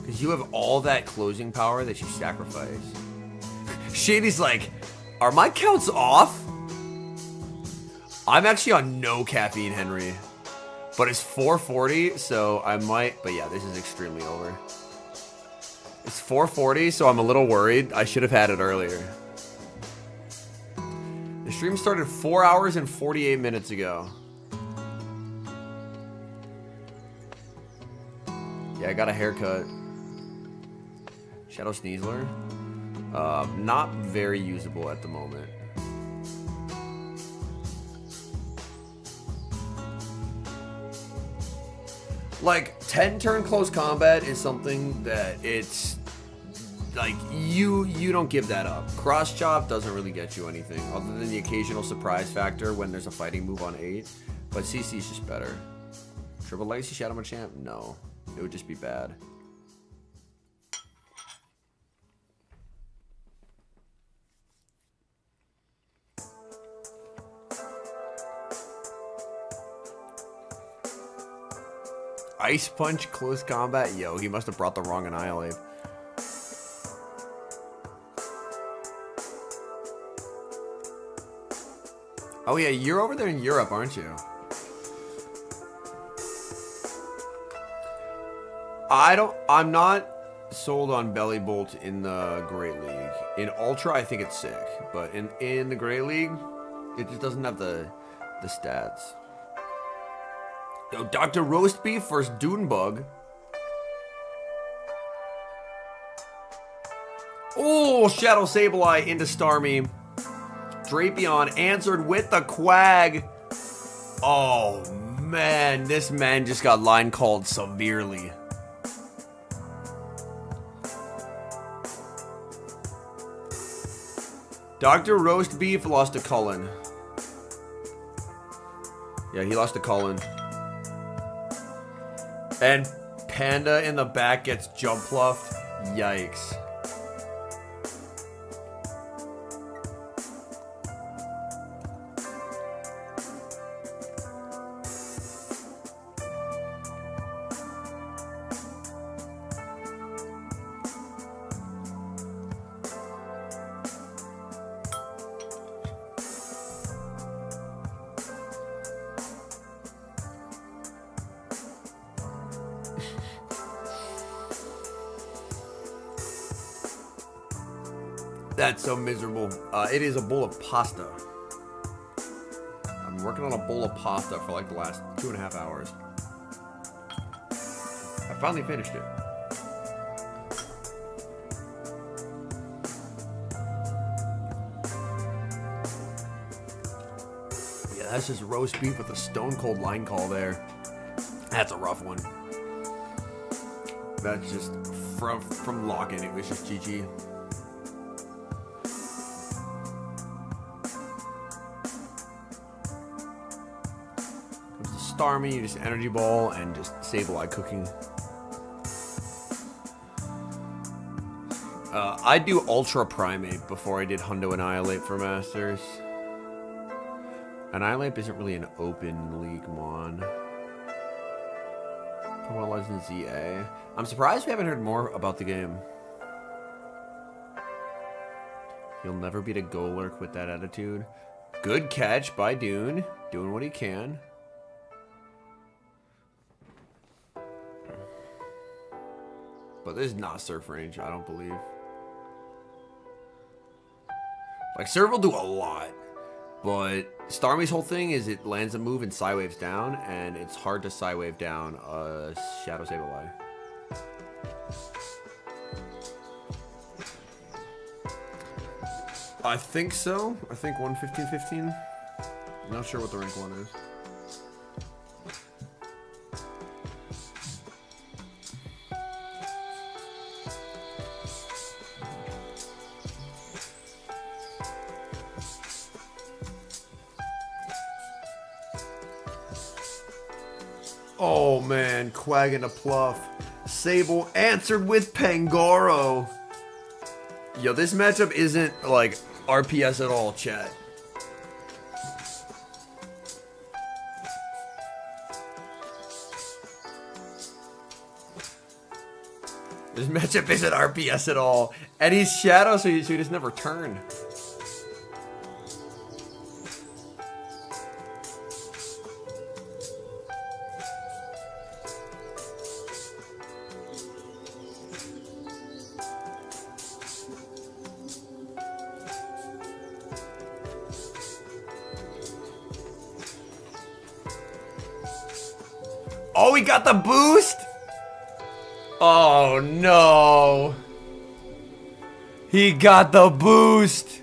Because you have all that closing power that you sacrifice. Shady's like, are my counts off? I'm actually on no caffeine, Henry. But it's 4:40, so I might... But yeah, this is extremely over. It's 4:40, so I'm a little worried. I should have had it earlier. The stream started 4 hours and 48 minutes ago. Yeah, I got a haircut. Shadow Sneasler. Not very usable at the moment. Like, 10-turn close combat is something that it's... Like, you don't give that up. Cross Chop doesn't really get you anything, other than the occasional surprise factor when there's a fighting move on 8. But CC is just better. Triple Legacy Shadow Machamp? No. It would just be bad. Ice Punch Close Combat? Yo, he must have brought the wrong Annihilate. Oh yeah, you're over there in Europe, aren't you? I'm not sold on Belly Bolt in the Great League. In Ultra, I think it's sick, but in the Great League, it just doesn't have the stats. Yo, Dr. Roast Beef versus Dunebug. Oh, Shadow Sableye into Starmie. Drapion answered with the Quag. Oh, man. This man just got line called severely. Dr. Roast Beef lost to Cullen. Yeah, he lost to Cullen. And Panda in the back gets jump pluffed. Yikes. That's so miserable. It is a bowl of pasta. I'm working on a bowl of pasta for like the last 2.5 hours. I finally finished it. Yeah, that's just roast beef with a stone cold line call there. That's a rough one. That's just from lock-in, it was just GG. Starmie, you just energy ball and just Sableye cooking. I do Ultra Primate before I did Hundo Annihilate for Masters. Annihilate isn't really an open league mon. Pokemon Legends ZA. I'm surprised we haven't heard more about the game. You'll never beat a Golurk with that attitude. Good catch by Dune, doing what he can. But this is not Surf Range, I don't believe. Like, Surf will do a lot. But Starmie's whole thing is it lands a move and Psywaves down, and it's hard to Psywave down a Shadow Sableye. I think so. I think 115-15. I'm not sure what the rank one is. Oh man, Quag and a Pluff. Sable answered with Pangoro. Yo, this matchup isn't like RPS at all, chat. This matchup isn't RPS at all. And he's Shadow, so he doesn't have Return. Oh, he got the boost? Oh, no. He got the boost.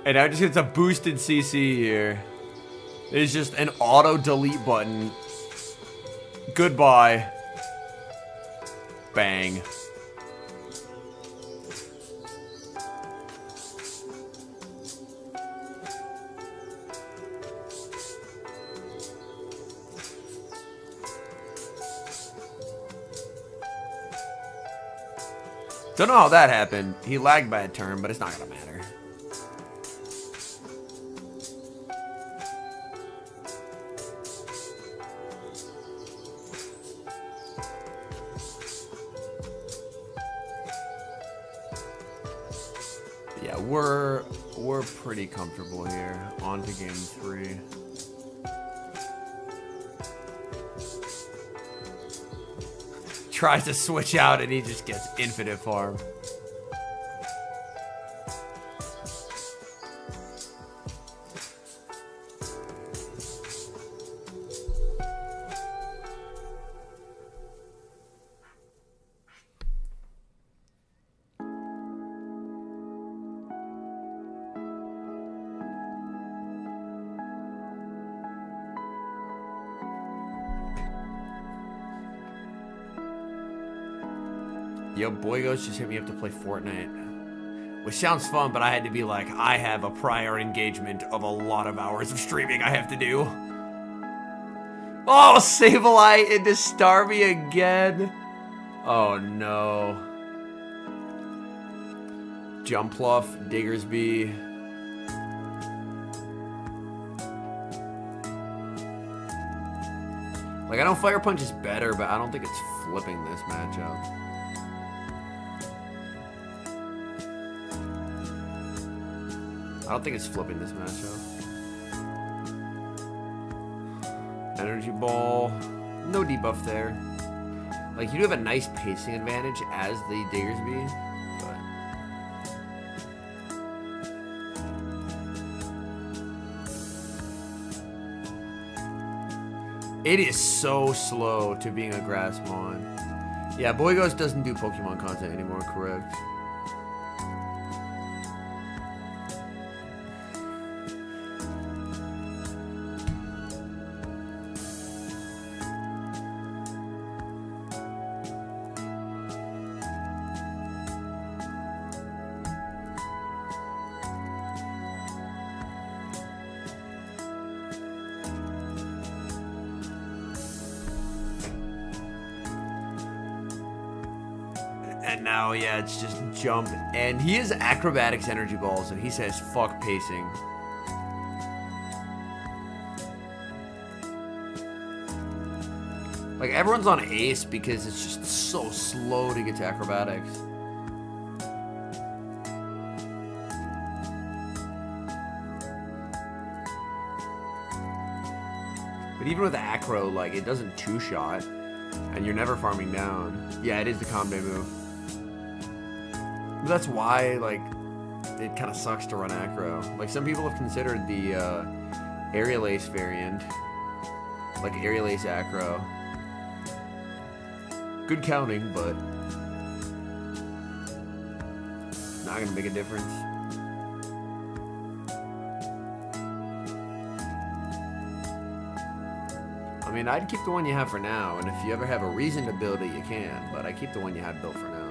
And now just gets a boosted CC here. There's just an auto delete button. Goodbye. Bang. Don't know how that happened. He lagged by a turn, but it's not gonna matter. Yeah, we're pretty comfortable here. On to game 3. Tries to switch out and he just gets infinite farm. Yo, Boygos just hit me up to play Fortnite. Which sounds fun, but I had to be like, I have a prior engagement of a lot of hours of streaming I have to do. Oh, Sableye into Starmie again. Oh, no. Jumpluff, Diggersby. Like, I know Fire Punch is better, but I don't think it's flipping this matchup. I don't think it's flipping this matchup. Energy Ball. No debuff there. Like, you do have a nice pacing advantage as the Diggersby, but it is so slow to being a Grassmon. Yeah, Boygos doesn't do Pokemon content anymore, correct? And now, yeah, it's just jump. And he has Acrobatics Energy Ball, so he says, fuck pacing. Like, everyone's on Ace because it's just so slow to get to Acrobatics. But even with Acro, like, it doesn't two-shot. And you're never farming down. Yeah, it is the Comde move. But that's why, like, it kind of sucks to run Acro. Like, some people have considered the Aerial Ace variant. Like, Aerial Ace Acro. Good counting, but not gonna make a difference. I mean, I'd keep the one you have for now, and if you ever have a reason to build it, you can, but I keep the one you have built for now.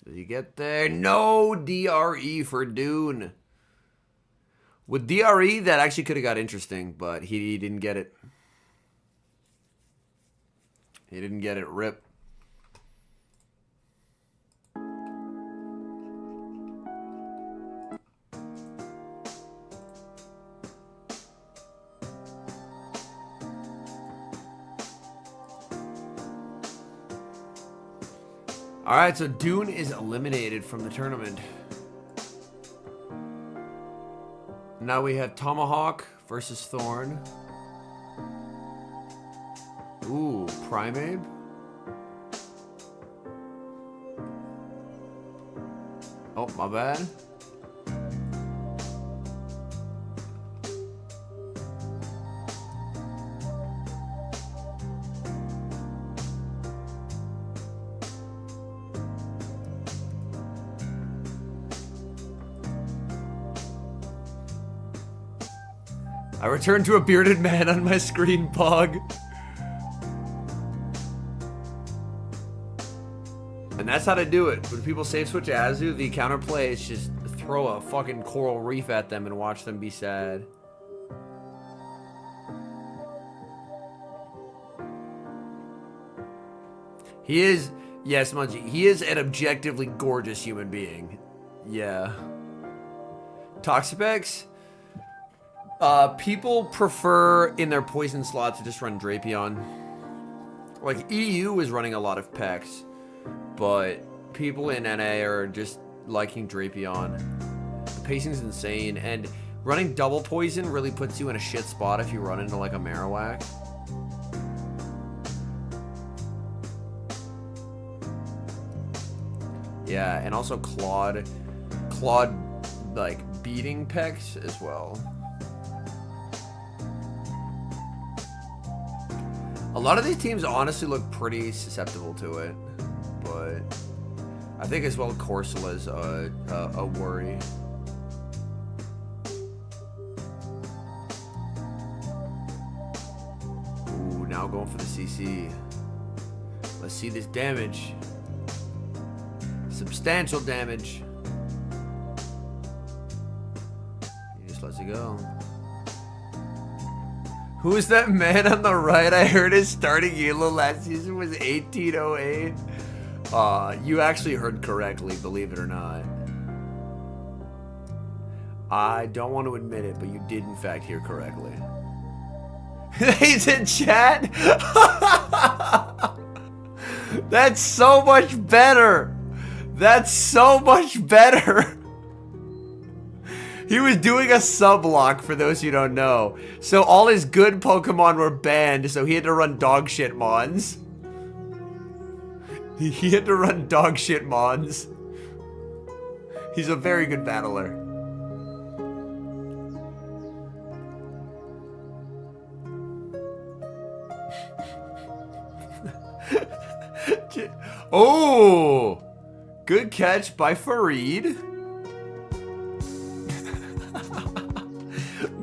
Did you get there? No DRE for Dune. With DRE, that actually could have got interesting, but he didn't get it. He didn't get it. Rip. Alright, so Dune is eliminated from the tournament. Now we have Tomahawk versus Thorn. Ooh, Primeape. Oh, my bad. I returned to a bearded man on my screen, Pog. And that's how to do it. When people save switch Azu, the counterplay is just throw a fucking coral reef at them and watch them be sad. He is, yes, Munchie, he is an objectively gorgeous human being. Yeah. Toxapex? People prefer in their poison slot to just run Drapion. Like, EU is running a lot of Pex, but people in NA are just liking Drapion. The pacing's insane, and running double poison really puts you in a shit spot if you run into like a Marowak. Yeah, and also Claude like beating Pex as well. A lot of these teams honestly look pretty susceptible to it, but I think as well Corsola's a worry. Ooh, now going for the CC. Let's see this damage. Substantial damage. He just lets it go. Who is that man on the right? I heard his starting elo last season was 1808. You actually heard correctly, believe it or not. I don't want to admit it, but you did in fact hear correctly. He's in chat? That's so much better. That's so much better. He was doing a sub-lock, for those who don't know. So all his good Pokemon were banned, so he had to run dog shit mons. He had to run dog shit mons. He's a very good battler. Oh! Good catch by Fareed.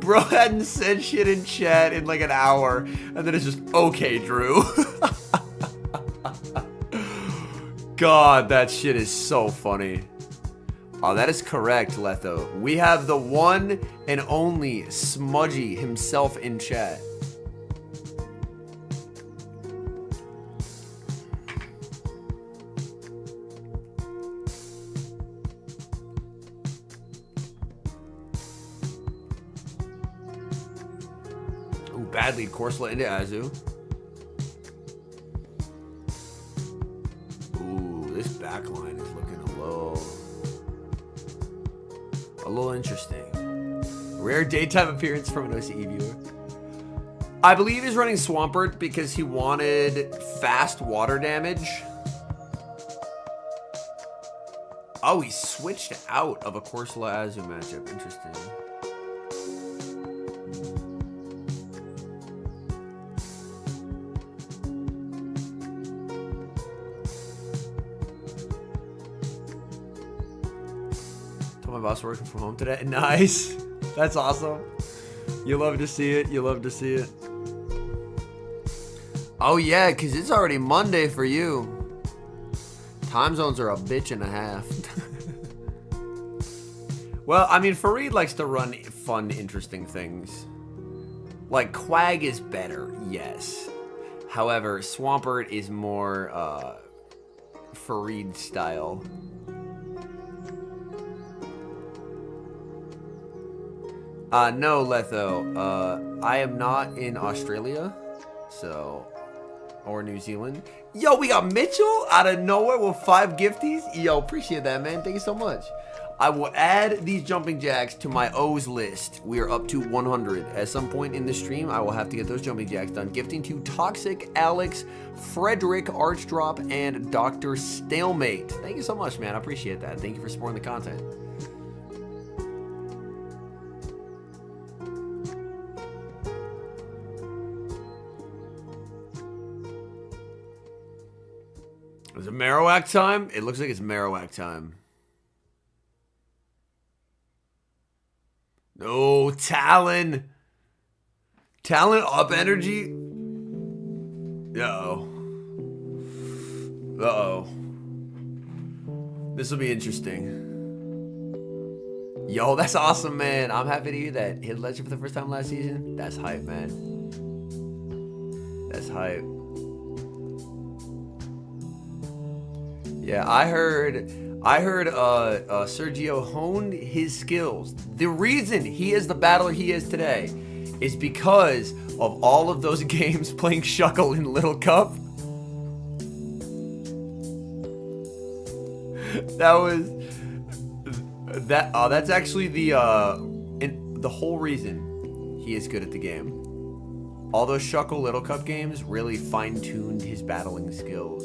Bro hadn't said shit in chat in like an hour, and then it's just, okay, Drew. God, that shit is so funny. Oh, that is correct, Letho. We have the one and only Smudgy himself in chat. Bad lead Corsola into Azu. Ooh, this backline is looking a little interesting. Rare daytime appearance from an OCE viewer. I believe he's running Swampert because he wanted fast water damage. Oh, he switched out of a Corsola Azu matchup. Interesting. My boss working from home today. Nice. That's awesome. You love to see it. You love to see it. Oh yeah, because it's already Monday for you. Time zones are a bitch and a half. Well, I mean, Fareed likes to run fun, interesting things. Like, Quag is better, yes. However, Swampert is more Fareed style. No, Letho. I am not in Australia, so or New Zealand. Yo, we got Mitchell out of nowhere with 5 gifties. Yo, appreciate that, man. Thank you so much. I will add these jumping jacks to my O's list. We are up to 100. At some point in the stream, I will have to get those jumping jacks done. Gifting to Toxic, Alex, Frederick, Archdrop, and Dr. Stalemate. Thank you so much, man. I appreciate that. Thank you for supporting the content. Is it Marowak time? It looks like it's Marowak time. No, Talon. Talon up energy. Uh-oh. Uh-oh. This will be interesting. Yo, that's awesome, man. I'm happy to hear that. Hit Legend for the first time last season. That's hype, man. That's hype. Yeah, I heard Sergio honed his skills. The reason he is the battler he is today is because of all of those games playing Shuckle in Little Cup. That's actually the whole reason he is good at the game. All those Shuckle Little Cup games really fine-tuned his battling skills.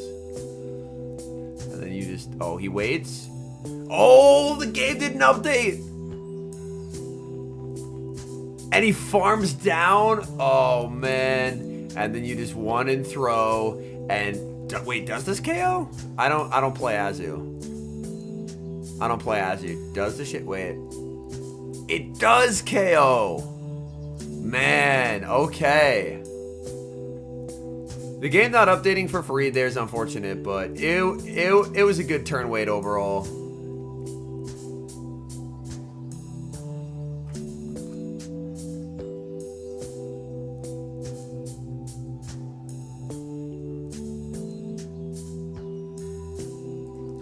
And then you just... Oh, he waits. Oh, the game didn't update. And he farms down. Oh, man. And then you just one and throw. And... Wait, does this KO? I don't play Azu. I don't play Azu. Does the shit... Wait. It does KO. Man, okay. The game not updating for free there is unfortunate, but it was a good turn weight overall.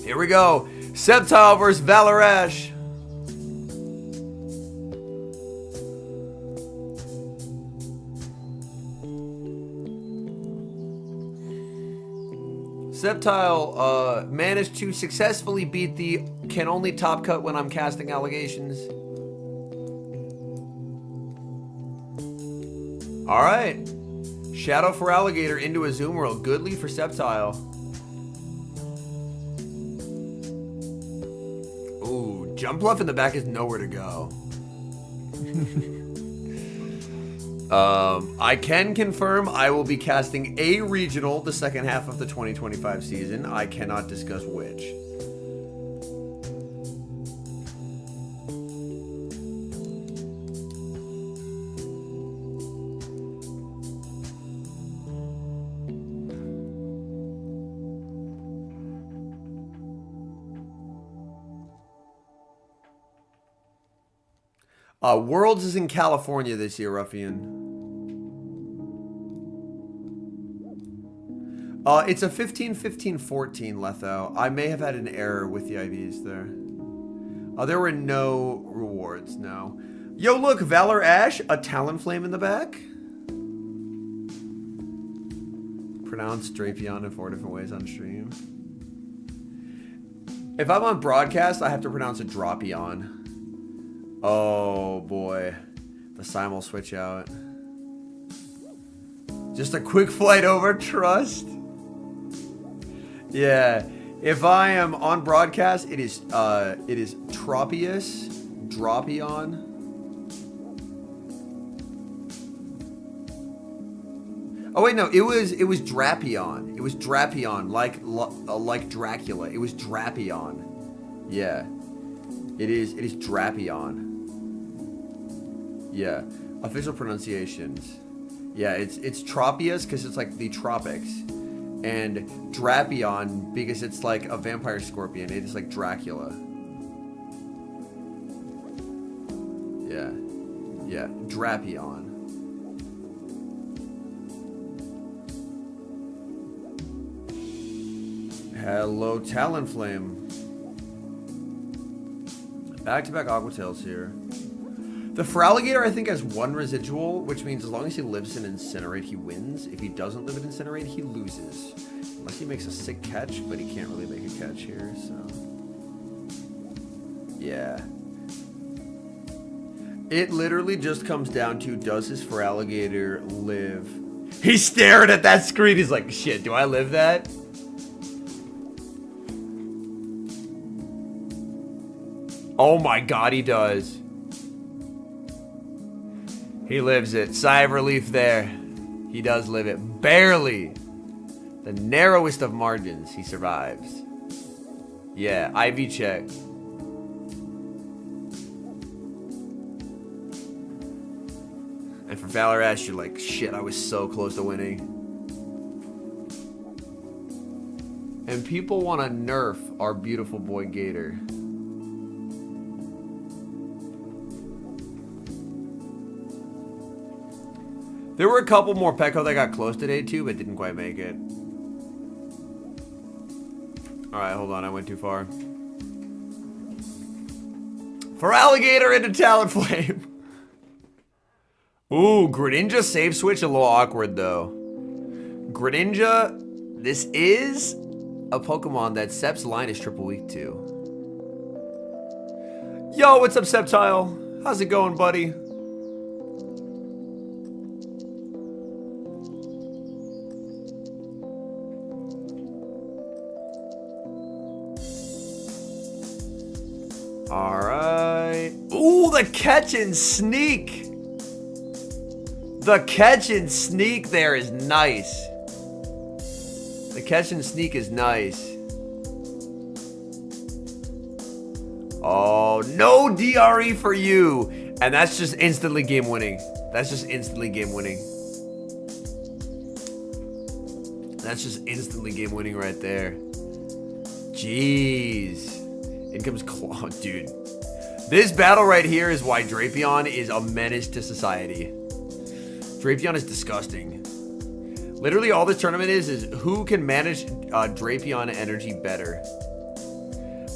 Here we go. Sceptile versus Valarash. Sceptile managed to successfully beat the can only top cut when I'm casting allegations. Alright. Shadow for Alligator into a Zoom World. Good lead for Sceptile. Ooh, Jump Bluff in the back is nowhere to go. I can confirm I will be casting a regional the second half of the 2025 season. I cannot discuss which. Worlds is in California this year, Ruffian. It's a 15-15-14, Letho. I may have had an error with the IVs there. There were no rewards, no. Yo, look, Valor Ash, a Talonflame in the back. Pronounced Drapion in 4 different ways on stream. If I'm on broadcast, I have to pronounce it Dropion. Oh boy, the simul switch out. Just a quick flight over, trust. Yeah, if I am on broadcast, it is Tropius, Dropion. Oh wait, no, it was Drapion. It was Drapion, like Dracula. It was Drapion. Yeah, it is Drapion. Yeah, official pronunciations. Yeah, it's Tropius because it's like the tropics, and Drapion because it's like a vampire scorpion. It is like Dracula. Yeah, Drapion. Hello, Talonflame. Back-to-back Aqua Tails here. The Feraligatr, I think, has 1 residual, which means as long as he lives in Incinerate, he wins. If he doesn't live in Incinerate, he loses. Unless he makes a sick catch, but he can't really make a catch here, so... Yeah. It literally just comes down to, does his Feraligatr live? He stared at that screen, he's like, shit, do I live that? Oh my god, he does. He lives it. Sigh of relief there. He does live it. Barely. The narrowest of margins. He survives. Yeah, IV check. And for Valor-Ash, you're like, shit, I was so close to winning. And people want to nerf our beautiful boy Gator. There were a couple more Pecco that got close today too, but didn't quite make it. Alright, hold on, I went too far. Feraligatr into Talonflame. Ooh, Greninja save switch, a little awkward though. Greninja, this is a Pokemon that Sep's line is triple weak to. Yo, what's up, Septile? How's it going, buddy? Alright. Ooh, the catch and sneak. The catch and sneak there is nice. The catch and sneak is nice. Oh, no DRE for you. And that's just instantly game winning. That's just instantly game winning. That's just instantly game winning right there. Jeez. In comes Claw. Dude. This battle right here is why Drapion is a menace to society. Drapion is disgusting. Literally all this tournament is who can manage Drapion energy better.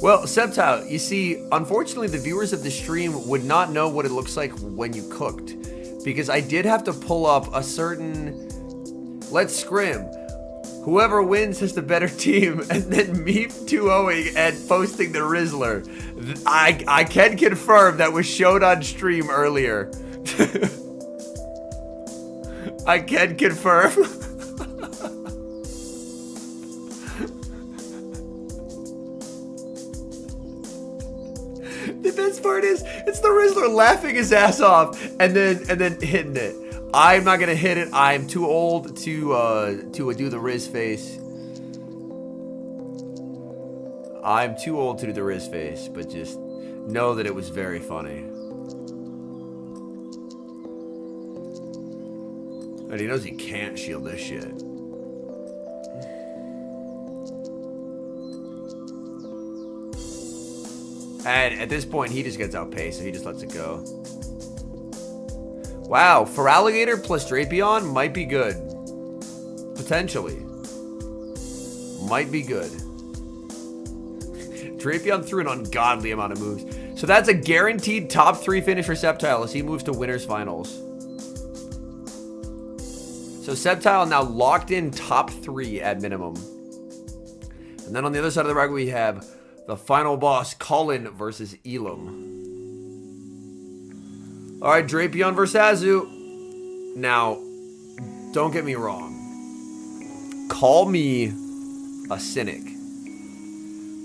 Well, Septile, you see, unfortunately the viewers of the stream would not know what it looks like when you cooked. Because I did have to pull up a certain... Let's scrim. Whoever wins is the better team, and then me 2-0ing and posting the Rizzler. I can confirm that was showed on stream earlier. I can confirm. The best part is, it's the Rizzler laughing his ass off and then hitting it. I'm not gonna hit it. I'm too old to do the Riz face. I'm too old to do the Riz face, but just know that it was very funny. And he knows he can't shield this shit. And at this point, he just gets outpaced, so he just lets it go. Wow, Feraligatr plus Drapion might be good. Potentially. Might be good. Drapion threw an ungodly amount of moves. So that's a guaranteed top 3 finish for Septile as he moves to Winners Finals. So Septile now locked in top 3 at minimum. And then on the other side of the bracket we have the final boss, Colin versus Elam. Alright, Drapion versus Azu. Now, don't get me wrong. Call me a cynic.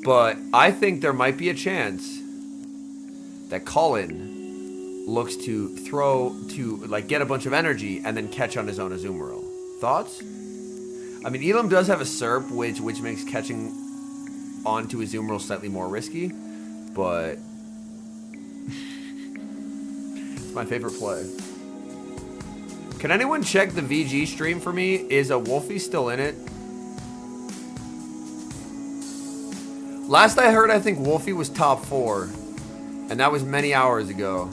But I think there might be a chance that Colin looks to get a bunch of energy and then catch on his own Azumarill. Thoughts? I mean, Elam does have a SERP, which makes catching onto Azumarill slightly more risky, but it's my favorite play. Can anyone check the VG stream for me? Is a Wolfie still in it? Last I heard, I think Wolfie was top 4, and that was many hours ago.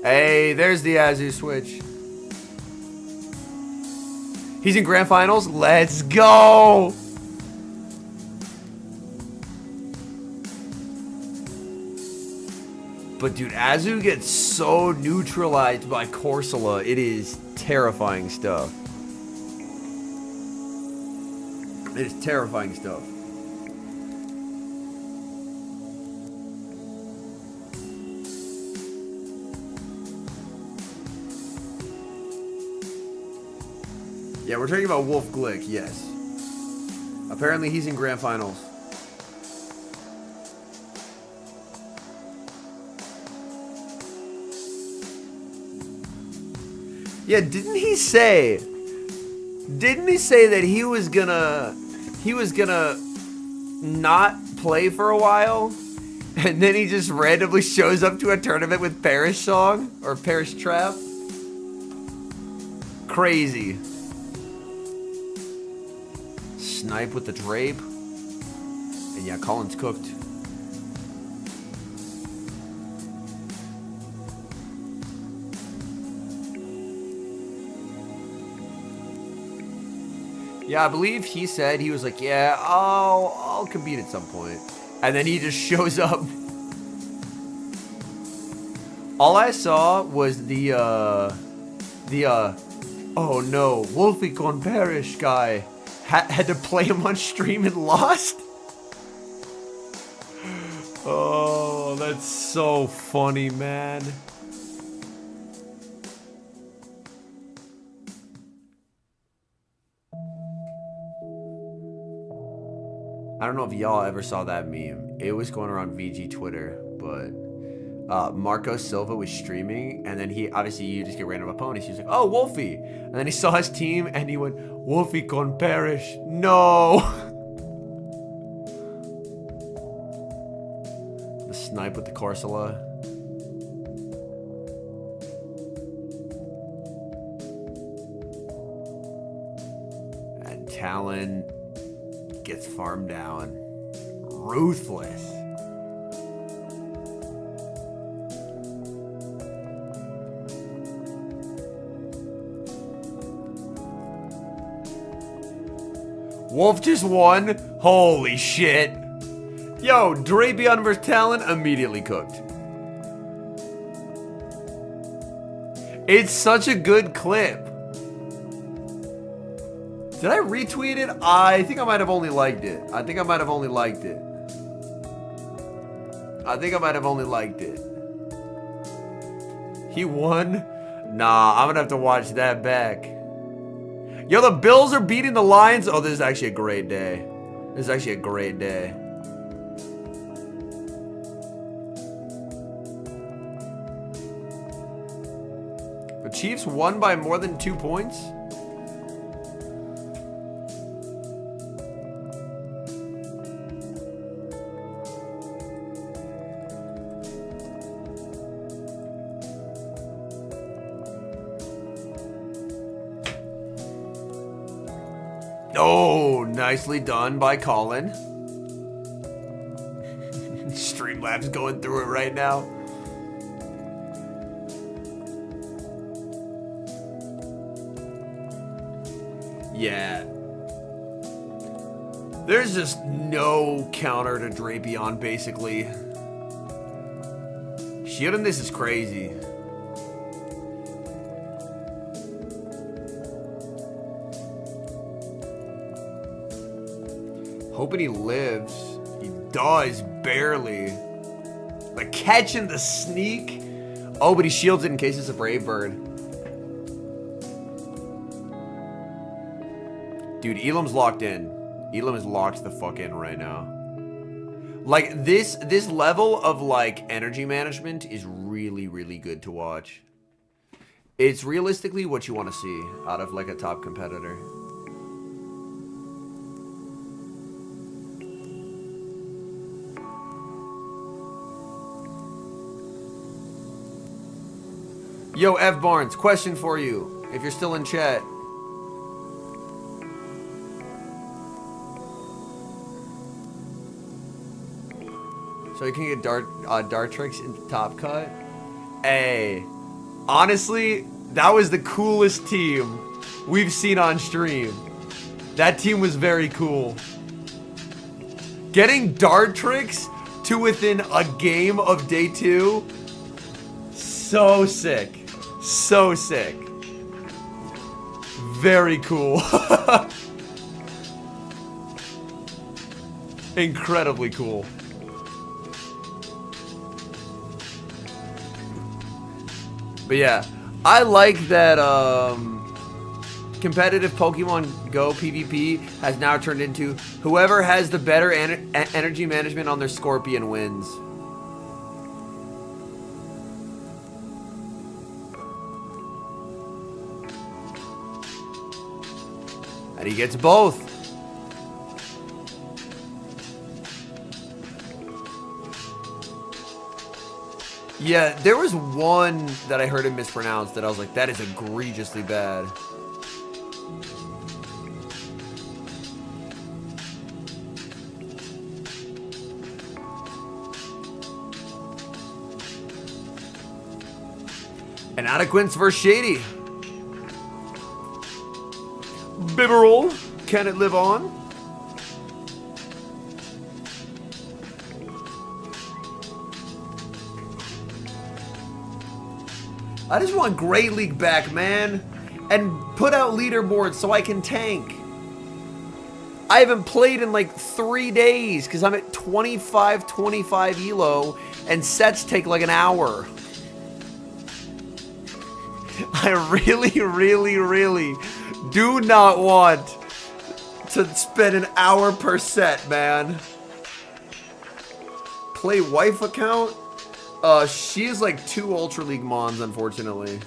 Hey, there's the Azu switch. He's in grand finals. Let's go. But dude, Azu gets so neutralized by Corsola. It is terrifying stuff. It is terrifying stuff. Yeah, we're talking about Wolf Glick, yes. Apparently he's in grand finals. Yeah, didn't he say that he was gonna not play for a while? And then he just randomly shows up to a tournament with Parish Song or Parish Trap? Crazy. Snipe with the drape. And yeah, Colin's cooked. Yeah, I believe he said, he was like, yeah, I'll compete at some point. And then he just shows up. All I saw was the oh no, Wolfie Con Parish guy had to play him on stream and lost. Oh, that's so funny, man. I don't know if y'all ever saw that meme. It was going around VG Twitter, but Marco Silva was streaming, and then he, obviously you just get random opponents. He was like, oh, Wolfie. And then he saw his team, and he went, Wolfie Con Parish. No. The snipe with the Corsola. And Talon gets farmed down. Ruthless. Wolf just won? Holy shit. Yo, Drapion vs. Talon immediately cooked. It's such a good clip. Did I retweet it? I think I might have only liked it. I think I might have only liked it. He won? Nah, I'm gonna have to watch that back. Yo, the Bills are beating the Lions. Oh, this is actually a great day. This is actually a great day. The Chiefs won by more than 2 points? Oh, nicely done by Colin. Streamlabs going through it right now. Yeah. There's just no counter to Drapion, basically. Shielding this is crazy. Hoping he lives. He does, barely. The catch and the sneak. Oh, but he shields it in case it's a Brave Bird. Dude, Elam's locked in. Elam is locked the fuck in right now. Like, this level of, like, energy management is really, really good to watch. It's realistically what you want to see out of, like, a top competitor. Yo, F Barnes, question for you, if you're still in chat. So you can get dart tricks in Top Cut? Hey, honestly, that was the coolest team we've seen on stream. That team was very cool. Getting dart tricks to within a game of day 2 So sick. So sick. Very cool. Incredibly cool. But yeah, I like that competitive Pokemon Go PvP has now turned into whoever has the better energy management on their Scorpion wins. And he gets both. Yeah, there was one that I heard him mispronounce that I was like, that is egregiously bad. And Adequince versus Shady. Bibarel, can it live on? I just want Great League back, man. And put out leaderboards so I can tank. I haven't played in like 3 days because I'm at 25 elo and sets take like an hour. I really do not want to spend an hour per set, man. Play wife account? She is like 2 Ultra League Mons, unfortunately.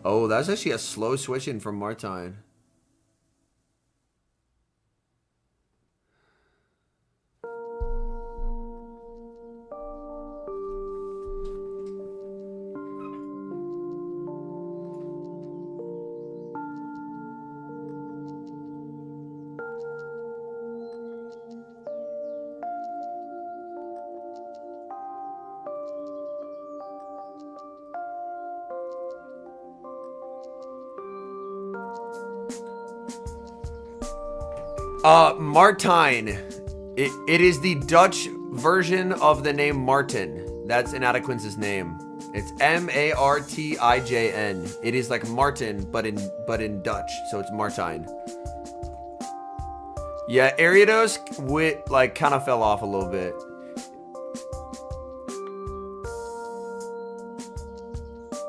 Oh, that's actually a slow switch in from Martine. Martine. It is the Dutch version of the name Martin. That's Inadequence's name. It's M-A-R-T-I-J-N. It is like Martin, but in Dutch, so it's Martine. Yeah, Ariados like kind of fell off a little bit.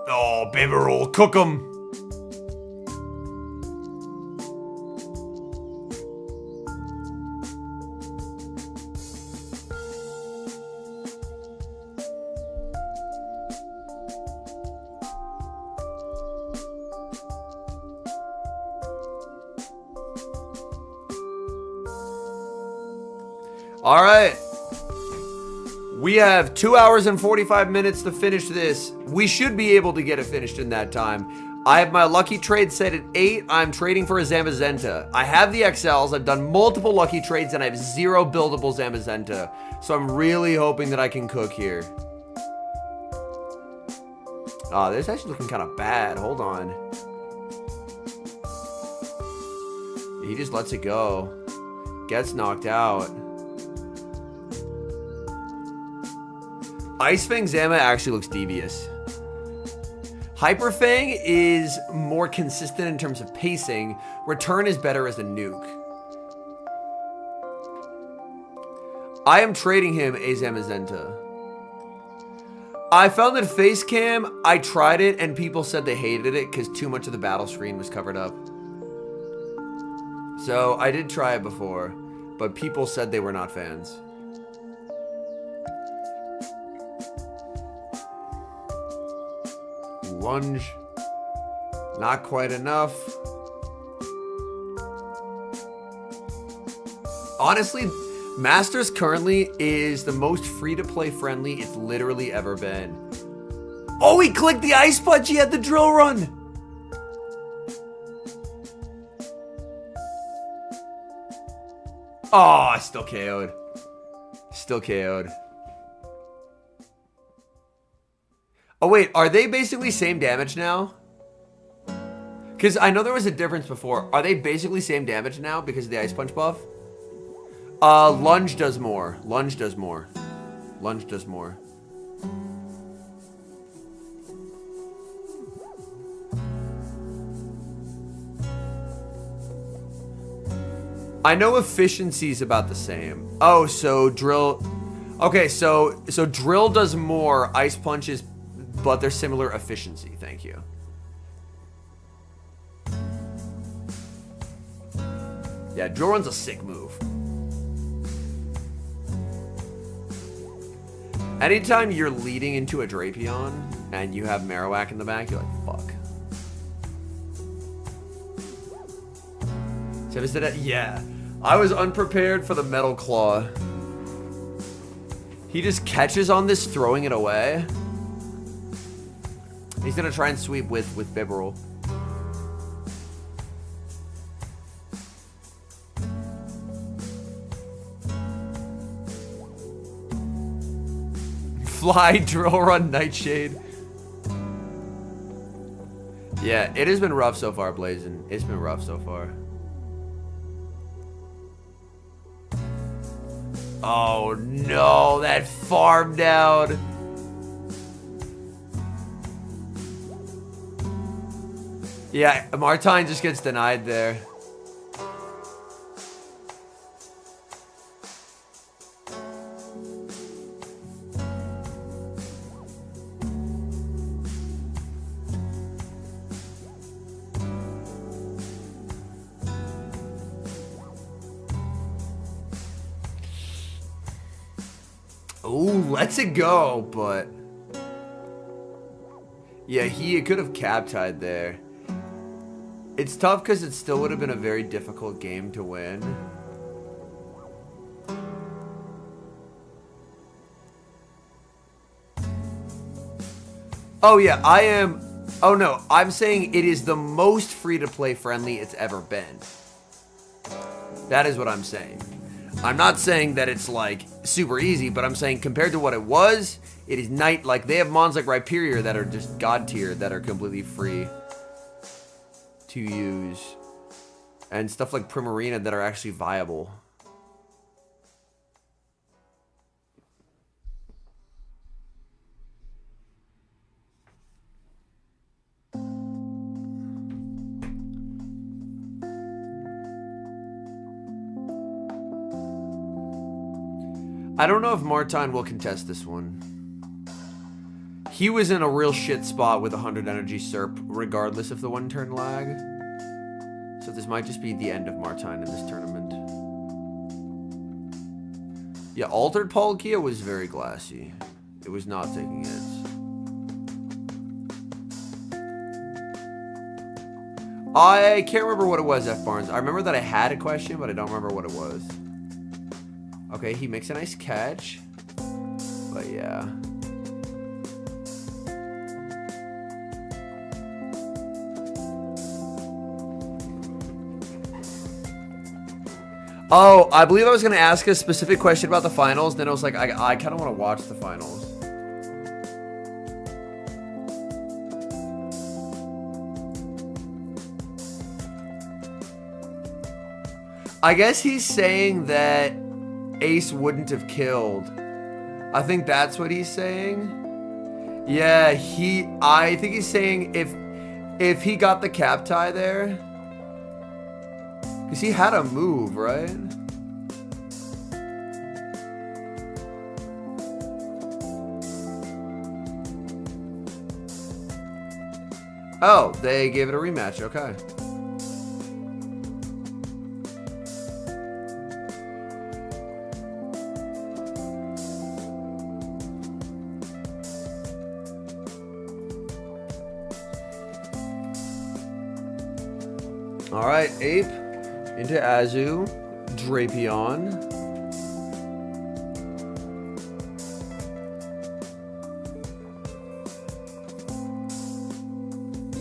Oh, Bibarel, cook 'em. All right. We have 2 hours and 45 minutes to finish this. We should be able to get it finished in that time. I have my lucky trade set at 8. I'm trading for a Zamazenta. I have the XLs. I've done multiple lucky trades, and I have 0 buildable Zamazenta. So I'm really hoping that I can cook here. Oh, this is actually looking kind of bad. Hold on. He just lets it go. Gets knocked out. Ice Fang Zama actually looks devious. Hyper Fang is more consistent in terms of pacing. Return is better as a nuke. I am trading him a Zamazenta. I found that face cam, I tried it and people said they hated it because too much of the battle screen was covered up. So I did try it before, but people said they were not fans. Lunge. Not quite enough. Honestly, Masters currently is the most free-to-play friendly it's literally ever been. Oh, he clicked the Ice Punch. He had the Drill Run. Oh, still KO'd. Still KO'd. Oh, wait. Are they basically same damage now? Because I know there was a difference before. Are they basically same damage now because of the Ice Punch buff? Lunge does more. Lunge does more. Lunge does more. I know efficiency is about the same. Oh, so drill... Okay, so drill does more, ice punches, but they're similar efficiency. Thank you. Yeah, drill run's a sick move. Anytime you're leading into a Drapion and you have Marowak in the back, you're like, fuck. Yeah, I was unprepared for the Metal Claw. He just catches on this, throwing it away. He's gonna try and sweep with Bibarel. Fly, drill run, Nightshade. Yeah, it has been rough so far, Blazin'. It's been rough so far. Oh no, that farm down. Yeah, Martine just gets denied there. Ooh, lets it go, but... Yeah, he could have cap-tied there. It's tough because it still would have been a very difficult game to win. Oh yeah, I am... Oh no, I'm saying it is the most free-to-play friendly it's ever been. That is what I'm saying. I'm not saying that it's like super easy, but I'm saying compared to what it was, it is like they have mons like Rhyperior that are just god tier that are completely free to use, and stuff like Primarina that are actually viable. I don't know if Martine will contest this one. He was in a real shit spot with 100 energy Serp, regardless of the one-turn lag. So this might just be the end of Martine in this tournament. Yeah, Altered Palkia was very glassy. It was not taking hits. I can't remember what it was, F. Barnes. I remember that I had a question, but I don't remember what it was. Okay, he makes a nice catch. But yeah. Oh, I believe I was going to ask a specific question about the finals. Then I was like, I kind of want to watch the finals. I guess he's saying that Ace wouldn't have killed. I think that's what he's saying. Yeah, I think he's saying if he got the cap tie there, because he had a move, right? Oh, they gave it a rematch. Okay. Alright, Ape into Azu, Drapion.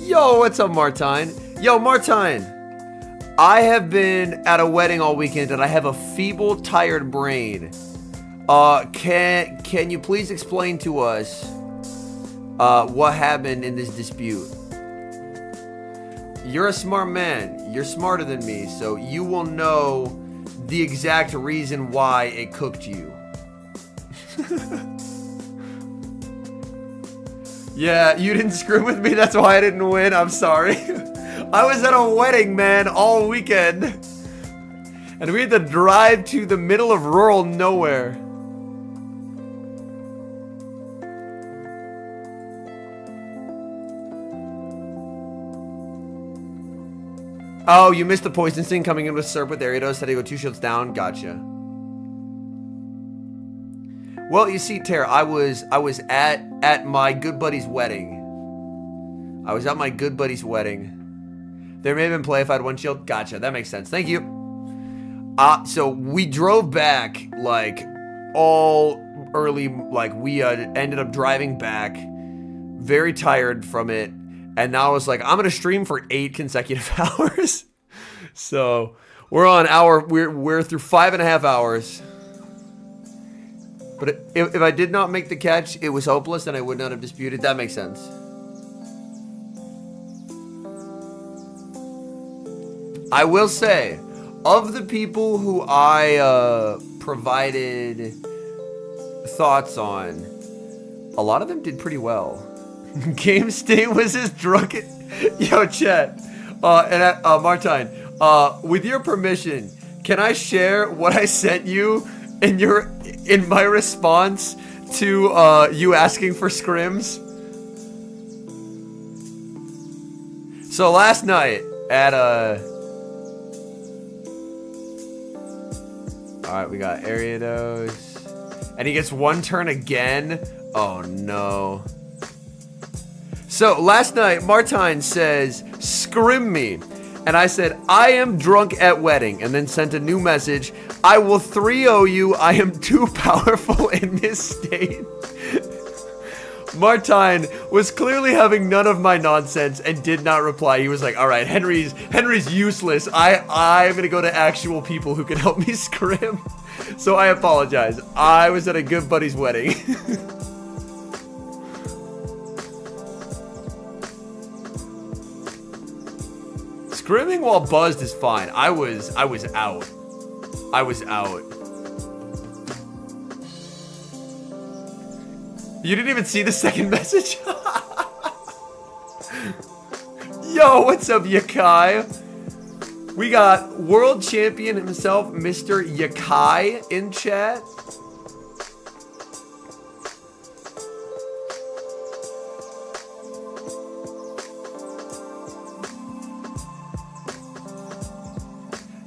Yo, what's up, Martine? Yo, Martine, I have been at a wedding all weekend and I have a feeble, tired brain. Can you please explain to us what happened in this dispute? You're a smart man. You're smarter than me, so you will know the exact reason why it cooked you. Yeah, you didn't screw with me, that's why I didn't win. I'm sorry. I was at a wedding, man, all weekend. And we had to drive to the middle of rural nowhere. Oh, you missed the poison sting coming in with Serp with Ariados. Said he go 2 shields down. Gotcha. Well, you see, Tara, I was at my good buddy's wedding. I was at my good buddy's wedding. There may have been play if I had 1 shield. Gotcha. That makes sense. Thank you. So we drove back like all early. Like we ended up driving back, very tired from it. And now I was like, I'm gonna stream for 8 consecutive hours. So we're on we're through 5.5 hours. But if I did not make the catch, it was hopeless, and I would not have disputed. That makes sense. I will say, of the people who I provided thoughts on, a lot of them did pretty well. Game State was his drunken... Yo, chat. Martine, with your permission, can I share what I sent you in my response to you asking for scrims? So last night at Alright, we got Ariados. And he gets 1 turn again. Oh no. So last night, Martine says, scrim me. And I said, I am drunk at wedding. And then sent a new message. I will 3-0 you. I am too powerful in this state. Martine was clearly having none of my nonsense and did not reply. He was like, all right, Henry's useless. I'm going to go to actual people who can help me scrim. So I apologize. I was at a good buddy's wedding. Scrimming while buzzed is fine. I was out. I was out. You didn't even see the second message? Yo, what's up, Yakai? We got world champion himself, Mr. Yakai, in chat.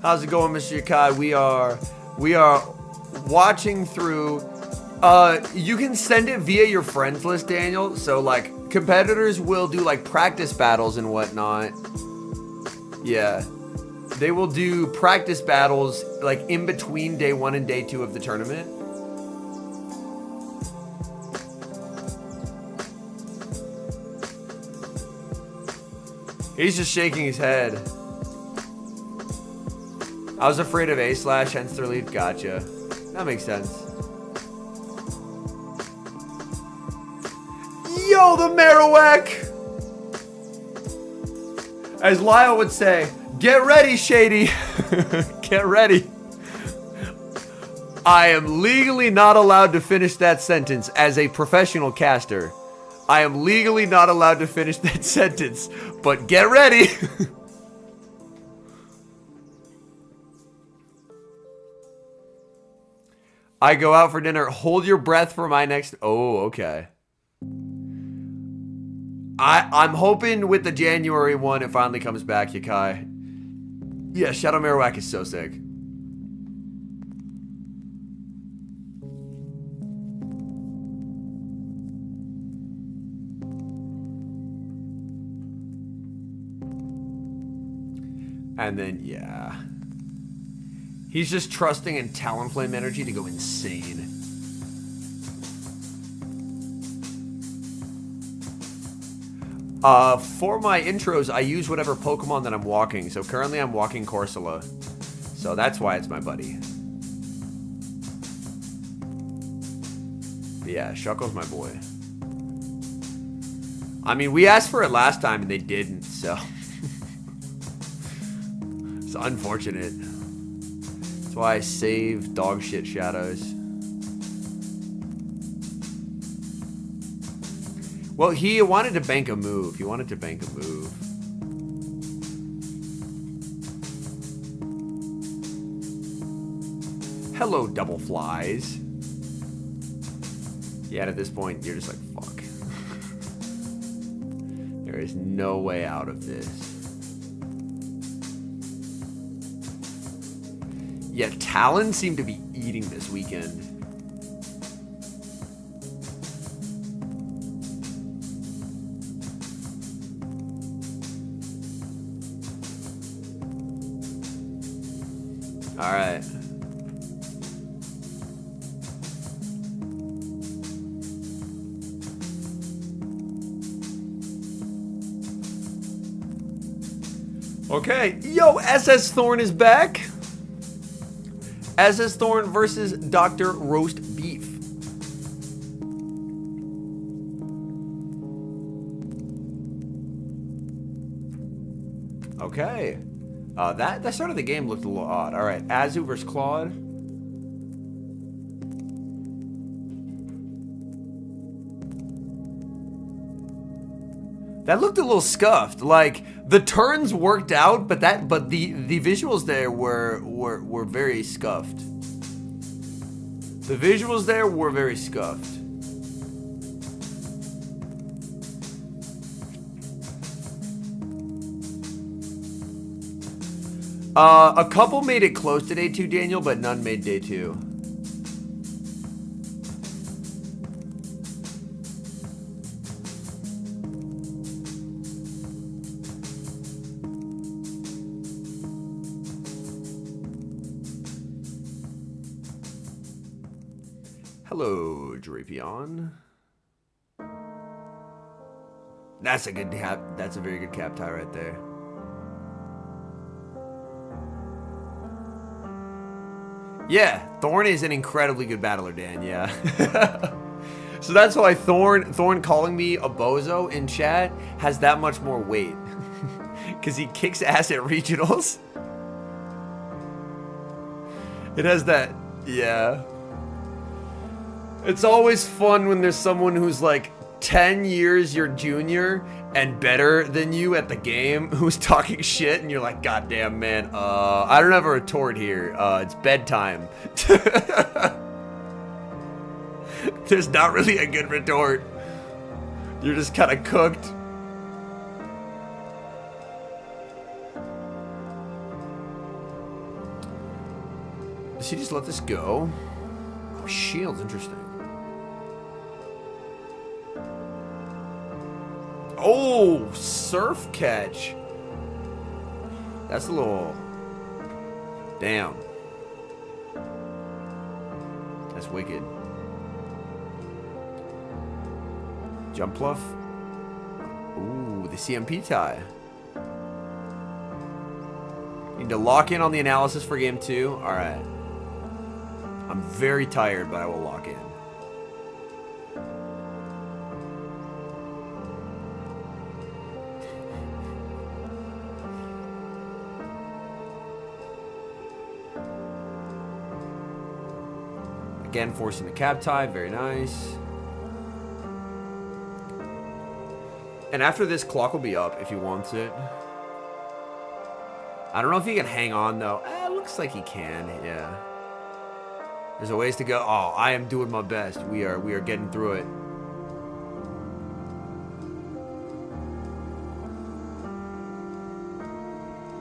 How's it going, Mr. Yakai? We are watching through. You can send it via your friends list, Daniel. So like competitors will do like practice battles and whatnot. Yeah, they will do practice battles like in between day 1 and day 2 of the tournament. He's just shaking his head. I was afraid of A/, hence their lead. Gotcha. That makes sense. Yo, the Marowak! As Lyle would say, get ready, Shady. Get ready. I am legally not allowed to finish that sentence as a professional caster. I am legally not allowed to finish that sentence, but get ready. I go out for dinner. Hold your breath for my next... Oh, okay. I'm hoping with the January one, it finally comes back, Yakai. Yeah, Shadow Marowak is so sick. And then, yeah. He's just trusting in Talonflame energy to go insane. For my intros, I use whatever Pokemon that I'm walking. So currently I'm walking Corsola. So that's why it's my buddy. But yeah, Shuckle's my boy. I mean, we asked for it last time and they didn't, so... It's unfortunate. That's why I save dog shit shadows. Well, he wanted to bank a move. He wanted to bank a move. Hello, double flies. Yeah, at this point, you're just like, fuck. There is no way out of this. Yeah, Talon seemed to be eating this weekend. All right. Okay, yo, SS Thorn is back. SS Thorn versus Dr. Roast Beef. Okay. That start of the game looked a little odd. All right, Azu versus Claude. That looked a little scuffed. Like the turns worked out, but the visuals there were very scuffed. The visuals there were very scuffed. A couple made it close to day 2, Daniel, but none made day 2. Hello, Drapion. That's a good cap. That's a very good cap tie right there. Yeah, Thorn is an incredibly good battler, Dan. Yeah. So that's why Thorn calling me a bozo in chat has that much more weight. Because he kicks ass at regionals. It has that, yeah. It's always fun when there's someone who's like 10 years your junior and better than you at the game who's talking shit and you're like, God damn, man, I don't have a retort here. It's bedtime. There's not really a good retort. You're just kind of cooked. Does he just let this go? Oh, shield's interesting. Oh, surf catch. That's a little... Damn. That's wicked. Jump bluff. Ooh, the CMP tie. Need to lock in on the analysis for game 2. All right. I'm very tired, but I will lock in. Again, forcing the cab tie. Very nice. And after this, clock will be up if he wants it. I don't know if he can hang on, though. Looks like he can, yeah. There's a ways to go. Oh, I am doing my best. We are getting through it.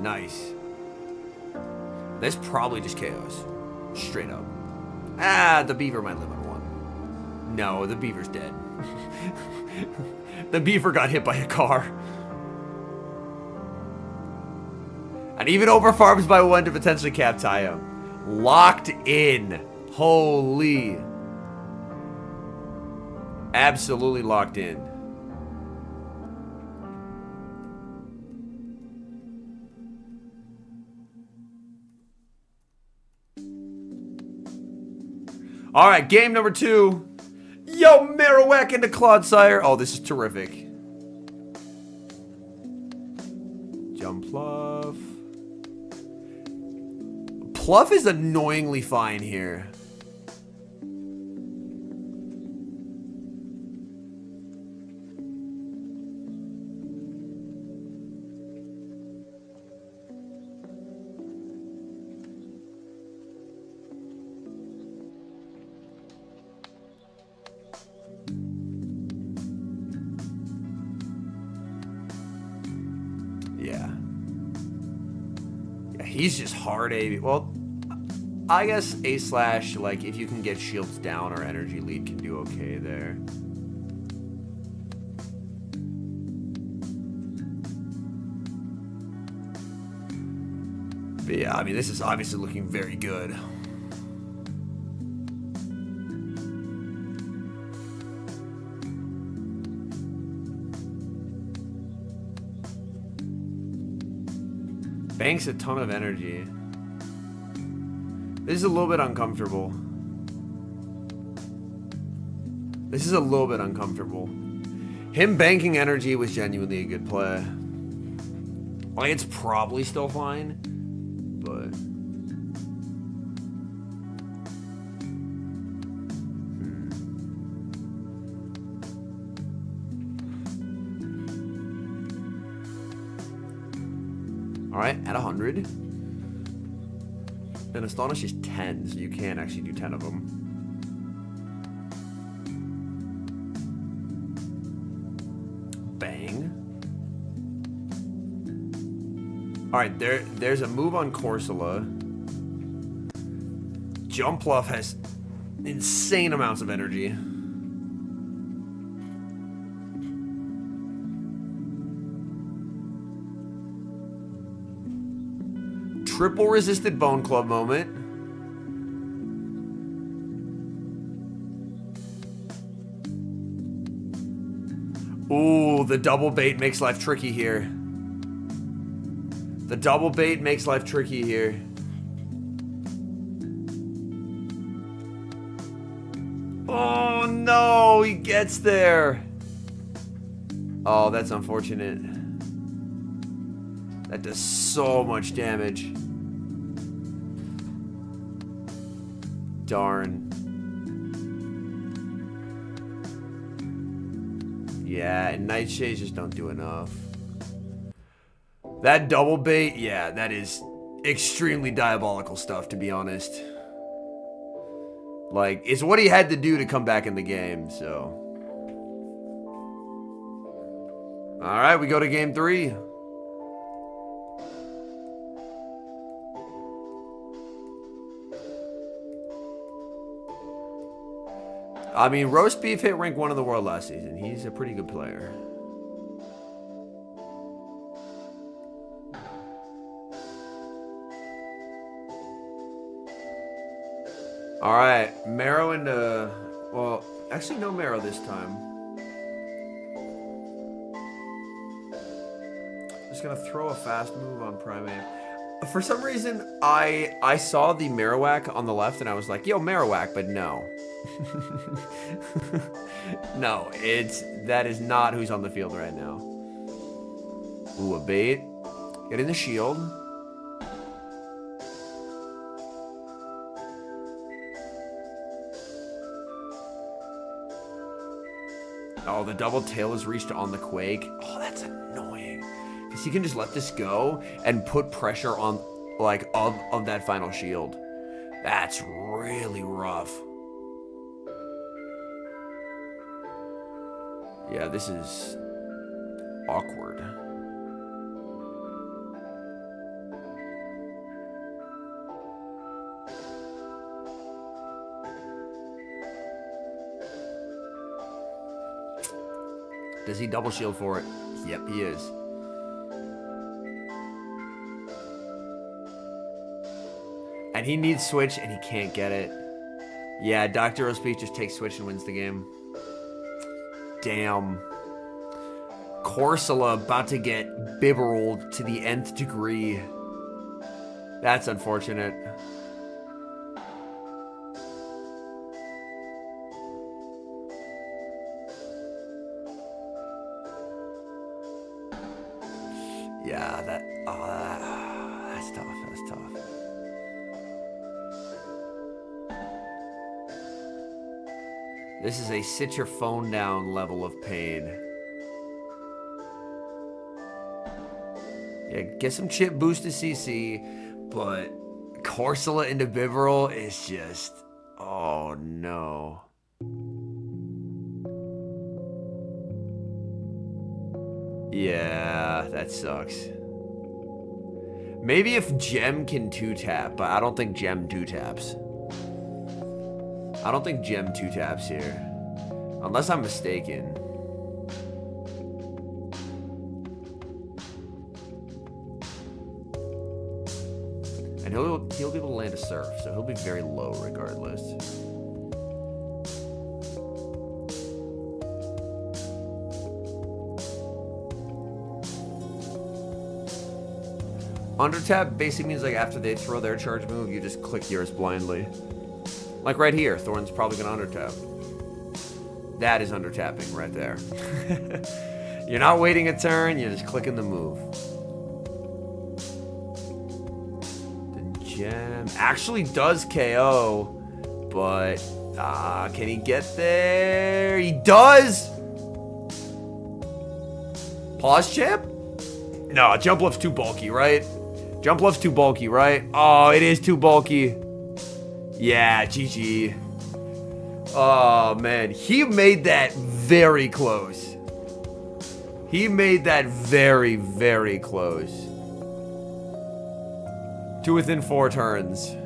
Nice. This probably just KOs. Straight up. The beaver might live on one. No, the beaver's dead. The beaver got hit by a car. And even over farms by 1 to potentially cap tie him. Locked in. Holy. Absolutely locked in. All right, game number 2. Yo, Marowak into Clodsire. Oh, this is terrific. Jump Pluff. Pluff is annoyingly fine here. Yeah. Yeah, he's just hard A. Well, I guess A slash, like, if you can get shields down or energy lead can do okay there. But yeah, I mean, this is obviously looking very good. Banks a ton of energy. This is a little bit uncomfortable. This is a little bit uncomfortable. Him banking energy was genuinely a good play. Like, it's probably still fine, but... Alright, at 100. And Astonish is 10, so you can actually do 10 of them. Bang. Alright, there's a move on Corsola. Jumpluff has insane amounts of energy. Triple resisted Bone Club moment. Ooh, the double bait makes life tricky here. The double bait makes life tricky here. Oh no, he gets there. Oh, that's unfortunate. That does so much damage. Darn. Yeah, and Nightshades just don't do enough. That double bait, yeah, that is extremely diabolical stuff, to be honest. Like, it's what he had to do to come back in the game, so. Alright, we go to game 3. I mean, Roast Beef hit rank 1 in the world last season. He's a pretty good player. Alright, Marrow into... Well, actually no Marrow this time. Just gonna throw a fast move on Primate. For some reason, I saw the Marowak on the left and I was like, yo, Marowak, but no. No, that is not who's on the field right now. Ooh, a bait. Getting the shield. Oh, the double tail is reached on the Quake. Oh, that's annoying. Because he can just let this go and put pressure on, like, of that final shield. That's really rough. Yeah, this is awkward. Does he double shield for it? Yep, he is. And he needs switch and he can't get it. Yeah, Dr. Roast-Beef just takes switch and wins the game. Damn. Corsola about to get bibberled to the nth degree. That's unfortunate. Yeah, that's tough. That's tough. This is a sit your phone down level of pain. Yeah, get some chip boost to CC, but Corsola into Bibarel is just, oh no. Yeah, that sucks. Maybe if Gem can 2-tap, but I don't think Gem 2-taps. I don't think Gem 2-taps here. Unless I'm mistaken. And he'll be able to land a surf, so he'll be very low regardless. Undertap basically means like after they throw their charge move, you just click yours blindly. Like right here, Thorn's probably gonna undertap. That is undertapping right there. You're not waiting a turn, you're just clicking the move. The Gem actually does KO, but can he get there? He does! Pause champ? No, jump left's too bulky, right? Jump left's too bulky, right? Oh, it is too bulky. Yeah, GG. Oh, man. He made that very close. He made that very, very close. To within 4 turns.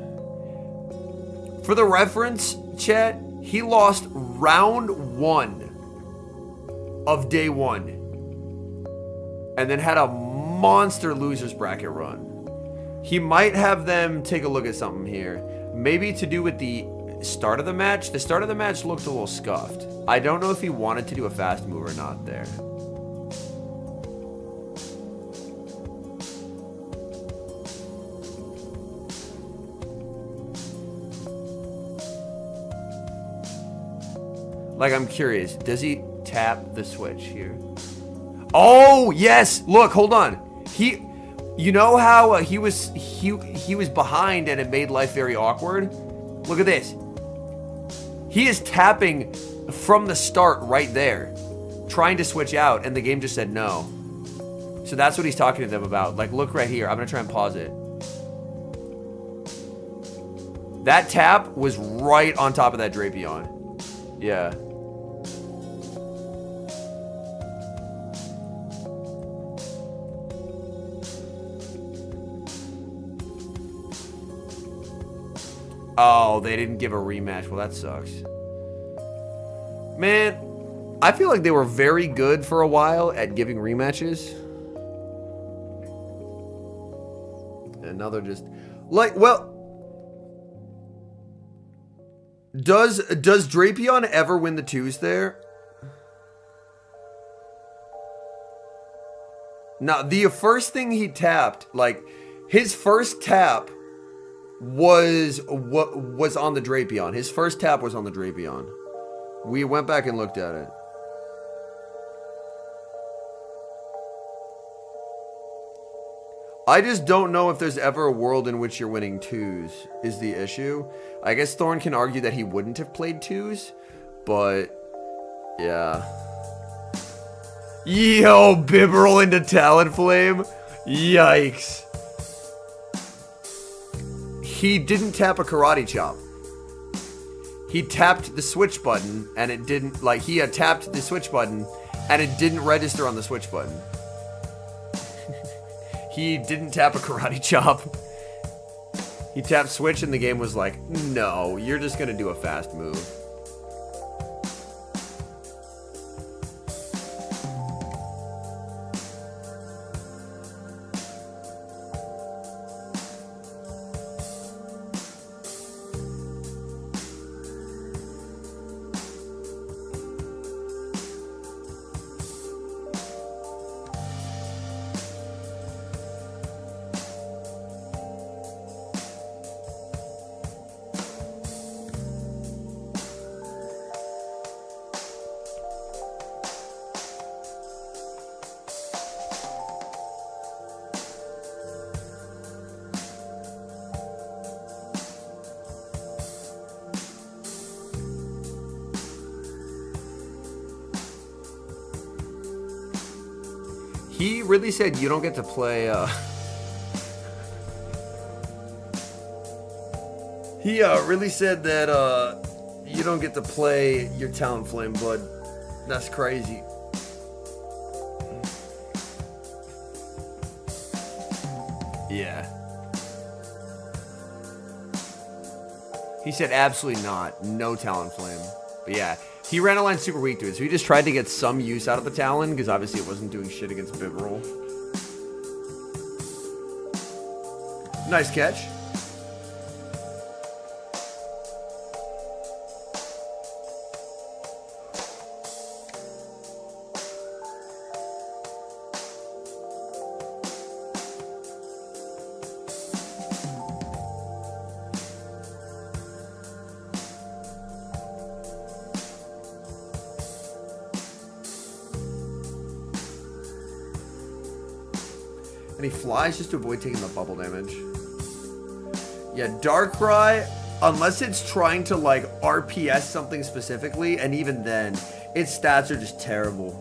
For the reference, chat, he lost round 1 of day 1. And then had a monster losers bracket run. He might have them take a look at something here. Maybe to do with the start of the match. The start of the match looked a little scuffed. I don't know if he wanted to do a fast move or not there. Like, I'm curious. Does he tap the switch here? Oh, yes. Look, hold on. You know how he was behind and it made life very awkward? Look at this. He is tapping from the start right there, trying to switch out, and the game just said no. So that's what he's talking to them about. Like, look right here. I'm going to try and pause it. That tap was right on top of that Drapion. Yeah. Oh, they didn't give a rematch. Well, that sucks. Man, I feel like they were very good for a while at giving rematches. And now they're just... Like, well... Does Drapion ever win the 2s there? Now, the first thing he tapped, like, his first tap... was on the Drapion. His first tap was on the Drapion. We went back and looked at it. I just don't know if there's ever a world in which you're winning 2s is the issue. I guess Thorn can argue that he wouldn't have played 2s, but yeah. Yo, Bibberl into Talonflame. Yikes. He didn't tap a karate chop. He tapped the switch button and it didn't, like, he had tapped the switch button and it didn't register on the switch button. He didn't tap a karate chop. He tapped switch and the game was like, no, you're just gonna do a fast move. He really said you don't get to play, He really said that, you don't get to play your Talonflame, bud. That's crazy. Yeah. He said absolutely not. No Talonflame. But yeah, he ran a line super weak to it, so he just tried to get some use out of the Talon, because obviously it wasn't doing shit against Bibarel. Nice catch. And he flies just to avoid taking the bubble damage. Yeah, Darkrai, unless it's trying to like RPS something specifically, and even then, its stats are just terrible.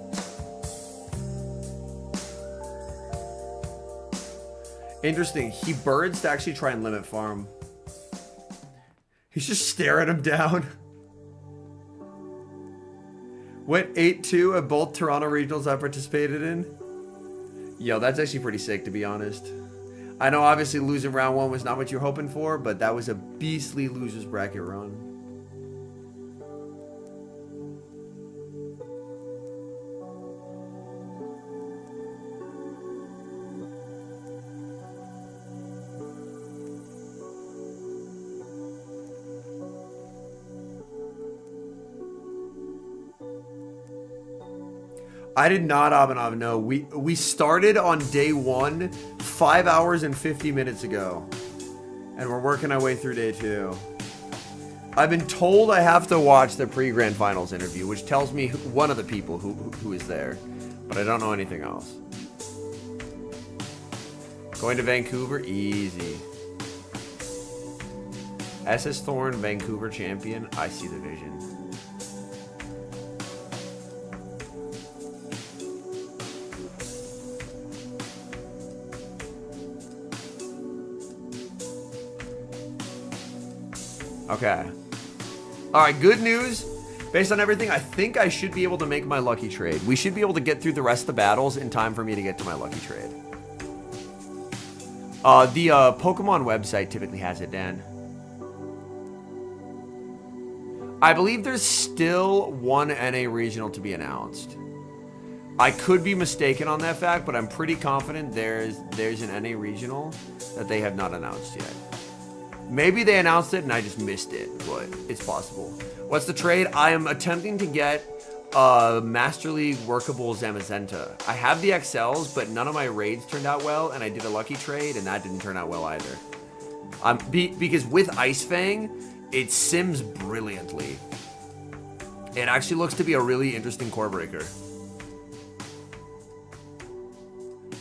Interesting, he birds to actually try and limit farm. He's just staring him down. Went 8-2 at both Toronto regionals I participated in. Yo, that's actually pretty sick, to be honest. I know obviously losing round 1 was not what you're hoping for, but that was a beastly losers bracket run. I did not, Abhinav, no. We started on day 1 5 hours and 50 minutes ago. And we're working our way through day 2. I've been told I have to watch the pre-grand finals interview, which tells me one of the people who is there. But I don't know anything else. Going to Vancouver? Easy. SS Thorn, Vancouver champion. I see the vision. Okay. Alright, good news. Based on everything, I think I should be able to make my lucky trade. We should be able to get through the rest of the battles in time for me to get to my lucky trade. The Pokemon website typically has it, Dan. I believe there's still one NA regional to be announced. I could be mistaken on that fact, but I'm pretty confident there's an NA regional that they have not announced yet. Maybe they announced it and I just missed it, but it's possible. What's the trade? I am attempting to get Master League workable Zamazenta. I have the XLs, but none of my raids turned out well, and I did a lucky trade, and that didn't turn out well either. Because with Ice Fang, it sims brilliantly. It actually looks to be a really interesting core breaker.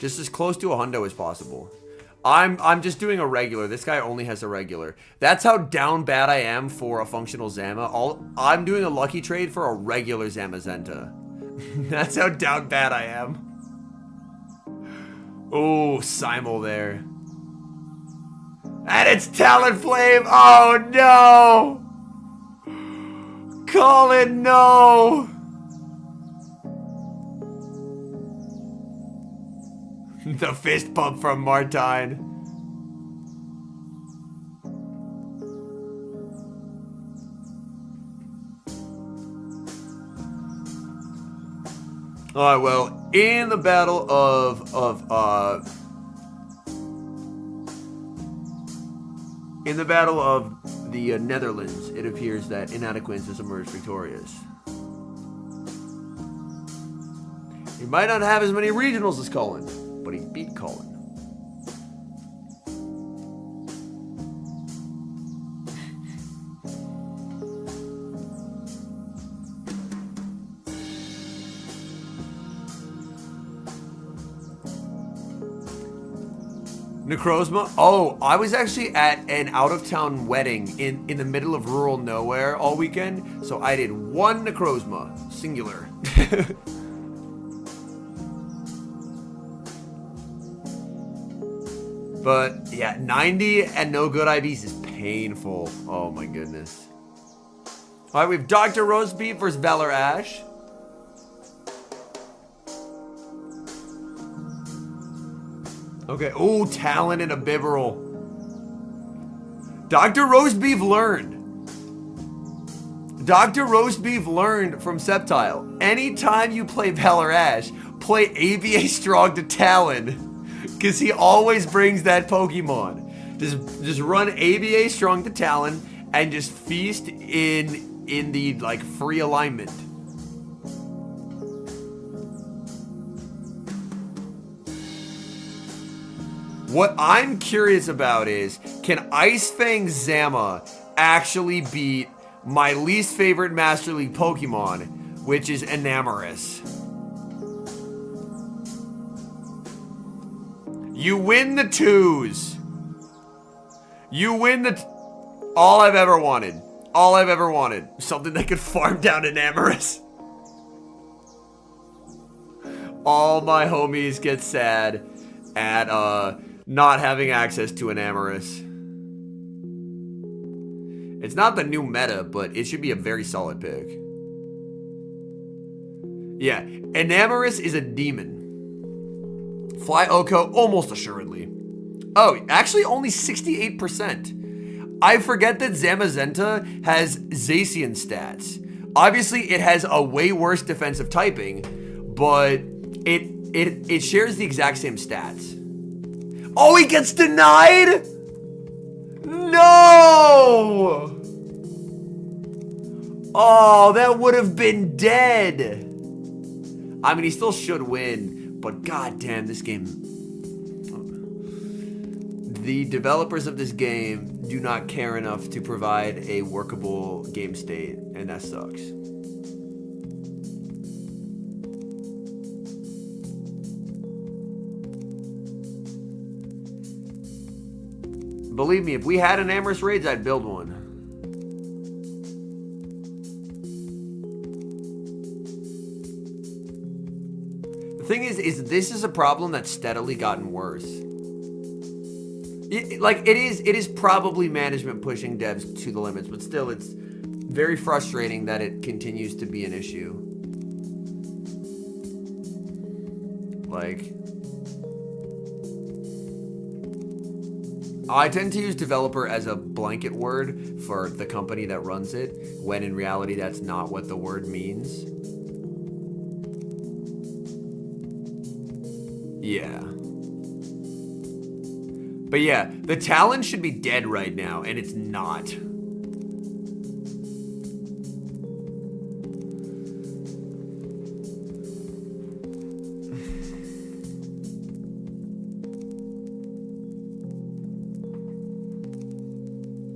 Just as close to a hundo as possible. I'm just doing a regular. This guy only has a regular. That's how down bad I am for a functional Zama. I'm doing a lucky trade for a regular Zamazenta. That's how down bad I am. Oh, Simul there. And it's Talonflame. Oh, no. Colin, no. The fist bump from Martine. Alright, well, in the battle of the Netherlands, it appears that Inadequance has emerged victorious. He might not have as many regionals as Colin, but he beat Colin. Necrozma? Oh, I was actually at an out-of-town wedding in the middle of rural nowhere all weekend, so I did one Necrozma, singular. But yeah, 90 and no good IVs is painful. Oh my goodness. All right, we have Dr. Roastbeef versus Valor Ash. Okay. Oh, Talon and a Bibarel. Dr. Roastbeef learned. Dr. Roastbeef learned from Sceptile. Anytime you play Valor Ash, play ABA Strong to Talon. Because he always brings that Pokemon. Just run ABA Strong to Talon and just feast in the like free alignment. What I'm curious about is, can Ice Fang Zama actually beat my least favorite Master League Pokemon, which is Enamorus? You win the twos. You win the... all I've ever wanted. All I've ever wanted. Something that could farm down Enamorus. All my homies get sad at, not having access to Enamorus. It's not the new meta, but it should be a very solid pick. Yeah, Enamorus is a demon. Fly Oko, almost assuredly. Oh, actually only 68%. I forget that Zamazenta has Zacian stats. Obviously, it has a way worse defensive typing, but it shares the exact same stats. Oh, he gets denied? No! Oh, that would have been dead. I mean, he still should win, but goddamn, this game... the developers of this game do not care enough to provide a workable game state, and that sucks. Believe me, if we had an Amorous Raids, I'd build one. The thing is this is a problem that's steadily gotten worse. It is probably management pushing devs to the limits, but still, it's very frustrating that it continues to be an issue. Like... I tend to use developer as a blanket word for the company that runs it, when in reality that's not what the word means. Yeah. But yeah, the Talon should be dead right now, and it's not.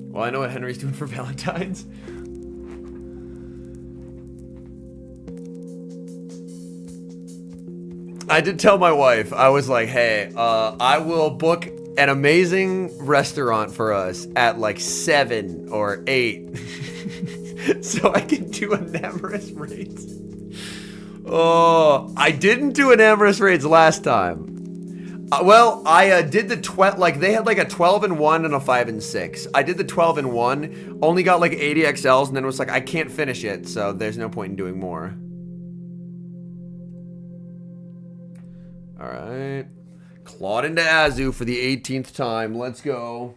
Well, I know what Henry's doing for Valentine's. I did tell my wife, I was like, hey, I will book an amazing restaurant for us at like 7 or 8. So I can do an Amorous Raids. Oh, I didn't do an Amorous Raids last time. Well, I did the 12, like they had like a 12-1 and a 5-6. I did the 12-1, only got like 80 XLs, and then was like, I can't finish it, so there's no point in doing more. All right, clawed into Azu for the 18th time. Let's go.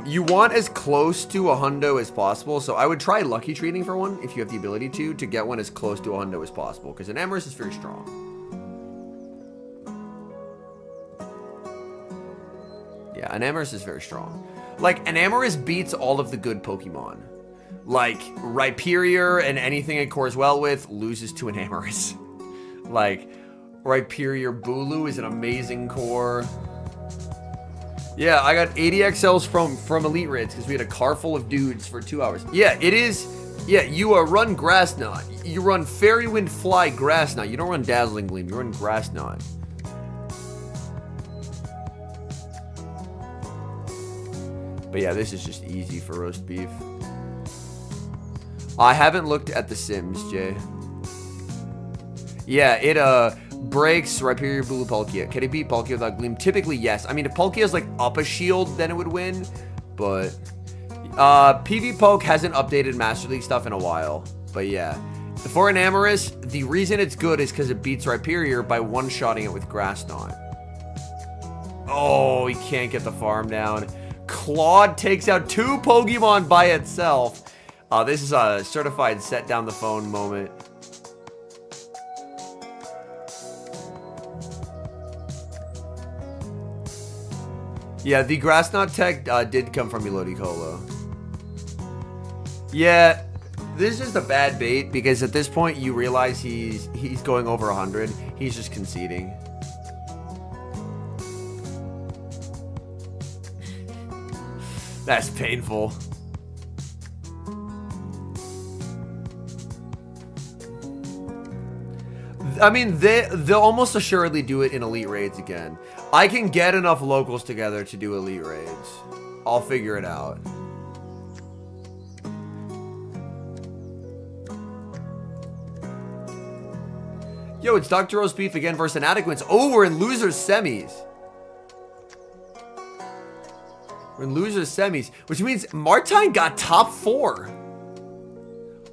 You want as close to a hundo as possible, so I would try lucky treating for one if you have the ability to get one as close to a hundo as possible, because an Amorous is very strong. Yeah, an Amorous is very strong. Like, an Amorous beats all of the good Pokemon. Like, Rhyperior and anything it cores well with loses to an Amorous. Like, Rhyperior Bulu is an amazing core. Yeah, I got 80 XLs from Elite Raids because we had a car full of dudes for 2 hours. Yeah, it is. Yeah, you run Grass Knot. You run Fairy Wind Fly Grass Knot. You don't run Dazzling Gleam. You run Grass Knot. But yeah, this is just easy for roast beef. I haven't looked at the Sims, Jay. Yeah, it breaks Rhyperior Bulu Palkia. Can it beat Palkia without Gleam? Typically, yes. I mean, if Palkia's like up a shield, then it would win. But PvPoke hasn't updated Master League stuff in a while. But yeah, For an Amorous, the reason it's good is because it beats Rhyperior by one-shotting it with Grass Knot. Oh, he can't get the farm down. Claude takes out 2 Pokemon by itself. This is a certified set down the phone moment. Yeah, the Grass Knot tech did come from Melodicolo. Yeah, this is just a bad bait because at this point you realize he's going over 100. He's just conceding. That's painful. I mean, they'll almost assuredly do it in Elite Raids again. I can get enough locals together to do Elite Raids. I'll figure it out. Yo, it's Dr. Roast Beef again versus Inadequates. Oh, we're in losers semis. We're in losers semis, which means Martine got top 4.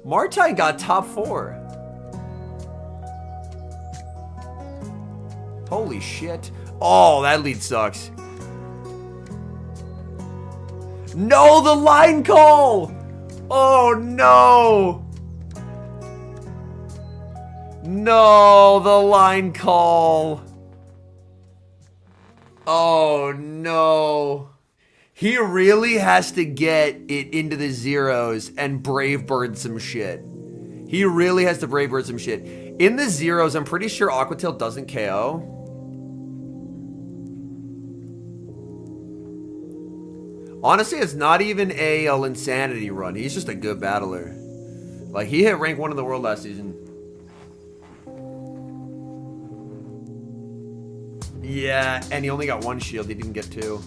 Martine got top 4. Holy shit. Oh, that lead sucks. No, the line call. Oh, no. No, the line call. Oh, no. He really has to get it into the zeros and Brave Bird some shit. He really has to Brave Bird some shit. In the zeros, I'm pretty sure Aquatail doesn't KO. Honestly, it's not even a Insanity run. He's just a good battler. Like, he hit rank 1 in the world last season. Yeah, and he only got 1 shield. He didn't get 2.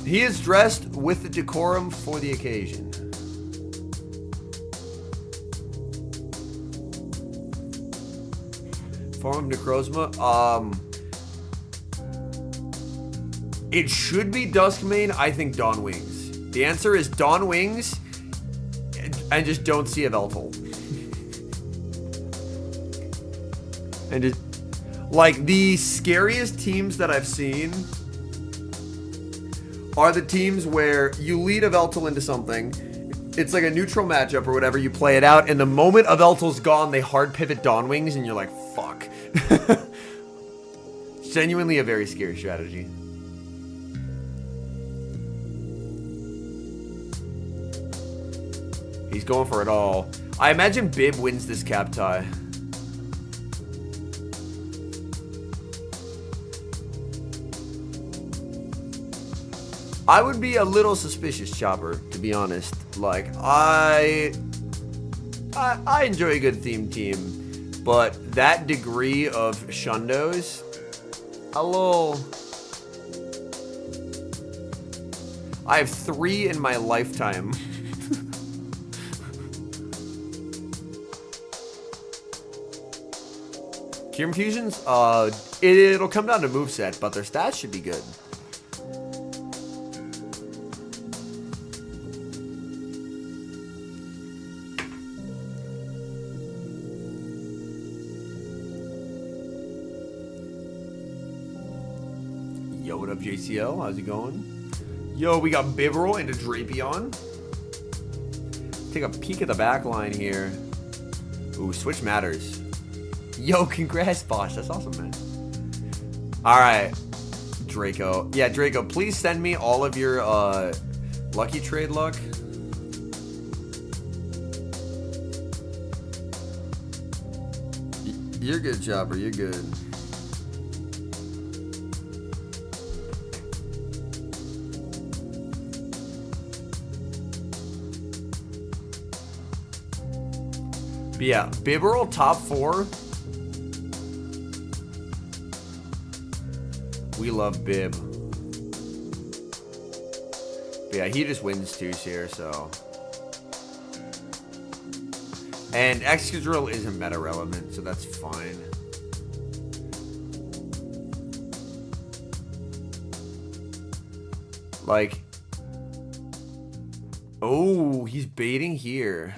He is dressed with the decorum for the occasion. Form of Necrozma. It should be Duskmane. I think Dawn Wings. The answer is Dawn Wings, and just don't see a Veltal. And just, like, the scariest teams that I've seen are the teams where you lead a Veltal into something. It's like a neutral matchup or whatever. You play it out, and the moment a Veltal's gone, they hard pivot Dawn Wings, and you're like, fuck. Genuinely a very scary strategy. He's going for it all. I imagine Bib wins this cap tie. I would be a little suspicious, Chopper, to be honest. Like, I enjoy a good theme team, but that degree of shundos, a little... I have 3 in my lifetime. Cure Infusions? It'll come down to moveset, but their stats should be good. Yo, what up, JCL? How's it going? Yo, we got Bibarel into Drapion. Take a peek at the back line here. Ooh, switch matters. Yo, congrats, boss. That's awesome, man. All right, Draco. Yeah, Draco, please send me all of your lucky trade luck. You're good, Chopper. You're good. But yeah, Bibarel top 4. We love Bib. But yeah, he just wins 2s here, so. And Excadrill isn't meta relevant, so that's fine. Like, oh, he's baiting here.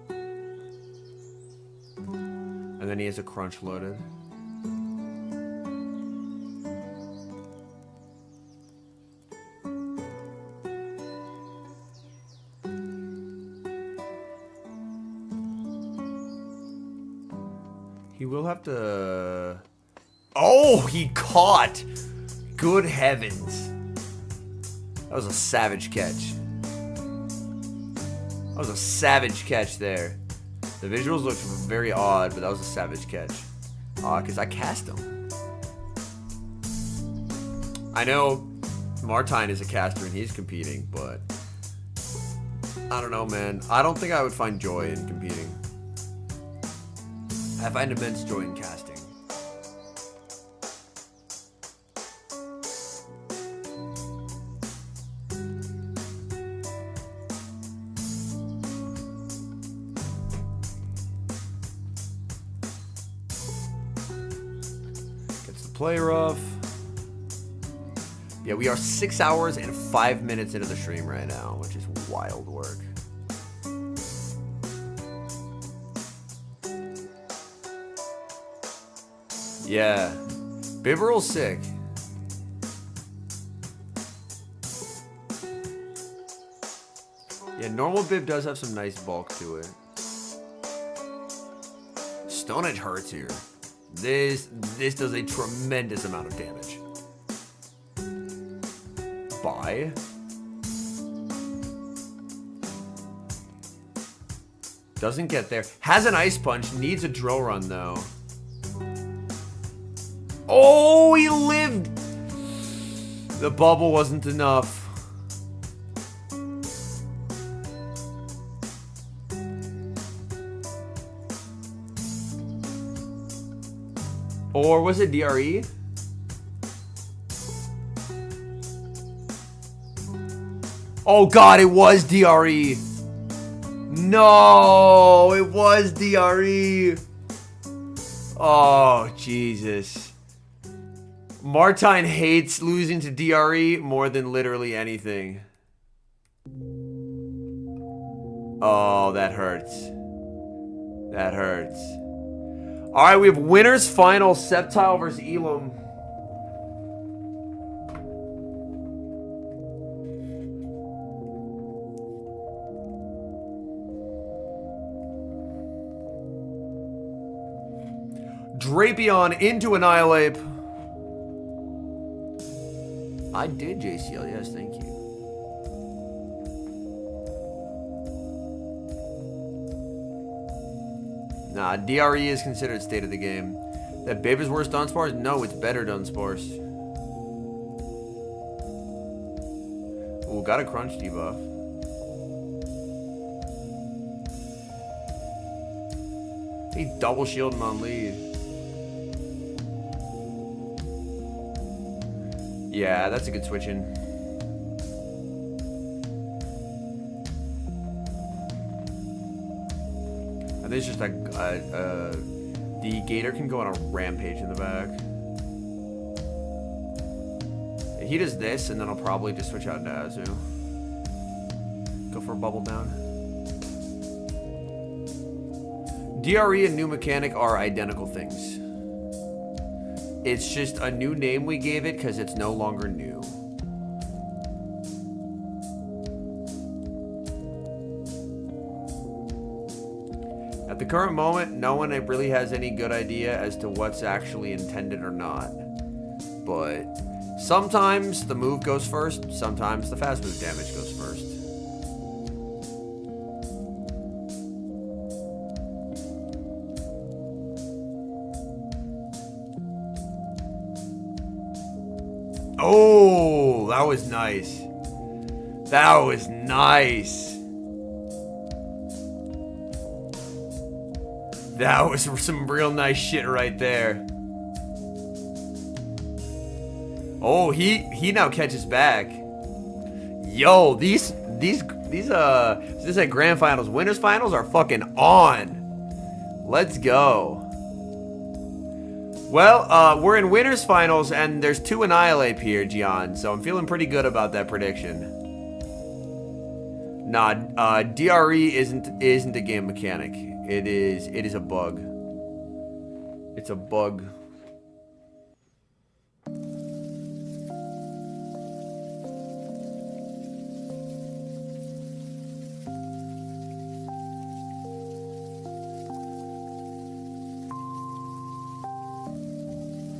And then he has a crunch loaded. He will have to... Oh, he caught! Good heavens. That was a savage catch. That was a savage catch there. The visuals looked very odd, but that was a savage catch. Because I cast him. I know Martine is a caster and he's competing, but... I don't know, man. I don't think I would find joy in competing. I find immense joy in casting. Gets the play rough. Yeah, we are 6 hours and 5 minutes into the stream right now, which is wild work. Yeah, Bibberl's sick. Yeah, normal Bib does have some nice bulk to it. Stone Edge hurts here. This does a tremendous amount of damage. Bye. Doesn't get there. Has an ice punch. Needs a drill run though. Oh, he lived! The bubble wasn't enough. Or was it DRE? Oh god, it was DRE! No, it was DRE! Oh, Jesus. Martine hates losing to DRE more than literally anything. Oh, that hurts. That hurts. Alright, we have winners final, Septile versus Elam. Drapion into Annihilate. I did JCL, yes, thank you. Nah, DRE is considered state of the game. That Babe is worse Dunsparce? No, it's better Dunsparce. Ooh, got a crunch debuff. He double shielding on lead. Yeah, that's a good switch in. And there's just the Gator can go on a rampage in the back. He does this, and then I'll probably just switch out into Azu. Go for a bubble down. DRE and new mechanic are identical things. It's just a new name we gave it because it's no longer new. At the current moment, no one really has any good idea as to what's actually intended or not. But sometimes the move goes first, sometimes the fast move damage goes first. Oh, that was nice. That was nice. That was some real nice shit right there. Oh, he now catches back. Yo, these grand finals, winners finals are fucking on. Let's go. Well, we're in winners finals, and there's 2 Annihilate here, Gian. So I'm feeling pretty good about that prediction. Nah, DRE isn't a game mechanic. It is a bug. It's a bug.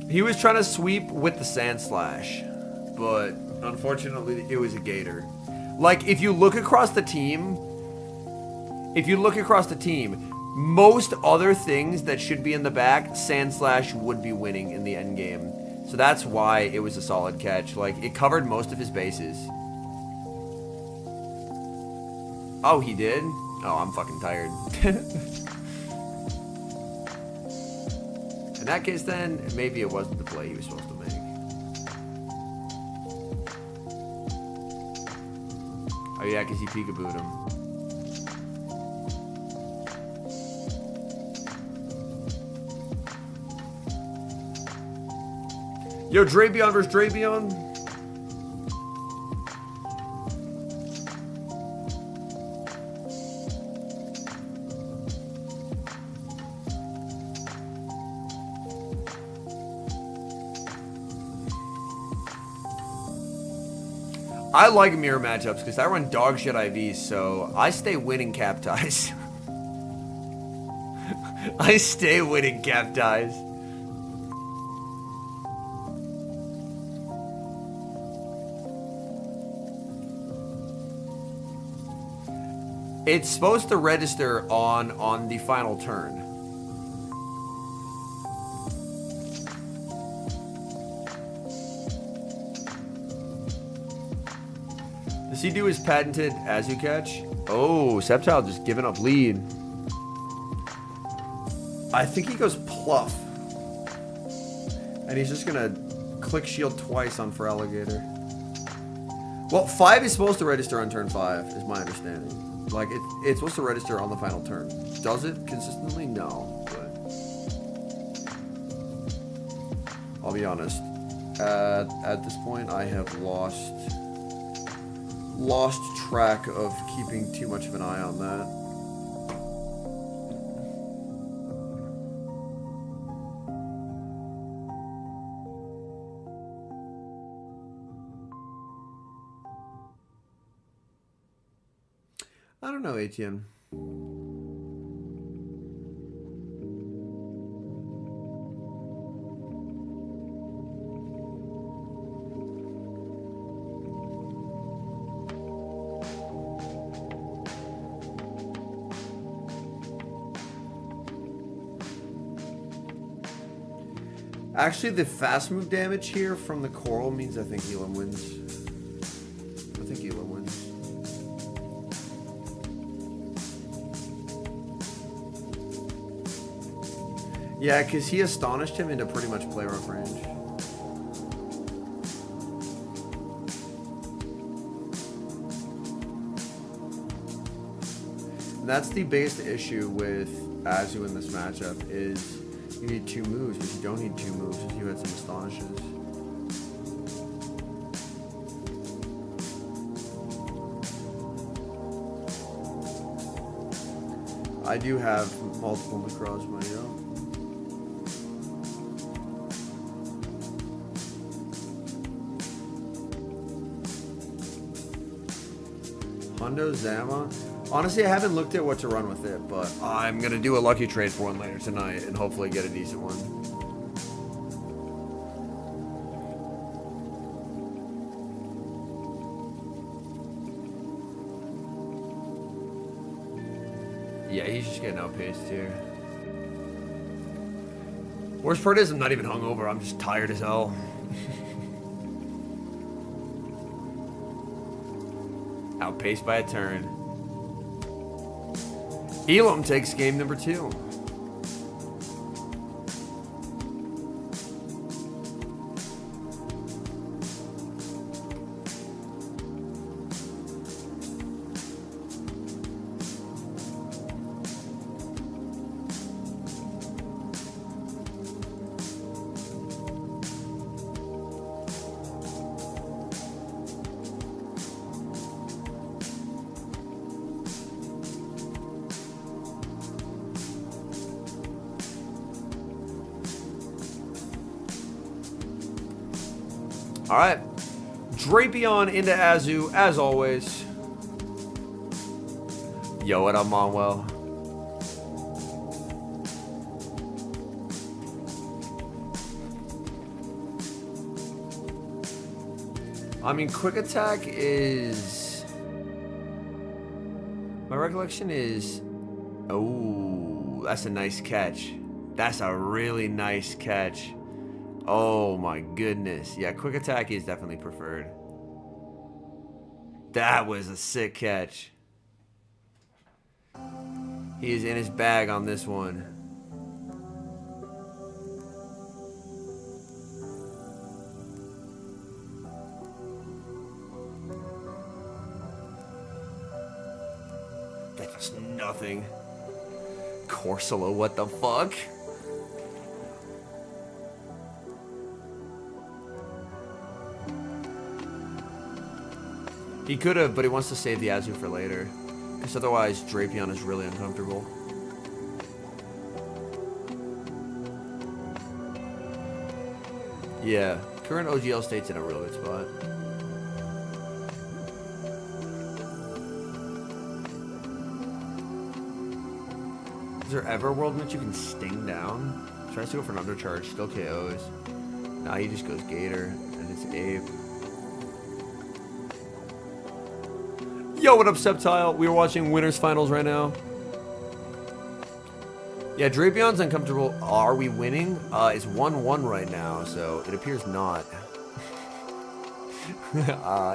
He was trying to sweep with the Sand Slash, but unfortunately it was a Gator. Like, if you look across the team, most other things that should be in the back, Sand Slash would be winning in the end game. So that's why it was a solid catch. Like, it covered most of his bases. Oh, he did? Oh, I'm fucking tired. In that case, then, maybe it wasn't the play he was supposed to make. Oh, yeah, because he peekabooed him. Yo, Drapion versus Drapion. I like mirror matchups because I run dog shit IVs, so I stay winning cap ties. I stay winning cap ties. It's supposed to register on the final turn. Does he do his patented Azu catch? Oh, Sceptile just giving up lead. I think he goes Pluff. And he's just gonna click shield twice on for Alligator. Well, 5 is supposed to register on turn 5, is my understanding. Like, it's supposed to register on the final turn. Does it consistently? No, but I'll be honest. At this point, I have lost track of keeping too much of an eye on that. I don't know, ATM. Actually, the fast move damage here from the Coral means I think Elam wins. I think Elam wins. Yeah, because he astonished him into pretty much play rough range. And that's the biggest issue with Azu in this matchup is you need 2 moves, but you don't need 2 moves if you had some astonishes. I do have multiple Necrozma, yo. Hundo Zama. Honestly, I haven't looked at what to run with it, but I'm going to do a lucky trade for one later tonight and hopefully get a decent one. Yeah, he's just getting outpaced here. Worst part is I'm not even hungover. I'm just tired as hell. Outpaced by a turn. Elam takes game number 2. All right. Drapion into Azu, as always. Yo, what up, Monwell? I mean, quick attack is... My recollection is... Oh, that's a nice catch. That's a really nice catch. Oh my goodness. Yeah, quick attack is definitely preferred. That was a sick catch. He is in his bag on this one. That's nothing. Corsola, what the fuck? He could have, but he wants to save the Azu for later. Because otherwise, Drapion is really uncomfortable. Yeah, current OGL state's in a real good spot. Is there ever a world in which you can sting down? Tries to go for an undercharge, still KOs. Nah, he just goes Gator, and it's Ape. Yo, what up, Septile? We are watching Winners Finals right now. Yeah, Drapion's uncomfortable. Are we winning? It's 1-1 right now, so it appears not.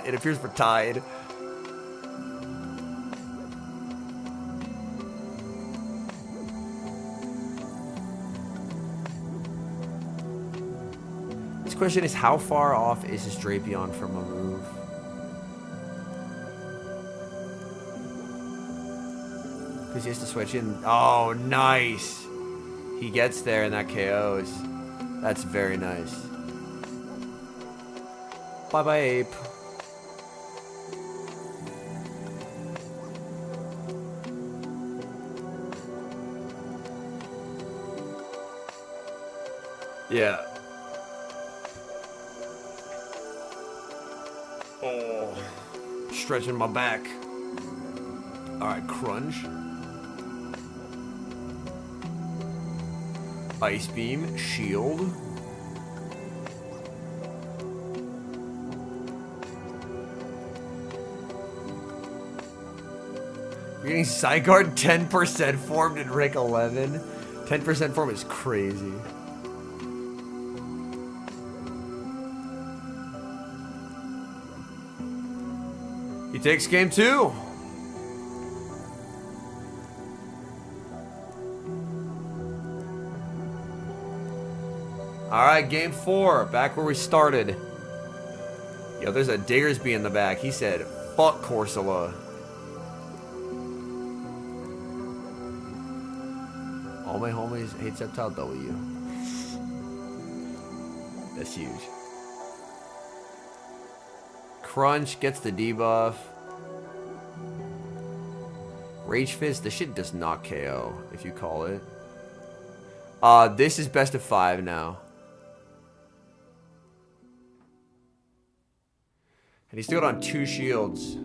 It appears we're tied. This question is, how far off is this Drapion from a move? Because he has to switch in. Oh, nice. He gets there and that KOs. That's very nice. Bye-bye, Ape. Yeah. Oh. Stretching my back. Alright, Crunch. Ice Beam, Shield. You're getting Zygarde 10% formed in Rick 11. 10% form is crazy. He takes game 2. Alright, game 4. Back where we started. Yo, there's a Diggersby in the back. He said, fuck Corsola. All my homies hate Septile W. That's huge. Crunch gets the debuff. Rage Fist, this shit does not KO, if you call it. This is best of 5 now. And he's still on 2 shields.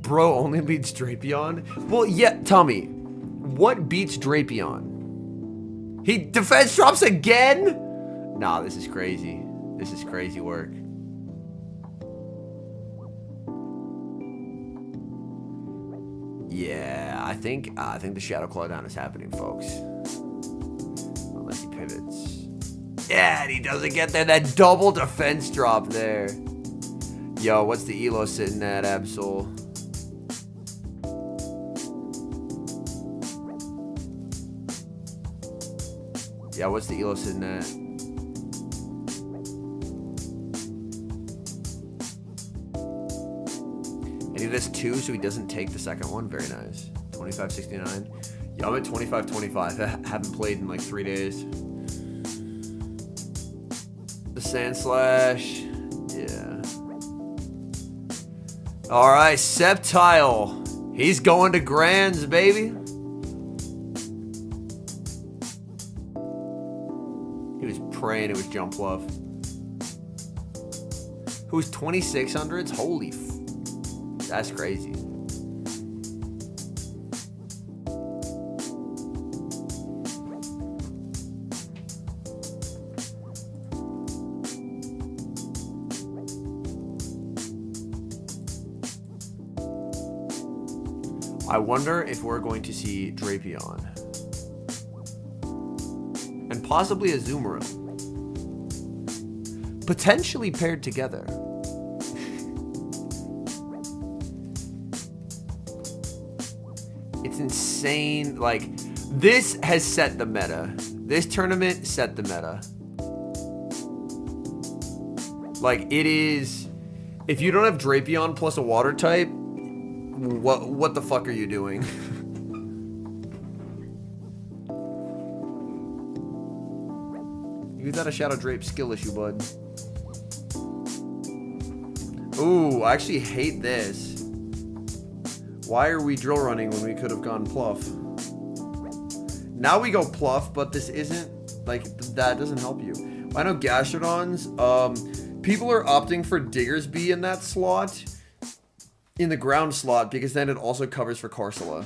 Bro only beats Drapion? Well, yeah, Tommy. What beats Drapion? He defense drops again? Nah, this is crazy. This is crazy work. Yeah, I think the Shadow Claw down is happening, folks. Unless he pivots. Yeah, and he doesn't get there. That double defense drop there. Yo, what's the elo sitting at, Absol? Yeah, what's the elo sitting at? And he does 2, so he doesn't take the second one. Very nice. 25.69. Yeah, I'm at 25.25. I haven't played in like 3 days. The Sand Slash. Yeah. Alright, Septile. He's going to Grands, baby. He was praying it was Jump Love. Who's 2600s? Holy that's crazy. I wonder if we're going to see Drapion. And possibly a Zoomerang. Potentially paired together. It's insane. Like, this has set the meta. This tournament set the meta. Like, it is... If you don't have Drapion plus a water type, what the fuck are you doing? You got a Shadow Drape skill issue, bud. Ooh, I actually hate this. Why are we drill running when we could have gone Pluff? Now we go Pluff, but this isn't, like, that doesn't help you. I know Gastrodons, people are opting for Diggersby in that slot. In the ground slot, because then it also covers for Corsola.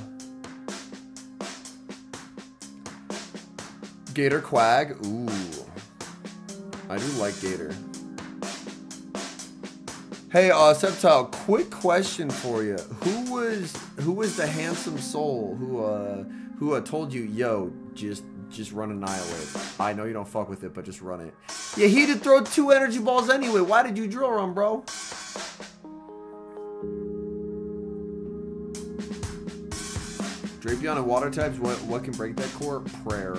Gator Quag. Ooh. I do like Gator. Hey, Septile, quick question for you. Who was the handsome soul who told you, yo, just run Annihilate? I know you don't fuck with it, but just run it. Yeah, he did throw 2 energy balls anyway. Why did you drill run, bro? Drapion and water types, what can break that core? Prayer.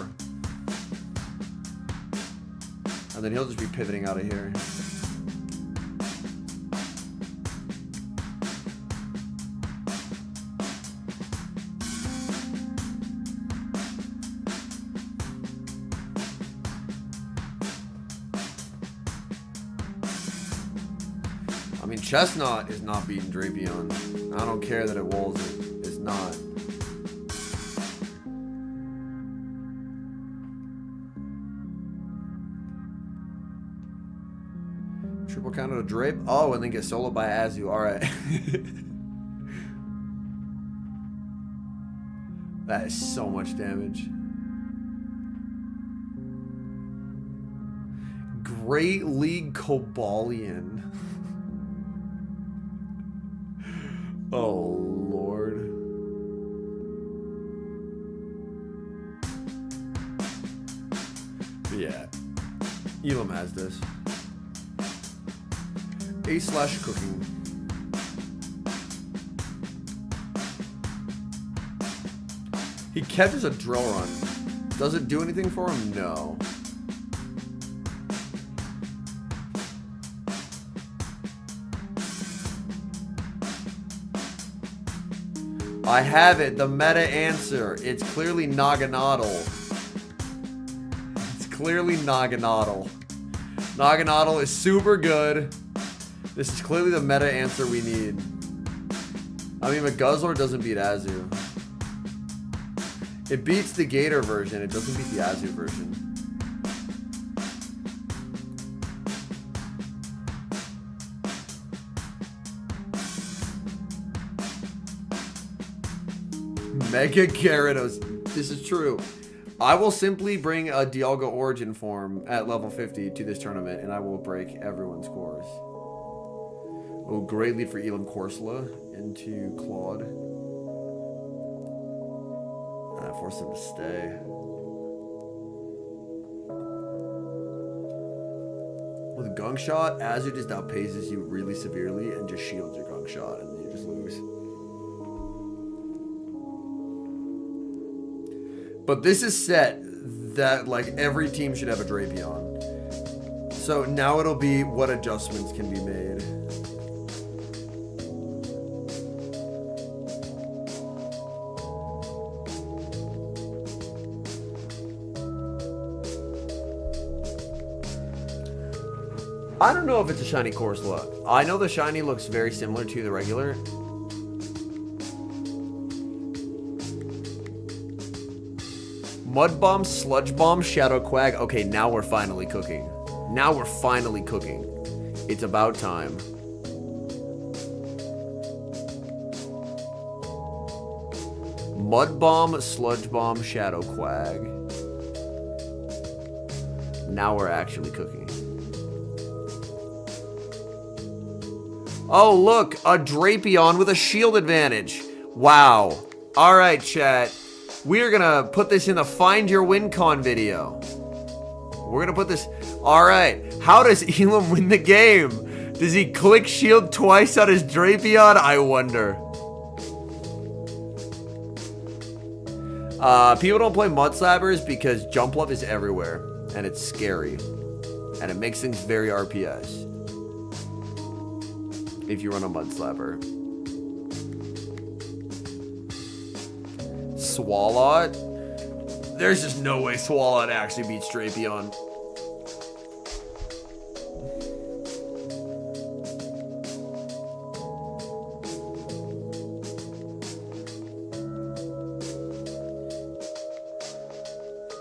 And then he'll just be pivoting out of here. I mean, Chestnut is not beating Drapion. I don't care that it walls it. It's not. Triple counter to Drape. Oh, and then get soloed by Azu. Alright. That is so much damage. Great League Cobalion. Oh, Lord. Yeah. Elam has this. A/cooking. He catches a drill run. Does it do anything for him? No. I have it. The meta answer. It's clearly Naganadel. It's clearly Naganadel. Naganadel is super good. This is clearly the meta answer we need. I mean, but Guzzler doesn't beat Azu. It beats the Gator version. It doesn't beat the Azu version. Mega Gyarados. This is true. I will simply bring a Dialga Origin form at level 50 to this tournament, and I will break everyone's scores. Oh, great lead for Elam Corsola into Claude. I forced him to stay. With a Gunk Shot, Azu just outpaces you really severely and just shields your Gunk Shot, and you just lose. But this is set that, like, every team should have a Drapion. So now it'll be what adjustments can be made. I don't know if it's a shiny Corsola. I know the shiny looks very similar to the regular. Mud Bomb, Sludge Bomb, Shadow Quag. Okay, now we're finally cooking. Now we're finally cooking. It's about time. Mud Bomb, Sludge Bomb, Shadow Quag. Now we're actually cooking. Oh, look, a Drapion with a shield advantage. Wow. All right, chat. We're gonna put this in the Find Your Win Con video. We're gonna put this. All right. How does Elam win the game? Does he click shield twice on his Drapion? I wonder. People don't play Mudslappers because Jump Love is everywhere. And it's scary. And it makes things very RPS. If you run a Mudslapper. Swalot? There's just no way Swalot actually beats Drapion.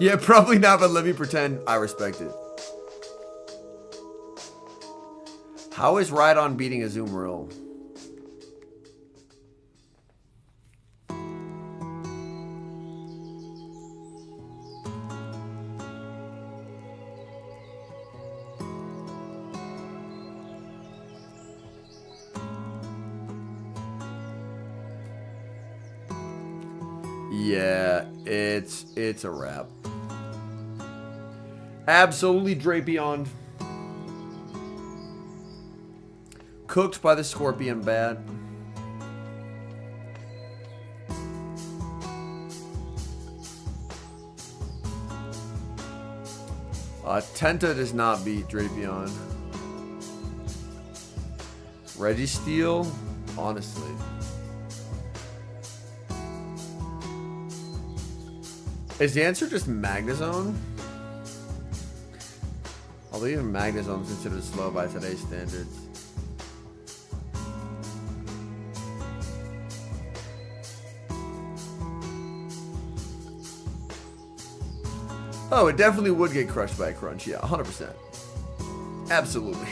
Yeah, probably not, but let me pretend I respect it. How is Rhydon beating Azumarill? Yeah, it's a wrap. Absolutely Drapion. Cooked by the Scorpion Bat. Tenta does not beat Drapion. Registeel? Honestly. Is the answer just Magnezone? Although even Magnezone is considered slow by today's standards. Oh, it definitely would get crushed by a crunch. Yeah, 100%. Absolutely.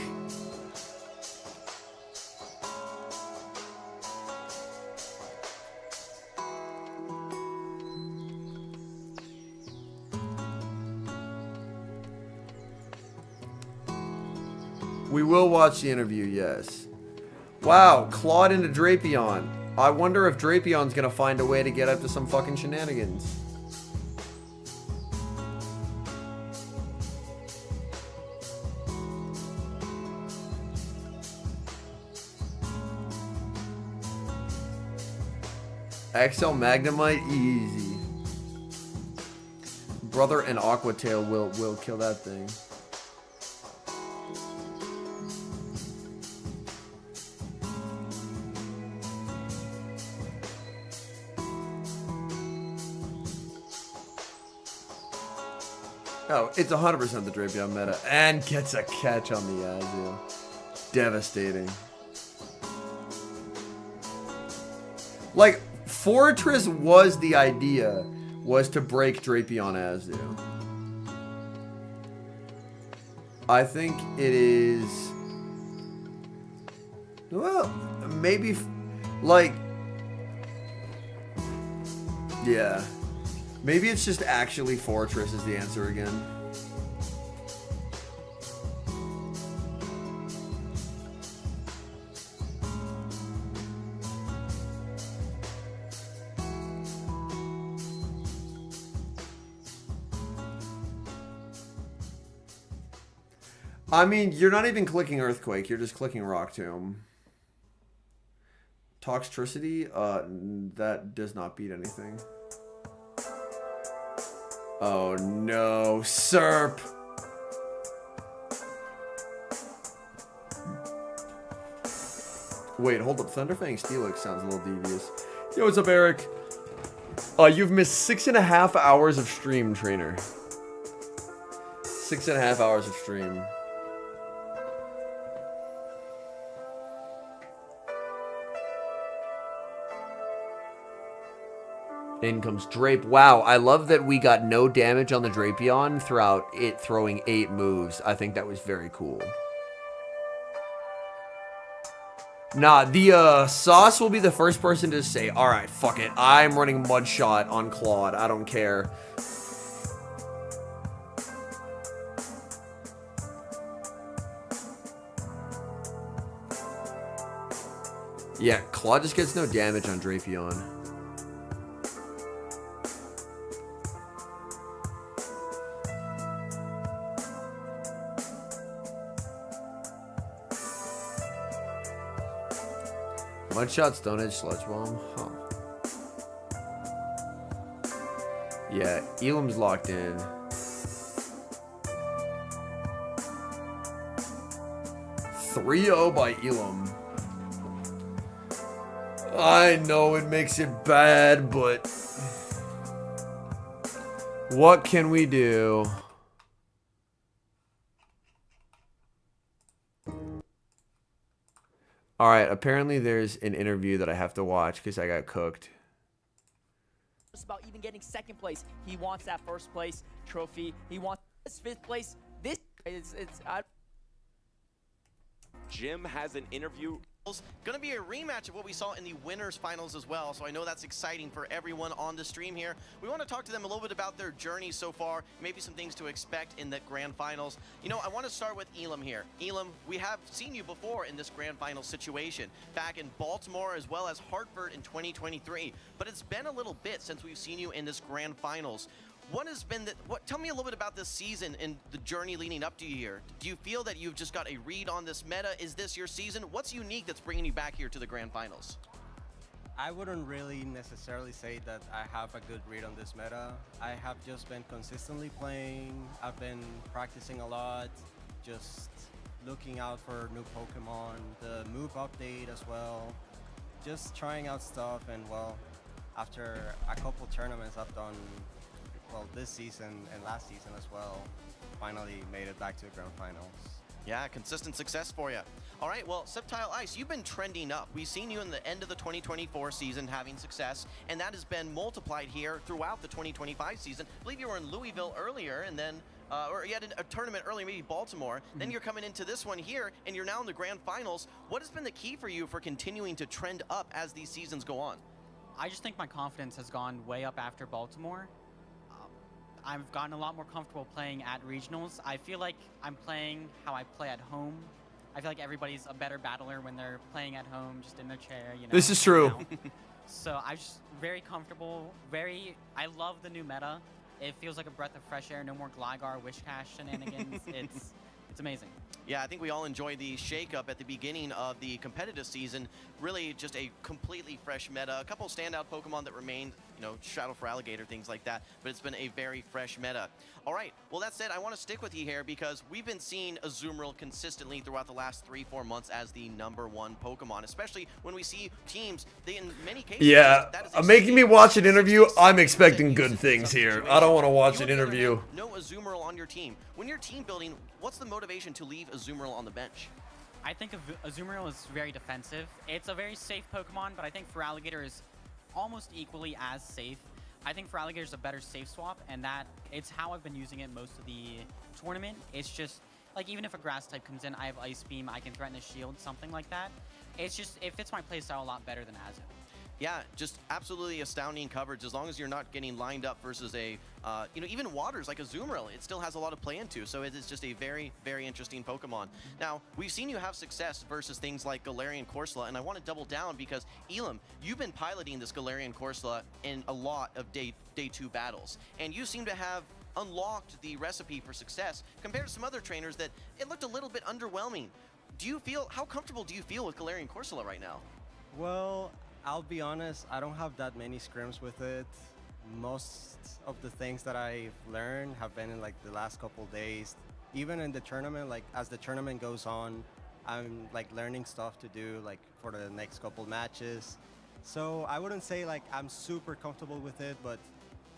We will watch the interview, yes. Wow, clawed into Drapion. I wonder if Drapion's gonna find a way to get up to some fucking shenanigans. XL Magnemite, easy. Brother and Aqua Tail will kill that thing. Oh, it's 100% the Drapion meta. And gets a catch on the Azul. Devastating. Like, Fortress was the idea, was to break Drapion Azul. I think it is... Well, maybe... Like... Yeah. Maybe it's just actually Fortress is the answer again. I mean, you're not even clicking Earthquake, you're just clicking Rock Tomb. Toxtricity? That does not beat anything. Oh no, Serp! Wait, hold up. Thunderfang Steelix sounds a little devious. Yo, what's up, Eric? You've missed 6.5 hours of stream, Trainer. 6.5 hours of stream. In comes Drape. Wow, I love that we got no damage on the Drapion throughout it throwing 8 moves. I think that was very cool. Nah, the Sauce will be the first person to say, all right, fuck it. I'm running Mudshot on Claude. I don't care. Yeah, Claude just gets no damage on Drapion. Mudshot, Stone Edge, Sludge Bomb. Huh. Yeah, Elam's locked in. .3-0 by Elam. I know it makes it bad, but what can we do? All right, apparently there's an interview that I have to watch because I got cooked.
It's about even getting second place. He wants that first place trophy. He wants this fifth place. This is
Jim has an interview.
Going to be a rematch of what we saw in the winners finals as well, so I know that's exciting for everyone on the stream here. We want to talk to them a little bit about their journey so far, maybe some things to expect in the grand finals. You know, I want to start with Elam here. Elam, we have seen you before in this grand final situation, back in Baltimore as well as Hartford in 2023, but it's been a little bit since we've seen you in this grand finals. What has been tell me a little bit about this season and the journey leading up to here. Do you feel that you've just got a read on this meta? Is this your season? What's unique that's bringing you back here to the grand finals?
I wouldn't really necessarily say that I have a good read on this meta. I have just been consistently playing. I've been practicing a lot, just looking out for new Pokemon, the move update as well, just trying out stuff. And well, after a couple tournaments I've done, well, this season and last season as well, finally made it back to the grand finals.
Yeah, consistent success for you. All right, well, Sceptile Ice, you've been trending up. We've seen you in the end of the 2024 season having success, and that has been multiplied here throughout the 2025 season. I believe you were in Louisville earlier, and then, or you had a tournament earlier, maybe Baltimore. Then you're coming into this one here, and you're now in the grand finals. What has been the key for you for continuing to trend up as these seasons go on?
I just think my confidence has gone way up after Baltimore. I've gotten a lot more comfortable playing at regionals. I feel like I'm playing how I play at home. I feel like everybody's a better battler when they're playing at home, just in their chair, you know.
This is true.
So I'm just very comfortable. I love the new meta. It feels like a breath of fresh air. No more Gligar Wish Cash shenanigans. It's amazing.
Yeah, I think we all enjoyed the shakeup at the beginning of the competitive season. Really just a completely fresh meta. A couple standout Pokemon that remained, you know, Shadow for Alligator, things like that. But it's been a very fresh meta. All right, well, that said, I want to stick with you here because we've been seeing Azumarill consistently throughout the last 3-4 months as the #1 Pokemon, especially when we see teams, in many cases...
Yeah, making me watch an interview, I'm expecting good things here. I don't want to watch an interview.
No Azumarill on your team. When you're team building, what's the motivation to leave Azumarill on the bench?
I think Azumarill is very defensive. It's a very safe Pokemon, but I think Feraligatr is almost equally as safe. I think Feraligatr is a better safe swap, and it's how I've been using it most of the tournament. It's just, like, even if a grass type comes in, I have Ice Beam, I can threaten a shield, something like that. It's just, it fits my playstyle a lot better than Azo.
Yeah, just absolutely astounding coverage. As long as you're not getting lined up versus a, you know, even Waters like a Azumarill, it still has a lot to play into. So it is just a very, very interesting Pokemon. Now, we've seen you have success versus things like Galarian Corsola, and I want to double down because, Elam, you've been piloting this Galarian Corsola in a lot of day 2 battles, and you seem to have unlocked the recipe for success compared to some other trainers that it looked a little bit underwhelming. How comfortable do you feel with Galarian Corsola right now?
Well, I'll be honest, I don't have that many scrims with it. Most of the things that I've learned have been in like the last couple days. Even in the tournament, like as the tournament goes on, I'm like learning stuff to do like for the next couple matches. So I wouldn't say like I'm super comfortable with it, but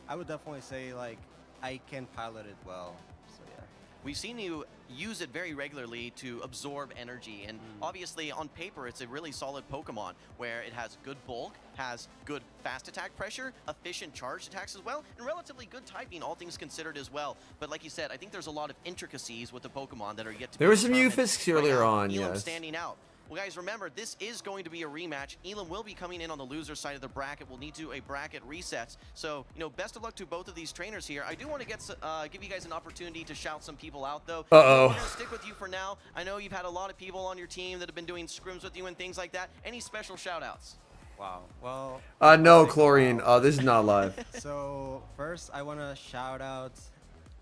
I would definitely say like I can pilot it well. So yeah.
We've seen you use it very regularly to absorb energy, and obviously on paper it's a really solid Pokemon where it has good bulk, has good fast attack pressure, efficient charged attacks as well, and relatively good typing, all things considered as well. But like you said, I think there's a lot of intricacies with the Pokemon that are yet to be
There was some
determined.
Euphisks earlier on,
Elam
yes.
standing out. Well, guys, remember, this is going to be a rematch. Elam will be coming in on the loser side of the bracket. We'll need to do a bracket reset. So, you know, best of luck to both of these trainers here. I do want to give you guys an opportunity to shout some people out, though.
Uh-oh.
We're going to stick with you for now. I know you've had a lot of people on your team that have been doing scrims with you and things like that. Any special shout-outs?
Wow. Well.
No, Chlorine. This is not live.
So first, I want to shout out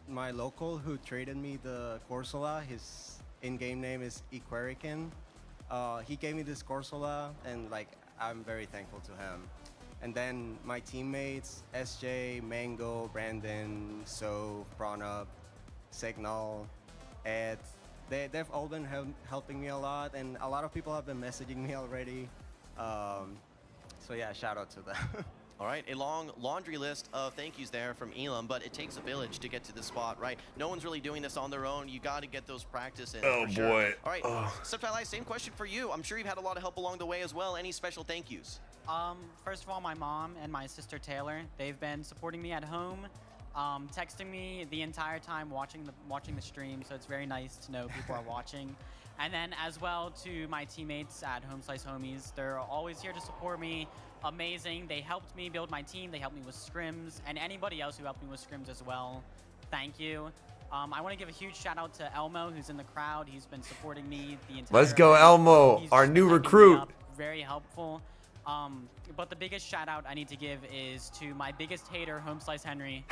my local who traded me the Corsola. His in-game name is Equerican. He gave me this Corsola, and like I'm very thankful to him. And then my teammates, SJ, Mango, Brandon, So, Pranab, Signal, Ed. They've all been helping me a lot, and a lot of people have been messaging me already. So yeah, shout out to them.
All right, a long laundry list of thank yous there from Elam, but it takes a village to get to this spot, right? No one's really doing this on their own. You got to get those practice in.
Oh,
for sure.
boy.
All right, Subtile, same question for you. I'm sure you've had a lot of help along the way as well. Any special thank yous?
First of all, my mom and my sister Taylor, they've been supporting me at home, texting me the entire time watching the stream, so it's very nice to know people are watching. And then as well to my teammates at Home Slice Homies, they're always here to support me. Amazing. They helped me build my team. They helped me with scrims, and anybody else who helped me with scrims as well. Thank you. I want to give a huge shout out to Elmo, who's in the crowd. He's been supporting me the entire
Let's go,
event.
Elmo,
He's
our
just
new
hyping me
recruit.
up, very helpful. But the biggest shout out I need to give is to my biggest hater, Home Slice Henry.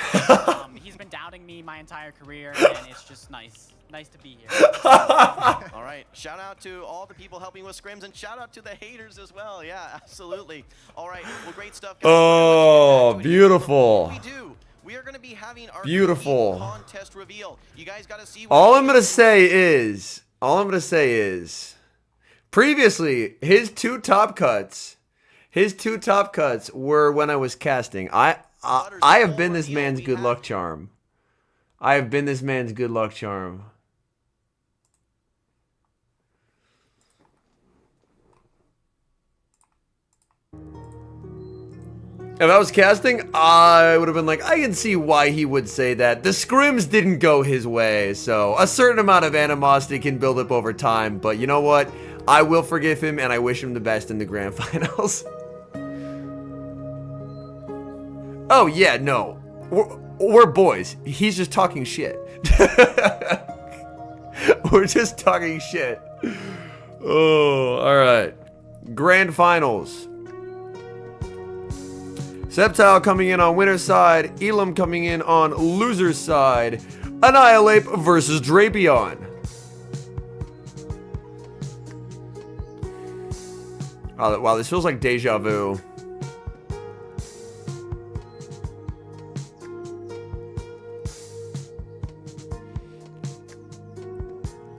He's been doubting me my entire career, and it's just nice to be here.
All right, shout out to all the people helping with scrims, and shout out to the haters as well. Yeah, absolutely. All right, well, great stuff, guys.
Oh,
Before
beautiful.
we do, we are going to be having our
Beautiful.
contest reveal. You guys got to see.
All I'm gonna say is, previously his two top cuts were when I was casting. I have been this man's good luck charm. I have been this man's good luck charm. If I was casting, I would have been like, I can see why he would say that. The scrims didn't go his way, so a certain amount of animosity can build up over time, but you know what? I will forgive him, and I wish him the best in the grand finals. Oh, yeah, no. We're boys. He's just talking shit. We're just talking shit. Oh, alright. Grand finals. Septile coming in on winner's side. Elam coming in on loser's side. Annihilate versus Drapion. Oh, wow, this feels like deja vu.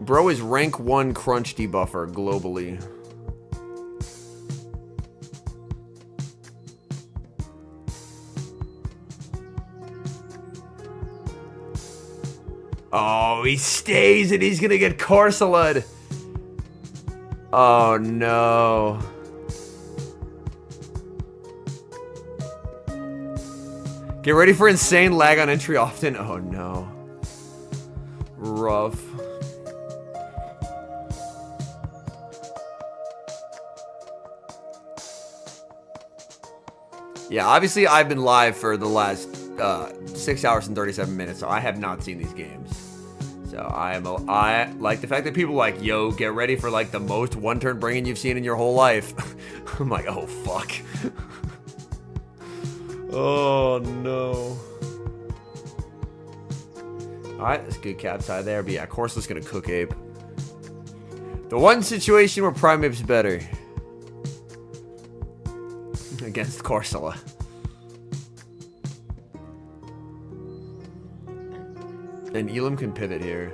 Bro is rank 1 crunch debuffer globally. Oh, he stays and he's gonna get Corsola'd. Oh no. Get ready for insane lag on entry often. Oh no. Rough. Yeah, obviously I've been live for the last 6 hours and 37 minutes, so I have not seen these games. So I like the fact that people are like, yo, get ready for like the most one-turn bringing you've seen in your whole life. I'm like, oh fuck. Oh no. Alright, that's good cap side there, but yeah, Corso's gonna cook Ape. The one situation where Primeape's better. Against Corsola. And Elam can pivot here.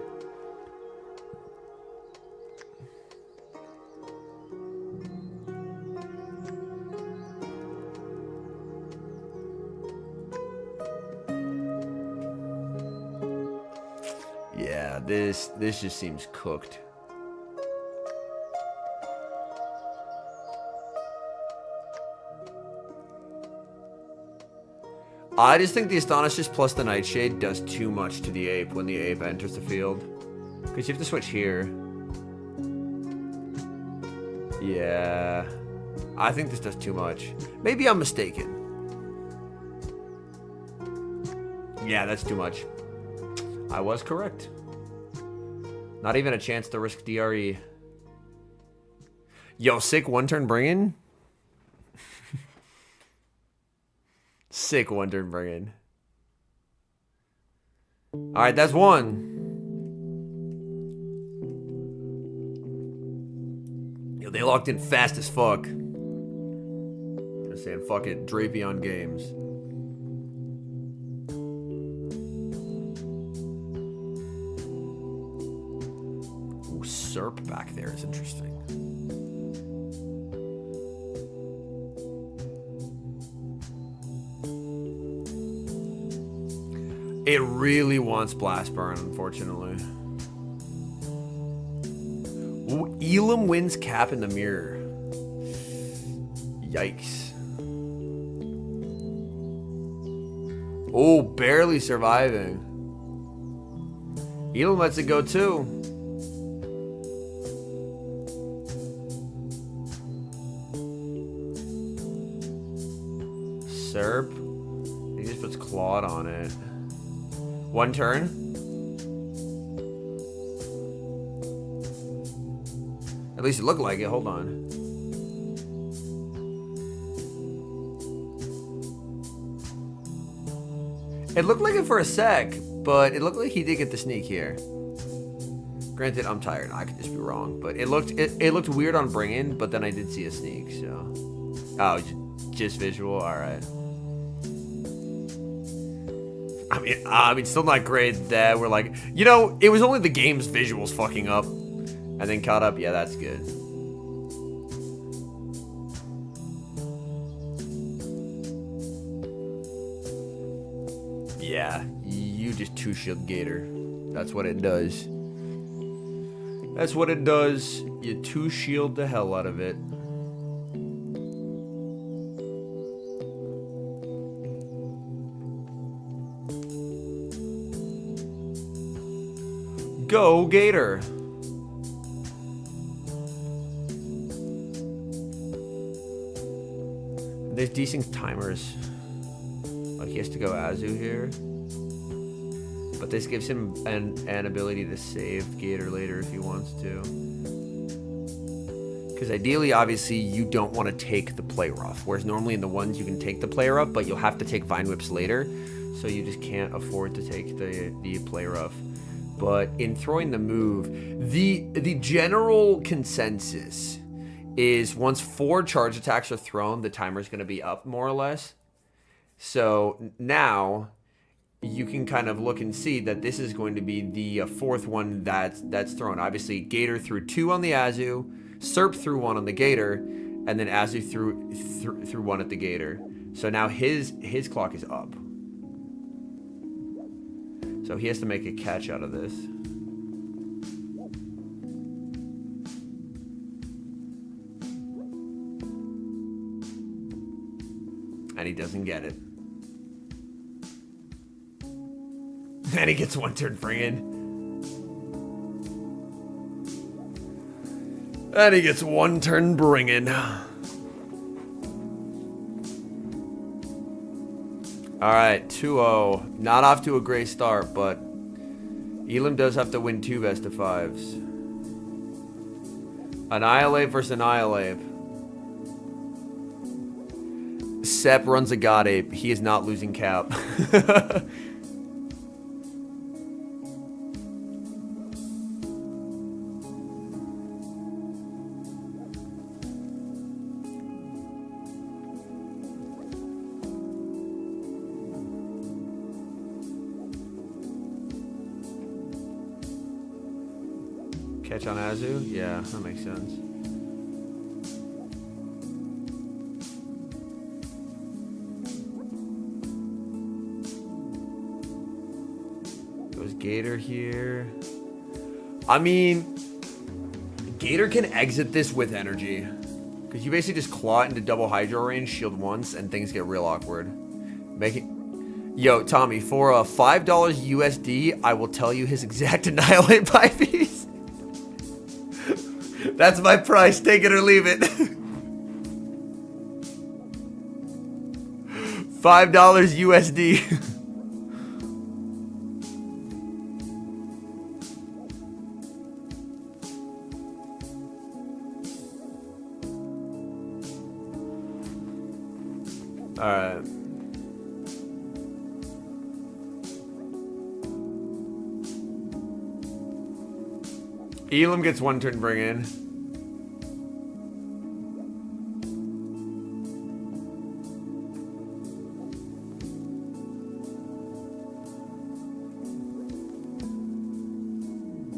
Yeah, this just seems cooked. I just think the Astonishes plus the Nightshade does too much to the Ape when the Ape enters the field. Because you have to switch here. Yeah. I think this does too much. Maybe I'm mistaken. Yeah, that's too much. I was correct. Not even a chance to risk DRE. Yo, sick one-turn bring-in? Sick one-turn bring-in. Alright, that's one. Yo, they locked in fast as fuck. They're saying, fuck it, Drapion Games. Ooh, Serp back there is interesting. It really wants Blast Burn, unfortunately. Ooh, Elam wins Cap in the mirror. Yikes. Oh, barely surviving. Elam lets it go too. Serp. He just puts Claude on it. One turn. At least it looked like it. Hold on. It looked like it for a sec, but it looked like he did get the sneak here. Granted, I'm tired. I could just be wrong, but it looked weird on bring-in, but then I did see a sneak. So, oh, just visual. All right. I mean, still not great that we're like, you know, it was only the game's visuals fucking up, and then caught up. Yeah, that's good. Yeah, you just two-shield Gator. That's what it does. That's what it does. You two-shield the hell out of it. Go Gator. There's decent timers. Like he has to go Azu here. But this gives him an ability to save Gator later if he wants to. Because ideally, obviously, you don't want to take the play rough. Whereas normally in the ones you can take the play rough, but you'll have to take Vine Whips later. So you just can't afford to take the play rough. But in throwing the move, the general consensus is once 4 charge attacks are thrown, the timer's going to be up more or less. So now you can kind of look and see that this is going to be the 4th one that's thrown. Obviously, Gator threw 2 on the Azu, Serp threw 1 on the Gator, and then Azu threw 1 at the Gator. So now his clock is up. So he has to make a catch out of this. And he doesn't get it. And he gets one turn bring-in. And he gets one turn bring-in. Alright, 2-0. Not off to a great start, but Elam does have to win 2 best of 5s. Annihilate versus Annihilate. Sep runs a God Ape. He is not losing Cap. Catch on Azu? Yeah, that makes sense. Goes Gator here. I mean, Gator can exit this with energy. Because you basically just claw it into double Hydro range, shield once, and things get real awkward. Yo, Tommy, for a $5 USD, I will tell you his exact Annihilate by piece. That's my price. Take it or leave it. $5 USD. All right. Elam gets one turn bring in.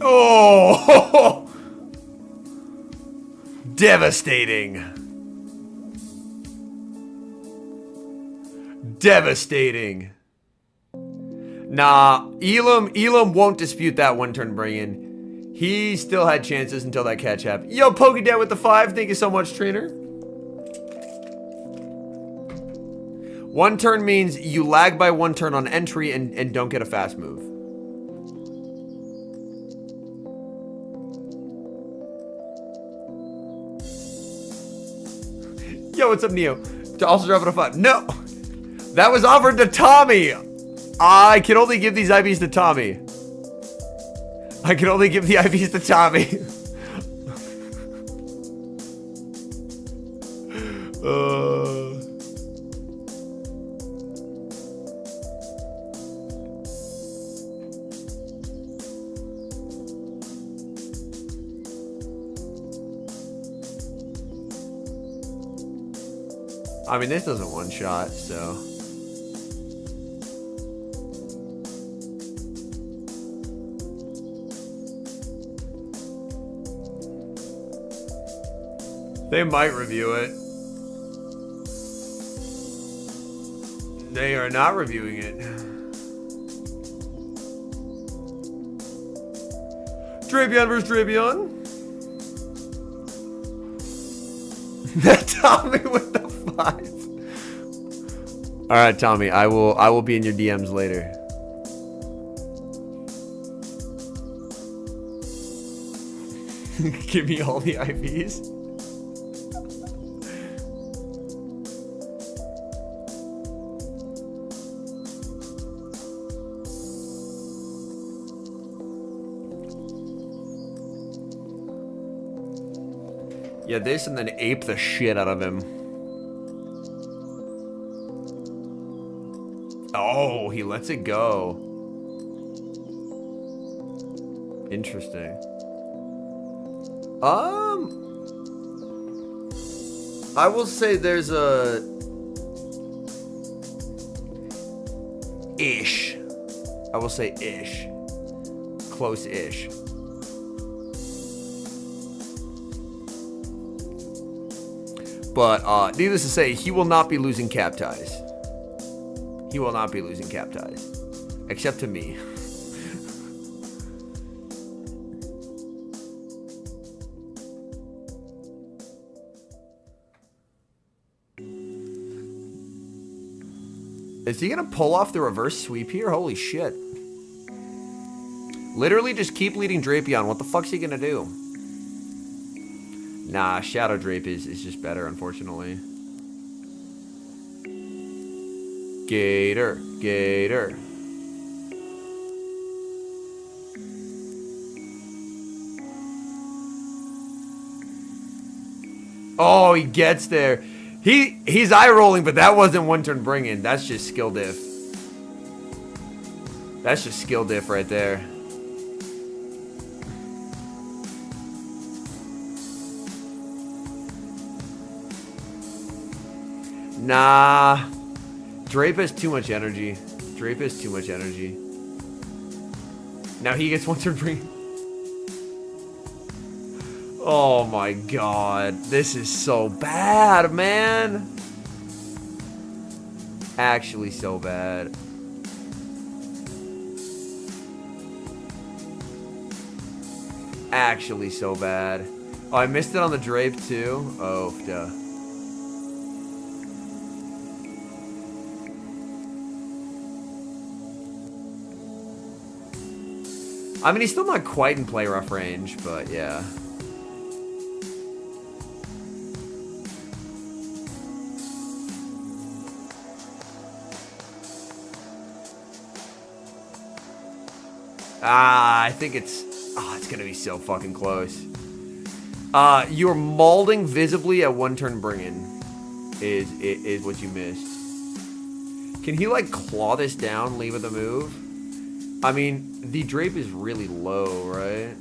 Oh! Devastating. Devastating. Nah, Elam won't dispute that one turn bring in. He still had chances until that catch happened. Yo, Pokedead with the 5. Thank you so much, trainer. One turn means you lag by one turn on entry and don't get a fast move. Yo, what's up, Neo? Also dropping a 5. No! That was offered to Tommy! I can only give these IVs to Tommy. I can only give the IVs to Tommy. I mean, this doesn't one shot, so. They might review it. They are not reviewing it. Drapion versus Drapion. Tommy with the 5. All right, Tommy. I will be in your DMs later. Give me all the IVs. Yeah, this and then ape the shit out of him. Oh, he lets it go. Interesting. I will say there's a ish. I will say ish. Close-ish. But needless to say, he will not be losing cap ties. He will not be losing cap ties. Except to me. Is he gonna pull off the reverse sweep here? Holy shit. Literally just keep leading Drapion. What the fuck's he gonna do? Nah, Shadow Drape is just better, unfortunately. Gator. Gator. Oh, he gets there. He's eye rolling, but that wasn't one turn bring in. That's just skill diff. That's just skill diff right there. Nah. Drape has too much energy. Drape has too much energy. Now he gets one turn bring. Oh my god. This is so bad, man. Actually so bad. Actually so bad. Oh, I missed it on the Drape too? Oh, duh. I mean, he's still not quite in play rough range, but yeah. I think it's... Oh, it's going to be so fucking close. You're mauling visibly at one turn bring-in is what you missed. Can he, like, claw this down, leave with a move? I mean, the drape is really low, right?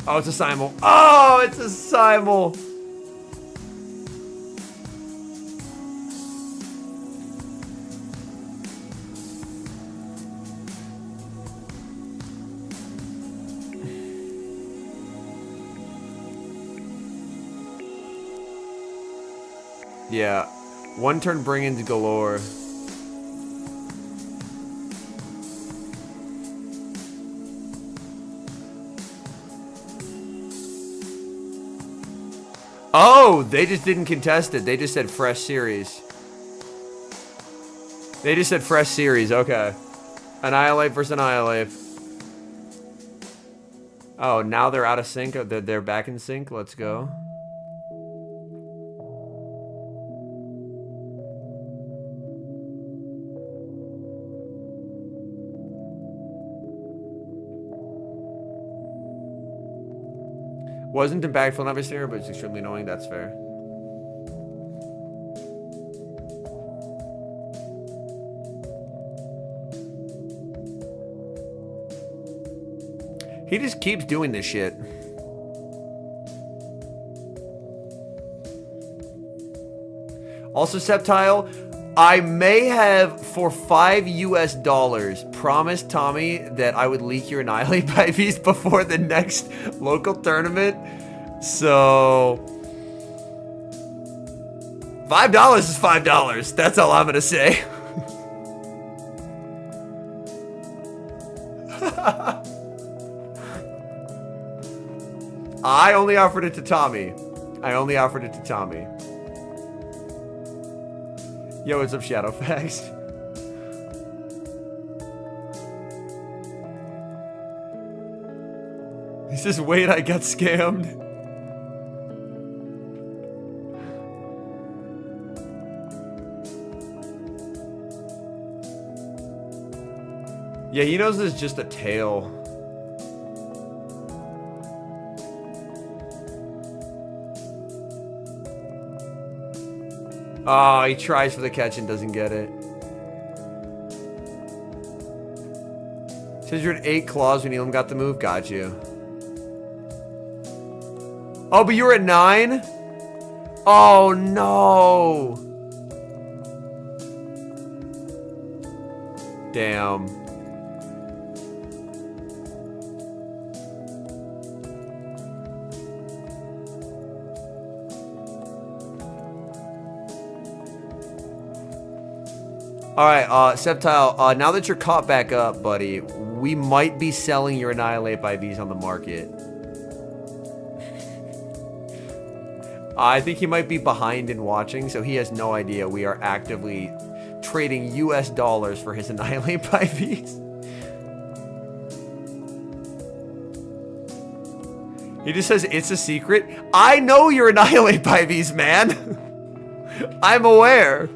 Oh, it's a simul. Oh, it's a simul. Yeah, one turn bring-ins galore. Oh, they just didn't contest it. They just said fresh series. They just said fresh series. Okay. Annihilate versus Annihilate. Oh, now they're out of sync. They're back in sync. Let's go. Wasn't impactful enough this year, but it's extremely annoying. That's fair. He just keeps doing this shit. Also, Septile, I may have, for $5 US, promised Tommy that I would leak your Annihilate by Vs before the next local tournament. So, $5 is $5. That's all I'm gonna say. I only offered it to Tommy. I only offered it to Tommy. Yo, what's up, Shadowfax? He says, wait, I got scammed. Yeah, he knows this is just a tail. Oh, he tries for the catch and doesn't get it. Says you're at 8 claws when Elam got the move. Got you. Oh, but you were at 9? Oh, no. Damn. Alright, Septile, now that you're caught back up, buddy, we might be selling your Annihilate by Vs on the market. I think he might be behind in watching, so he has no idea we are actively trading US dollars for his Annihilate by Vs. He just says it's a secret. I know your Annihilate by Vs, man. I'm aware.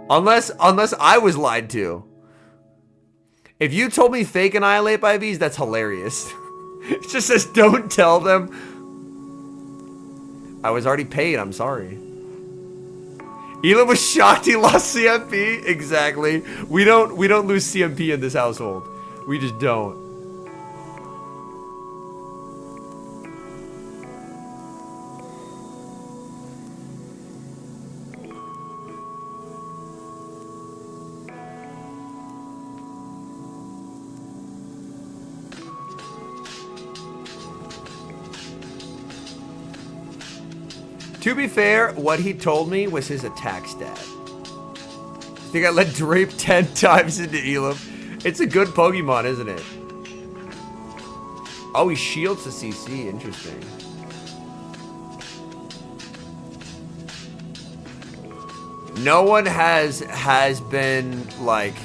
Unless I was lied to. If you told me fake Annihilate by Vs, that's hilarious. It just says don't tell them. I was already paid, I'm sorry. Elam was shocked he lost CMP. Exactly. We don't lose CMP in this household. We just don't. To be fair, what he told me was his attack stat. I think I let Drape 10 times into Elam. It's a good Pokemon, isn't it? Oh, he shields the CC. Interesting. No one has been, like,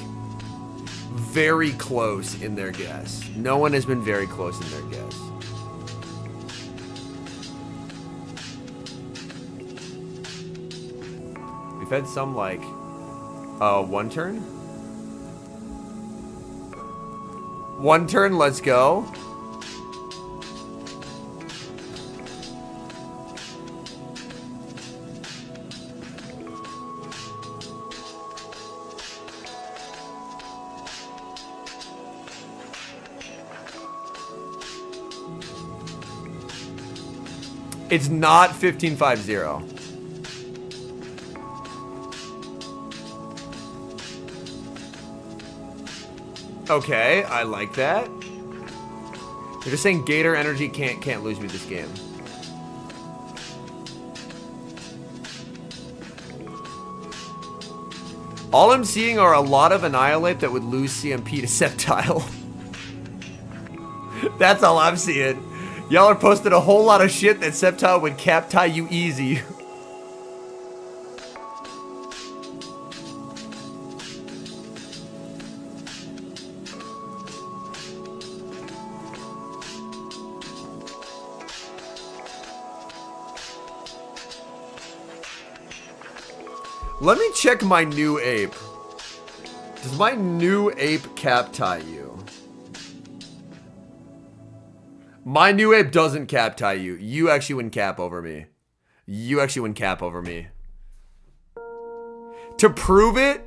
very close in their guess. No one has been very close in their guess. We've had some, like, one turn? One turn, let's go. It's not 1550. Okay, I like that. You're just saying Gator Energy can't lose me this game. All I'm seeing are a lot of Annihilate that would lose CMP to Sceptile. That's all I'm seeing. Y'all are posting a whole lot of shit that Sceptile would cap tie you easy. Let me check my new ape. Does my new ape cap tie you? My new ape doesn't cap tie you. You actually win cap over me. You actually win cap over me. To prove it,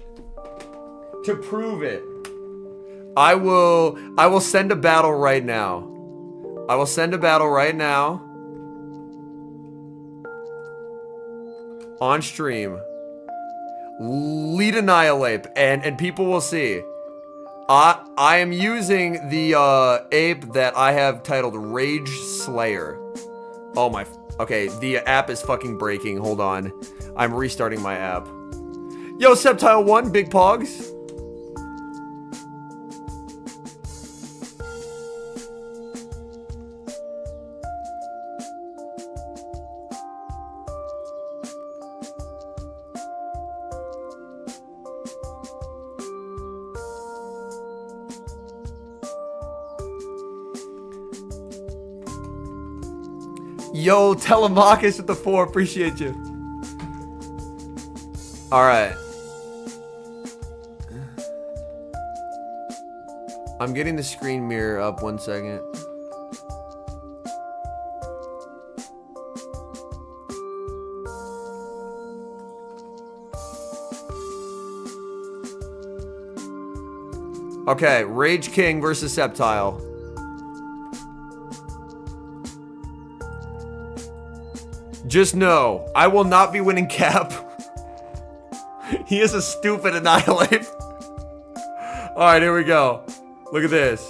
I will send a battle right now. I will send a battle right now. On stream. Lead Annihilate, and people will see. I am using the ape that I have titled Rage Slayer. Oh my, okay, the app is fucking breaking. Hold on. I'm restarting my app. Yo, Sceptile 1, big pogs. Yo, Telemachus with the 4. Appreciate you. Alright. I'm getting the screen mirror up 1 second. Okay, Rage King versus Sceptile. Just know, I will not be winning cap. He is a stupid Annihilate. Alright, here we go. Look at this.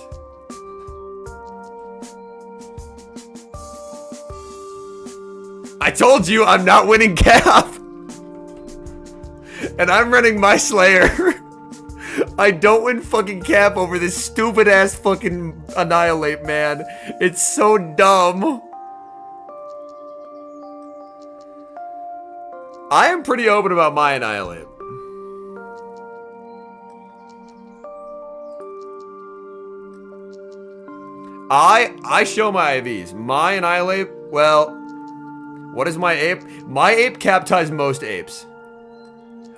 I told you I'm not winning cap. And I'm running my Slayer. I don't win fucking cap over this stupid ass fucking Annihilate, man. It's so dumb. I am pretty open about my Annihilate. I show my IVs. My Annihilate, well, what is my ape? My ape cap ties most apes.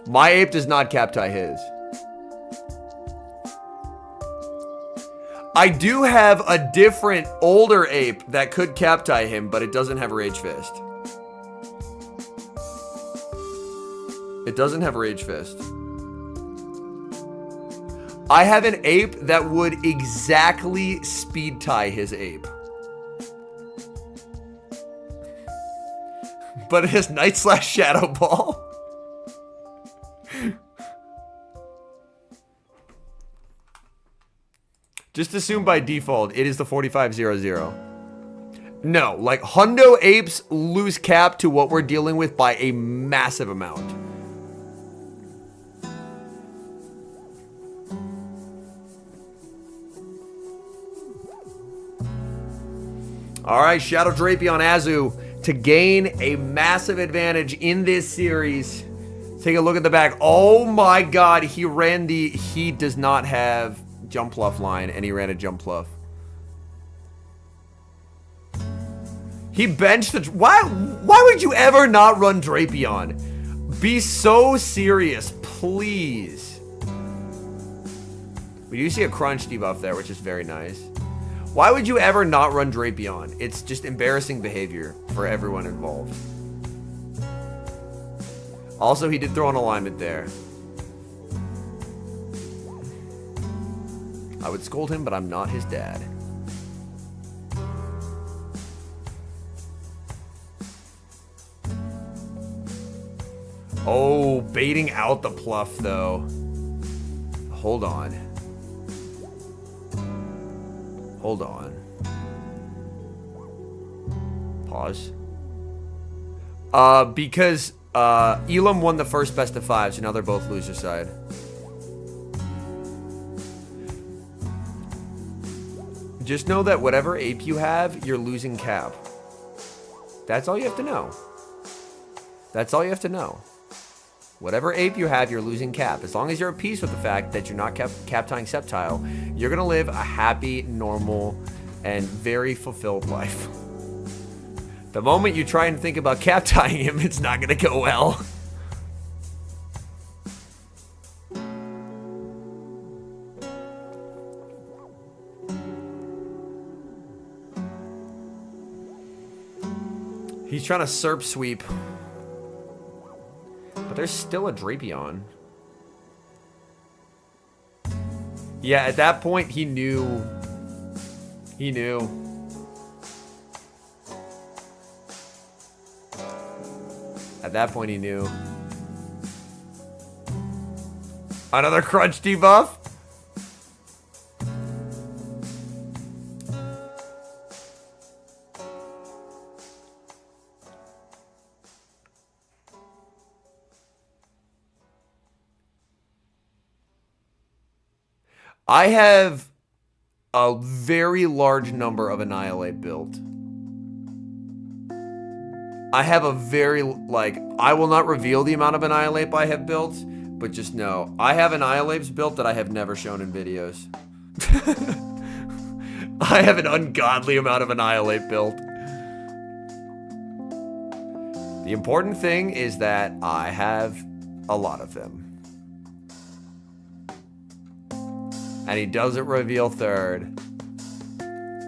My ape does not cap tie his. I do have a different older ape that could cap tie him, but it doesn't have Rage Fist. It doesn't have Rage Fist. I have an ape that would exactly speed tie his ape. But it has Night Slash Shadow Ball. Just assume by default it is the 4500. No, like Hundo apes lose cap to what we're dealing with by a massive amount. Alright, Shadow Drapey on Azu to gain a massive advantage in this series. Take a look at the back. Oh my god, he does not have Jump Pluff line, and he ran a Jump Pluff. He benched the... Why would you ever not run Drapion? Be so serious, please. We do see a crunch debuff there, which is very nice. Why would you ever not run Drapion? It's just embarrassing behavior for everyone involved. Also, he did throw an alignment there. I would scold him, but I'm not his dad. Oh, baiting out the pluff, though. Hold on. Hold on. Pause. Because Elam won the first best of 5, so now they're both loser side. Just know that whatever ape you have, you're losing cap. That's all you have to know. That's all you have to know. Whatever ape you have, you're losing cap. As long as you're at peace with the fact that you're not cap tying Sceptile, you're going to live a happy, normal, and very fulfilled life. The moment you try and think about cap tying him, it's not going to go well. He's trying to SERP sweep. But there's still a Drapion. Yeah, at that point, he knew. He knew. At that point, he knew. Another crunch debuff? I have a very large number of Annihilate built. I have a very, like, I will not reveal the amount of Annihilate I have built, but just know, I have Annihilates built that I have never shown in videos. I have an ungodly amount of Annihilate built. The important thing is that I have a lot of them. And he doesn't reveal third.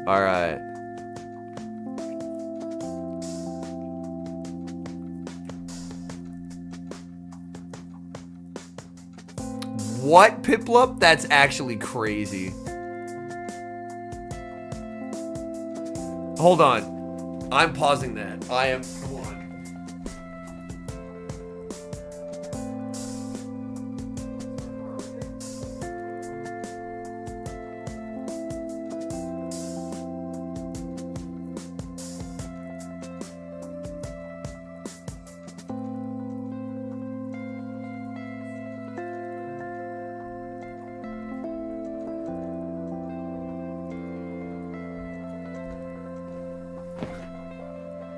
Alright. What, Piplup? That's actually crazy. Hold on. I'm pausing that. I am... Come on.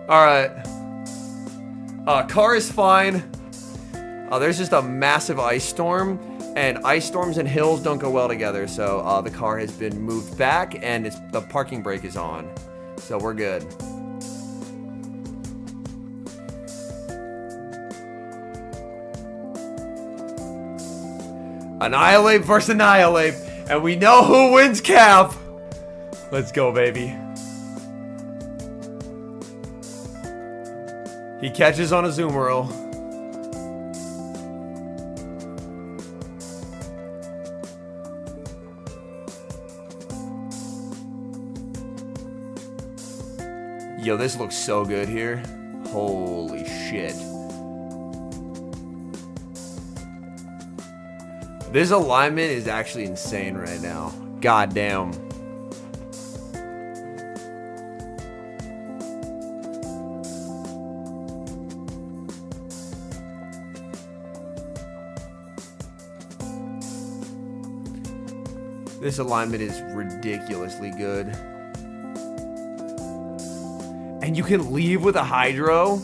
Alright. Car is fine. There's just a massive ice storm, and ice storms and hills don't go well together, so the car has been moved back, and the parking brake is on. So we're good. Annihilate versus Annihilate, and we know who wins cap. Let's go, baby. He catches on a Zoomerl. Yo, this looks so good here. Holy shit. This alignment is actually insane right now. God damn. This alignment is ridiculously good. And you can leave with a Hydro?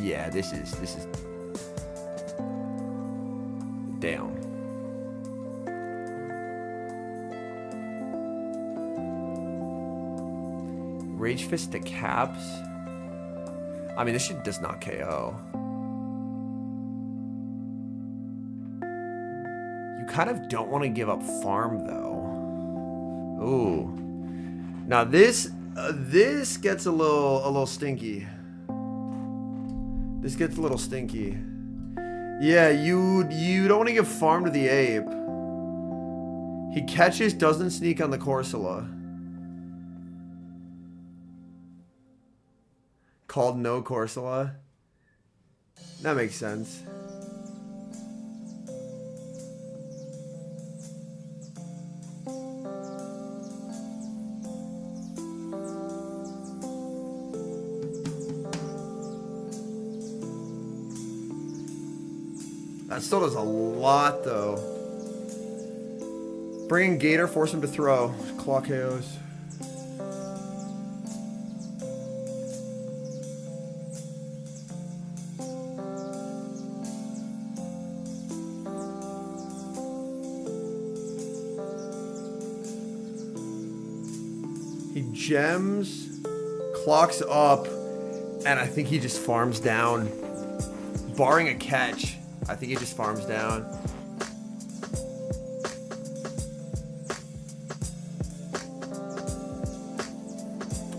Yeah, this is damn. Rage Fist to caps? I mean, this shit does not KO. You kind of don't want to give up farm, though. Ooh. Now this gets a little stinky. This gets a little stinky. Yeah, you don't want to give farm to the ape. He catches, doesn't sneak on the Corsola. Called no Corsola. That makes sense. That still does a lot, though. Bring in Gator, force him to throw. Claw KOs. He gems, clocks up, and I think he just farms down. Barring a catch, I think he just farms down.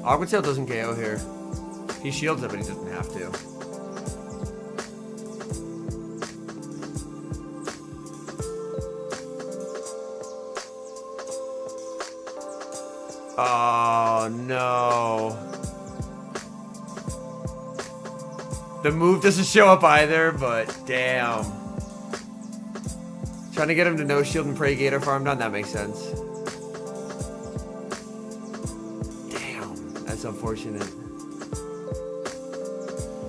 Awkward Tail doesn't KO here. He shields it, but he doesn't have to. Oh, no. The move doesn't show up either, but damn. Trying to get him to no shield and pray Gator farm down, that makes sense. Damn, that's unfortunate.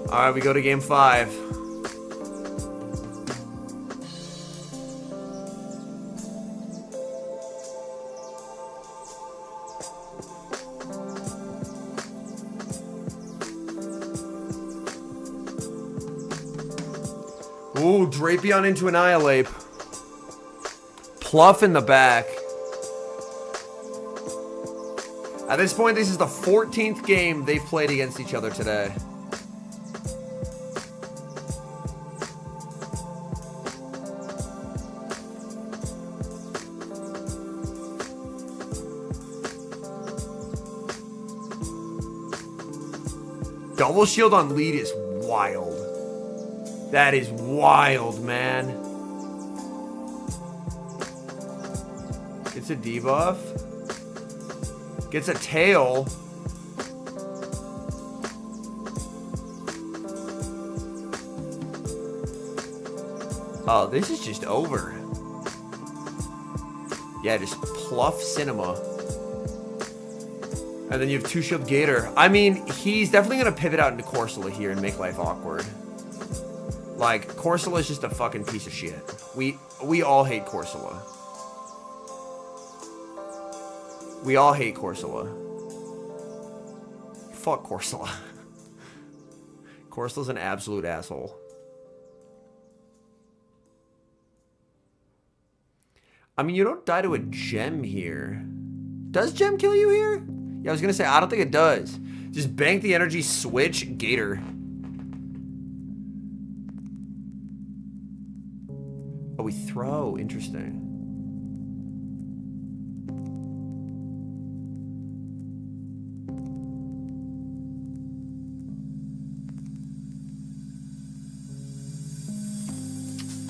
Alright, we go to game 5. Ooh, Drapion into Annihilate. Pluff in the back. At this point, this is the 14th game they've played against each other today. Double shield on lead is wild. That is wild, man. Gets a debuff. Gets a tail. Oh, this is just over. Yeah, just pluff Cinema. And then you have 2-shield Gator. I mean, he's definitely going to pivot out into Corsola here and make life awkward. Like, Corsola is just a fucking piece of shit. We all hate Corsola. We all hate Corsola. Fuck Corsola. Corsola's an absolute asshole. I mean, you don't die to a gem here. Does gem kill you here? Yeah, I was gonna say, I don't think it does. Just bank the energy, switch, Gator. Oh, we throw. Interesting.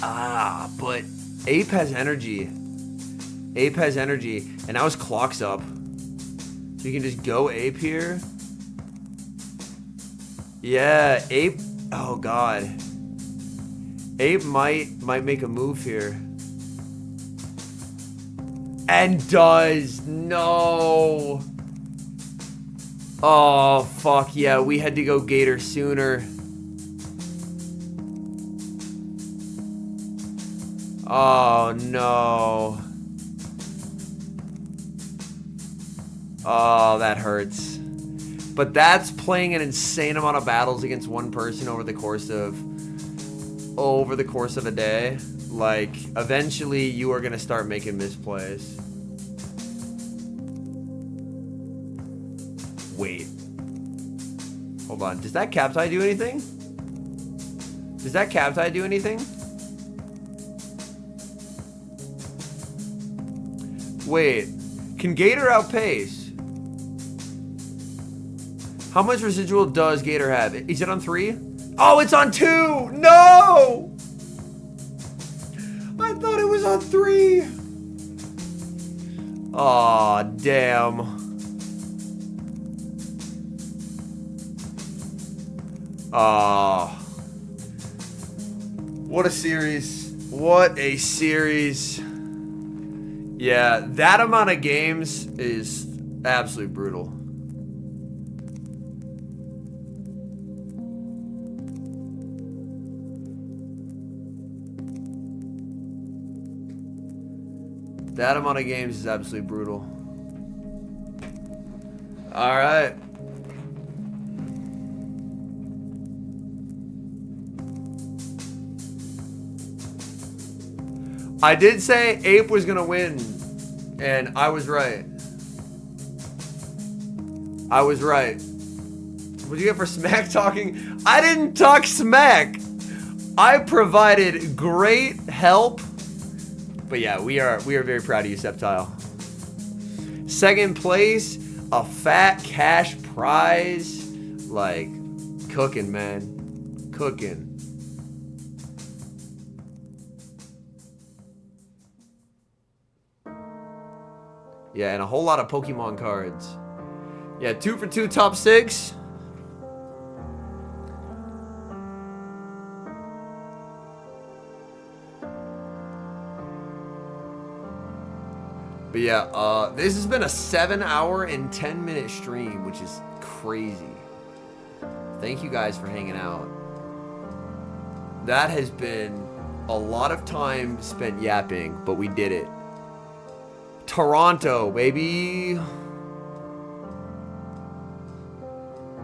Ah, but Ape has energy. Ape has energy. And now his clock's up. So you can just go Ape here. Yeah, Ape. Oh, God. Ape might make a move here. And does. No. Oh, fuck. Yeah, we had to go Gator sooner. Oh, no. Oh, that hurts. But that's playing an insane amount of battles against one person over the course of a day. Like, eventually you are gonna start making misplays. Wait. Hold on. Does that cap tie do anything? Does that cap tie do anything? Wait, can Gator outpace? How much residual does Gator have? Is it on 3? Oh, it's on 2! No! I thought it was on 3. Aw, damn. What a series. What a series. Yeah, that amount of games is absolutely brutal. That amount of games is absolutely brutal. All right. I did say Ape was gonna win, and I was right. I was right. What'd you get for smack talking? I didn't talk smack. I provided great help. But yeah, we are very proud of you, Septile. Second place, a fat cash prize. Like, cooking, man. Cooking. Yeah, and a whole lot of Pokemon cards. Yeah, 2 for 2 top 6. But yeah, this has been a 7-hour and 10-minute stream, which is crazy. Thank you guys for hanging out. That has been a lot of time spent yapping, but we did it. Toronto, baby.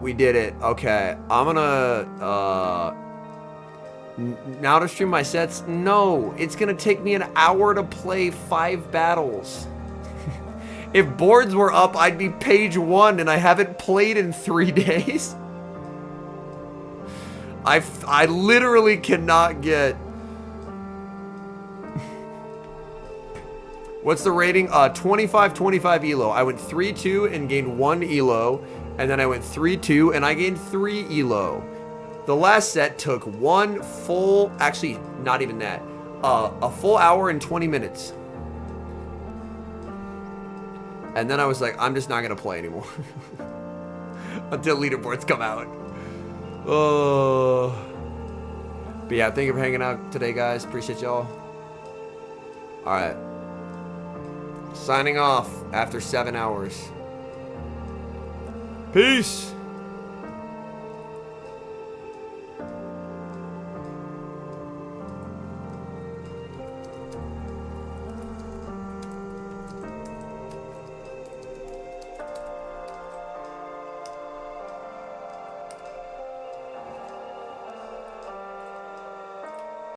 We did it. Okay, I'm gonna, now to stream my sets? No, it's gonna take me an hour to play 5 battles. If boards were up, I'd be page 1, and I haven't played in 3 days. I literally cannot get... What's the rating? 25 elo. I went 3-2 and gained 1 elo, and then I went 3-2 and I gained 3 elo. The last set took 1 full, actually not even that, a full hour and 20 minutes. And then I was like, I'm just not gonna play anymore. Until leaderboards come out. Oh. But yeah, thank you for hanging out today, guys. Appreciate y'all. Alright. Signing off after 7 hours. Peace.